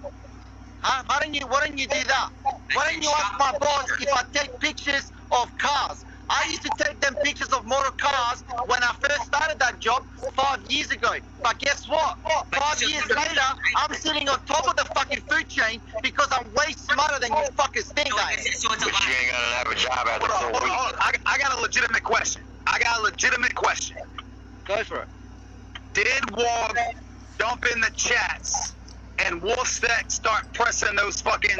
Huh? Why don't you do that? Why don't you ask my boss if I take pictures of cars? I used to take them pictures of motor cars when I first started that job 5 years ago. But guess what? 5 years later, I'm sitting on top of the fucking food chain because I'm way smarter than you fuckers think I am. But you ain't gonna have a job after 4 weeks. I got a legitimate question. Go for it. Did Wog jump in the chats and Wolfstack start pressing those fucking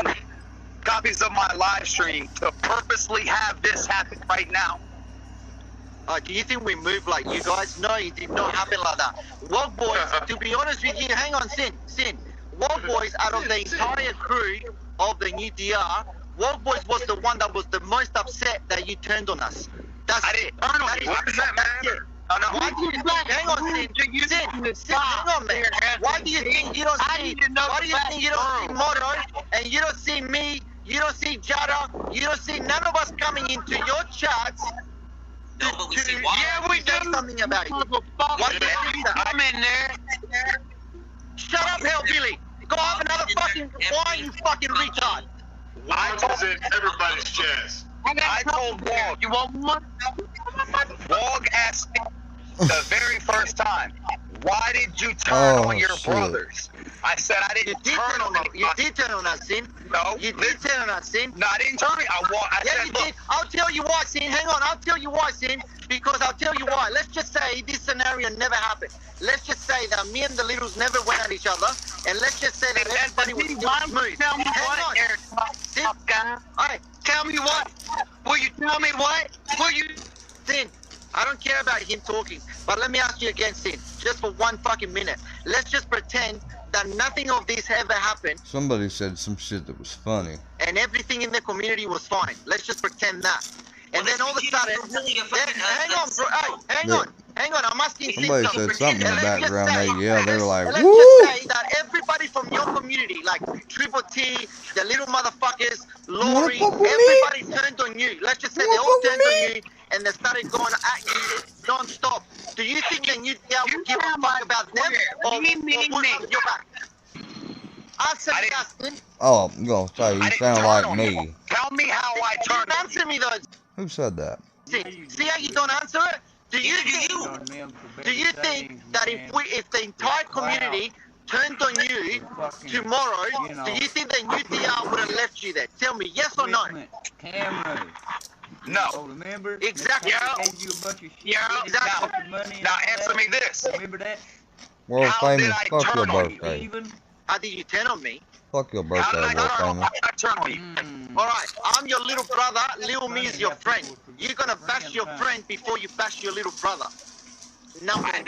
copies of my live stream to purposely have this happen right now? Do you think we move like you guys? No, it did not happen like that. Wog Boys, to be honest with you, hang on, Sin. Wog Boys, out of the entire crew of the new DR, Wog Boys was the one that was the most upset that you turned on us. I didn't turn on you. Why does that matter? Why do you think? Hang on, Sin, hang on, man. Why do you think you don't see? Why do you think you don't see Moto and you don't see me? You don't see Jada. You don't see none of us coming into your chats. No, but we see why. Yeah, we do something about it. Why do you think that? I'm in there. Shut up, Hellbilly. Go have another fucking wine, you fucking retard. I was in everybody's chest. I told Wog. You want one? Wog asked me the very first time, why did you turn on your brothers? I said I didn't turn on them. You did turn on us, Sin. No. You did turn on us, Sin. No, I didn't turn it. I said, you did. I'll tell you why, Sin. Hang on. I'll tell you why, Sin. Because I'll tell you why. Let's just say this scenario never happened. Let's just say that me and the Littles never went at each other. And let's just say that everybody was still smooth. Tell me Hang what, on. Eric, Sin. guy. Alright. Tell me what. Will you tell me what? Will you? Sin. I don't care about him talking. But let me ask you again, Sin. Just for 1 fucking minute. Let's just pretend that nothing of this ever happened. Somebody said some shit that was funny. And everything in the community was fine. Let's just pretend that. And then all of a sudden, hang on, bro. Hey, hang on. I'm asking somebody said something in the background. They were like, let's woo! just say that everybody from your community, like Triple T, the little motherfuckers, Lori, everybody turned on you. Let's just say they all turned on you and they started going at you non-stop. Do you think that you'd be able to give a fuck about them or would your back? Answer me, Dustin. Oh, I'm gonna say you sound like me. Tell me how I turned. Answer me though. Who said that? See how you don't answer it? Do you think that if the entire community turned on you tomorrow, do you think the new DR would have left you there? Tell me, yes or no? Cameras. No. Remember? Exactly. Gave you a bunch of shit. Exactly. Now answer me this. Remember that? World How did famous. I Fuck turn your on you? birthday. How did you turn on me? Fuck your birthday, world famous. Turn on you. All right, I'm your little brother. Lil me is your friend. You're gonna bash your friend before you bash your little brother. Number one.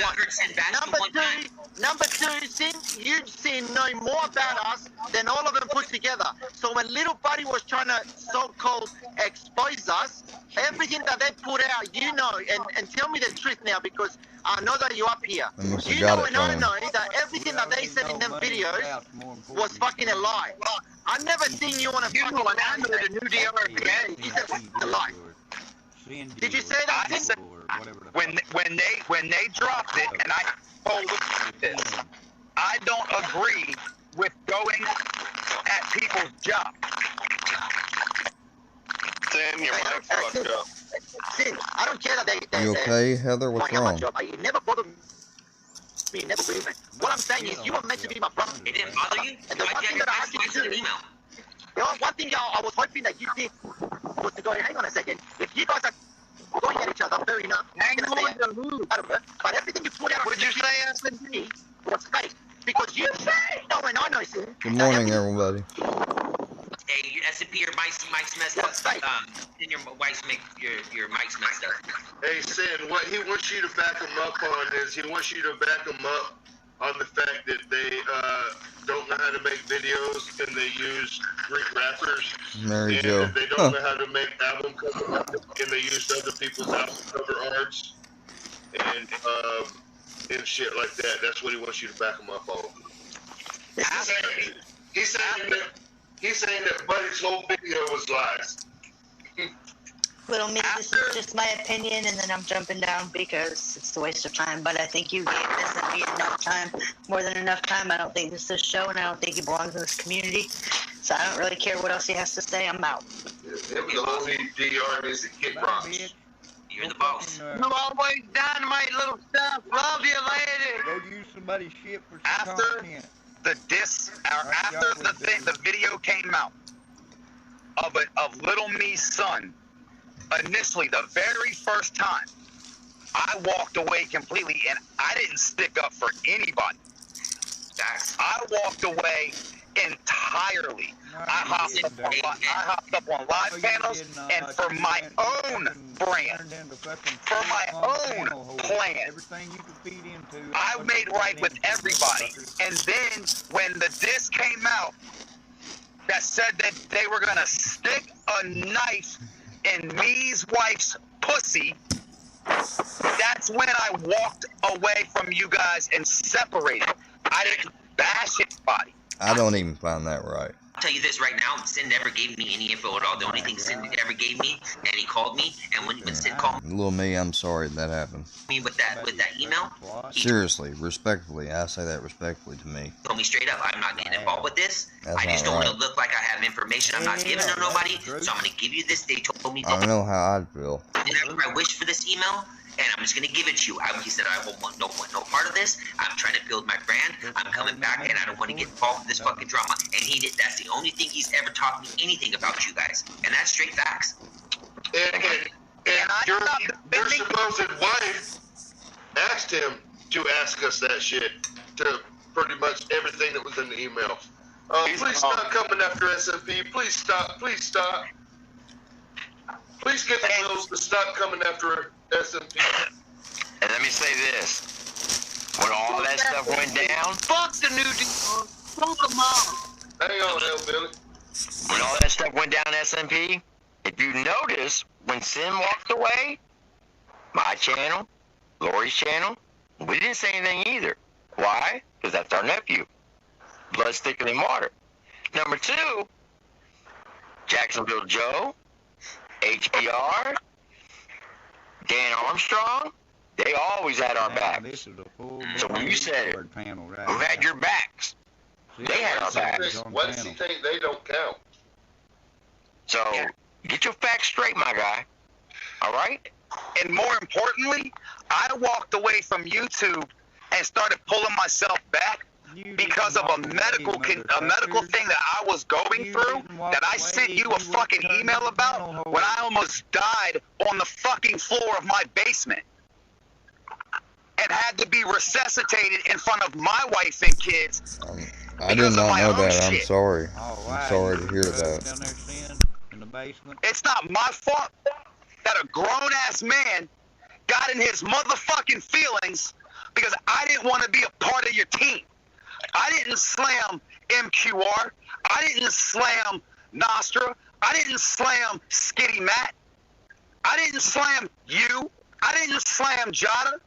Number two, since you've seen know more about us than all of them put together. So when little buddy was trying to so-called expose us, everything that they put out, you know, and tell me the truth now because I know that you're up here. I must have You got know it and I from know him. that everything that they said in them videos was fucking a lie. I've never seen you on a fucking lie. The new DR, you said a lie. Did you say that? I said, when they dropped it, and I told them this, I don't agree with going at people's job. Sam, your mic fucked up. Sin, I don't care that they You okay, Heather? What's wrong? It never bothered me. It never bothered me. What I'm saying is, you were meant to be my brother. It didn't bother you? And the one thing that I asked you to do, one thing I was hoping that you did was to go, hang on a second. If you guys are going at each other, fair enough. Hang on to who? I don't know. But everything you put out, what did you say, S&P, was fake. Because you say, no, and I know, Sin. Good morning, everybody. Hey, your S&P, your mic's messed up. And your mic's messed up. Hey, Sin, what he wants you to back him up on is he wants you to back him up on the fact that they don't know how to make videos and they use Greek rappers. Mary and Jo. that they don't know how to make album cover art and they use other people's album cover arts and shit like that. That's what he wants you to back him up on. He's saying that Buddy's whole video was lies. Little me, this is just my opinion, and then I'm jumping down because it's a waste of time. But I think you gave this and me enough time, more than enough time. I don't think this is a show, and I don't think he belongs in this community. So I don't really care what else he has to say. I'm out. Him alone need DR needs to kick rocks. You're the boss. You always dynamite little stuff. Love you, lady. Go use somebody's shit for some After content. the video came out of Little Me's son, initially, the very first time, I walked away completely, and I didn't stick up for anybody. I walked away entirely. I hopped up on live panels, and for my own brand, for my own plan, I made right with everybody. And then when the disc came out that said that they were going to stick a knife in me's wife's pussy, that's when I walked away from you guys and separated. I didn't bash anybody. I don't even find that right. I'll tell you this right now, Sin never gave me any info at all. The only thing Sin ever gave me, and he called me, and when Sin called Little me, I'm sorry that happened. me with that email, he Seriously, respectfully, I say that respectfully to me. told me straight up, I'm not getting involved with this. That's I just not don't want right. to look like I have information I'm not giving to nobody, so I'm going to give you this. They told me, I don't know how I'd feel. whenever I wish for this email, and I'm just going to give it to you. He said, I won't want no part of this. I'm trying to build my brand. I'm coming back, and I don't want to get involved with this fucking drama. And he did. That's the only thing he's ever taught me anything about you guys. And that's straight facts. And your supposed wife asked him to ask us that shit to pretty much everything that was in the email. Please stop coming after SMP. Please stop. Please stop. Please get the Wills to stop coming after SMP. And let me say this. When all that stuff went down, Fuck the new DR. Fuck them all. Hang on, Hellbilly. when all that stuff went down SMP, if you notice, when Sin walked away, my channel, Lori's channel, we didn't say anything either. Why? Because that's our nephew. Blood's thicker than water. Number two, Jacksonville Joe, HBR, Dan Armstrong, they always had our backs. So when you said it, who had your backs? They had our backs. What does he think they don't count? So get your facts straight, my guy. All right? And more importantly, I walked away from YouTube and started pulling myself back because of a medical thing that I was going through, that I sent you a fucking email about when I almost died on the fucking floor of my basement and had to be resuscitated in front of my wife and kids. I did not know that. I'm sorry. I'm sorry to hear that. In the basement. It's not my fault that a grown-ass man got in his motherfucking feelings because I didn't want to be a part of your team. I didn't slam MQR. I didn't slam Nostra. I didn't slam Skitty Matt. I didn't slam you. I didn't slam Jada.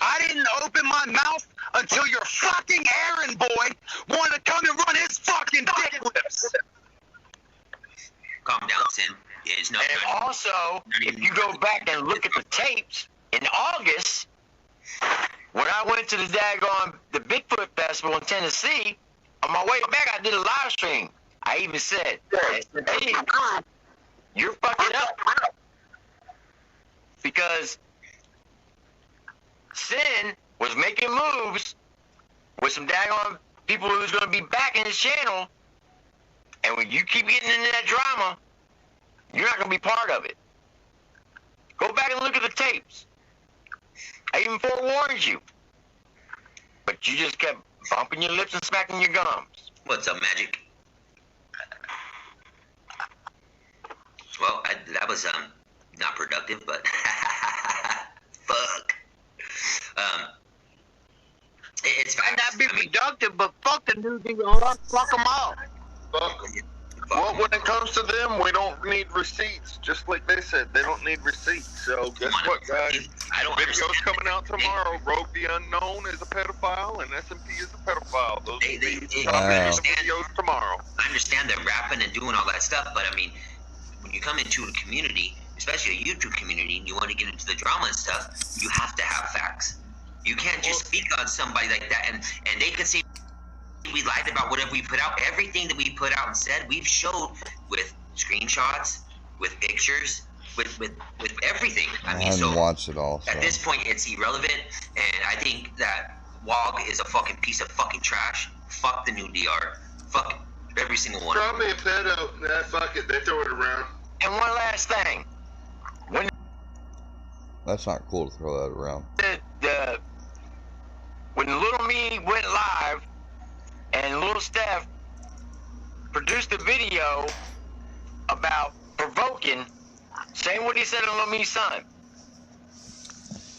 I didn't open my mouth until your fucking errand boy wanted to come and run his fucking dick lips. Calm down, Sin. It's not. And also, if you go back and look at the tapes in August, when I went to the Bigfoot Festival in Tennessee, on my way back, I did a live stream. I even said, hey, you're fucking up. Because Sin was making moves with some daggone people who's going to be back in his channel, and when you keep getting into that drama, you're not going to be part of it. Go back and look at the tapes. I even forewarned you. But you just kept bumping your lips and smacking your gums. What's up, Magic? Well, that was not productive, but fuck. It's might not be productive, but fuck the new DR. Fuck them all. Fuck them. Well, when it comes to them, we don't need receipts. Just like they said, they don't need receipts. So guess what, guys? Video's coming out tomorrow. Rogue the Unknown is a pedophile, and SMP is a pedophile. Those will be videos tomorrow. I understand they're rapping and doing all that stuff, but I mean, when you come into a community, especially a YouTube community, and you want to get into the drama and stuff, you have to have facts. You can't just speak on somebody like that, and they can say we lied about whatever we put out. Everything that we put out and said, we've showed with screenshots, with pictures, with everything. I haven't watched it all. At this point, it's irrelevant, and I think that Wog is a fucking piece of fucking trash. Fuck the new DR. Fuck every single one. Probably a pedo. Nah, fuck it. They throw it around. And one last thing. That's not cool to throw that around. When Little Me went live and Little Steph produced a video about provoking, saying what he said to Little Me's son,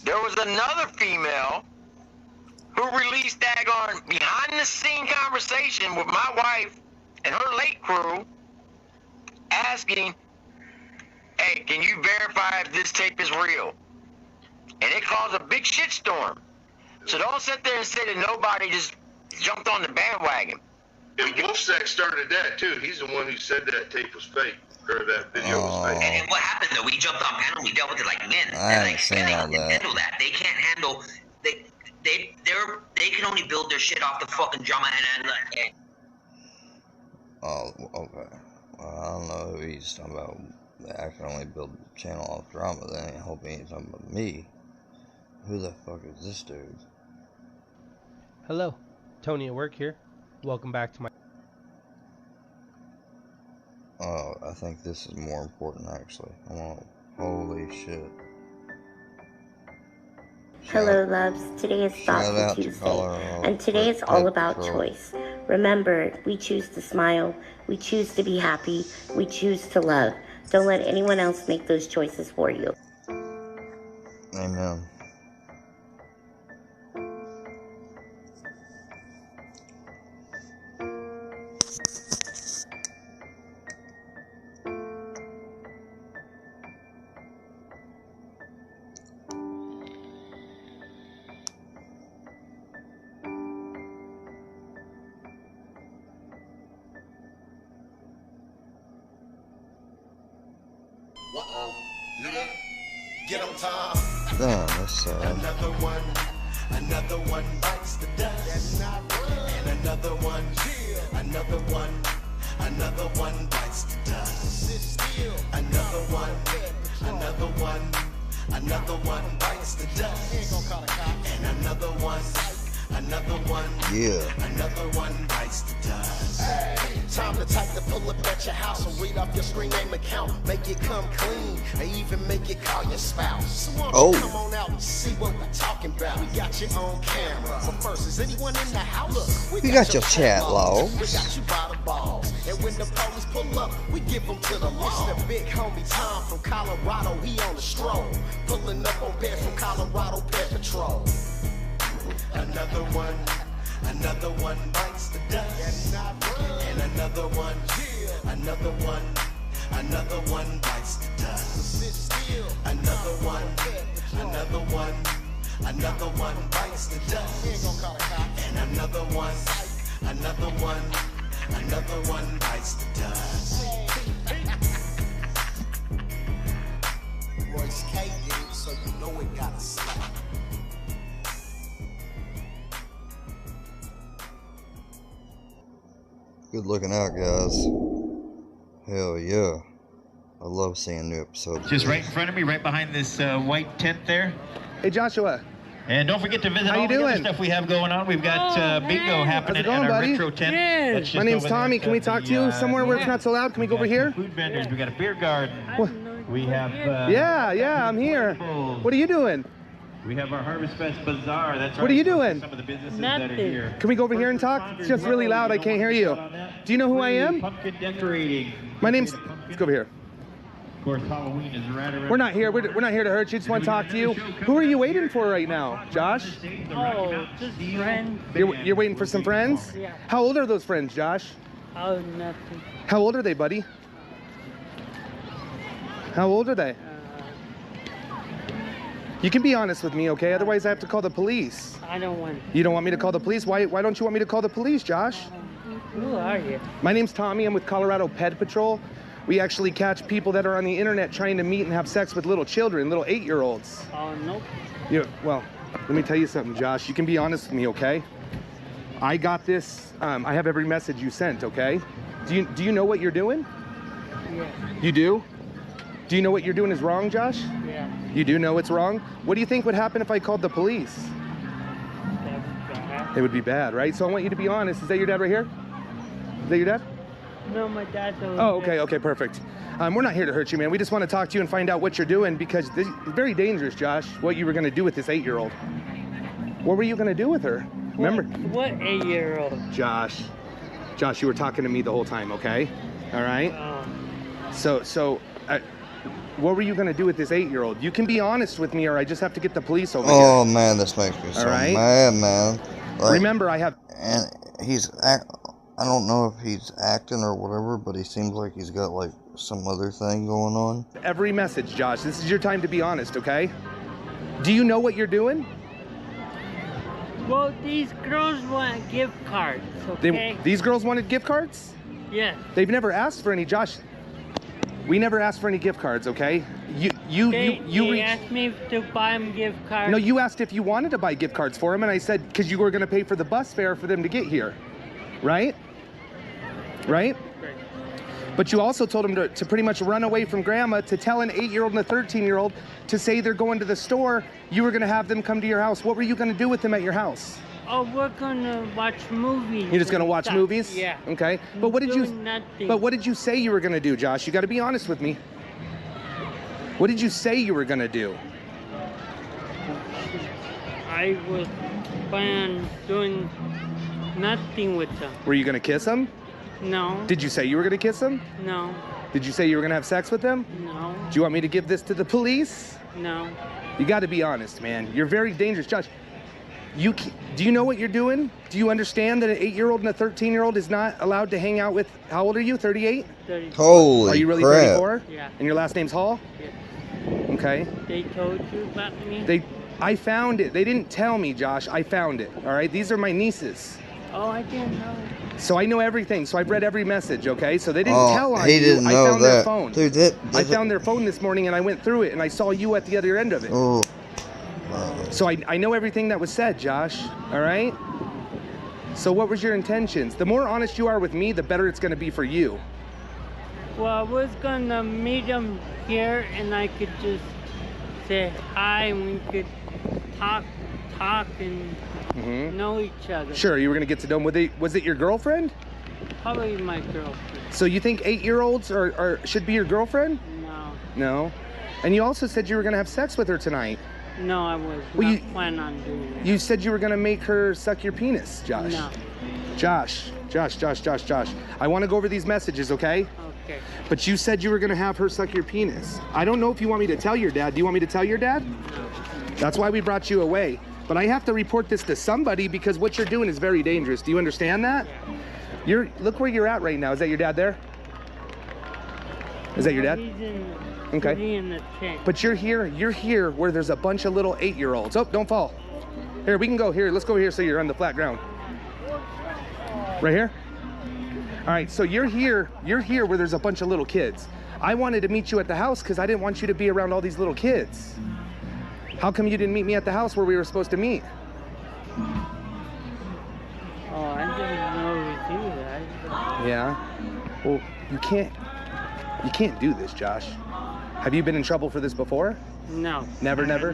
there was another female who released daggone behind the scene conversation with my wife and her late crew asking, hey, can you verify if this tape is real? And it caused a big shitstorm. So don't sit there and say that nobody just jumped on the bandwagon. And Wolfsack started that too. He's the one who said that tape was fake, or that video was fake. And what happened though? We jumped on panel. We dealt with it like men. I haven't seen all that. Handle that. They can't handle. They can only build their shit off the fucking drama and Oh, okay. Well, I don't know who he's talking about. I can only build the channel off drama. Then I hope he ain't talking about me. Who the fuck is this dude? Hello, Tony at work here. Welcome back to my... Oh, I think this is more important actually. Oh, holy shit. Hello loves, today is Thoughtful Tuesday, and today is all about choice. Remember, we choose to smile, we choose to be happy, we choose to love. Don't let anyone else make those choices for you. Amen. Get 'em, Tom. Damn, that's sad. Another one bites the dust. And another one bites the dust. Another one Another one bites the dust. And another one. Yeah. Another one bites the dust. Hey, time to type to pull up at your house and read off your screen name account. Make it come clean, and even make it call your spouse. So won't you come on out and see what we're talking about? We got you on camera. But first, is anyone in the house? Look, We got your chat logs. We got you by the balls. And when the police pull up, we give them to the law. It's the big homie Tom from Colorado. He on the stroll. Pulling up on bears from Colorado Pet Patrol. Another one bites the dust. And another one bites the dust. Another one bites the dust. And another one bites the dust. Royce K did it, so you know it gotta slap. Good looking out, guys. Hell yeah. I love seeing new episodes. Just right in front of me, right behind this white tent there. Hey, Joshua. And don't forget to visit How all you the other doing? stuff we have going on. We've got bingo happening How's it going, at our buddy? retro tent. That's just My name's over there Tommy. at Can we talk to you somewhere where it's not so loud? Can we go over here? Food vendors. We got a beer garden. We have. Yeah, I'm here. What are you doing? We have our Harvest Fest Bazaar. That's What are you doing? Some of the businesses that are here. Can we go over here and talk? It's just really loud. I can't hear you. Do you know who I am? Pumpkin decorating. My name's. Let's go over here. Of course, Halloween is right around. We're not here. We're not here to hurt you. Just want to talk to you. Who are you waiting for right now, Josh? Oh, just friends. You're waiting for some friends? Yeah. How old are those friends, Josh? Oh, nothing. How old are they, buddy? How old are they? You can be honest with me, okay? Otherwise, I have to call the police. I don't want. You don't want me to call the police? Why don't you want me to call the police, Josh? Who are you? My name's Tommy. I'm with Colorado Pet Patrol. We actually catch people that are on the internet trying to meet and have sex with little children, little 8-year-olds. Oh, nope. Yeah, well, let me tell you something, Josh. You can be honest with me, okay? I got this. I have every message you sent, okay? Do you know what you're doing? Yeah. You do? Do you know what you're doing is wrong, Josh? Yeah. You do know it's wrong? What do you think would happen if I called the police? It would be bad, right? So I want you to be honest. Is that your dad right here? Is that your dad? No, my dad's over Oh, there. okay, perfect. We're not here to hurt you, man. We just want to talk to you and find out what you're doing because this is very dangerous, Josh, what you were going to do with this 8-year-old. What were you going to do with her? Remember? What 8-year-old? Josh, you were talking to me the whole time, okay? All right? So, what were you going to do with this 8-year-old? You can be honest with me or I just have to get the police over here. Oh man, this makes me so mad, man. Like, Remember, I have... And I don't know if he's acting or whatever, but he seems like he's got like some other thing going on. Every message, Josh. This is your time to be honest, okay? Do you know what you're doing? Well, these girls want gift cards, okay? These girls wanted gift cards? Yes. They've never asked for any, Josh. We never asked for any gift cards, okay? They asked me to buy them gift cards. No, you asked if you wanted to buy gift cards for them, and I said because you were going to pay for the bus fare for them to get here, right? Right? But you also told them to pretty much run away from grandma, to tell an 8-year-old and a 13-year-old to say they're going to the store. You were going to have them come to your house. What were you going to do with them at your house? Oh, we're gonna watch movies. You're just going to watch stuff. movies? Yeah. Okay. But what did you? Nothing. But what did you say you were going to do, Josh? You got to be honest with me. What did you say you were going to do? I was planning on doing nothing with them. Were you going to kiss them? No. Did you say you were going to kiss them? No. Did you say you were going to have sex with them? No. Do you want me to give this to the police? No. You got to be honest, man. You're very dangerous, Josh. Do you know what you're doing? Do you understand that an 8-year-old and a 13-year-old is not allowed to hang out with? How old are you? 38? 34. Holy Are you really crap. 34? Yeah. And your last name's Hall? Yeah. Okay. They told you about me? I found it. They didn't tell me, Josh. I found it. All right. These are my nieces. Oh, I didn't know. So I know everything. So I've read every message. Okay. So they didn't tell on he you. didn't I know found that. their phone. Dude, I found their phone this morning and I went through it and I saw you at the other end of it. Oh. So I know everything that was said, Josh. All right. So what was your intentions? The more honest you are with me, the better it's going to be for you. Well, I was gonna meet him here, and I could just say hi, and we could talk, and know each other. Sure, you were gonna get to know him. Was it your girlfriend? Probably my girlfriend. So you think 8-year-olds should be your girlfriend? No. No. And you also said you were gonna have sex with her tonight. No, I was Well, not planning on doing that. You said you were gonna make her suck your penis, Josh. No. Josh. I want to go over these messages, okay? Okay. But you said you were gonna have her suck your penis. I don't know if you want me to tell your dad. Do you want me to tell your dad? No. That's why we brought you away. But I have to report this to somebody because what you're doing is very dangerous. Do you understand that? Yeah. Look where you're at right now. Is that your dad there? Is that your dad? He's in, Okay. in the tent. But you're here where there's a bunch of little 8-year-olds. Oh, don't fall. Here, we can go here. Let's go here so you're on the flat ground. Right here? All right, so you're here where there's a bunch of little kids. I wanted to meet you at the house because I didn't want you to be around all these little kids. How come you didn't meet me at the house where we were supposed to meet? Oh, I didn't know we do that. Yeah. Well, you can't do this, Josh. Have you been in trouble for this before? No. Never? Never.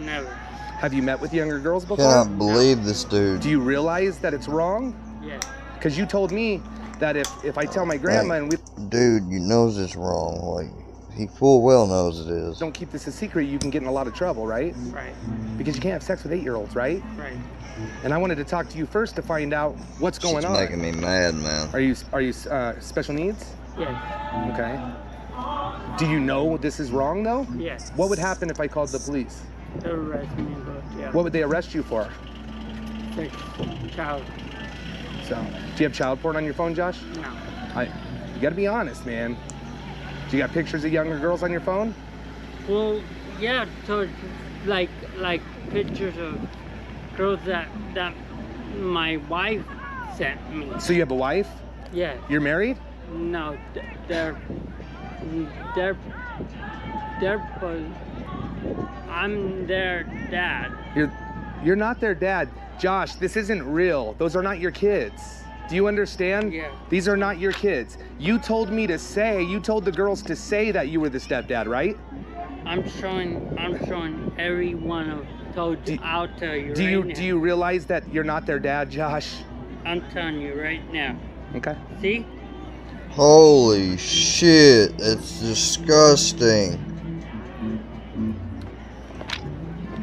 Have you met with younger girls before? Cannot believe this dude. Do you realize that it's wrong? Yeah. Because you told me that if I tell my grandma and we... Dude, you knows it's wrong. Like, he full well knows it is. don't keep this a secret, you can get in a lot of trouble, right? Right. Because you can't have sex with 8-year-olds, right? Right. And I wanted to talk to you first to find out what's going on. It's making me mad, man. Are you special needs? Yes. Okay. Do you know this is wrong, though? Yes. What would happen if I called the police? They'll arrest me and go to jail. What would they arrest you for? Sex, child. So, do you have child porn on your phone, Josh? No. You gotta be honest, man. Do you got pictures of younger girls on your phone? Well, yeah, so it's like pictures of girls that my wife sent me. So you have a wife? Yeah. You're married? No, I'm their dad. You're not their dad. Josh, this isn't real. Those are not your kids. Do you understand? Yeah. These are not your kids. You told me to say, you told the girls to say that you were the stepdad, right? I'm showing everyone of I'll tell you Do right you now. do you realize that you're not their dad, Josh? I'm telling you right now. Okay. See? Holy shit, it's disgusting.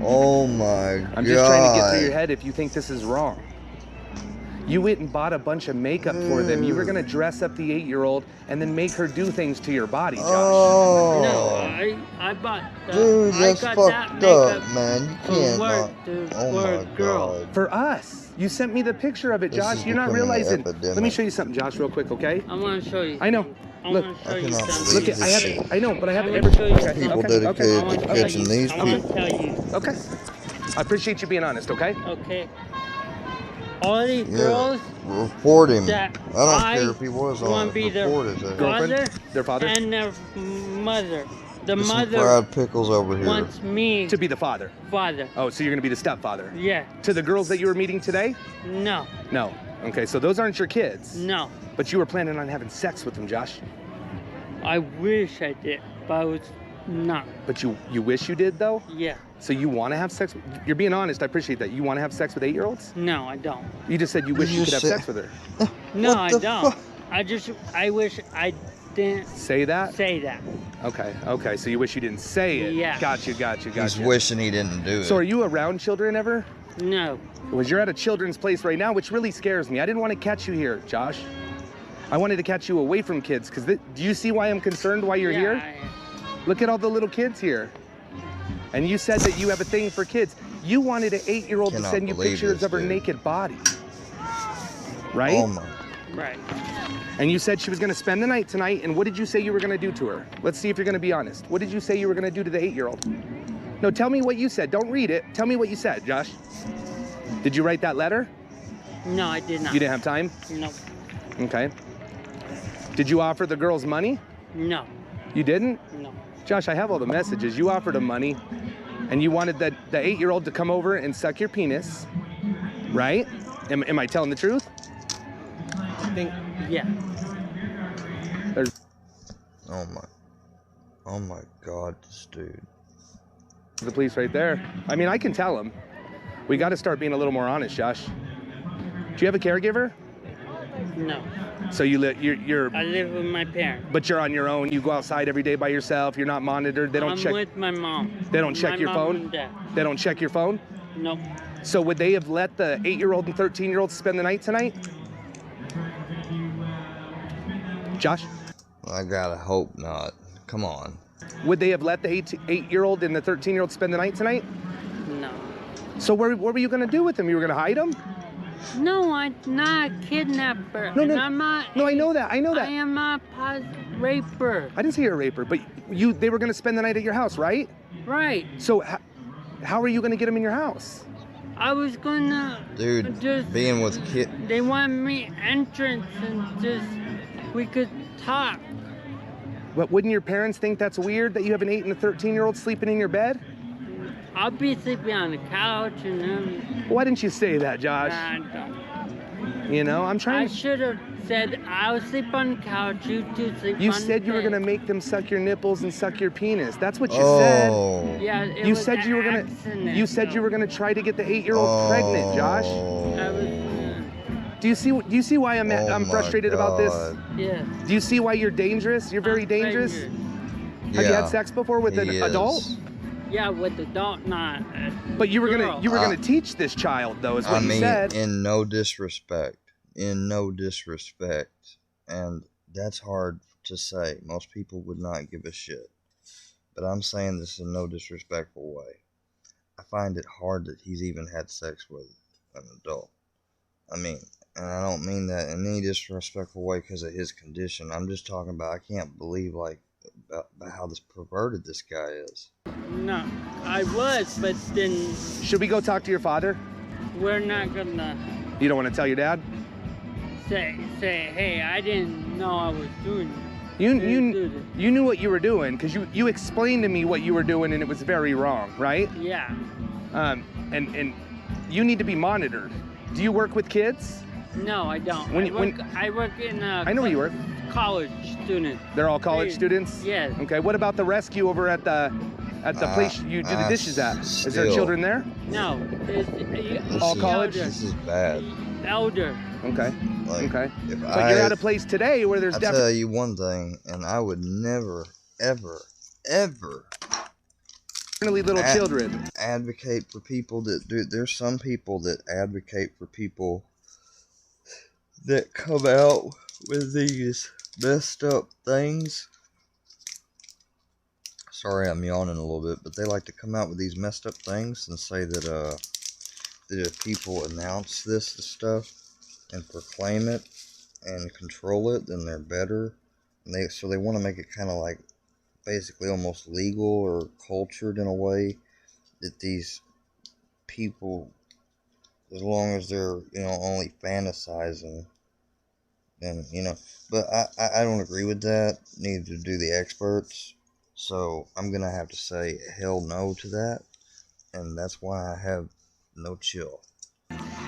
Oh my god. I'm just trying to get through your head if you think this is wrong. You went and bought a bunch of makeup for them. You were gonna dress up the 8-year-old and then make her do things to your body, Josh. Oh. No, I bought. Dude, that's I got fucked that up, makeup man. You from can't. work Oh for a my girl. god. For us. You sent me the picture of it, This Josh. is You're not becoming an realizing. epidemic. Let me show you something, Josh, real quick, okay? I want to show you. I know. I Look, want to show I you cannot something. believe Look, this shit. I know, but I have I every. wanna show you Okay, People okay, dedicated I want to to catching tell these you. I want people. to tell you. Okay. I appreciate you being honest, okay? Okay. All these Yeah, girls report him. I that don't care if he was want on to be it. their Report his ass. father, Their father? and their mother. The There's some mother fried pickles over here. wants me To be the father. father. Oh, so you're gonna be the stepfather? Yeah. To the girls that you were meeting today? No. No. Okay, so those aren't your kids. No. But you were planning on having sex with them, Josh. I wish I did, but I was not. But you wish you did, though? Yeah. So you want to have sex? You're being honest. I appreciate that. You want to have sex with 8-year-olds? No, I don't. You just said you wish you could have said- sex with her. No, What I the don't. fuck? I wish I didn't Say that? say that. Okay. So you wish you didn't say it. Yeah. Got you. He's wishing he didn't do it. So are you around children ever? No. Because you're at a children's place right now, which really scares me. I didn't want to catch you here, Josh. I wanted to catch you away from kids. Because do you see why I'm concerned why you're here? Look at all the little kids here. And you said that you have a thing for kids. You wanted an 8-year-old to Cannot send you believe pictures this, of her dude. naked body. Right? Oh my. Right. And you said she was going to spend the night tonight, and what did you say you were going to do to her? Let's see if you're going to be honest. What did you say you were going to do to the 8-year-old? No, tell me what you said. Don't read it. Tell me what you said, Josh. Did you write that letter? No, I did not. You didn't have time? No. Okay. Did you offer the girls money? No. You didn't? No. Josh, I have all the messages. You offered them money, and you wanted the 8-year-old to come over and suck your penis, right? Am I telling the truth? Yeah. Oh my God, this dude. The police right there. I mean, I can tell them. We got to start being a little more honest, Josh. Do you have a caregiver? No. So you're. I live with my parents. But you're on your own. You go outside every day by yourself. You're not monitored. They don't I'm check. with my mom. They don't check My your mom phone. and dad. They don't check your phone. Nope. So would they have let the 8-year-old and 13-year-old spend the night tonight? Josh? I gotta hope not. Come on. Would they have let the 8-year-old and the 13-year-old spend the night tonight? No. So what were you gonna do with them? You were gonna hide them? No, I'm not a kidnapper. No, no. And I'm not. No, I know that. I know that. I am not a raper. I didn't say you're a raper, but they were gonna spend the night at your house, right? Right. So how are you gonna get them in your house? I was gonna. Dude, just being with kid. They want me entrance and just we could talk. But wouldn't your parents think that's weird that you have an 8 and a 13-year-old sleeping in your bed? I'll be sleeping on the couch and then. Why didn't you say that, Josh? I don't. You know, I'm trying. I should have said I'll sleep on the couch. You two sleep on the You said you were bed. gonna make them suck your nipples and suck your penis. That's what you Oh. said. Yeah, it You was said you were gonna. accident, You said you were gonna try to get the 8-year-old pregnant, Josh. I was. Do you see why I'm Oh my frustrated about this? God. Yeah. Do you see why you're dangerous? You're very dangerous. Have you Yeah, had sex before with an he adult? is. Yeah, with adult, not. But you were girl. gonna teach this child though, is what I you mean, said. in no disrespect. In no disrespect. And that's hard to say. Most people would not give a shit. But I'm saying this in no disrespectful way. I find it hard that he's even had sex with an adult. I mean, and I don't mean that in any disrespectful way because of his condition. I'm just talking about I can't believe like about how this perverted this guy is. No, I was, but then Should we go talk to your father? we're not gonna You don't want to tell your dad? say, hey, I didn't know I was doing this. You knew what you were doing because you explained to me what you were doing and it was very wrong, right? Yeah. And you need to be monitored. Do you work with kids? No, I don't. When I work in a I know where you work. college student. They're all college Hey, students? yes. Okay, what about the rescue over at the place you do the dishes at? Is there still. children there? No, All college? This is bad. Elder. Okay. Like, Okay. If But you're at a place today where there's I definitely tell you one thing, and I would never, ever, ever little children advocate for people that do. There's some people that advocate for people that come out with these messed up things. Sorry, I'm yawning a little bit, but they like to come out with these messed up things and say that that if people announce this stuff and proclaim it and control it, then they're better. And so they want to make it kind of like basically almost legal or cultured in a way that these people, as long as they're only fantasizing, then But I don't agree with that. Neither do the experts. So I'm gonna have to say hell no to that, and that's why I have no chill.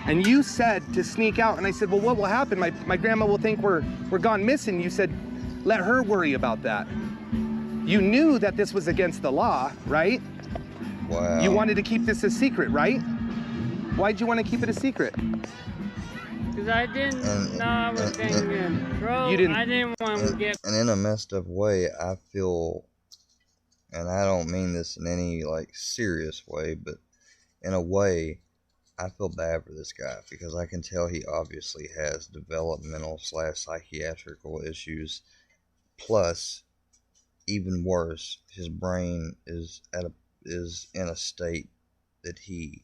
and you said to sneak out and I said, well, what will happen? My grandma will think we're gone missing. You said, let her worry about that. You knew that this was against the law, right? Wow. You wanted to keep this a secret, right? Why'd you want to keep it a secret? Because I didn't know I was going to get in trouble. You didn't- I didn't want to get. And in a messed up way, I feel, and I don't mean this in any like serious way, but in a way, I feel bad for this guy because I can tell he obviously has developmental / psychiatrical issues. Plus, even worse, his brain is in a state that he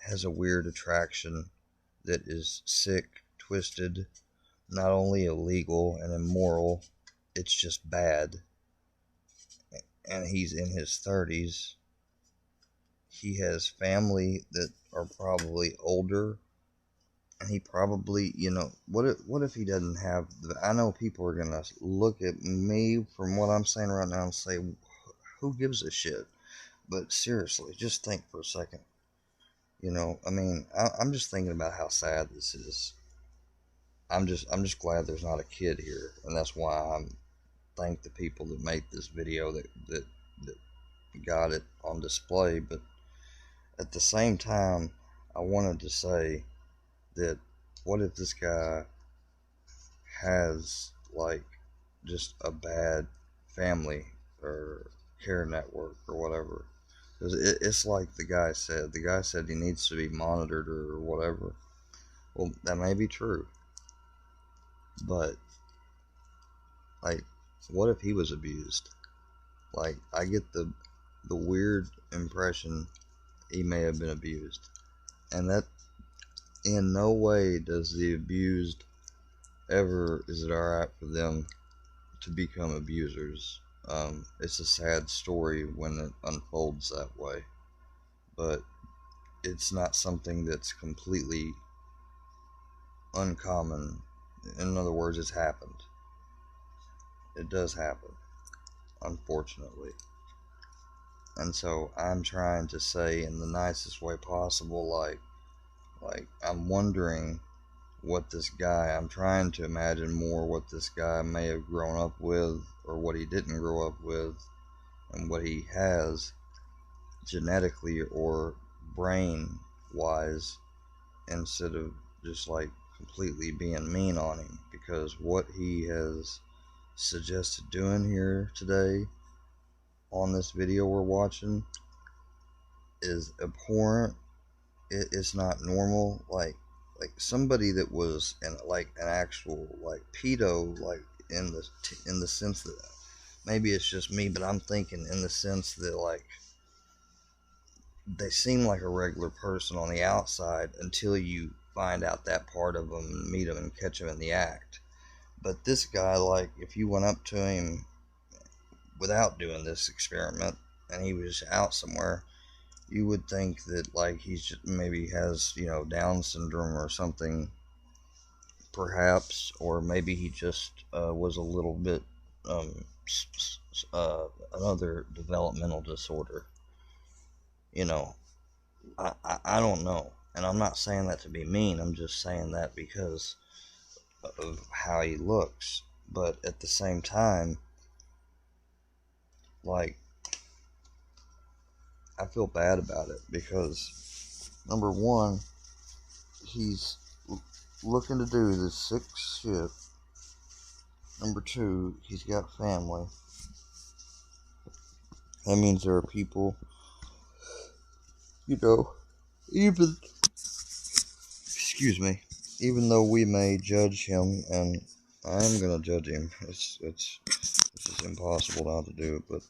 has a weird attraction that is sick, twisted, not only illegal and immoral, it's just bad. And he's in his 30s. He has family that are probably older, and he probably, what if he doesn't have I know people are gonna look at me from what I'm saying right now and say, who gives a shit? But seriously, just think for a second. I mean, I'm just thinking about how sad this is. I'm just glad there's not a kid here, and that's why thank the people that made this video that got it on display, but at the same time, I wanted to say that what if this guy has like just a bad family or care network or whatever? Because it's like the guy said he needs to be monitored or whatever. Well, that may be true, but like, what if he was abused? Like, I get the weird impression he may have been abused, and that in no way does the abused ever, is it alright for them to become abusers. It's a sad story when it unfolds that way, but it's not something that's completely uncommon. In other words, it's happened. It does happen, unfortunately. And so I'm trying to say in the nicest way possible, like I'm wondering what this guy, I'm trying to imagine more what this guy may have grown up with, or what he didn't grow up with, and what he has genetically or brain wise, instead of just like completely being mean on him. Because what he has suggested doing here today on this video we're watching is abhorrent. It's not normal. Like somebody that was an actual like pedo, like in the sense that, maybe it's just me, but I'm thinking in the sense that like they seem like a regular person on the outside until you find out that part of them and meet them and catch them in the act. But this guy, like, if you went up to him without doing this experiment and he was out somewhere, you would think that like he's just maybe has, you know, Down syndrome or something, perhaps, or maybe he just was a little bit another developmental disorder. You know, I don't know, and I'm not saying that to be mean. I'm just saying that because of how he looks. But at the same time, like, I feel bad about it because, number one, he's looking to do this 6th shift. Number two, he's got family. That means there are people, you know, even, excuse me, even though we may judge him, and I am going to judge him, it's just impossible not to do it, but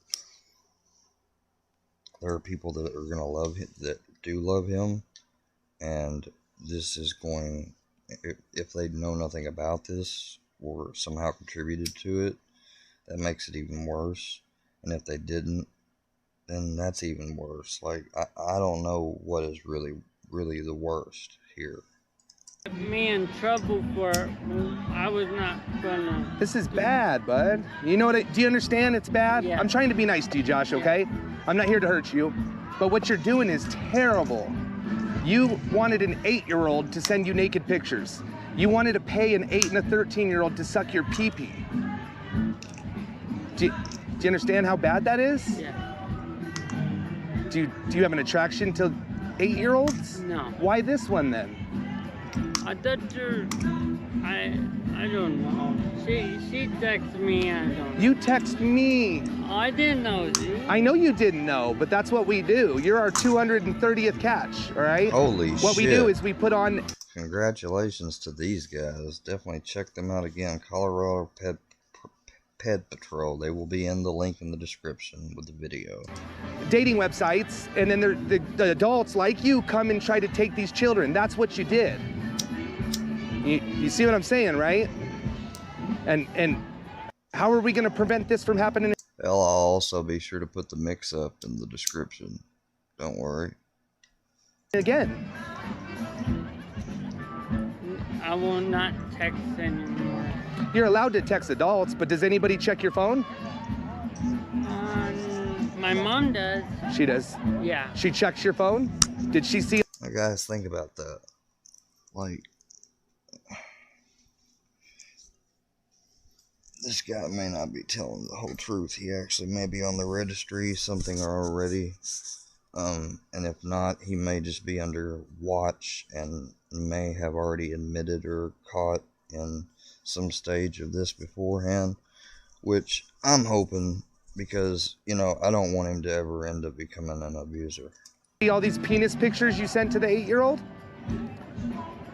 there are people that are going to love him, that do love him, and this is going, if they know nothing about this or somehow contributed to it, that makes it even worse. And if they didn't, then that's even worse. Like, I don't know what is really the worst here. Me in trouble for, I was not gonna. This is bad, bud. You know what? Do you understand it's bad? Yeah. I'm trying to be nice to you, Josh, okay? I'm not here to hurt you. But what you're doing is terrible. You wanted an 8-year-old to send you naked pictures. You wanted to pay an 8 and a 13-year-old to suck your pee-pee. Do you understand how bad that is? Yeah. Do you have an attraction to 8-year-olds? No. Why this one then? I thought I don't know. She texted me, I don't know. You text me. I didn't know, dude. I know you didn't know, but that's what we do. You're our 230th catch, all right? Holy shit. What we do is we put on... Congratulations to these guys. Definitely check them out again. Colorado Pet Patrol. They will be in the link in the description with the video. Dating websites, and then the adults like you come and try to take these children. That's what you did. You see what I'm saying, right? And how are we going to prevent this from happening? I'll also be sure to put the mix-up in the description. Don't worry. Again. I will not text anymore. You're allowed to text adults, but does anybody check your phone? My mom does. She does? Yeah. She checks your phone? Did she see? Now guys, think about that. Like, this guy may not be telling the whole truth. He actually may be on the registry, something already. And if not, he may just be under watch and may have already admitted or caught in some stage of this beforehand, which I'm hoping, because, you know, I don't want him to ever end up becoming an abuser. All these penis pictures you sent to the 8-year-old?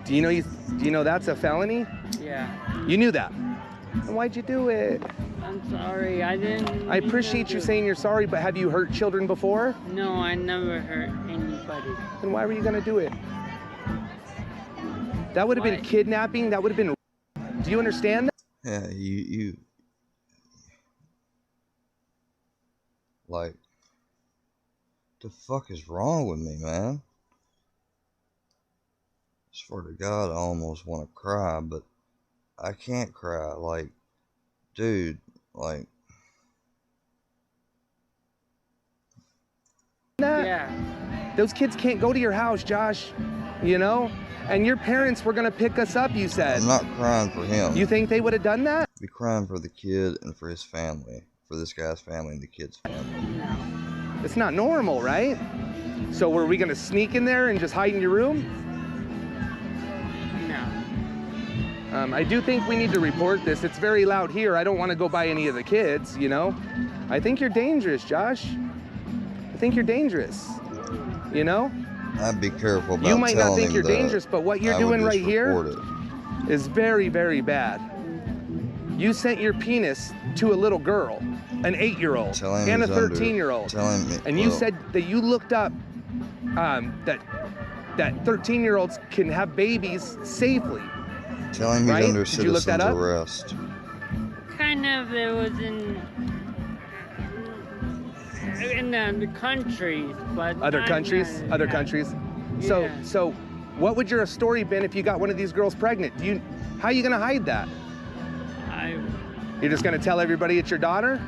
Do you know that's a felony? Yeah. You knew that? And why'd you do it? I'm sorry, I didn't. I appreciate you saying you're sorry, but have you hurt children before? No, I never hurt anybody. Then why were you gonna do it? That would have been kidnapping. That would have been. Do you understand that? Yeah, you like, the fuck is wrong with me, man? I swear to God, I almost want to cry, but I can't cry. Like, dude, like. Yeah. Those kids can't go to your house, Josh, you know? And your parents were gonna pick us up, you said. I'm not crying for him. You think they would have done that? I'd be crying for the kid and for his family. For this guy's family and the kid's family. It's not normal, right? So were we gonna sneak in there and just hide in your room? No. I do think we need to report this. It's very loud here. I don't want to go by any of the kids, you know? I think you're dangerous, Josh. I think you're dangerous, you know? I'd be careful about You might not think you're that. dangerous, but what you're doing right here is very, very bad. You sent your penis to a little girl, an 8-year-old, and a 13-year-old. And you said that you looked up that 13-year-olds can have babies safely. Tell him he's right? under Did you look that citizen's up? arrest. Kind of, it was in the countries, but Other not countries? in- Other yeah. countries? Yeah. So what would your story been if you got one of these girls pregnant? How are you gonna hide that? You're just gonna tell everybody it's your daughter?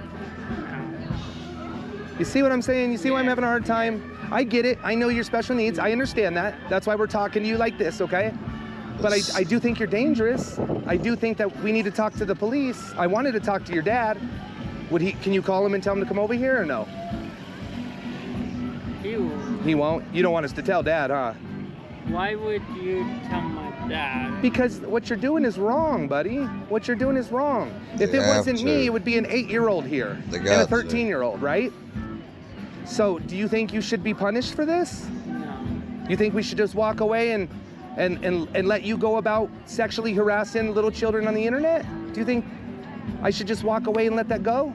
You see what I'm saying? You see why I'm having a hard time? I get it. I know your special needs. I understand that. That's why we're talking to you like this, okay? But I do think you're dangerous. I do think that we need to talk to the police. I wanted to talk to your dad. Can you call him and tell him to come over here or no? He won't? You don't want us to tell Dad, huh? Why would you tell my dad? Because what you're doing is wrong, buddy. What you're doing is wrong. If They it have wasn't to. me, it would be an 8-year-old here They and a got to. 13-year-old, right? So do you think you should be punished for this? No. You think we should just walk away and let you go about sexually harassing little children on the internet? Do you think I should just walk away and let that go?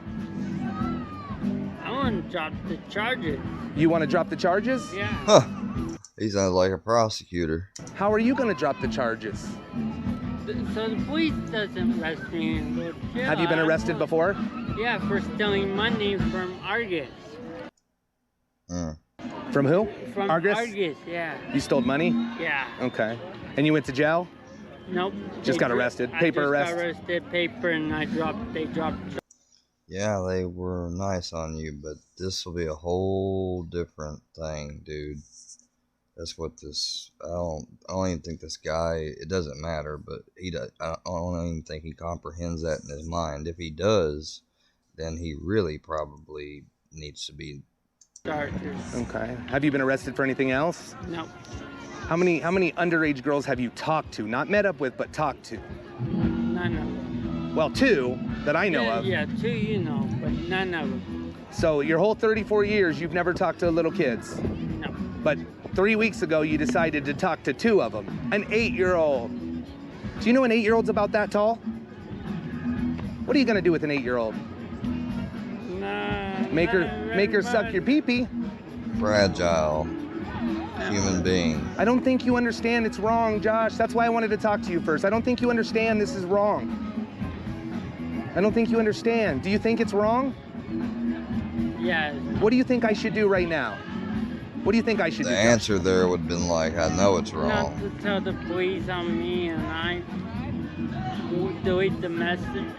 I want to drop the charges. You want to drop the charges? Yeah. Huh. He sounds like a prosecutor. How are you going to drop the charges? So the police doesn't arrest me and go to jail. Have you been arrested before? Yeah, for stealing money from Argus. From who? From Argus? yeah. You stole money? Yeah. Okay. And you went to jail? Nope. Just got arrested. Paper arrest? I just got arrested, paper, and they dropped. Yeah, they were nice on you, but this will be a whole different thing, dude. That's what this. I don't even think this guy. It doesn't matter, but he does. I don't even think he comprehends that in his mind. If he does, then he really probably needs to be. Charges. Okay. Have you been arrested for anything else? No. How many underage girls have you talked to? Not met up with, but talked to? None of them. Well, 2 that I know of. Yeah, 2 you know, but none of them. So your whole 34 years, you've never talked to little kids? No. But 3 weeks ago, you decided to talk to 2 of them. An 8-year-old. Do you know an 8-year-old's about that tall? What are you gonna do with an 8-year-old? Make her suck your pee-pee. Fragile human being. I don't think you understand it's wrong, Josh. That's why I wanted to talk to you first. I don't think you understand this is wrong. I don't think you understand. Do you think it's wrong? Yes. What do you think I should do right now? What do you think I should do? The answer there would have been like, I know it's Not wrong. to tell the police on me and I delete the message.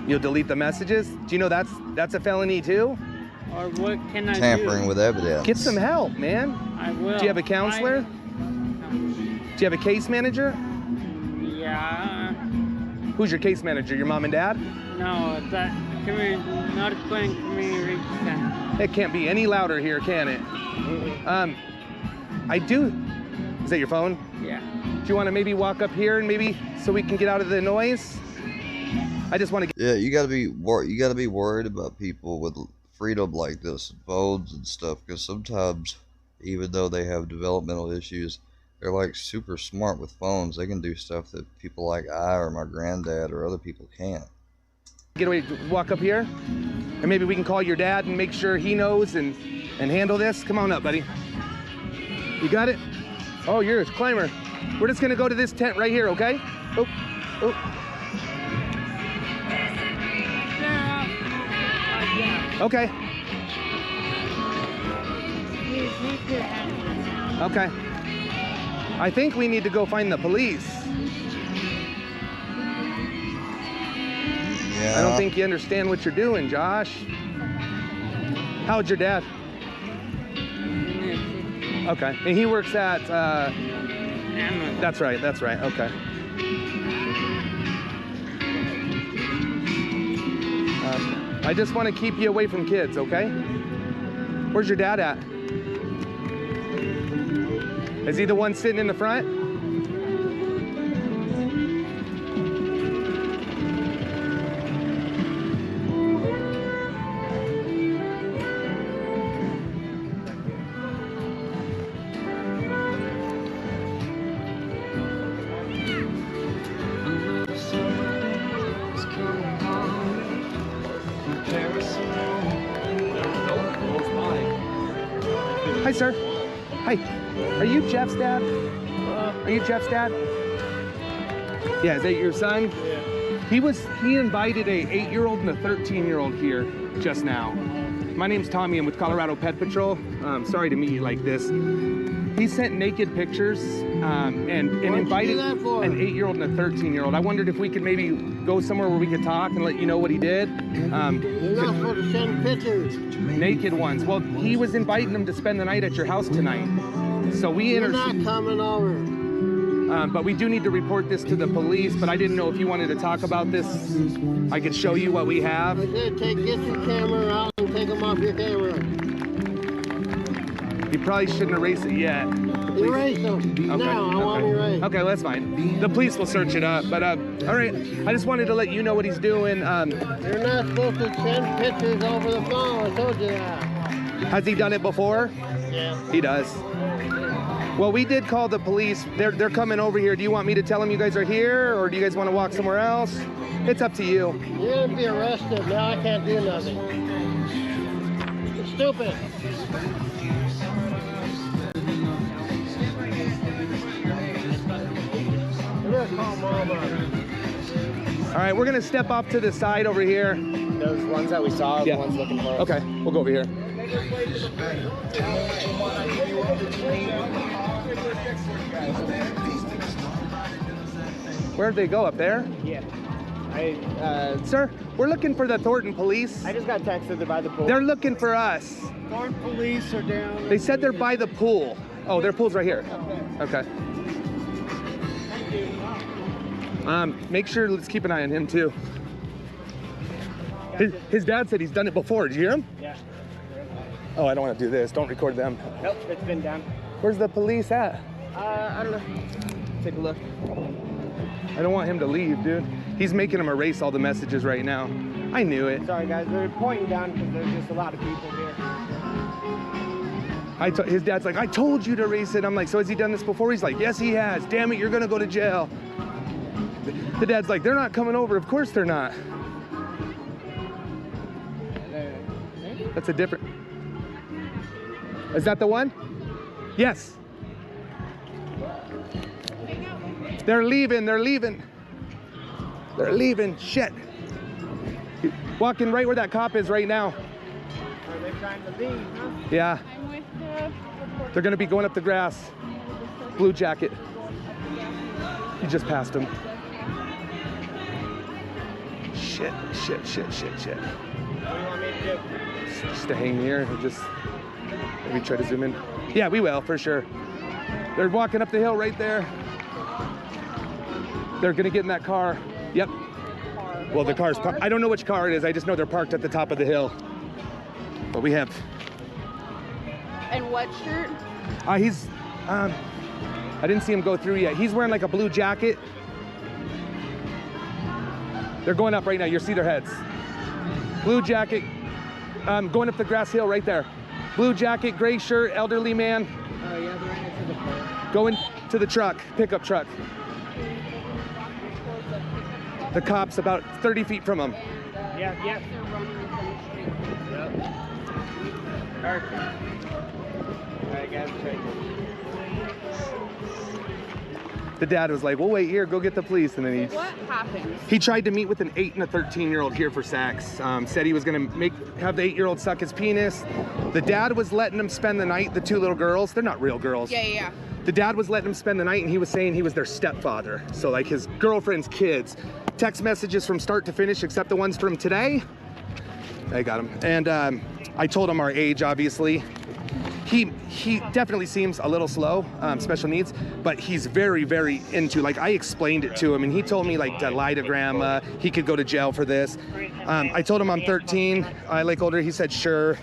You'll delete the messages? Do you know that's a felony too? Or what can I do? Tampering with evidence. Get some help, man. I will. Do you have a counselor? Do you have a case manager? Yeah. Who's your case manager? Your mom and dad? No, that North Point Community Center. It can't be any louder here, can it? I do. Is that your phone? Yeah. Do you want to maybe walk up here and maybe so we can get out of the noise? I just want to. Yeah, you gotta be worried about people with freedom like this, phones and stuff, because sometimes, even though they have developmental issues, they're like super smart with phones. They can do stuff that people like I or my granddad or other people can't. Get away, walk up here, and maybe we can call your dad and make sure he knows and handle this. Come on up, buddy. You got it? Oh, you're a climber. We're just gonna go to this tent right here, okay? Oh, oh. Okay. Okay. I think we need to go find the police. Yeah. I don't think you understand what you're doing, Josh. How's your dad? Okay. And he works at, that's right, okay. I just want to keep you away from kids, okay? Where's your dad at? Is he the one sitting in the front? Hi, sir. Hi. Are you Jeff's dad? Are you Jeff's dad? Yeah, is that your son? Yeah. He invited a 8-year-old and a 13-year-old here just now. My name's Tommy. I'm with Colorado Pet Patrol. Sorry to meet you like this. He sent naked pictures and invited an 8-year-old and a 13-year-old. I wondered if we could maybe go somewhere where we could talk and let you know what he did. You're not supposed to send pictures. Naked ones. Well, he was inviting them to spend the night at your house tonight. So You're not coming over. But we do need to report this to the police, but I didn't know if you wanted to talk about this. I could show you what we have. I said, get your camera out and take them off your camera. You probably shouldn't erase it yet. Erase them. Okay. No, I want to erase. Okay, well, that's fine. The police will search it up, but all right. I just wanted to let you know what he's doing. You're not supposed to send pictures over the phone. I told you that. Has he done it before? Yeah. He does. Well, we did call the police. They're coming over here. Do you want me to tell them you guys are here, or do you guys want to walk somewhere else? It's up to you. You're going to be arrested. Now I can't do nothing. It's stupid. All right, we're going to step off to the side over here. Those ones that we saw, the ones looking for us. Okay, we'll go over here. Where'd they go, up there? Yeah. Sir, we're looking for the Thornton police. I just got texted they're by the pool. They're looking for us. Thornton police are down. They said they're by the pool. Oh, their pool's right here. Okay. Make sure, let's keep an eye on him too. His dad said he's done it before. Did you hear him? Yeah. Oh, I don't want to do this. Don't record them. Nope, it's been down. Where's the police at? I don't know. Take a look. I don't want him to leave, dude. He's making him erase all the messages right now. I knew it. Sorry, guys. They're pointing down because there's just a lot of people here. His dad's like, I told you to erase it. I'm like, so has he done this before? He's like, yes, he has. Damn it, you're going to go to jail. The dad's like, they're not coming over. Of course they're not. That's a different... Is that the one? Yes. They're leaving, they're leaving. They're leaving, shit. Walking right where that cop is right now. Are they trying to leave, huh? Yeah. They're gonna be going up the grass. Blue jacket. You just passed him. Shit, shit, shit, shit, shit. What do you want me to do? Just to hang here or just maybe try to zoom in. Yeah, we will, for sure. They're walking up the hill right there. They're gonna get in that car. Yep. Well, the car's, I don't know which car it is. I just know they're parked at the top of the hill. But we have. And what shirt? He's, I didn't see him go through yet. He's wearing like a blue jacket. They're going up right now. You see their heads. Blue jacket, going up the grass hill right there. Blue jacket, gray shirt, elderly man. Oh yeah, they're right next to the car. Going to the truck, pickup truck. The cop's about 30 feet from him. Yeah. Yep. Alright guys, check. The dad was like, well, wait here, go get the police. And then What happened? he tried to meet with an 8 and a 13-year-old here for Cyraxx. Said he was gonna have the 8-year-old suck his penis. The dad was letting him spend the night, the 2 little girls. They're not real girls. Yeah. The dad was letting him spend the night, and he was saying he was their stepfather. So like his girlfriend's kids. Text messages from start to finish, except the ones from today. I got him. And I told him our age, obviously. He definitely seems a little slow, special needs, but he's very, very into, like, I explained it to him, and he told me, like, to lie to grandma, he could go to jail for this. I told him I'm 13, I like older, he said sure,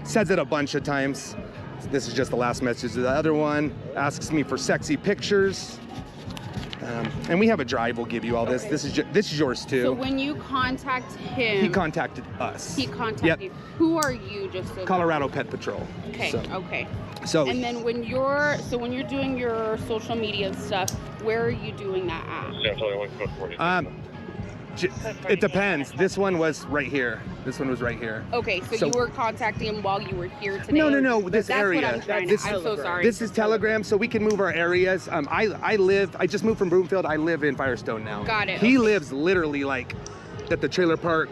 says it a bunch of times. This is just the last message. The other one asks me for sexy pictures. And we have a drive, we'll give you all this. This is yours too. So when you contact him, he contacted us. He contacted you. Who are you? Just so Colorado Pet Patrol. Okay. So, Okay. So and then when you're doing your social media stuff, where are you doing that at? It depends. This one was right here. This one was right here. Okay, so you were contacting him while you were here today? No. This That's area. What I'm trying this, to, I'm so sorry. This is Telegram, so we can move our areas. I just moved from Broomfield. I live in Firestone now. Got it. He lives literally like at the trailer park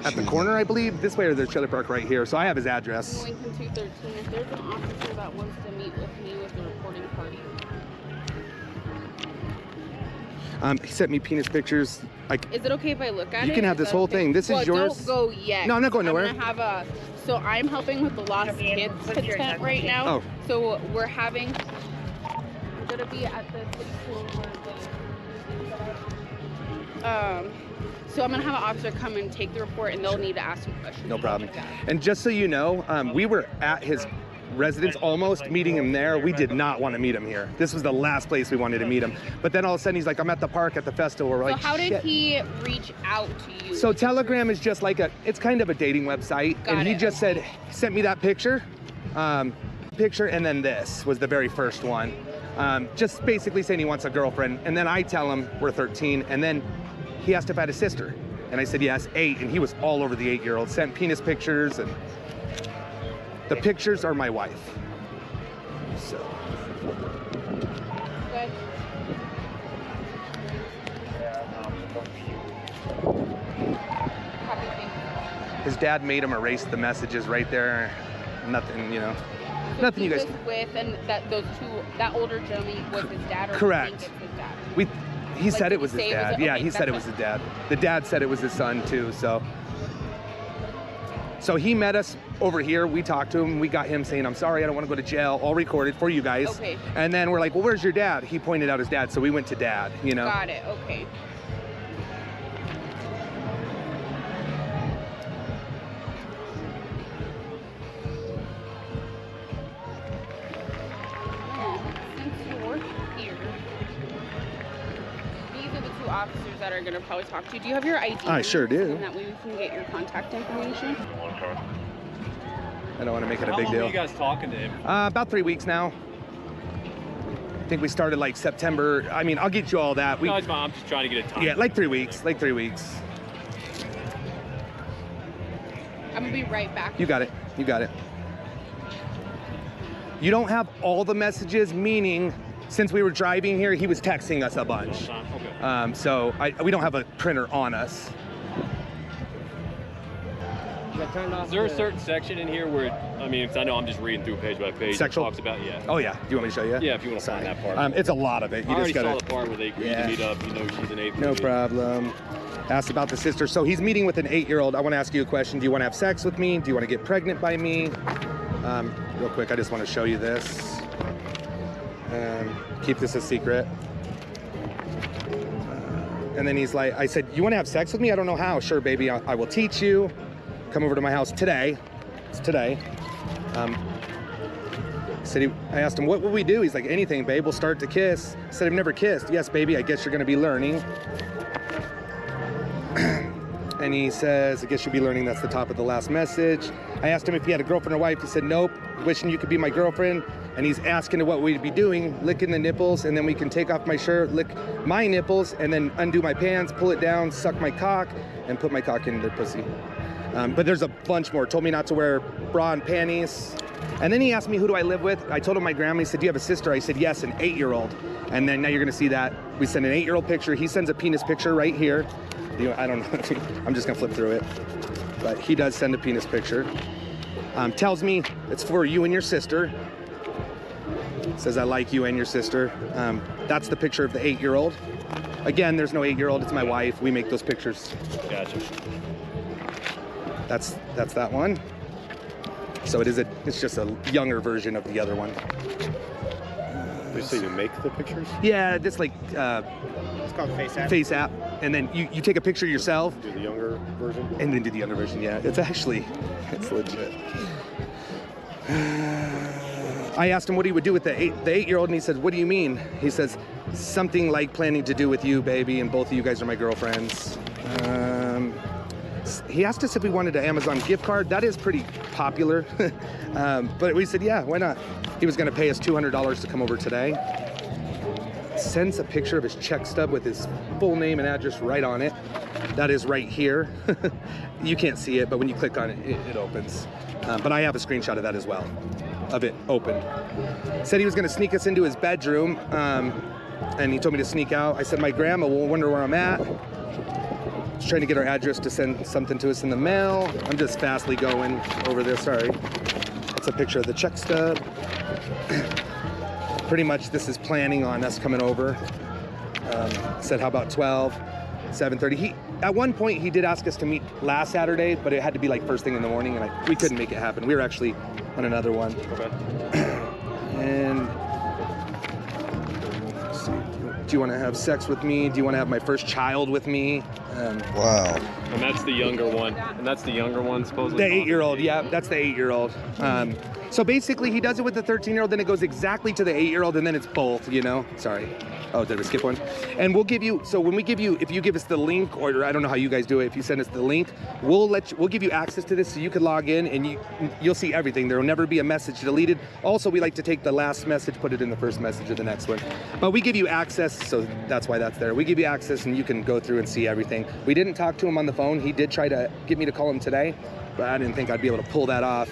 at the corner, I believe. This way, or there's trailer park right here. So I have his address. Lincoln 213. If there's an officer that wants to meet with me with the reporting party. He sent me penis pictures. Like, is it okay if I look at it? You can have this whole thing. This is yours. Don't go yet. No, I'm not going nowhere. I'm gonna have so I'm helping with the Lost Kids content right now. Oh. So we're having. I'm gonna be at the city school where so I'm gonna have an officer come and take the report, and they'll need to ask you questions. No problem. And just so you know, we were at his residence, almost meeting him there. We did not want to meet him here. This was the last place we wanted to meet him. But then all of a sudden he's like, I'm at the park at the festival. We're like, so how did shit. he reach out to you? So Telegram is just like it's kind of a dating website. And he just sent me that picture, and then this was the very first one. Just basically saying he wants a girlfriend. And then I tell him we're 13, and then he asked if I had a sister. And I said, yes, 8, and he was all over the 8-year-old, sent penis pictures, and the pictures are my wife. So. Good. His dad made him erase the messages right there. Nothing, you know. So nothing you guys. With and that older gentleman was his dad, or Correct. You think it's his dad? He said it was his say dad. okay, Yeah, he said it was his dad. The dad said it was his son too. So he met us over here. We talked to him. We got him saying, I'm sorry, I don't want to go to jail. All recorded for you guys. Okay. And then we're like, well, where's your dad? He pointed out his dad. So we went to dad, you know. Got it. Okay. Officers that are going to probably talk to you. Do you have your ID? I sure do. And that way we can get your contact information. I don't want to make it a big deal. How long were you guys talking to him? About 3 weeks now. I think we started like September. I mean, I'll get you all that. No, it's fine. I'm just trying to get a time. Yeah, like 3 weeks. Like 3 weeks. I'm going to be right back. You got it. You got it. You don't have all the messages, meaning since we were driving here, he was texting us a bunch. Okay. So we don't have a printer on us. Is there a certain section in here where, I mean, because I know I'm just reading through page by page. Sexual? It talks about, yeah. Oh, yeah. Do you want me to show you? Yeah, if you want to find that part. It's a lot of it. You I just already gotta, saw the part where they agreed to meet up. You know she's an 8. No problem. Asked about the sister. So he's meeting with an 8-year-old. I want to ask you a question. Do you want to have sex with me? Do you want to get pregnant by me? Real quick, I just want to show you this. Keep this a secret. And then he's like, I said, you want to have sex with me? I don't know how. Sure, baby, I will teach you. Come over to my house today. It's today. I asked him, what will we do? He's like, anything, babe. We'll start to kiss. I said, I've never kissed. Yes, baby, I guess you're going to be learning. And he says, I guess you'll be learning. That's the top of the last message. I asked him if he had a girlfriend or wife. He said, nope. Wishing you could be my girlfriend. And he's asking what we'd be doing, licking the nipples, and then we can take off my shirt, lick my nipples, and then undo my pants, pull it down, suck my cock, and put my cock in their pussy. But there's a bunch more. Told me not to wear bra and panties. And then he asked me, who do I live with? I told him my grandma. He said, do you have a sister? I said, yes, an 8-year-old. And then now you're gonna see that. We send an 8-year-old picture. He sends a penis picture right here. I don't know, I'm just gonna flip through it. But he does send a penis picture. Tells me it's for you and your sister. Says, I like you and your sister. That's the picture of the 8-year-old. Again, there's no 8-year-old, it's my wife. We make those pictures. Gotcha. That's that one. So it's just a younger version of the other one. They say you make the pictures? Yeah, it's like It's called Face App. Face App, and then you take a picture yourself. Do the younger version? And then do the younger version, yeah. It's legit. I asked him what he would do with the 8-year-old, and he said, what do you mean? He says, something like planning to do with you, baby, and both of you guys are my girlfriends. He asked us if we wanted an Amazon gift card. That is pretty popular. But we said, yeah, why not? He was gonna pay us $200 to come over today. Sends a picture of his check stub with his full name and address right on it. That is right here. You can't see it, but when you click on it, it opens. But I have a screenshot of that as well, of it open. Said he was gonna sneak us into his bedroom, and he told me to sneak out. I said, my grandma will wonder where I'm at. Just trying to get our address to send something to us in the mail. I'm just fastly going over this, sorry. That's a picture of the check stub. Pretty much this is planning on us coming over. Said, how about 12, 7:30? At one point he did ask us to meet last Saturday, but it had to be like first thing in the morning, and we couldn't make it happen. We were actually on another one. Okay. And let's see, do you want to have sex with me? Do you want to have my first child with me? Wow. And that's the younger one. And that's the younger one, supposedly. The 8-year-old, yeah, that's the 8-year-old. So basically, he does it with the 13-year-old, then it goes exactly to the 8-year-old, and then it's both, you know? Sorry. Oh, did I skip one? And we'll give you, so when we give you, if you give us the link, or I don't know how you guys do it, if you send us the link, we'll give you access to this so you can log in and you'll see everything. There will never be a message deleted. Also, we like to take the last message, put it in the first message of the next one. But we give you access, so that's why that's there. We give you access and you can go through and see everything. We didn't talk to him on the phone. He did try to get me to call him today, but I didn't think I'd be able to pull that off.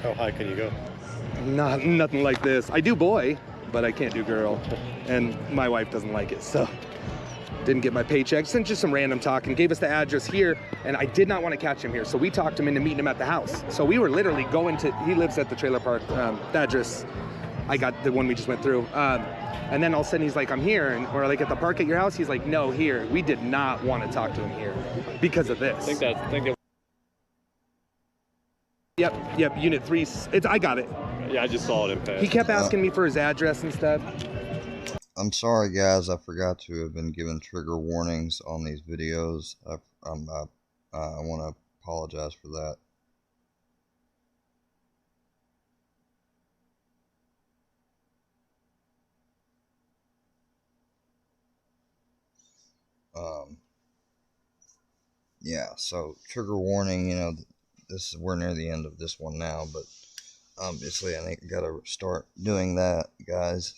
How high can you go? Nothing like this. I do boy, but I can't do girl. And my wife doesn't like it, so didn't get my paycheck. Sent just some random talk and gave us the address here, and I did not want to catch him here, so we talked him into meeting him at the house. So we were literally going to, he lives at the trailer park, the address, I got the one we just went through. And then all of a sudden he's like, I'm here, and we're like, at the park at your house? He's like, no, here. We did not want to talk to him here because of this. I think Yep, unit 3, I got it. Yeah, I just saw it in passing. He kept asking me for his address and stuff. I'm sorry guys, I forgot to have been given trigger warnings on these videos. I want to apologize for that. Yeah, so trigger warning, you know, we're near the end of this one now, but obviously I think I gotta start doing that, guys.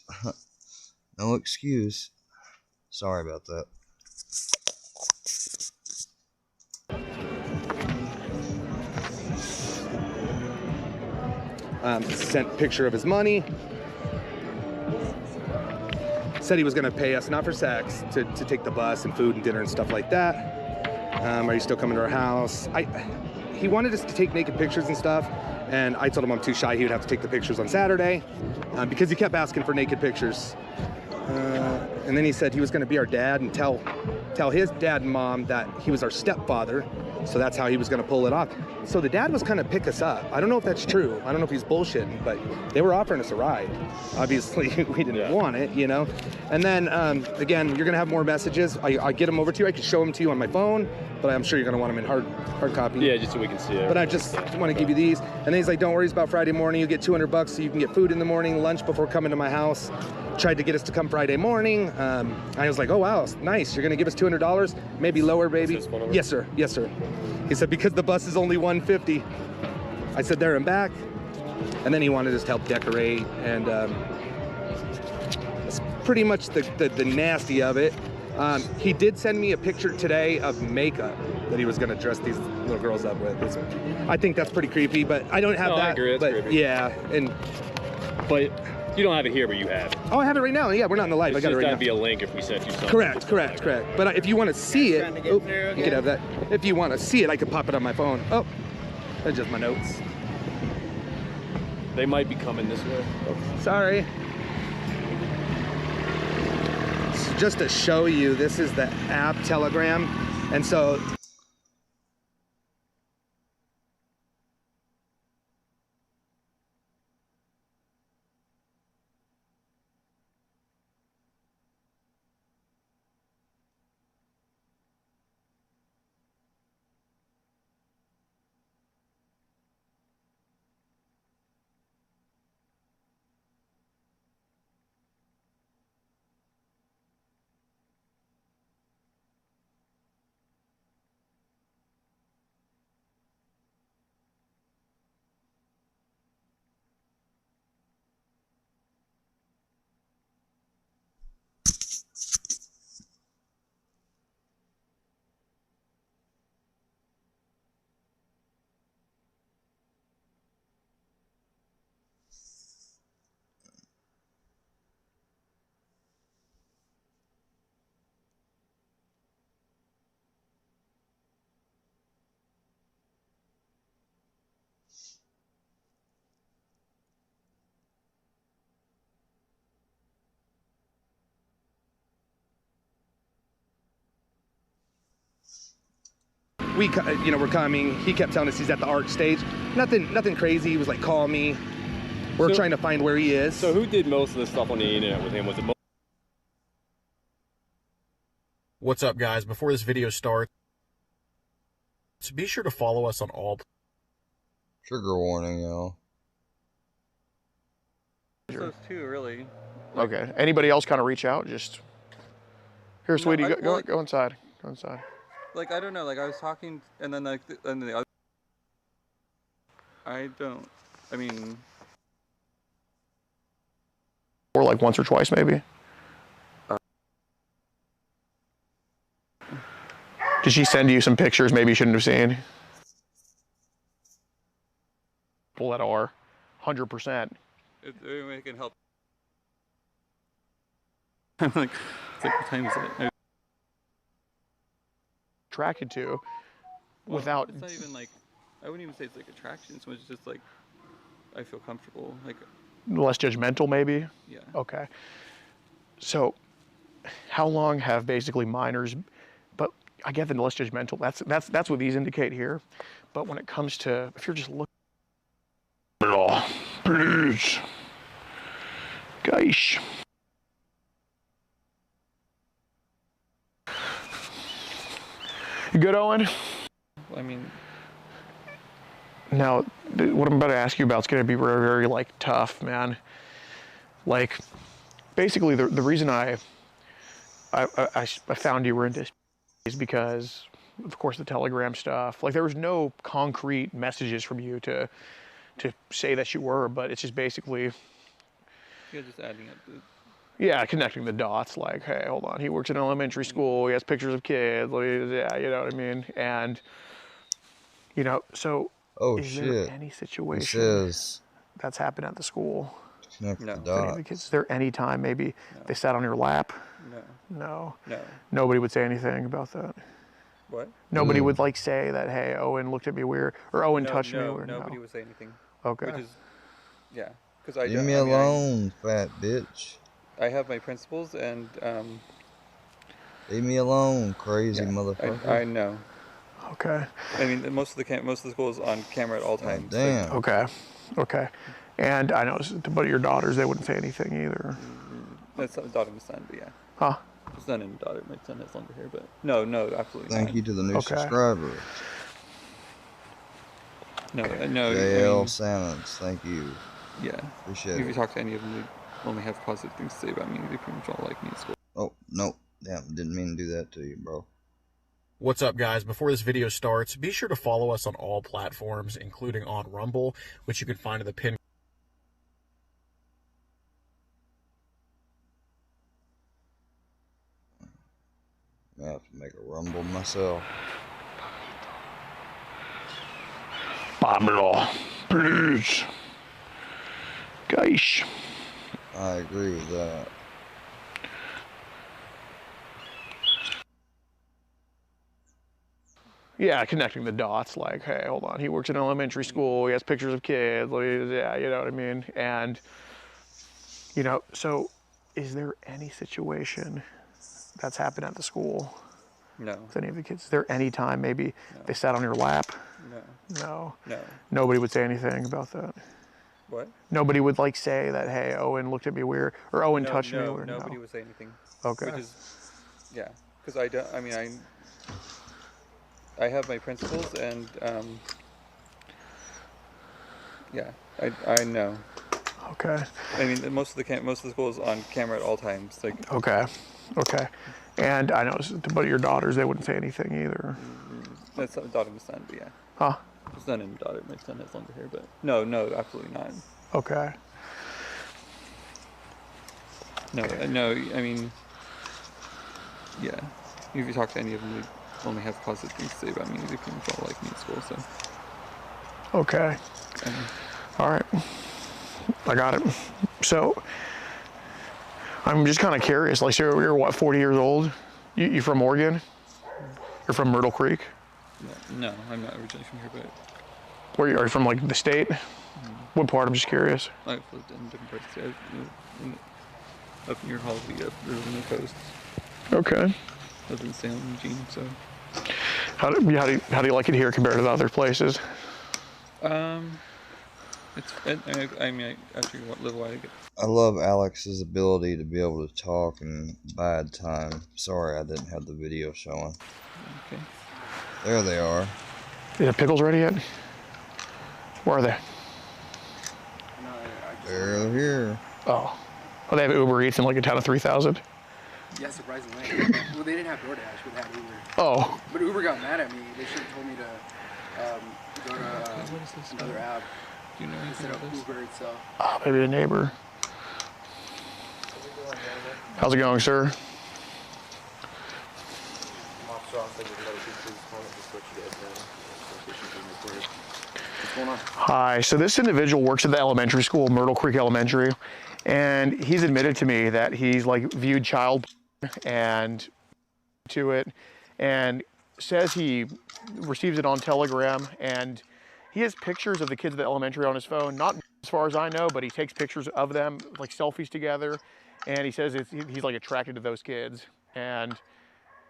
No excuse. Sorry about that. Sent a picture of his money. Said he was gonna pay us, not for sex, to take the bus and food and dinner and stuff like that. Are you still coming to our house? He wanted us to take naked pictures and stuff, and I told him I'm too shy. He would have to take the pictures on Saturday because he kept asking for naked pictures. And then he said he was going to be our dad and tell his dad and mom that he was our stepfather. So that's how he was going to pull it off. So the dad was kind of pick us up. I don't know if that's true. I don't know if he's bullshitting, but they were offering us a ride. Obviously, we didn't want it, you know? And then, again, you're going to have more messages. I get them over to you. I can show them to you on my phone, but I'm sure you're going to want them in hard copy. Yeah, just so we can see it. But I just want to give you these. And then he's like, don't worry, it's about Friday morning. You get $200 so you can get food in the morning, lunch before coming to my house. Tried to get us to come Friday morning. I was like, oh, wow, nice. You're going to give us $200? Maybe lower, baby. Yes, sir. Yes, sir. He said, because the bus is only $150. I said, there and back. And then he wanted us to help decorate. And that's pretty much the nasty of it. He did send me a picture today of makeup that he was going to dress these little girls up with. I think that's pretty creepy, but I don't have that. I agree, that's creepy. Yeah. But you don't have it here, but you have. Oh, I have it right now. Yeah, we're not in the live. I got it right now. It's got to be a link if we sent you something. Correct. But if you want to see it, you could have that. If you want to see it, I could pop it on my phone. Oh, that's just my notes. They might be coming this way. Oh, sorry. So just to show you, this is the app Telegram, and so. We're coming. He kept telling us he's at the art stage. Nothing crazy. He was like, call me. We're trying to find where he is. So who did most of the stuff on the internet with him? Was it What's up, guys? Before this video starts, be sure to follow us on all. Trigger warning, y'all. Those two, really. Okay. Anybody else kind of reach out? Just here, No, sweetie. I- Go well, inside. Go inside. Like, I don't know, like, I was talking, and then, like, and the other... I don't... I mean... Or like once or twice, maybe. Did she send you some pictures maybe you shouldn't have seen? People that are 100%. It can help. I'm like, it's like, what time is it? Attracted to, Well, without. It's not even like, I wouldn't even say it's like attraction, so it's just like, I feel comfortable. Like, Less judgmental, maybe? Yeah. Okay. So, how long have basically minors, but I get the less judgmental, that's what these indicate here. But when it comes to, if you're just looking at it all, please. Gosh. You good, Owen? I mean... Now, what I'm about to ask you about is going to be very, very, like, tough, man. Like, basically, the reason I found you were into is because, of course, the Telegram stuff. Like, there was no concrete messages from you to say that you were, but it's just basically... Yeah, just adding up the... Yeah, connecting the dots, like, hey, hold on, he works in elementary school, he has pictures of kids, like, yeah, you know what I mean? And, you know, so... Oh, is shit. there any situation says, that's happened at the school? Connect the Any of dots. the kids, is there any time maybe they sat on your lap? No. No. Nobody would say anything about that? What? Nobody would, like, say that, hey, Owen looked at me weird, or Owen touched me weird? Nobody would say anything. Okay. Which is, yeah. Because I Leave me alone, fat bitch. I have my principles, and, Leave me alone, crazy motherfucker. I know. Okay. I mean, most of the school is on camera at all times. Damn. Okay. Okay. And I know, but your daughters, they wouldn't say anything either. That's a daughter and son, but yeah. Huh? Son and daughter. My son has longer hair, but no, absolutely not. Thank you to the new subscriber. No, JL Salmons, thank you. Yeah. Appreciate if you it. talk to any of them, they only have positive things to say about me. They pretty much all like me at school. Oh, no. Damn, didn't mean to do that to you, bro. What's up, guys? Before this video starts, be sure to follow us on all platforms, including on Rumble, which you can find in the pin. I have to make a Rumble myself. Pablo, please. Guys. I agree with that. Yeah, connecting the dots, like, hey, hold on, he works in elementary school, he has pictures of kids, yeah, you know what I mean? And, you know, so is there any situation that's happened at the school? No. With any of the kids? Is there any time maybe they sat on your lap? No. No. No. Nobody would say anything about that? What? Nobody would, like, say that, hey, Owen looked at me weird, or Owen touched me weird? Nobody would say anything. Okay. Which is, yeah, because I have my principles, and yeah, I know. Okay. I mean, most of the school is on camera at all times. Like. Okay. Okay. And I know, but your daughters, they wouldn't say anything either. That's a daughter and son, but yeah. Huh? Son and daughter. My son has longer hair, but no, absolutely not. Okay. No, I mean, yeah. If you talk to any of them, they only have positive things to say about me. They pretty much all like me at school, so. Okay. All right. I got it. So, I'm just kind of curious. Like, so you're what, 40 years old? You from Oregon? You're from Myrtle Creek? No, I'm not originally from here, but. Where are you from, like the state? What part? I'm just curious. I've lived in different parts. Up near Halsey, up on the coast. Okay. Lived in Salem, Eugene, so. How do you like it here compared to the other places? I actually live a while ago. I love Alex's ability to be able to talk in bad time. Sorry I didn't have the video showing. Okay. There they are. Is the pickles ready yet? Where are they? They're here. Oh. Oh, they have Uber Eats in like a town of 3,000? Yeah, surprisingly. Well, they didn't have DoorDash, but they had Uber. Oh. But Uber got mad at me. They should have told me to go to another app. Do you know instead of Uber itself. Oh, maybe a neighbor. How's it going, sir? Hi, so this individual works at the elementary school, Myrtle Creek Elementary, and he's admitted to me that he's like viewed child and to it, and says he receives it on Telegram, and he has pictures of the kids at the elementary on his phone, not as far as I know, but he takes pictures of them, like selfies together, and he says he's like attracted to those kids, and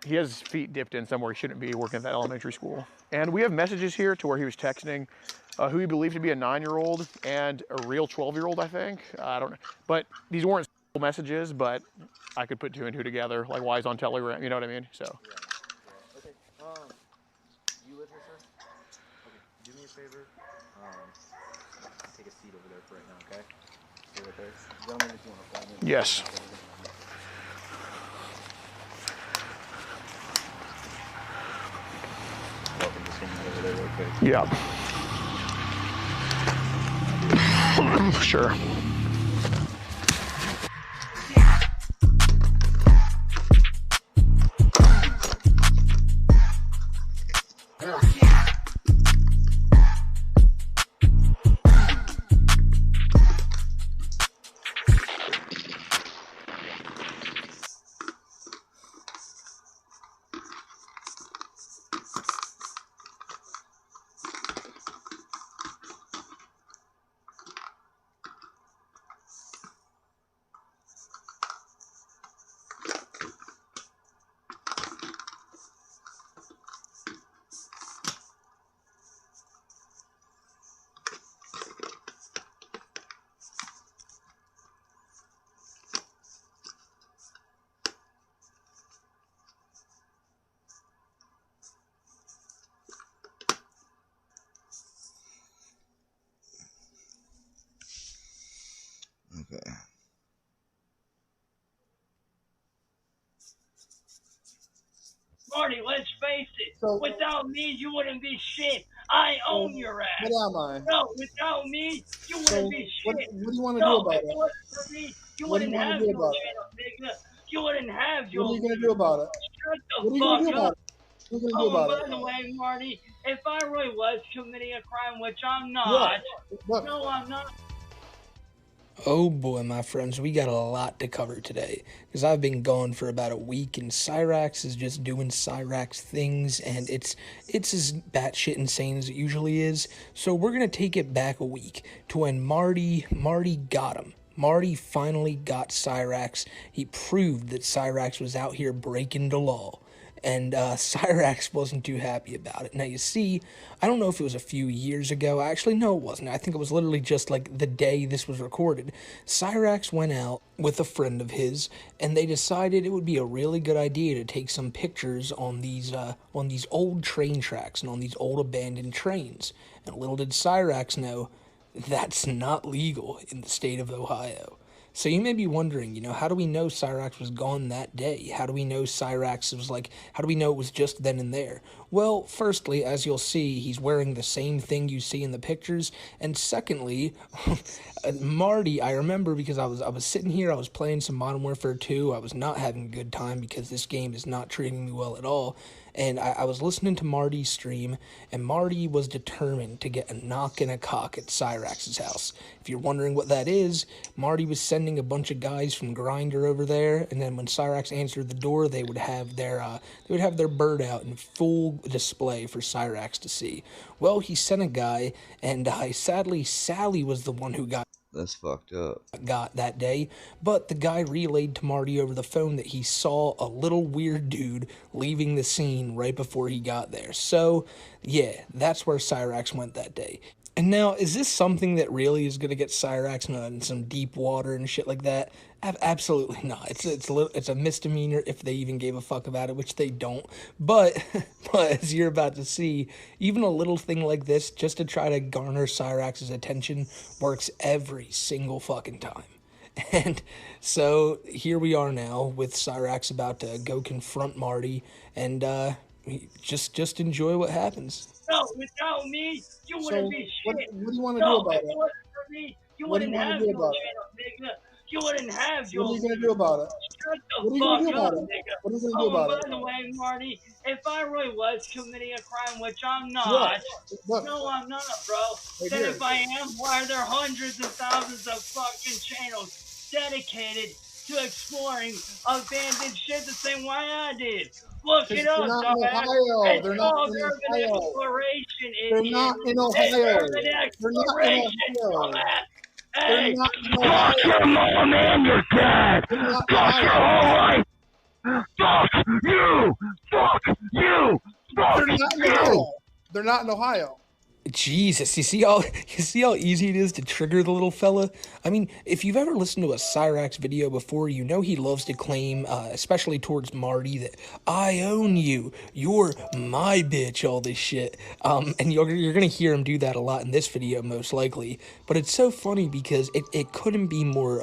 he has his feet dipped in somewhere he shouldn't be working at that elementary school. And we have messages here to where he was texting who he believed to be a 9-year-old and a real 12-year-old, I think. I don't know. But these weren't messages, but I could put 2 and 2 together, like why he's on Telegram, you know what I mean? So. Okay, you live here, sir? Okay, do me a favor. Take a seat over there for right now, okay? Stay right there. Gentlemen, if you want to follow me. Yes. Welcome to swing over there real quick. Yeah. Sure. Marty, let's face it. So- Without me, you wouldn't be shit. I own your ass. What am I? No, without me, you wouldn't So, be what shit. do you want to No, do about if it? it wasn't for me, you What do you wouldn't wanna have do your about it? channel, nigga. You wouldn't have your What are you gonna do about it? Shut the What are you gonna do fuck about up. it? What are you gonna do Oh, and about by it? the way, Marty, if I really was committing a crime, which I'm not, What? no, I'm not. Oh boy, my friends, we got a lot to cover today because I've been gone for about a week and Cyraxx is just doing Cyraxx things and it's as batshit insane as it usually is. So we're gonna take it back a week to when Marty got him. Marty finally got Cyraxx. He proved that Cyraxx was out here breaking the law. And Cyraxx wasn't too happy about it. Now, you see, I don't know if it was a few years ago. Actually, no, it wasn't. I think it was literally just like the day this was recorded. Cyraxx went out with a friend of his, and they decided it would be a really good idea to take some pictures on these old train tracks and on these old abandoned trains. And little did Cyraxx know that's not legal in the state of Ohio. So you may be wondering, how do we know Cyraxx was gone that day? How do we know Cyraxx was how do we know it was just then and there? Well, firstly, as you'll see, he's wearing the same thing you see in the pictures. And secondly, Marty, I remember because I was sitting here, I was playing some Modern Warfare 2. I was not having a good time because this game is not treating me well at all. And I was listening to Marty's stream, and Marty was determined to get a knock and a cock at Cyraxx's house. If you're wondering what that is, Marty was sending a bunch of guys from Grindr over there, and then when Cyraxx answered the door, they would have their bird out in full display for Cyraxx to see. Well, he sent a guy, and sadly, Sally was the one who got That's fucked up. Got that day, but the guy relayed to Marty over the phone that he saw a little weird dude leaving the scene right before he got there. So, yeah, that's where Cyraxx went that day. And now, is this something that really is going to get Cyraxx in some deep water and shit like that? Absolutely not. It's a misdemeanor if they even gave a fuck about it, which they don't. But as you're about to see, even a little thing like this, just to try to garner Cyraxx's attention, works every single fucking time. And so here we are now with Cyraxx about to go confront Marty, and just enjoy what happens. No, without me, you wouldn't be shit. What do you want to do about if it? it wasn't for me, you What do wouldn't you wanna have do your about it? channel, nigga. You wouldn't have your. What are you gonna do about it? Shut the What are you gonna do fuck about up, it? nigga. What are you gonna do Oh, about and it? by the way, Marty, if I really was committing a crime, which I'm not, What? no, I'm not, bro. Right Then here. if I am, why are there hundreds of thousands of fucking channels dedicated to exploring abandoned shit the same way I did? Look it up, They're not in dog. Ohio. It's They're not called in urban Ohio. exploration, They're idiot. not in It's Ohio. urban They're not in exploration, Ohio. dumbass. They're Hey, not in fuck Ohio. your mom and your dad. They're not in Fuck your Ohio. whole life. Fuck you. Fuck you. Fuck They're not in you. Ohio. They're not in Ohio. Jesus, you see how easy it is to trigger the little fella? I mean, if you've ever listened to a Cyraxx video before, you know he loves to claim, especially towards Marty, that I own you, you're my bitch, all this shit. And you're gonna hear him do that a lot in this video, most likely. But it's so funny because it couldn't be more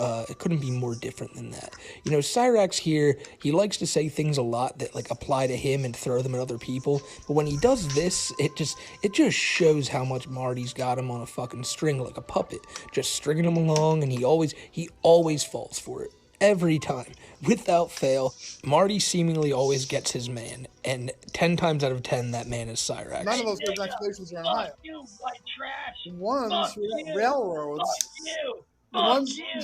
different than that. Cyraxx here, he likes to say things a lot that apply to him and throw them at other people. But when he does this, it just shows how much Marty's got him on a fucking string like a puppet, just stringing him along, and he always falls for it. Every time, without fail, Marty seemingly always gets his man, and 10 times out of 10, that man is Cyraxx. None of those explanations are in Ohio. Fuck you, white trash. One's Fuck you. railroads. Fuck you. The Fuck ones- you.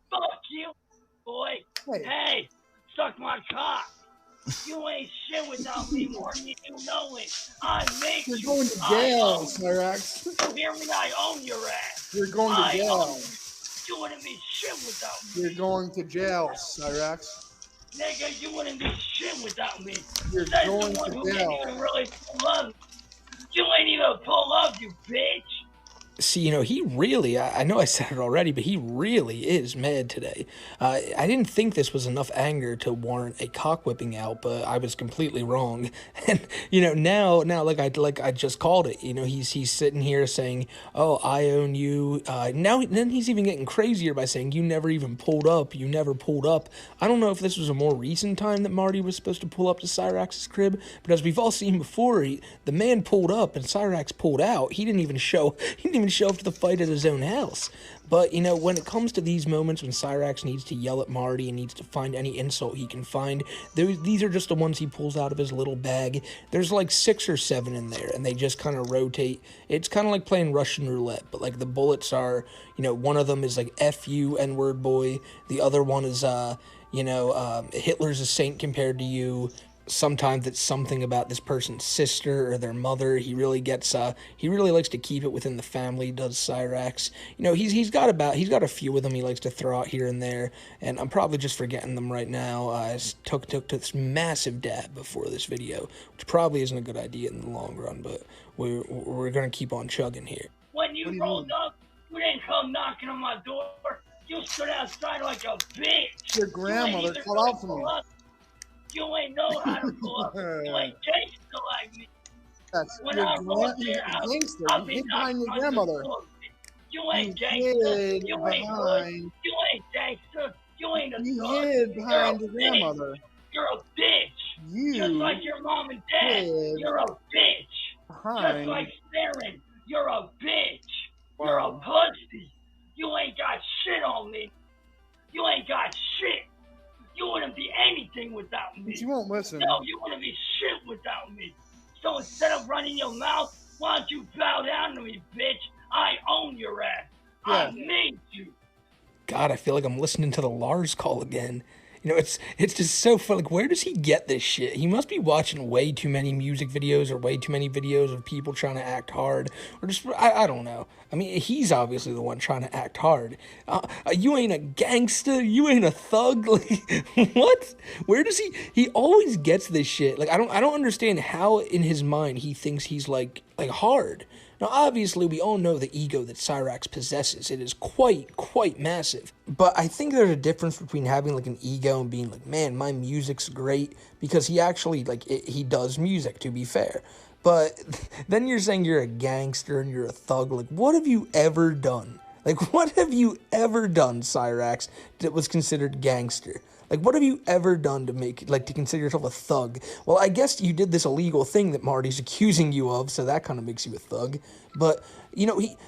Fuck you, boy. Hey. Hey, suck my cock. You ain't shit without me, Marty. You know it. I make You're you. going to I jail, own you. Cyraxx. You hear me? I own your ass. You're going I to jail. own you. You wouldn't be shit without me. You're going to jail, Cyraxx. Nigga, you wouldn't be shit without me. You're That's going the one to who jail. ain't even really pull up. You ain't even pull up, you bitch. See, he really, I know I said it already, but he really is mad today. I didn't think this was enough anger to warrant a cock whipping out, but I was completely wrong. And, now, like I just called it, he's sitting here saying, oh, I own you. Then he's even getting crazier by saying, you never even pulled up. You never pulled up. I don't know if this was a more recent time that Marty was supposed to pull up to Cyraxx's crib, but as we've all seen before, the man pulled up and Cyraxx pulled out. He didn't even show up to the fight at his own house. But, when it comes to these moments when Cyraxx needs to yell at Marty and needs to find any insult he can find, these are just the ones he pulls out of his little bag. There's like 6 or 7 in there, and they just kind of rotate. It's kind of like playing Russian roulette, but like the bullets are, one of them is like F you, N-word boy. The other one is, Hitler's a saint compared to you. Sometimes it's something about this person's sister or their mother. He really likes to keep it within the family, does Cyraxx. He's got a few of them he likes to throw out here and there, and I'm probably just forgetting them right now. I took this massive dab before this video, which probably isn't a good idea in the long run, but we're gonna keep on chugging here. When you rolled up, you didn't come knocking on my door. You stood outside like a bitch. Your grandmother called out for me. You ain't know how to pull up. You ain't gangster like me. That's when your I roll up there, gangster. I'll You be hid behind your knocking grandmother. on the door. You ain't gangster. hid You ain't behind. good. You ain't gangster. You ain't a You thug. hid You're behind a your bitch. grandmother. You're a bitch. You Just like your mom and dad. hid You're a bitch. Just behind. like Sharon. You're a bitch. Wow. You're a pussy. You ain't got shit on me. You ain't got shit. You wouldn't be anything without me. But you won't listen. No, you wouldn't be shit without me. So instead of running your mouth, why don't you bow down to me, bitch? I own your ass. Yeah. I made you. God, I feel like I'm listening to the Lars call again. It's just so fun. Like, where does he get this shit? He must be watching way too many music videos or way too many videos of people trying to act hard. Or just, I don't know. I mean, he's obviously the one trying to act hard. You ain't a gangster. You ain't a thug. Like, what? Where does he always gets this shit. Like, I don't understand how in his mind he thinks he's like hard. Now, obviously, we all know the ego that Cyraxx possesses. It is quite massive. But I think there's a difference between having, like, an ego and being like, man, my music's great, because he actually, he does music, to be fair. But then you're saying you're a gangster and you're a thug. Like, what have you ever done? Like, what have you ever done, Cyraxx, that was considered gangster? Like, what have you ever done to consider yourself a thug? Well, I guess you did this illegal thing that Marty's accusing you of, so that kind of makes you a thug. But,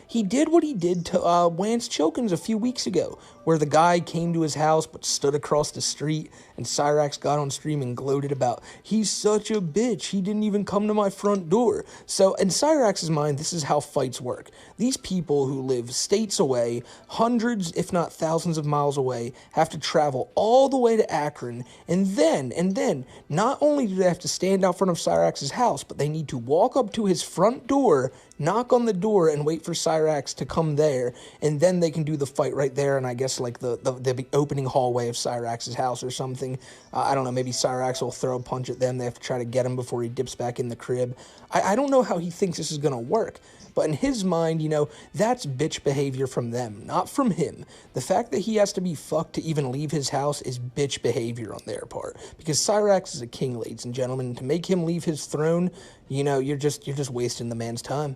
he did what he did to Lance Chilkins a few weeks ago, where the guy came to his house but stood across the street, and Cyraxx got on stream and gloated about, he's such a bitch, he didn't even come to my front door. So, in Cyraxx's mind, this is how fights work. These people who live states away, hundreds, if not thousands of miles away, have to travel all the way to Akron, and then, not only do they have to stand out front of Cyraxx's house, but they need to walk up to his front door, knock on the door, and wait for Cyraxx to come there, and then they can do the fight right there, and I guess, like, the opening hallway of Cyraxx's house or something. I don't know, maybe Cyraxx will throw a punch at them, they have to try to get him before he dips back in the crib. I don't know how he thinks this is gonna work. But in his mind, that's bitch behavior from them, not from him. The fact that he has to be fucked to even leave his house is bitch behavior on their part. Because Cyraxx is a king, ladies and gentlemen. To make him leave his throne, you're just wasting the man's time.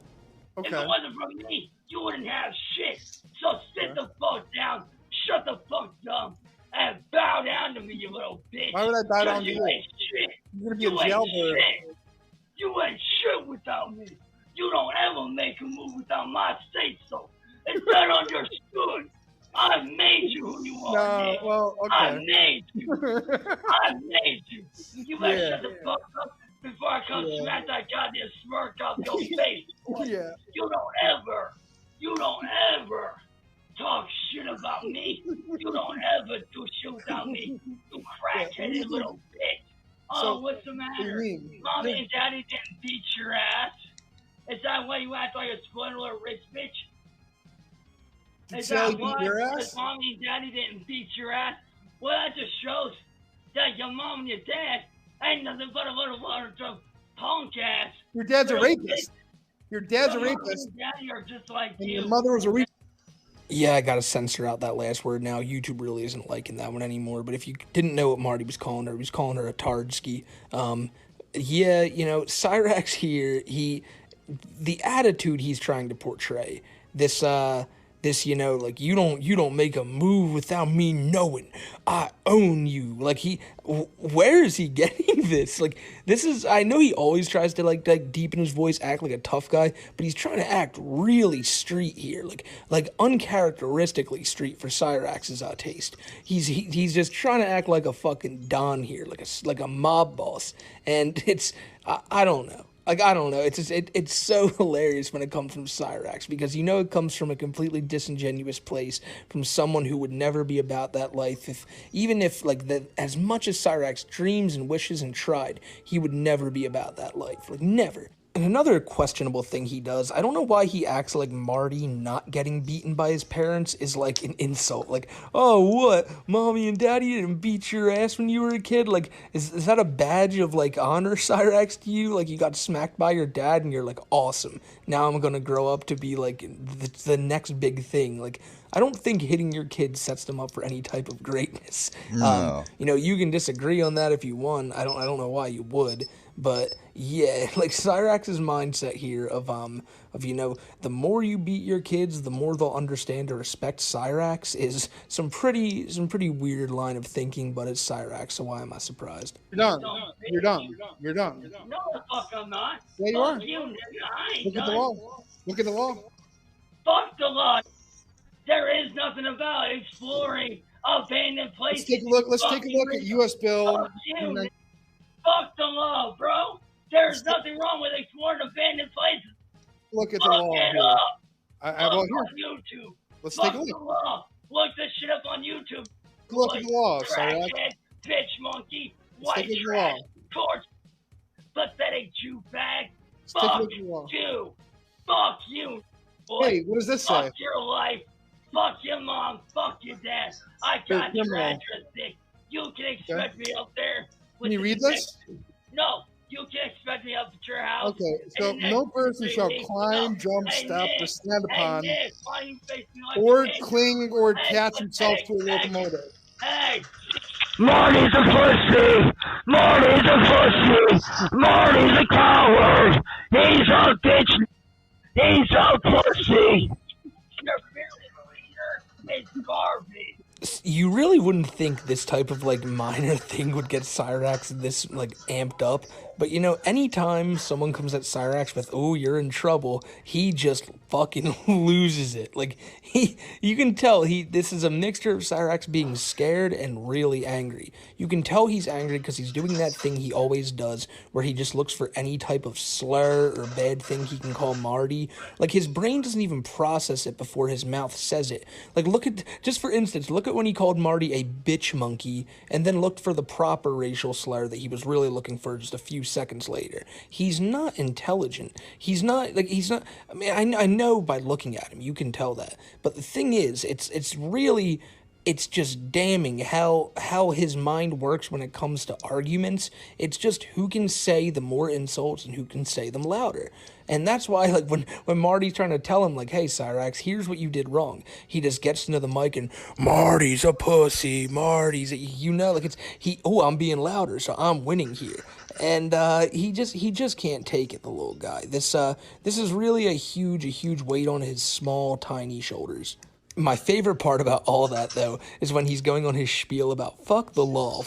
If it wasn't for me, you wouldn't have shit. So sit the fuck down, shut the fuck up, and bow down to me, you little bitch. Why would I bow down to you? Ain't shit. You're gonna be in jail for it. You ain't shit without me. You don't ever make a move without my say-so. It's not understood. I made you who you are. No, well, okay. I made you. I made you. You better shut the fuck up before I come smack that goddamn smirk off your face. Yeah. You don't ever talk shit about me. You don't ever do shit without me. You crackheaded little bitch. Oh, what's the matter? Mommy and Daddy didn't beat your ass. Is that why you act like a spoiled little rich bitch? Is that why? Because Mommy and Daddy didn't beat your ass? Well, that just shows that your mom and your dad ain't nothing but a little punk ass. Your dad's a rapist. Your dad's a Your mom rapist. and daddy are just like And you. your mother was a rapist. Yeah, I gotta censor out that last word now. YouTube really isn't liking that one anymore. But if you didn't know what Marty was calling her, he was calling her a Tardski. Yeah, Cyraxx here, the attitude he's trying to portray, this, like you don't make a move without me knowing. I own you. Like where is he getting this? Like this is, I know he always tries to like deepen his voice, act like a tough guy, but he's trying to act really street here, like uncharacteristically street for Cyraxx's taste. He's just trying to act like a fucking don here, like a mob boss, and it's I don't know. Like, I don't know. It's just, it's so hilarious when it comes from Cyraxx because it comes from a completely disingenuous place, from someone who would never be about that life. Even if as much as Cyraxx dreams and wishes and tried, he would never be about that life. Like, never. And another questionable thing he does, I don't know why he acts like Marty not getting beaten by his parents is like an insult. Like, oh, what? Mommy and daddy didn't beat your ass when you were a kid? Like, is that a badge of like honor, Cyraxx, to you? Like, you got smacked by your dad and you're like, awesome. Now I'm gonna grow up to be like the next big thing. Like, I don't think hitting your kids sets them up for any type of greatness. No. You can disagree on that if you want. I don't know why you would. But yeah, like Cyraxx's mindset here of the more you beat your kids, the more they'll understand or respect Cyraxx is some pretty weird line of thinking, but it's Cyraxx, so why am I surprised? You're done. You're done. You're done. No, the fuck I'm not. Yeah, you Fuck are. you, nigga. I ain't Look at the done. law. Look at the law. Fuck the law. There is nothing about exploring abandoned places. Let's take a look. Let's take a look at U.S. Bill. Fuck you, nigga. Fuck the law, bro. There's nothing wrong with exploring abandoned places. Look at the law Fuck it here. up. I will Fuck here. on YouTube. Let's Fuck take a the look. law. Look this shit up on YouTube. Look at the law, Cyraxx. Crackhead, bitch monkey, Let's take white a look at the trash, law. torch, pathetic Jew bag. Let's take a Fuck look at the law. you. Fuck you, boy. Hey, what does this say? Fuck your life. Fuck your mom. Fuck your dad. I got Hey, your criminal. address, dick. You can expect me up there. Can you read this? No, you can expect me up at your house. Okay, so in the no next person 3 shall weeks. climb, jump, Hey, step, Nick. or stand upon, Hey, Nick, why you face me like or this? cling or Hey, attach himself to a pathetic locomotive. Hey, Marty's a pussy! Marty's a pussy! Marty's a coward! He's a bitch! He's a pussy! Your leader is garbage! You really wouldn't think this type of like minor thing would get Cyraxx this like amped up, but anytime someone comes at Cyraxx with "oh, you're in trouble," he just fucking loses it. Like you can tell this is a mixture of Cyraxx being scared and really angry. You can tell he's angry because he's doing that thing he always does, where he just looks for any type of slur or bad thing he can call Marty. Like his brain doesn't even process it before his mouth says it. Like just for instance, look at when he called Marty a bitch monkey, and then looked for the proper racial slur that he was really looking for just a few seconds later. He's not intelligent. He's not. I mean, I know by looking at him, you can tell that. But the thing is, it's just damning how his mind works when it comes to arguments. It's just who can say the more insults and who can say them louder. And that's why, like, when Marty's trying to tell him, like, hey, Cyraxx, here's what you did wrong, he just gets into the mic and, Marty's a pussy, Marty's I'm being louder, so I'm winning here. And he just can't take it, the little guy. This is really a huge weight on his small, tiny shoulders. My favorite part about all that, though, is when he's going on his spiel about fuck the law,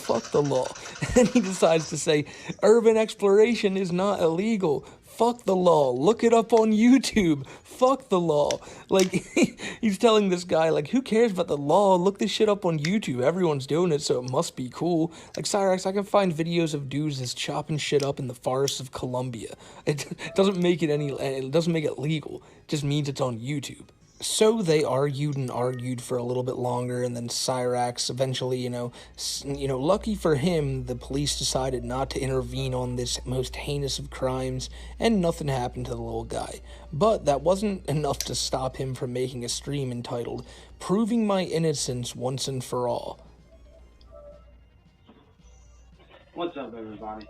and he decides to say, urban exploration is not illegal, fuck the law, look it up on YouTube, fuck the law. Like, he's telling this guy, like, who cares about the law, look this shit up on YouTube, everyone's doing it, so it must be cool. Like, Cyraxx, I can find videos of dudes that's chopping shit up in the forests of Colombia. It doesn't make it legal, it just means it's on YouTube. So they argued for a little bit longer, and then Cyraxx eventually, lucky for him, the police decided not to intervene on this most heinous of crimes, and nothing happened to the little guy. But that wasn't enough to stop him from making a stream entitled, Proving My Innocence Once and For All. What's up, everybody?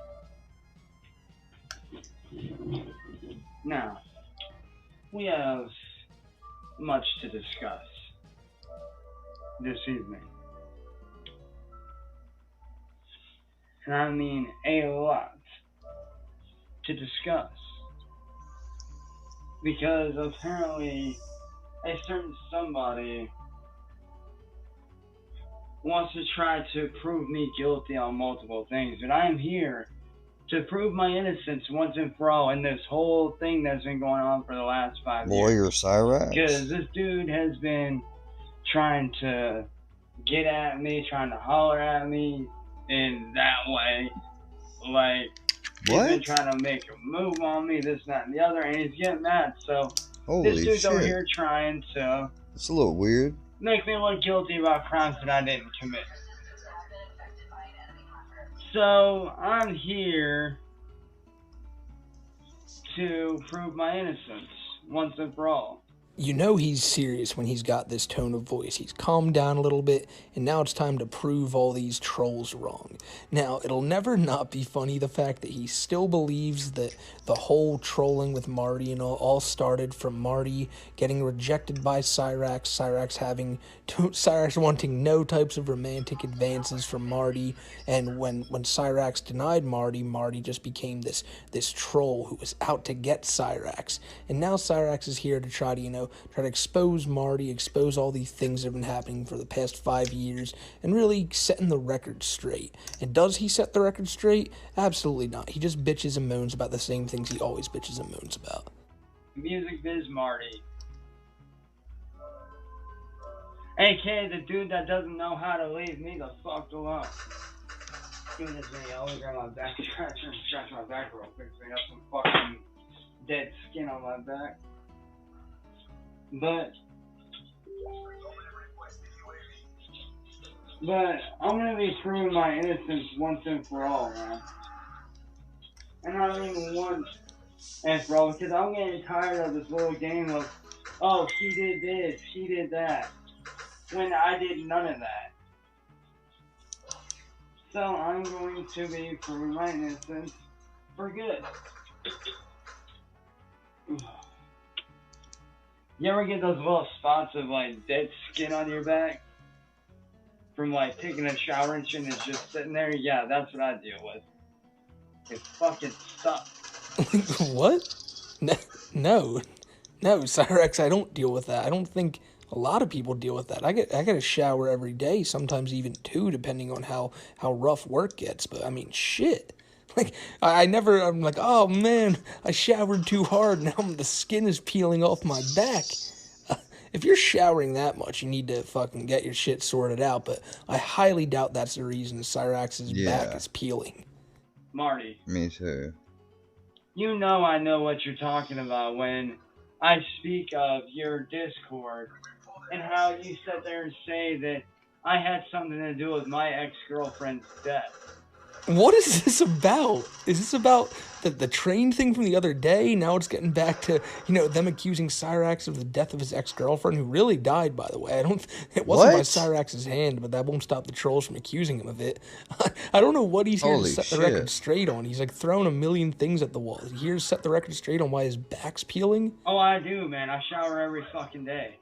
Now, we have much to discuss this evening. And I mean a lot to discuss. Because apparently a certain somebody wants to try to prove me guilty on multiple things, but I am here to prove my innocence once and for all in this whole thing that's been going on for the last 5 years. Lawyer Cyraxx. Because this dude has been trying to get at me, trying to holler at me in that way. Like, he's been trying to make a move on me, this, that, and the other, and he's getting mad. So, Holy this dude's over shit. here trying to It's a little weird. make me look guilty about crimes that I didn't commit. So, I'm here to prove my innocence once and for all. You know he's serious when he's got this tone of voice. He's calmed down a little bit, and now it's time to prove all these trolls wrong. Now, it'll never not be funny, the fact that he still believes that the whole trolling with Marty and all started from Marty getting rejected by Cyraxx, Cyraxx wanting no types of romantic advances from Marty, and when Cyraxx denied Marty, Marty just became this troll who was out to get Cyraxx. And now Cyraxx is here to try to, try to expose Marty, expose all these things that have been happening for the past 5 years, and really setting the record straight. And does he set the record straight? Absolutely not. He just bitches and moans about the same things he always bitches and moans about. Music Biz Marty. AKA the dude that doesn't know how to leave me the fuck alone. Doing this video, I'll grab my back scratcher and scratch my back real quick so I got some fucking dead skin on my back. But I'm gonna be proving my innocence once and for all, man. And I don't even want and for all, because I'm getting tired of this little game of, oh, she did this, she did that, when I did none of that. So I'm going to be proving my innocence for good. You ever get those little spots of like dead skin on your back from like taking a shower and shit and it's just sitting there? Yeah, that's what I deal with. It fucking sucks. What? No, Cyraxx, I don't deal with that. I don't think a lot of people deal with that. I get a shower every day, sometimes even 2, depending on how rough work gets. But I mean, shit. Like, I'm like, oh man, I showered too hard, now the skin is peeling off my back. If you're showering that much, you need to fucking get your shit sorted out, but I highly doubt that's the reason Cyraxx's back is peeling. Marty. Me too. You know I know what you're talking about when I speak of your Discord and how you sit there and say that I had something to do with my ex-girlfriend's death. What is this about? Is this about the train thing from the other day? Now it's getting back to, them accusing Cyraxx of the death of his ex-girlfriend, who really died, by the way. It wasn't by Cyraxx's hand, but that won't stop the trolls from accusing him of it. I don't know what he's here to set the record straight on. He's like throwing a million things at the wall. He's here to set the record straight on why his back's peeling? Oh, I do, man. I shower every fucking day.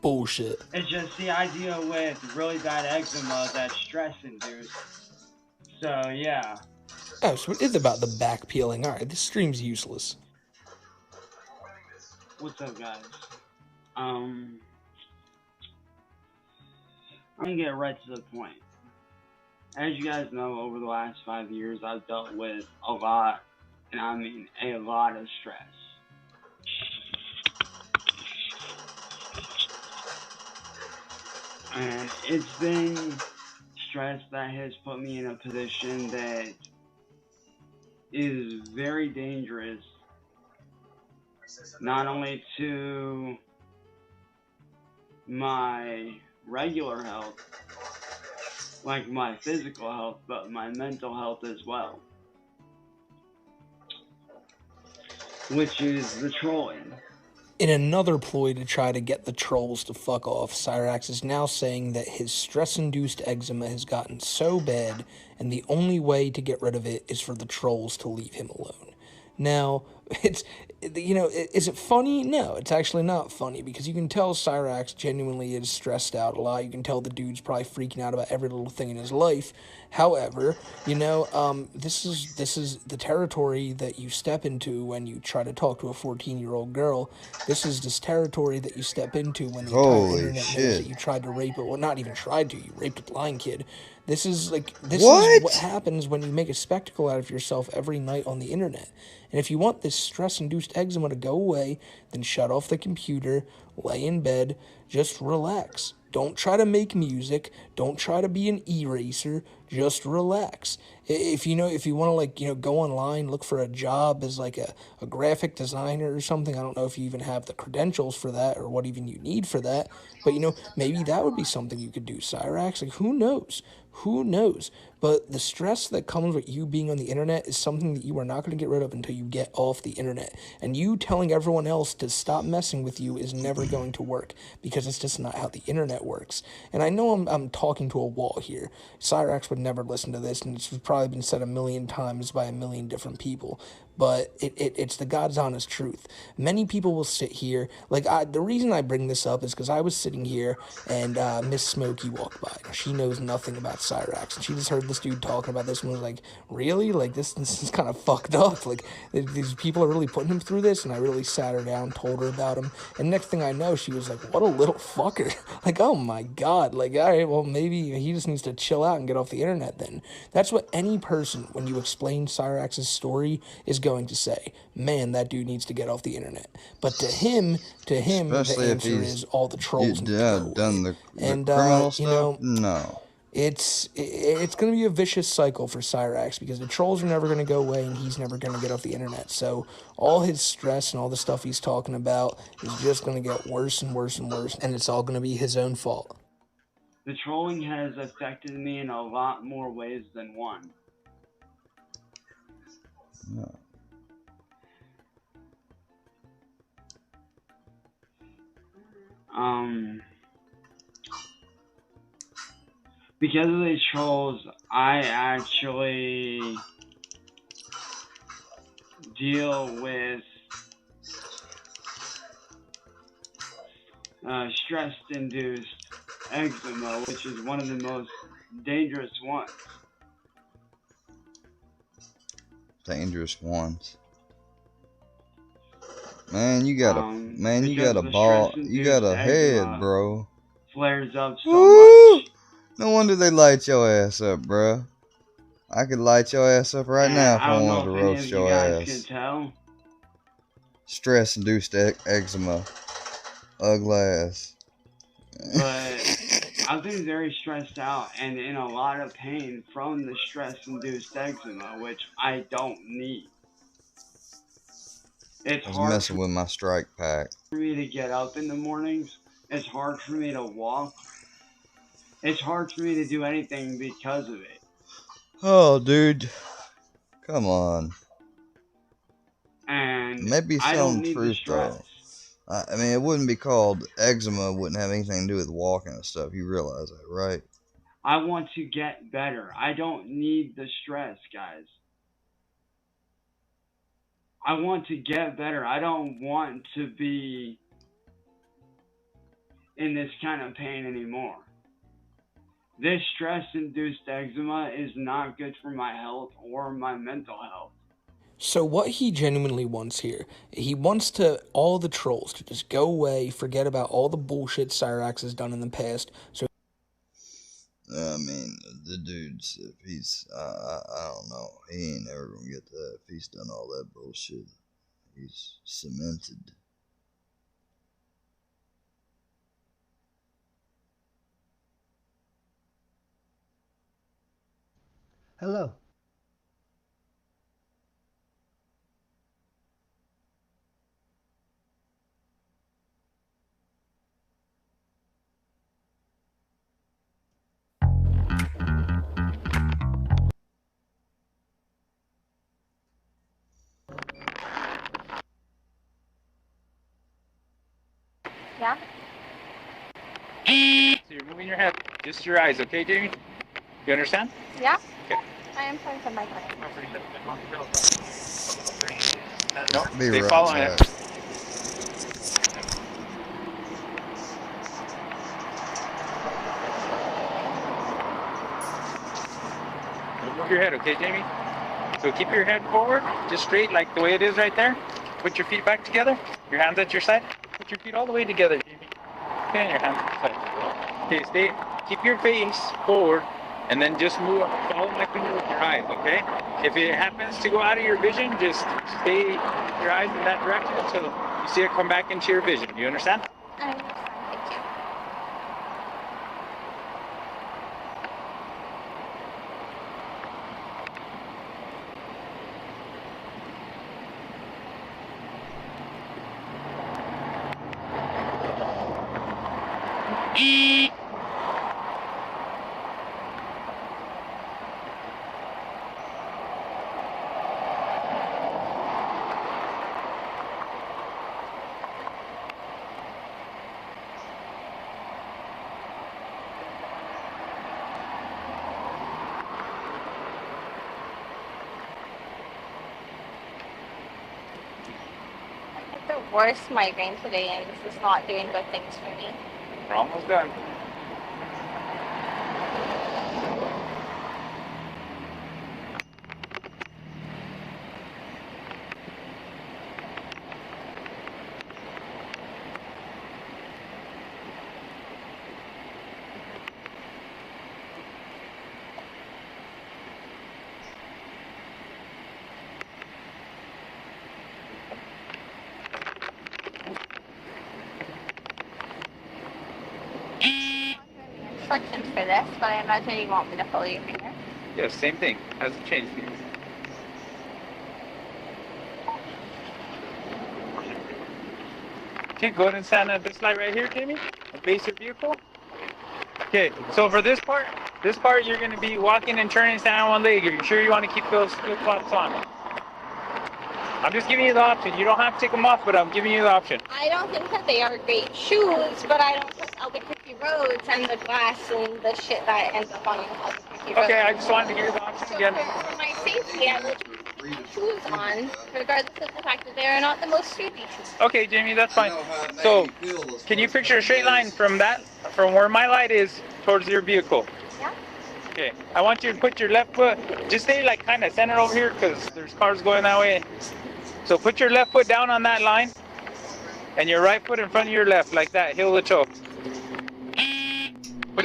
Bullshit. It's just the idea with really bad eczema that's stressing, dude. So, yeah. Oh, so it is about the back peeling. Alright, this stream's useless. What's up, guys? I'm gonna get right to the point. As you guys know, over the last 5 years, I've dealt with a lot, and I mean a lot of stress. And it's been stress that has put me in a position that is very dangerous, not only to my regular health, like my physical health, but my mental health as well, which is the trolling. In another ploy to try to get the trolls to fuck off, Cyraxx is now saying that his stress-induced eczema has gotten so bad, and the only way to get rid of it is for the trolls to leave him alone. Now, it's, you know, is it funny? No, it's actually not funny, because you can tell Cyraxx genuinely is stressed out a lot. You can tell the dude's probably freaking out about every little thing in his life. However, you know, this is the territory that you step into when you try to talk to a 14-year-old girl. This is this territory that you step into when the entire Holy internet knows shit. that you tried to rape it. Well, not even tried to. You raped a blind kid. This is What? what happens when you make a spectacle out of yourself every night on the internet. And if you want this stress-induced eczema to go away, then shut off the computer, lay in bed, just relax. Don't try to make music. Don't try to be an eraser. Just relax. If you want to, like, you know, go online, look for a job as like a graphic designer or something. I don't know if you even have the credentials for that or what even you need for that. But, you know, maybe that would be something you could do, Cyraxx. Like, who knows? Who knows? But the stress that comes with you being on the internet is something that you are not going to get rid of until you get off the internet. And you telling everyone else to stop messing with you is never going to work, because it's just not how the internet works. And I know I'm talking to a wall here. Cyraxx would never listen to this, and it's probably been said a million times by a million different people. But it's the God's honest truth. Many people will sit here, like, the reason I bring this up is because I was sitting here and Miss Smokey walked by. She knows nothing about Cyraxx, and she just heard this dude talking about this and was like, really? Like, this is kind of fucked up. Like, these people are really putting him through this. And I really sat her down, told her about him, and next thing I know, she was like, what a little fucker. Like, oh my God. Like, all right, well, maybe he just needs to chill out and get off the internet then. That's what any person, when you explain Cyraxx's story, is going to say. Man, that dude needs to get off the internet. But to him, Especially the if answer he's is all the trolls need to go done the and criminal you stuff. know, No. it's going to be a vicious cycle for Cyraxx, because the trolls are never going to go away and he's never going to get off the internet. So all his stress and all the stuff he's talking about is just going to get worse and worse and worse, and it's all going to be his own fault. The trolling has affected me in a lot more ways than one. No. Because of these trolls, I actually deal with stress-induced eczema, which is one of the most dangerous ones. Dangerous ones. Man, you got a ball, you got a head, bro. Flares up so Woo! much. No wonder they light your ass up, bro. I could light your ass up right now if I wanted to roast your ass. Can tell. Stress-induced eczema. Ugly ass. But I've been very stressed out and in a lot of pain from the stress-induced eczema, which I don't need. It's I was hard messing with my strike pack. for me to get up in the mornings. It's hard for me to walk. It's hard for me to do anything because of it. Oh, dude. Come on. And maybe I don't some need truth, though. I mean, it wouldn't be called eczema, wouldn't have anything to do with walking and stuff. You realize that, right? I want to get better. I don't need the stress, guys. I want to get better. I don't want to be in this kind of pain anymore. This stress-induced eczema is not good for my health or my mental health. So what he genuinely wants here, he wants all the trolls to just go away, forget about all the bullshit Cyraxx has done in the past. So I mean, the dude's, if he's, I don't know, he ain't never gonna get that if he's done all that bullshit. He's cemented. Hello. Yeah? So you're moving your head, just your eyes, okay, Jamie? You understand? Yeah? Okay. I am trying to my mind. No, Be stay right following back. it. Don't move your head, okay, Jamie? So keep your head forward, just straight like the way it is right there. Put your feet back together. Your hands at your side. Put your feet all the way together, Jamie. Okay, and your hands at your side. Okay, stay. Keep your face forward, and then just move. Follow my finger with your eyes, okay? If it happens to go out of your vision, just stay your eyes in that direction until you see it come back into your vision. You understand? I understand. Thank you. I had the worst migraine today, and this is not doing good things for me. We're almost done. Instructions for this, but I imagine you want me to follow your finger. Yes, same thing. Hasn't changed here. Okay, go ahead and stand at this light right here, Jamie. And face your vehicle. Okay, so for this part you're going to be walking and turning, stand on one leg. Are you sure you want to keep those flip-flops on? I'm just giving you the option. You don't have to take them off, but I'm giving you the option. I don't think that they are great shoes, but I don't trust Albuquerque roads and the glass and the shit that ends up on Albuquerque roads. Okay, I just wanted to give you the option again. For my safety, I will keep my shoes on, regardless of the fact that they are not the most sturdy shoes. Okay, Jamie, that's fine. So, can you picture a straight line from where my light is towards your vehicle? Yeah. Okay, I want you to put your left foot, just stay like kind of centered over here because there's cars going that way. So put your left foot down on that line and your right foot in front of your left, like that, heel to toe. Put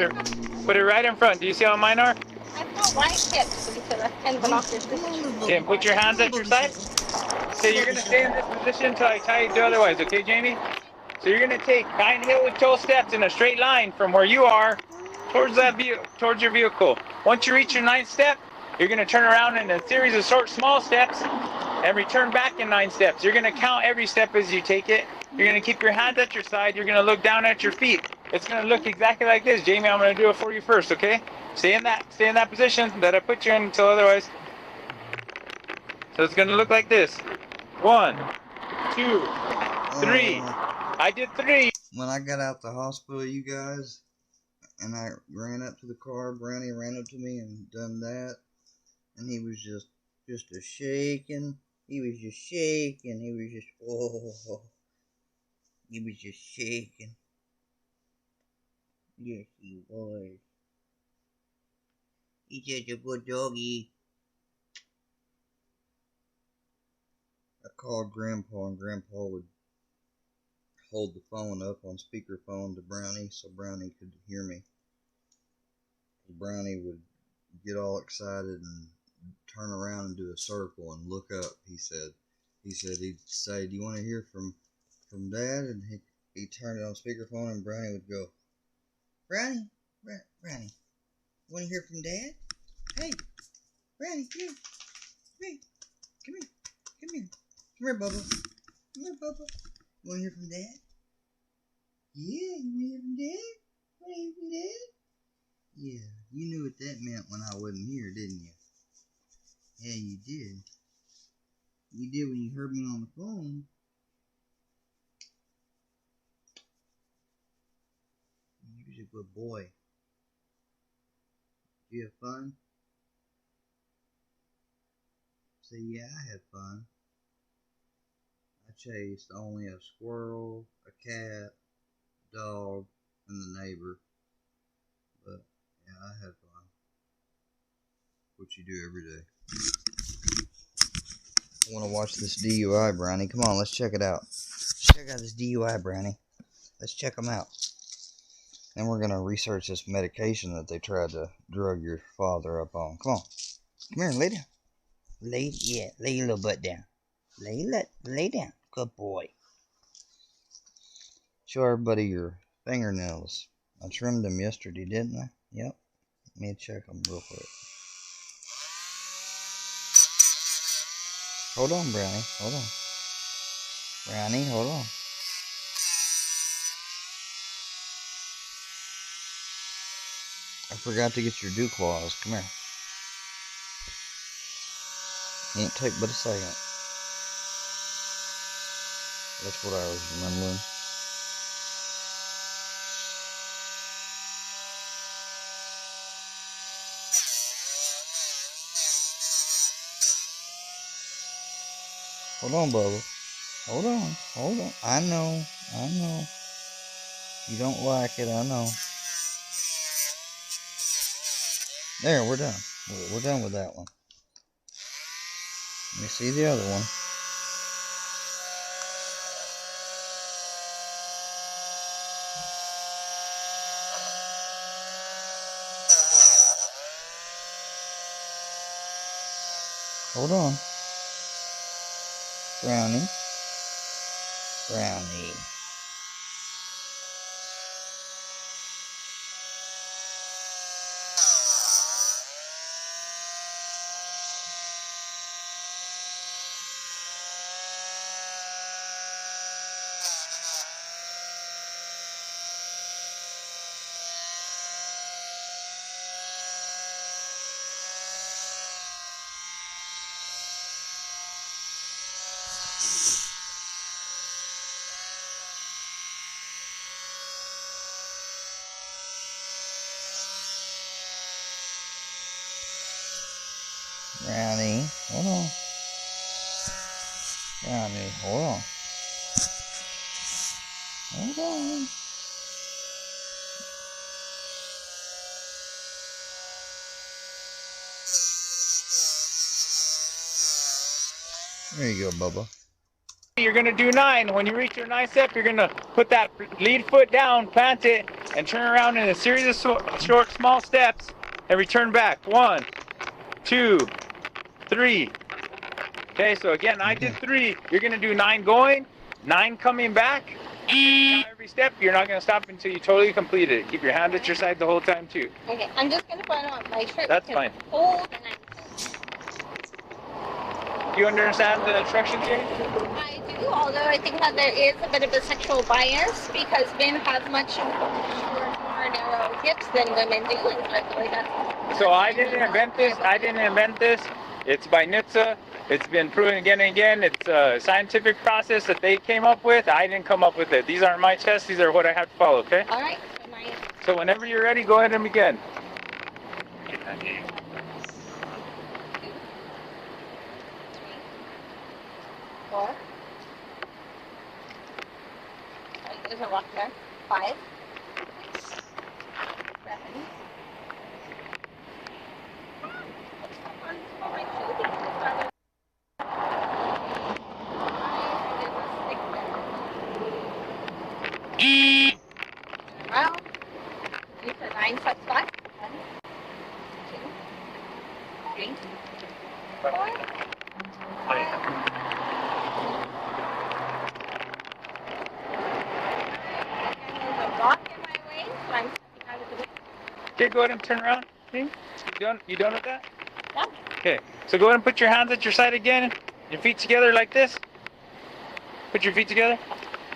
it right in front. Do you see how mine are? I've got white tips into the and binoculars position. Okay, and put your hands at your side. Okay, you're gonna stay in this position until I tell you to do otherwise, okay, Jamie? So you're gonna take 9 heel to toe steps in a straight line from where you are towards towards your vehicle. Once you reach your 9th step, you're gonna turn around in a series of short, small steps and return back in 9 steps. You're gonna count every step as you take it. You're gonna keep your hands at your side. You're gonna look down at your feet. It's gonna look exactly like this. Jamie, I'm gonna do it for you first, okay? Stay in that position that I put you in until otherwise. So it's gonna look like this. 1, 2, 3. I did 3. When I got out the hospital, you guys, and I ran up to the car, Brownie ran up to me and done that, and he was just a shaking. He was just shaking. He was just, oh, he was just shaking. Yes, he was. He's just a good doggy. I called Grandpa, and Grandpa would hold the phone up on speakerphone to Brownie so Brownie could hear me. Brownie would get all excited and turn around and do a circle and look up. He said he'd say, "Do you want to hear from Dad?" And he'd turn it on speakerphone, and Brownie would go, Brownie, Brownie, want to hear from Dad? Hey, Brownie, come here. Come here, Bubba. Come here, Bubba. You want to hear from Dad? Yeah, you want to hear from Dad? Want to hear from Dad? Yeah, you knew what that meant when I wasn't here, didn't you? Yeah, you did. You did when you heard me on the phone. You was a good boy. Did you have fun? Say, yeah, I had fun. chased only a squirrel, a cat, dog, and the neighbor. But yeah, I had fun. What you do every day. I want to watch this DUI, Brownie. Come on, let's check it out. Let's check out this DUI, Brownie. Let's check them out. Then we're going to research this medication that they tried to drug your father up on. Come on. Come here, lay down. Lay your little butt down. Lay down. Good boy. Show everybody your fingernails. I trimmed them yesterday, didn't I? Yep. Let me check them real quick. Hold on, Brownie. Hold on. Brownie, hold on. I forgot to get your dew claws. Come here. Can't take but a second. That's what I was remembering. Hold on, Bubba. Hold on. Hold on. I know. You don't like it, I know. There, we're done. We're done with that one. Let me see the other one. Hold on. Brownie. Brownie. Brownie, hold on. Brownie, hold on. Hold on. There you go, Bubba. You're going to do 9. When you reach your 9th step, you're going to put that lead foot down, plant it, and turn around in a series of short, small steps, and return back. 1, 2, 3. Okay, so again, I did 3. You're going to do 9 going, 9 coming back. Every step, you're not going to stop until you totally complete it. Keep your hand at your side the whole time, too. Okay, I'm just going to put on my shirt. That's fine. Hold and Do you understand the instructions here? I do, although I think that there is a bit of a sexual bias because men have much shorter, more narrow hips than women do, and so I feel like that's... So I didn't invent this. It's by NHTSA. It's been proven again and again. It's a scientific process that they came up with. I didn't come up with it. These aren't my tests. These are what I have to follow, okay? All right. So whenever you're ready, go ahead and begin. 4. There's a rock there. 5. 7. Well, you said 9 plus 5. 1, 2, 3, 4. Okay, go ahead and turn around. You done with that? Yeah. Okay, so go ahead and put your hands at your side again. Your feet together like this. Put your feet together.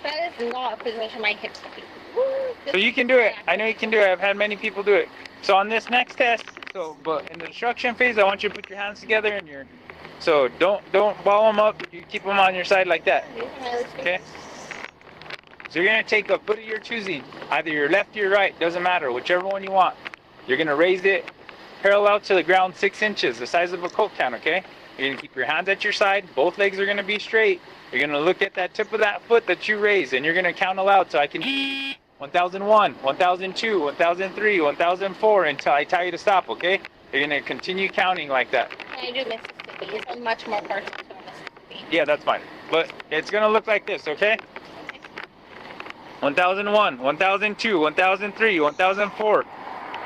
That is not a position my hips to be. So you can do it. I know you can do it. I've had many people do it. So on this next test, but in the instruction phase, I want you to put your hands together and so don't ball them up. You keep them on your side like that. Okay. So you're gonna take a foot of your choosing, either your left or your right, doesn't matter, whichever one you want. You're gonna raise it parallel to the ground 6 inches, the size of a Coke can, okay? You're going to keep your hands at your side. Both legs are going to be straight. You're going to look at that tip of that foot that you raised, and you're going to count aloud so I can 1001, 1002, 1003, 1004 until I tell you to stop, okay? You're going to continue counting like that. Can I do Mississippi? It's much more partial to Mississippi. Yeah, that's fine. But it's going to look like this, okay? 1001, 1002, 1003, 1004.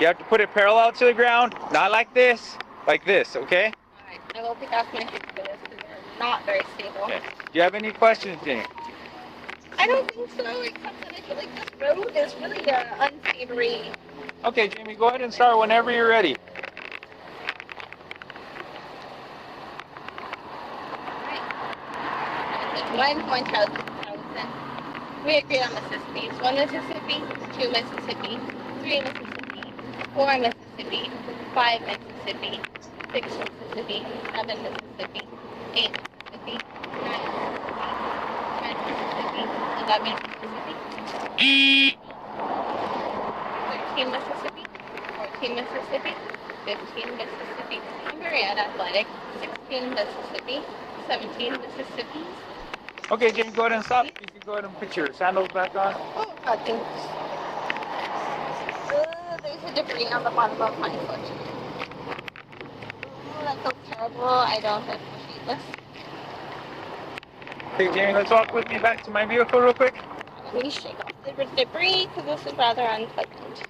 You have to put it parallel to the ground, not like this, okay? Alright, I will pick off my shoes for this because they're not very stable. Okay. Do you have any questions, Jenny? I don't think so, except that I feel like this road is really unsavory. Okay, Jamie, go ahead and start whenever you're ready. Alright. 1,000. We agreed on Mississippi. 1 Mississippi, 2 Mississippi, 3 Mississippi, 4 Mississippi, 5 Mississippi, 6 Mississippi, 7 Mississippi, 8 Mississippi, 9 Mississippi, 10 Mississippi, 11 Mississippi, 13 Mississippi, 14 Mississippi, 15 Mississippi. I'm very unathletic. 16 Mississippi, 17 Mississippi. Okay, Jamie, go ahead and stop. You can go ahead and put your sandals back on. Oh, God, thanks. There's a debris on the bottom of my foot. That feels terrible. I don't appreciate this. Okay, Jamie, let's walk with me back to my vehicle real quick. Let me shake off the debris because this is rather unpleasant.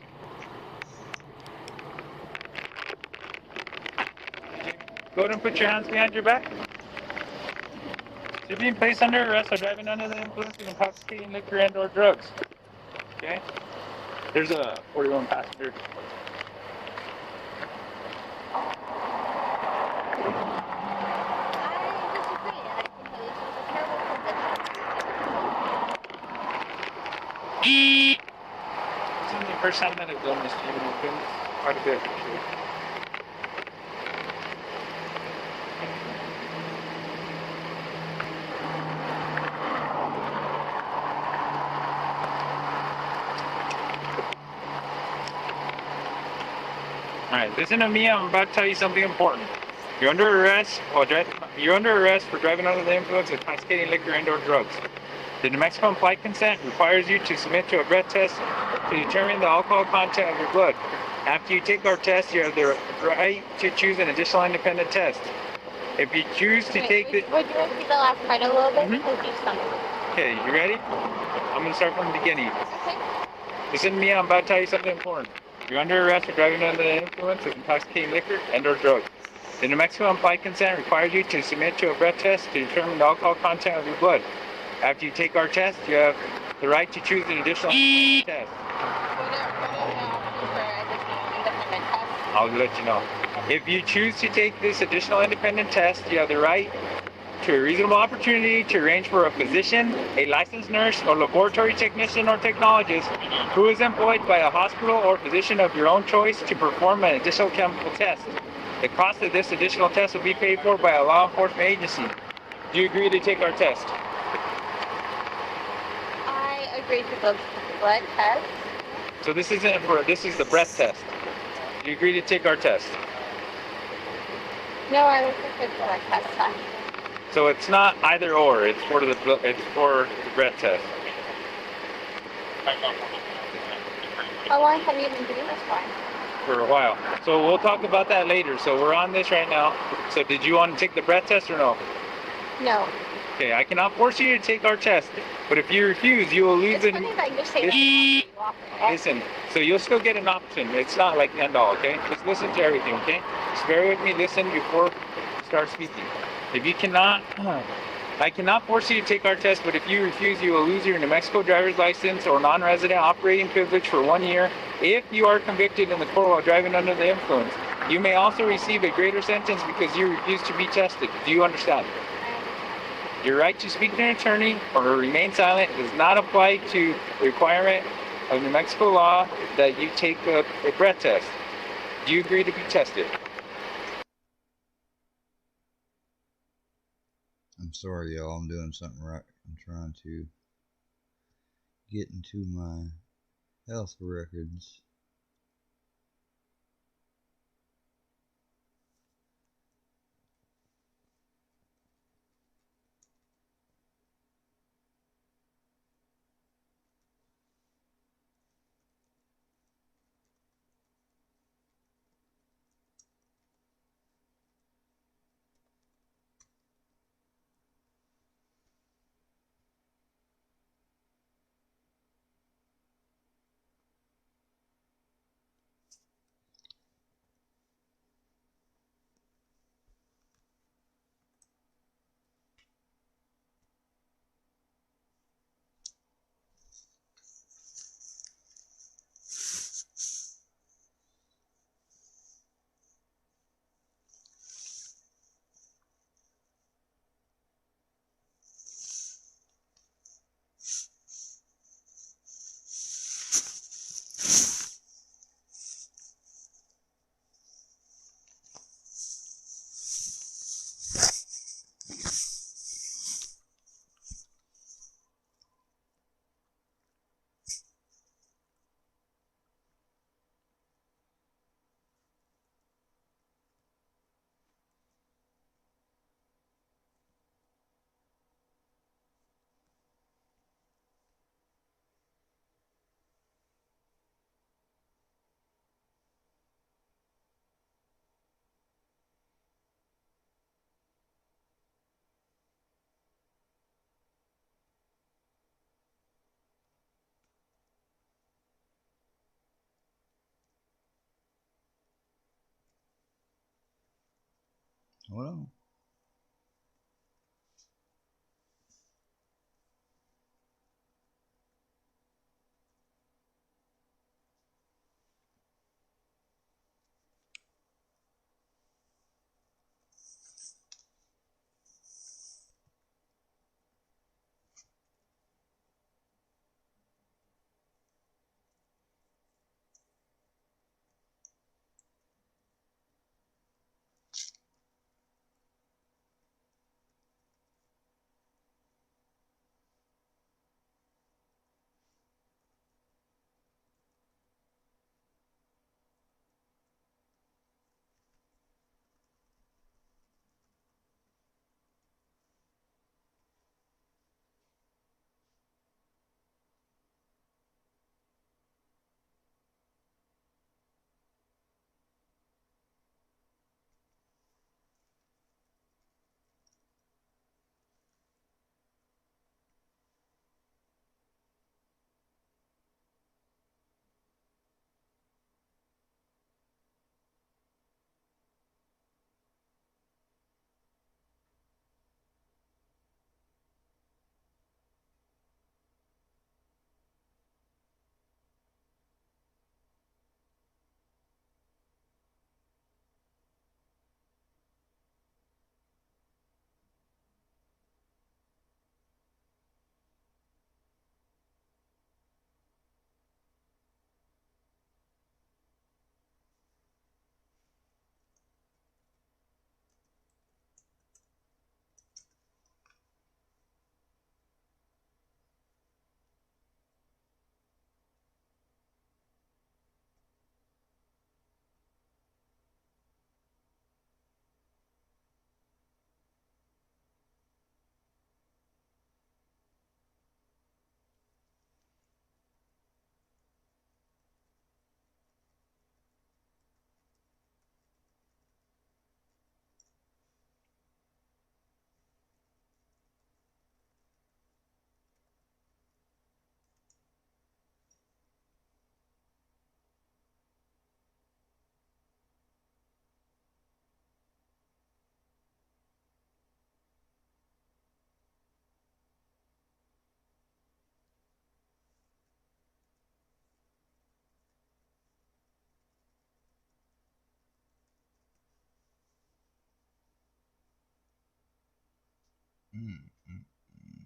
Go ahead and put your hands behind your back. You're being placed under arrest for driving under the influence of intoxicating liquor and/or drugs. Okay? There's a 41 passenger. This is the first time that I've done this to you, and it's been quite a bit, actually. Alright, listen to me, I'm about to tell you something important. You're under arrest for driving under the influence of intoxicating liquor and/or drugs. The New Mexico Implied Consent requires you to submit to a breath test to determine the alcohol content of your blood. After you take our test, you have the right to choose an additional independent test. If you choose to take the... Would you repeat the last part a little bit? Because you stumbled. Okay, you ready? I'm going to start from the beginning. Okay. Listen to me, I'm about to tell you something important. You're under arrest for driving under the influence of intoxicating liquor and/or drugs. The New Mexico Implied Consent requires you to submit to a breath test to determine the alcohol content of your blood. After you take our test, you have the right to choose an additional test. I'll let you know. If you choose to take this additional independent test, you have the right to a reasonable opportunity to arrange for a physician, a licensed nurse, or laboratory technician or technologist who is employed by a hospital or physician of your own choice to perform an additional chemical test. The cost of this additional test will be paid for by a law enforcement agency. Do you agree to take our test? I agree to the blood test. So this is the breath test. Do you agree to take our test? No, I would prefer the blood test time. So it's not either or, it's for the breath test. How long have you been doing this for? For a while. So we'll talk about that later. So we're on this right now. So did you want to take the breath test or no? No. Okay, I cannot force you to take our test, but if you refuse, you will lose it. It's funny that you say that. Listen, so you'll still get an option. It's not like the end all, okay? Just listen to everything, okay? Just bear with me, listen before you start speaking. If you cannot, I cannot force you to take our test, but if you refuse, you will lose your New Mexico driver's license or non-resident operating privilege for 1 year if you are convicted in the court while driving under the influence. You may also receive a greater sentence because you refuse to be tested. Do you understand? Your right to speak to an attorney or remain silent does not apply to the requirement of New Mexico law that you take a breath test. Do you agree to be tested? I'm sorry, y'all. I'm doing something right. I'm trying to get into my health records. Hold on. Mm, mm, mm.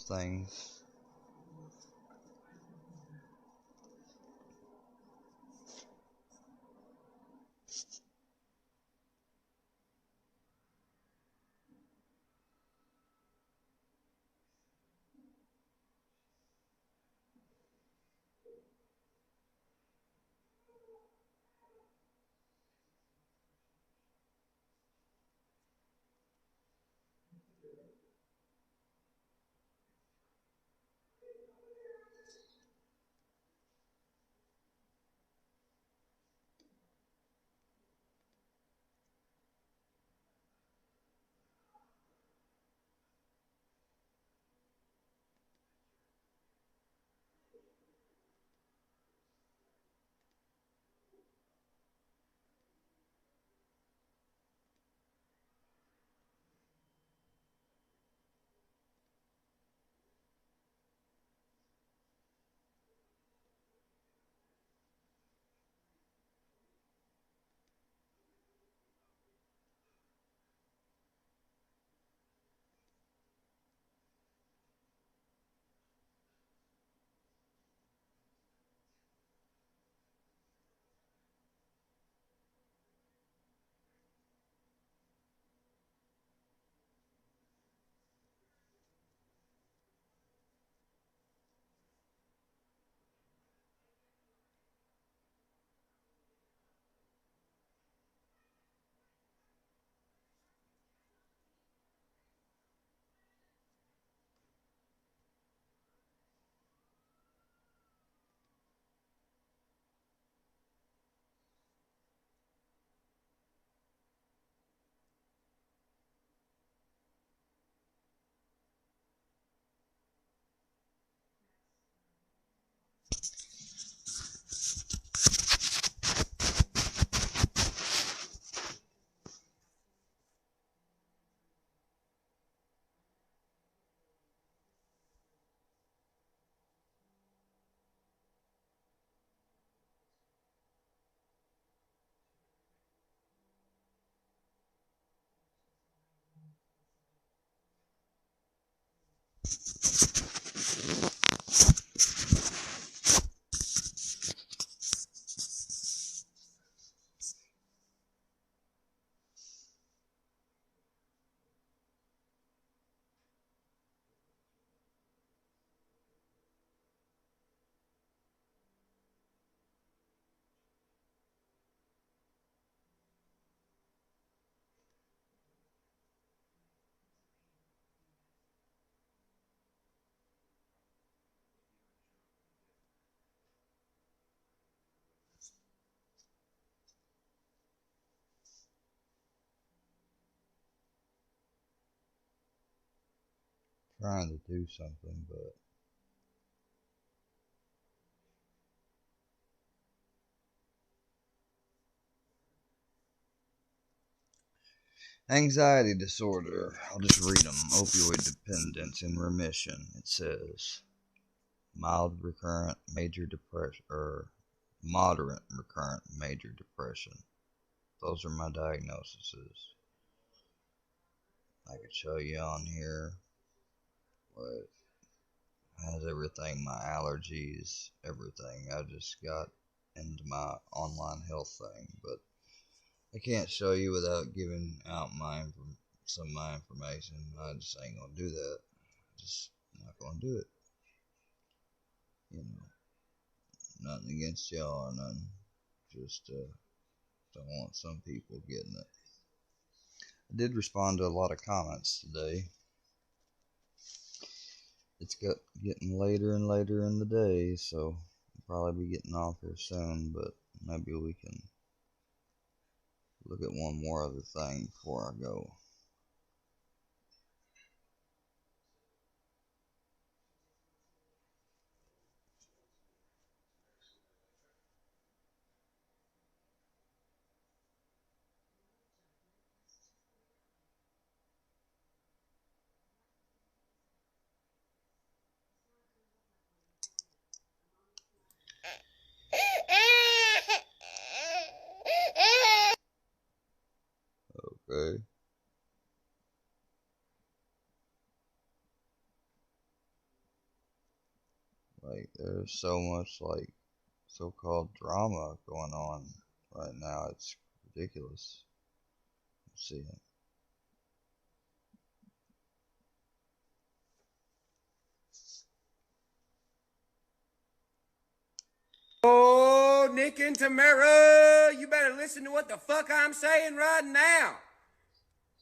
those things. Trying to do something, but anxiety disorder. I'll just read them. Opioid dependence in remission. It says mild recurrent major depression or moderate recurrent major depression. Those are my diagnoses. I could show you on here what has everything, my allergies, everything. I just got into my online health thing, but I can't show you without giving out some of my information. I just ain't gonna do that. Just not gonna do it. You know, nothing against y'all or nothing. Just don't want some people getting it. I did respond to a lot of comments today. It's getting later and later in the day, so I'll probably be getting off here soon, but maybe we can look at one more other thing before I go. Okay. there's so much like so-called drama going on right now. It's ridiculous. Let's see. Oh, Nick and Tamara, you better listen to what the fuck I'm saying right now.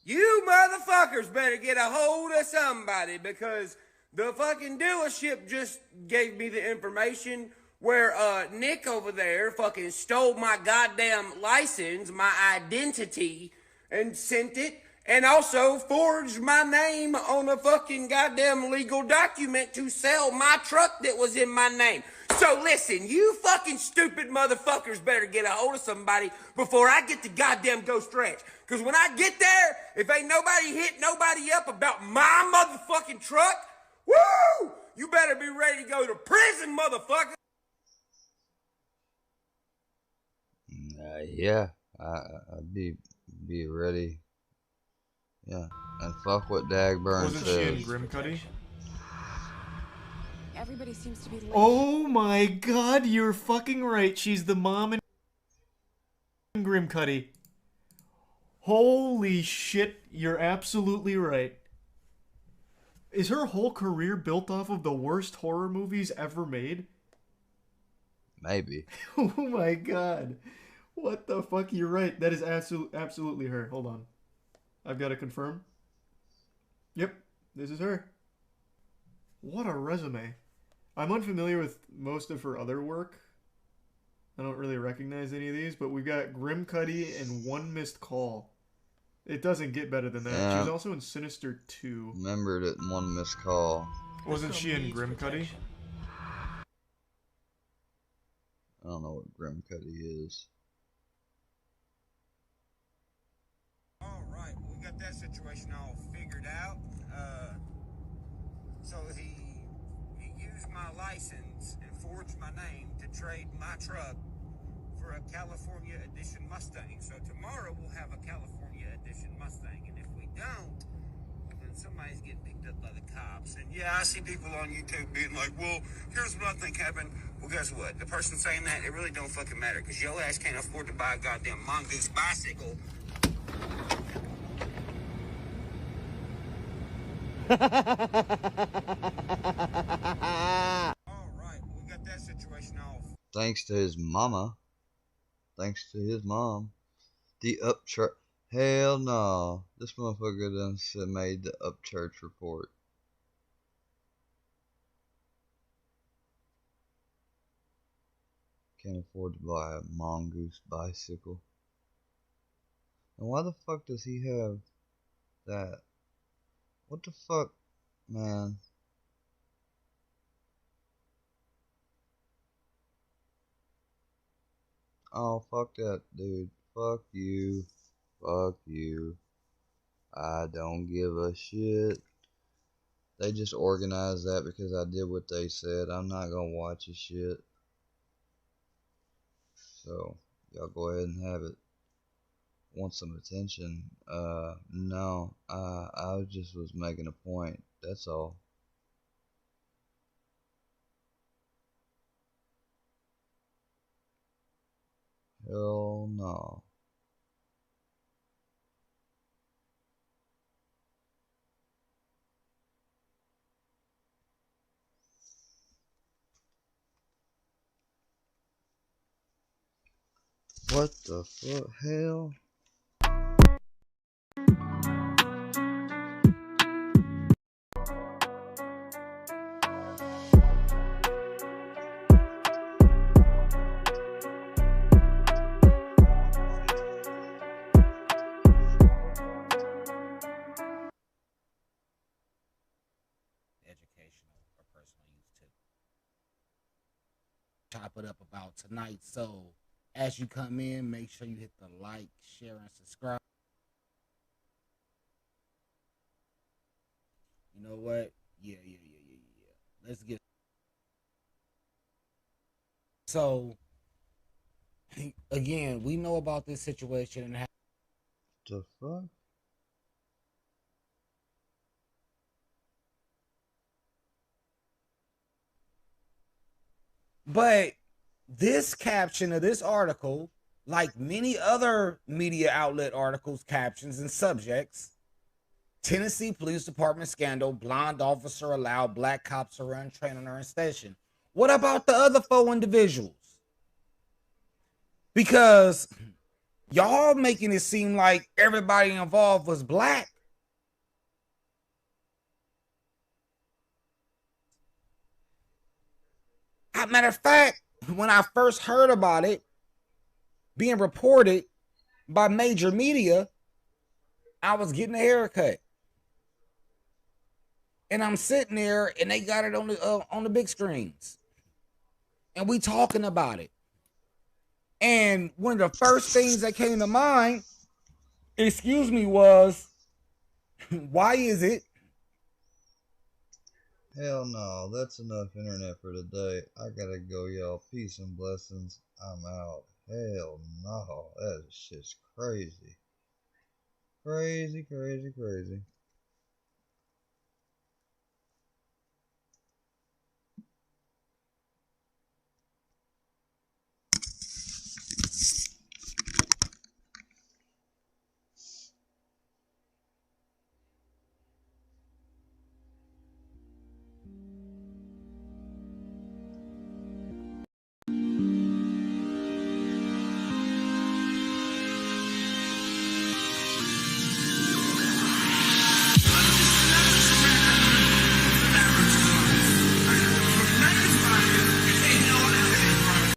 You motherfuckers better get a hold of somebody, because the fucking dealership just gave me the information where Nick over there fucking stole my goddamn license, my identity, and sent it, and also forged my name on a fucking goddamn legal document to sell my truck that was in my name. So listen, you fucking stupid motherfuckers better get a hold of somebody before I get the goddamn ghost ranch. Cause when I get there, if ain't nobody hit nobody up about my motherfucking truck, woo! You better be ready to go to prison, motherfucker. Yeah, I'd be ready. Yeah, and fuck what Dagburn Wasn't says. she in Grim Cuddy? Everybody seems to be late. Oh my god, you're fucking right. She's the mom in Grim Cuddy. Holy shit, you're absolutely right. Is her whole career built off of the worst horror movies ever made? Maybe. Oh my god. What the fuck? You're right. That is absolutely her. Hold on. I've got to confirm. Yep, this is her. What a resume. I'm unfamiliar with most of her other work. I don't really recognize any of these, but we've got Grim Cuddy and One Missed Call. It doesn't get better than that. Yeah. She was also in Sinister 2. Remembered it in One Missed Call. Wasn't she in Grim Cuddy? I don't know what Grim Cuddy is. Alright, we got that situation all figured out. So he used my license and forged my name to trade my truck for a California Edition Mustang. So tomorrow we'll have a California Edition Mustang, and if we don't, then somebody's getting picked up by the cops. And yeah, I see people on YouTube being like, well, here's what I think happened. Well, guess what? The person saying that, it really don't fucking matter, because your ass can't afford to buy a goddamn Mongoose bicycle. Alright, we got that situation all. Thanks to his mama. Thanks to his mom. The Upchurch. Hell no. This motherfucker done made the Upchurch report. Can't afford to buy a Mongoose bicycle. And why the fuck does he have that? What the fuck, man? Oh, fuck that, dude. Fuck you. Fuck you. I don't give a shit. They just organized that because I did what they said. I'm not gonna watch this shit. So, y'all go ahead and have it. Want some attention? No. I just was making a point. That's all. Hell no. What the fuck? Hell? Educational or personal use too. Chop it up about tonight. So as you come in, make sure you hit the like, share, and subscribe. You know what? Yeah. Let's get. So again, we know about this situation and how. The fuck? But this caption of this article, like many other media outlet articles, captions, and subjects, Tennessee Police Department scandal, blonde officer allowed black cops to run train on her station. What about the other 4 individuals? Because y'all making it seem like everybody involved was black. As a matter of fact, when I first heard about it being reported by major media, I was getting a haircut. And I'm sitting there and they got it on the big screens. And we talking about it. And one of the first things that came to mind, excuse me, was why is it? Hell no, that's enough internet for today. I gotta go, y'all. Peace and blessings. I'm out. Hell no, that is just crazy. Crazy, crazy, crazy.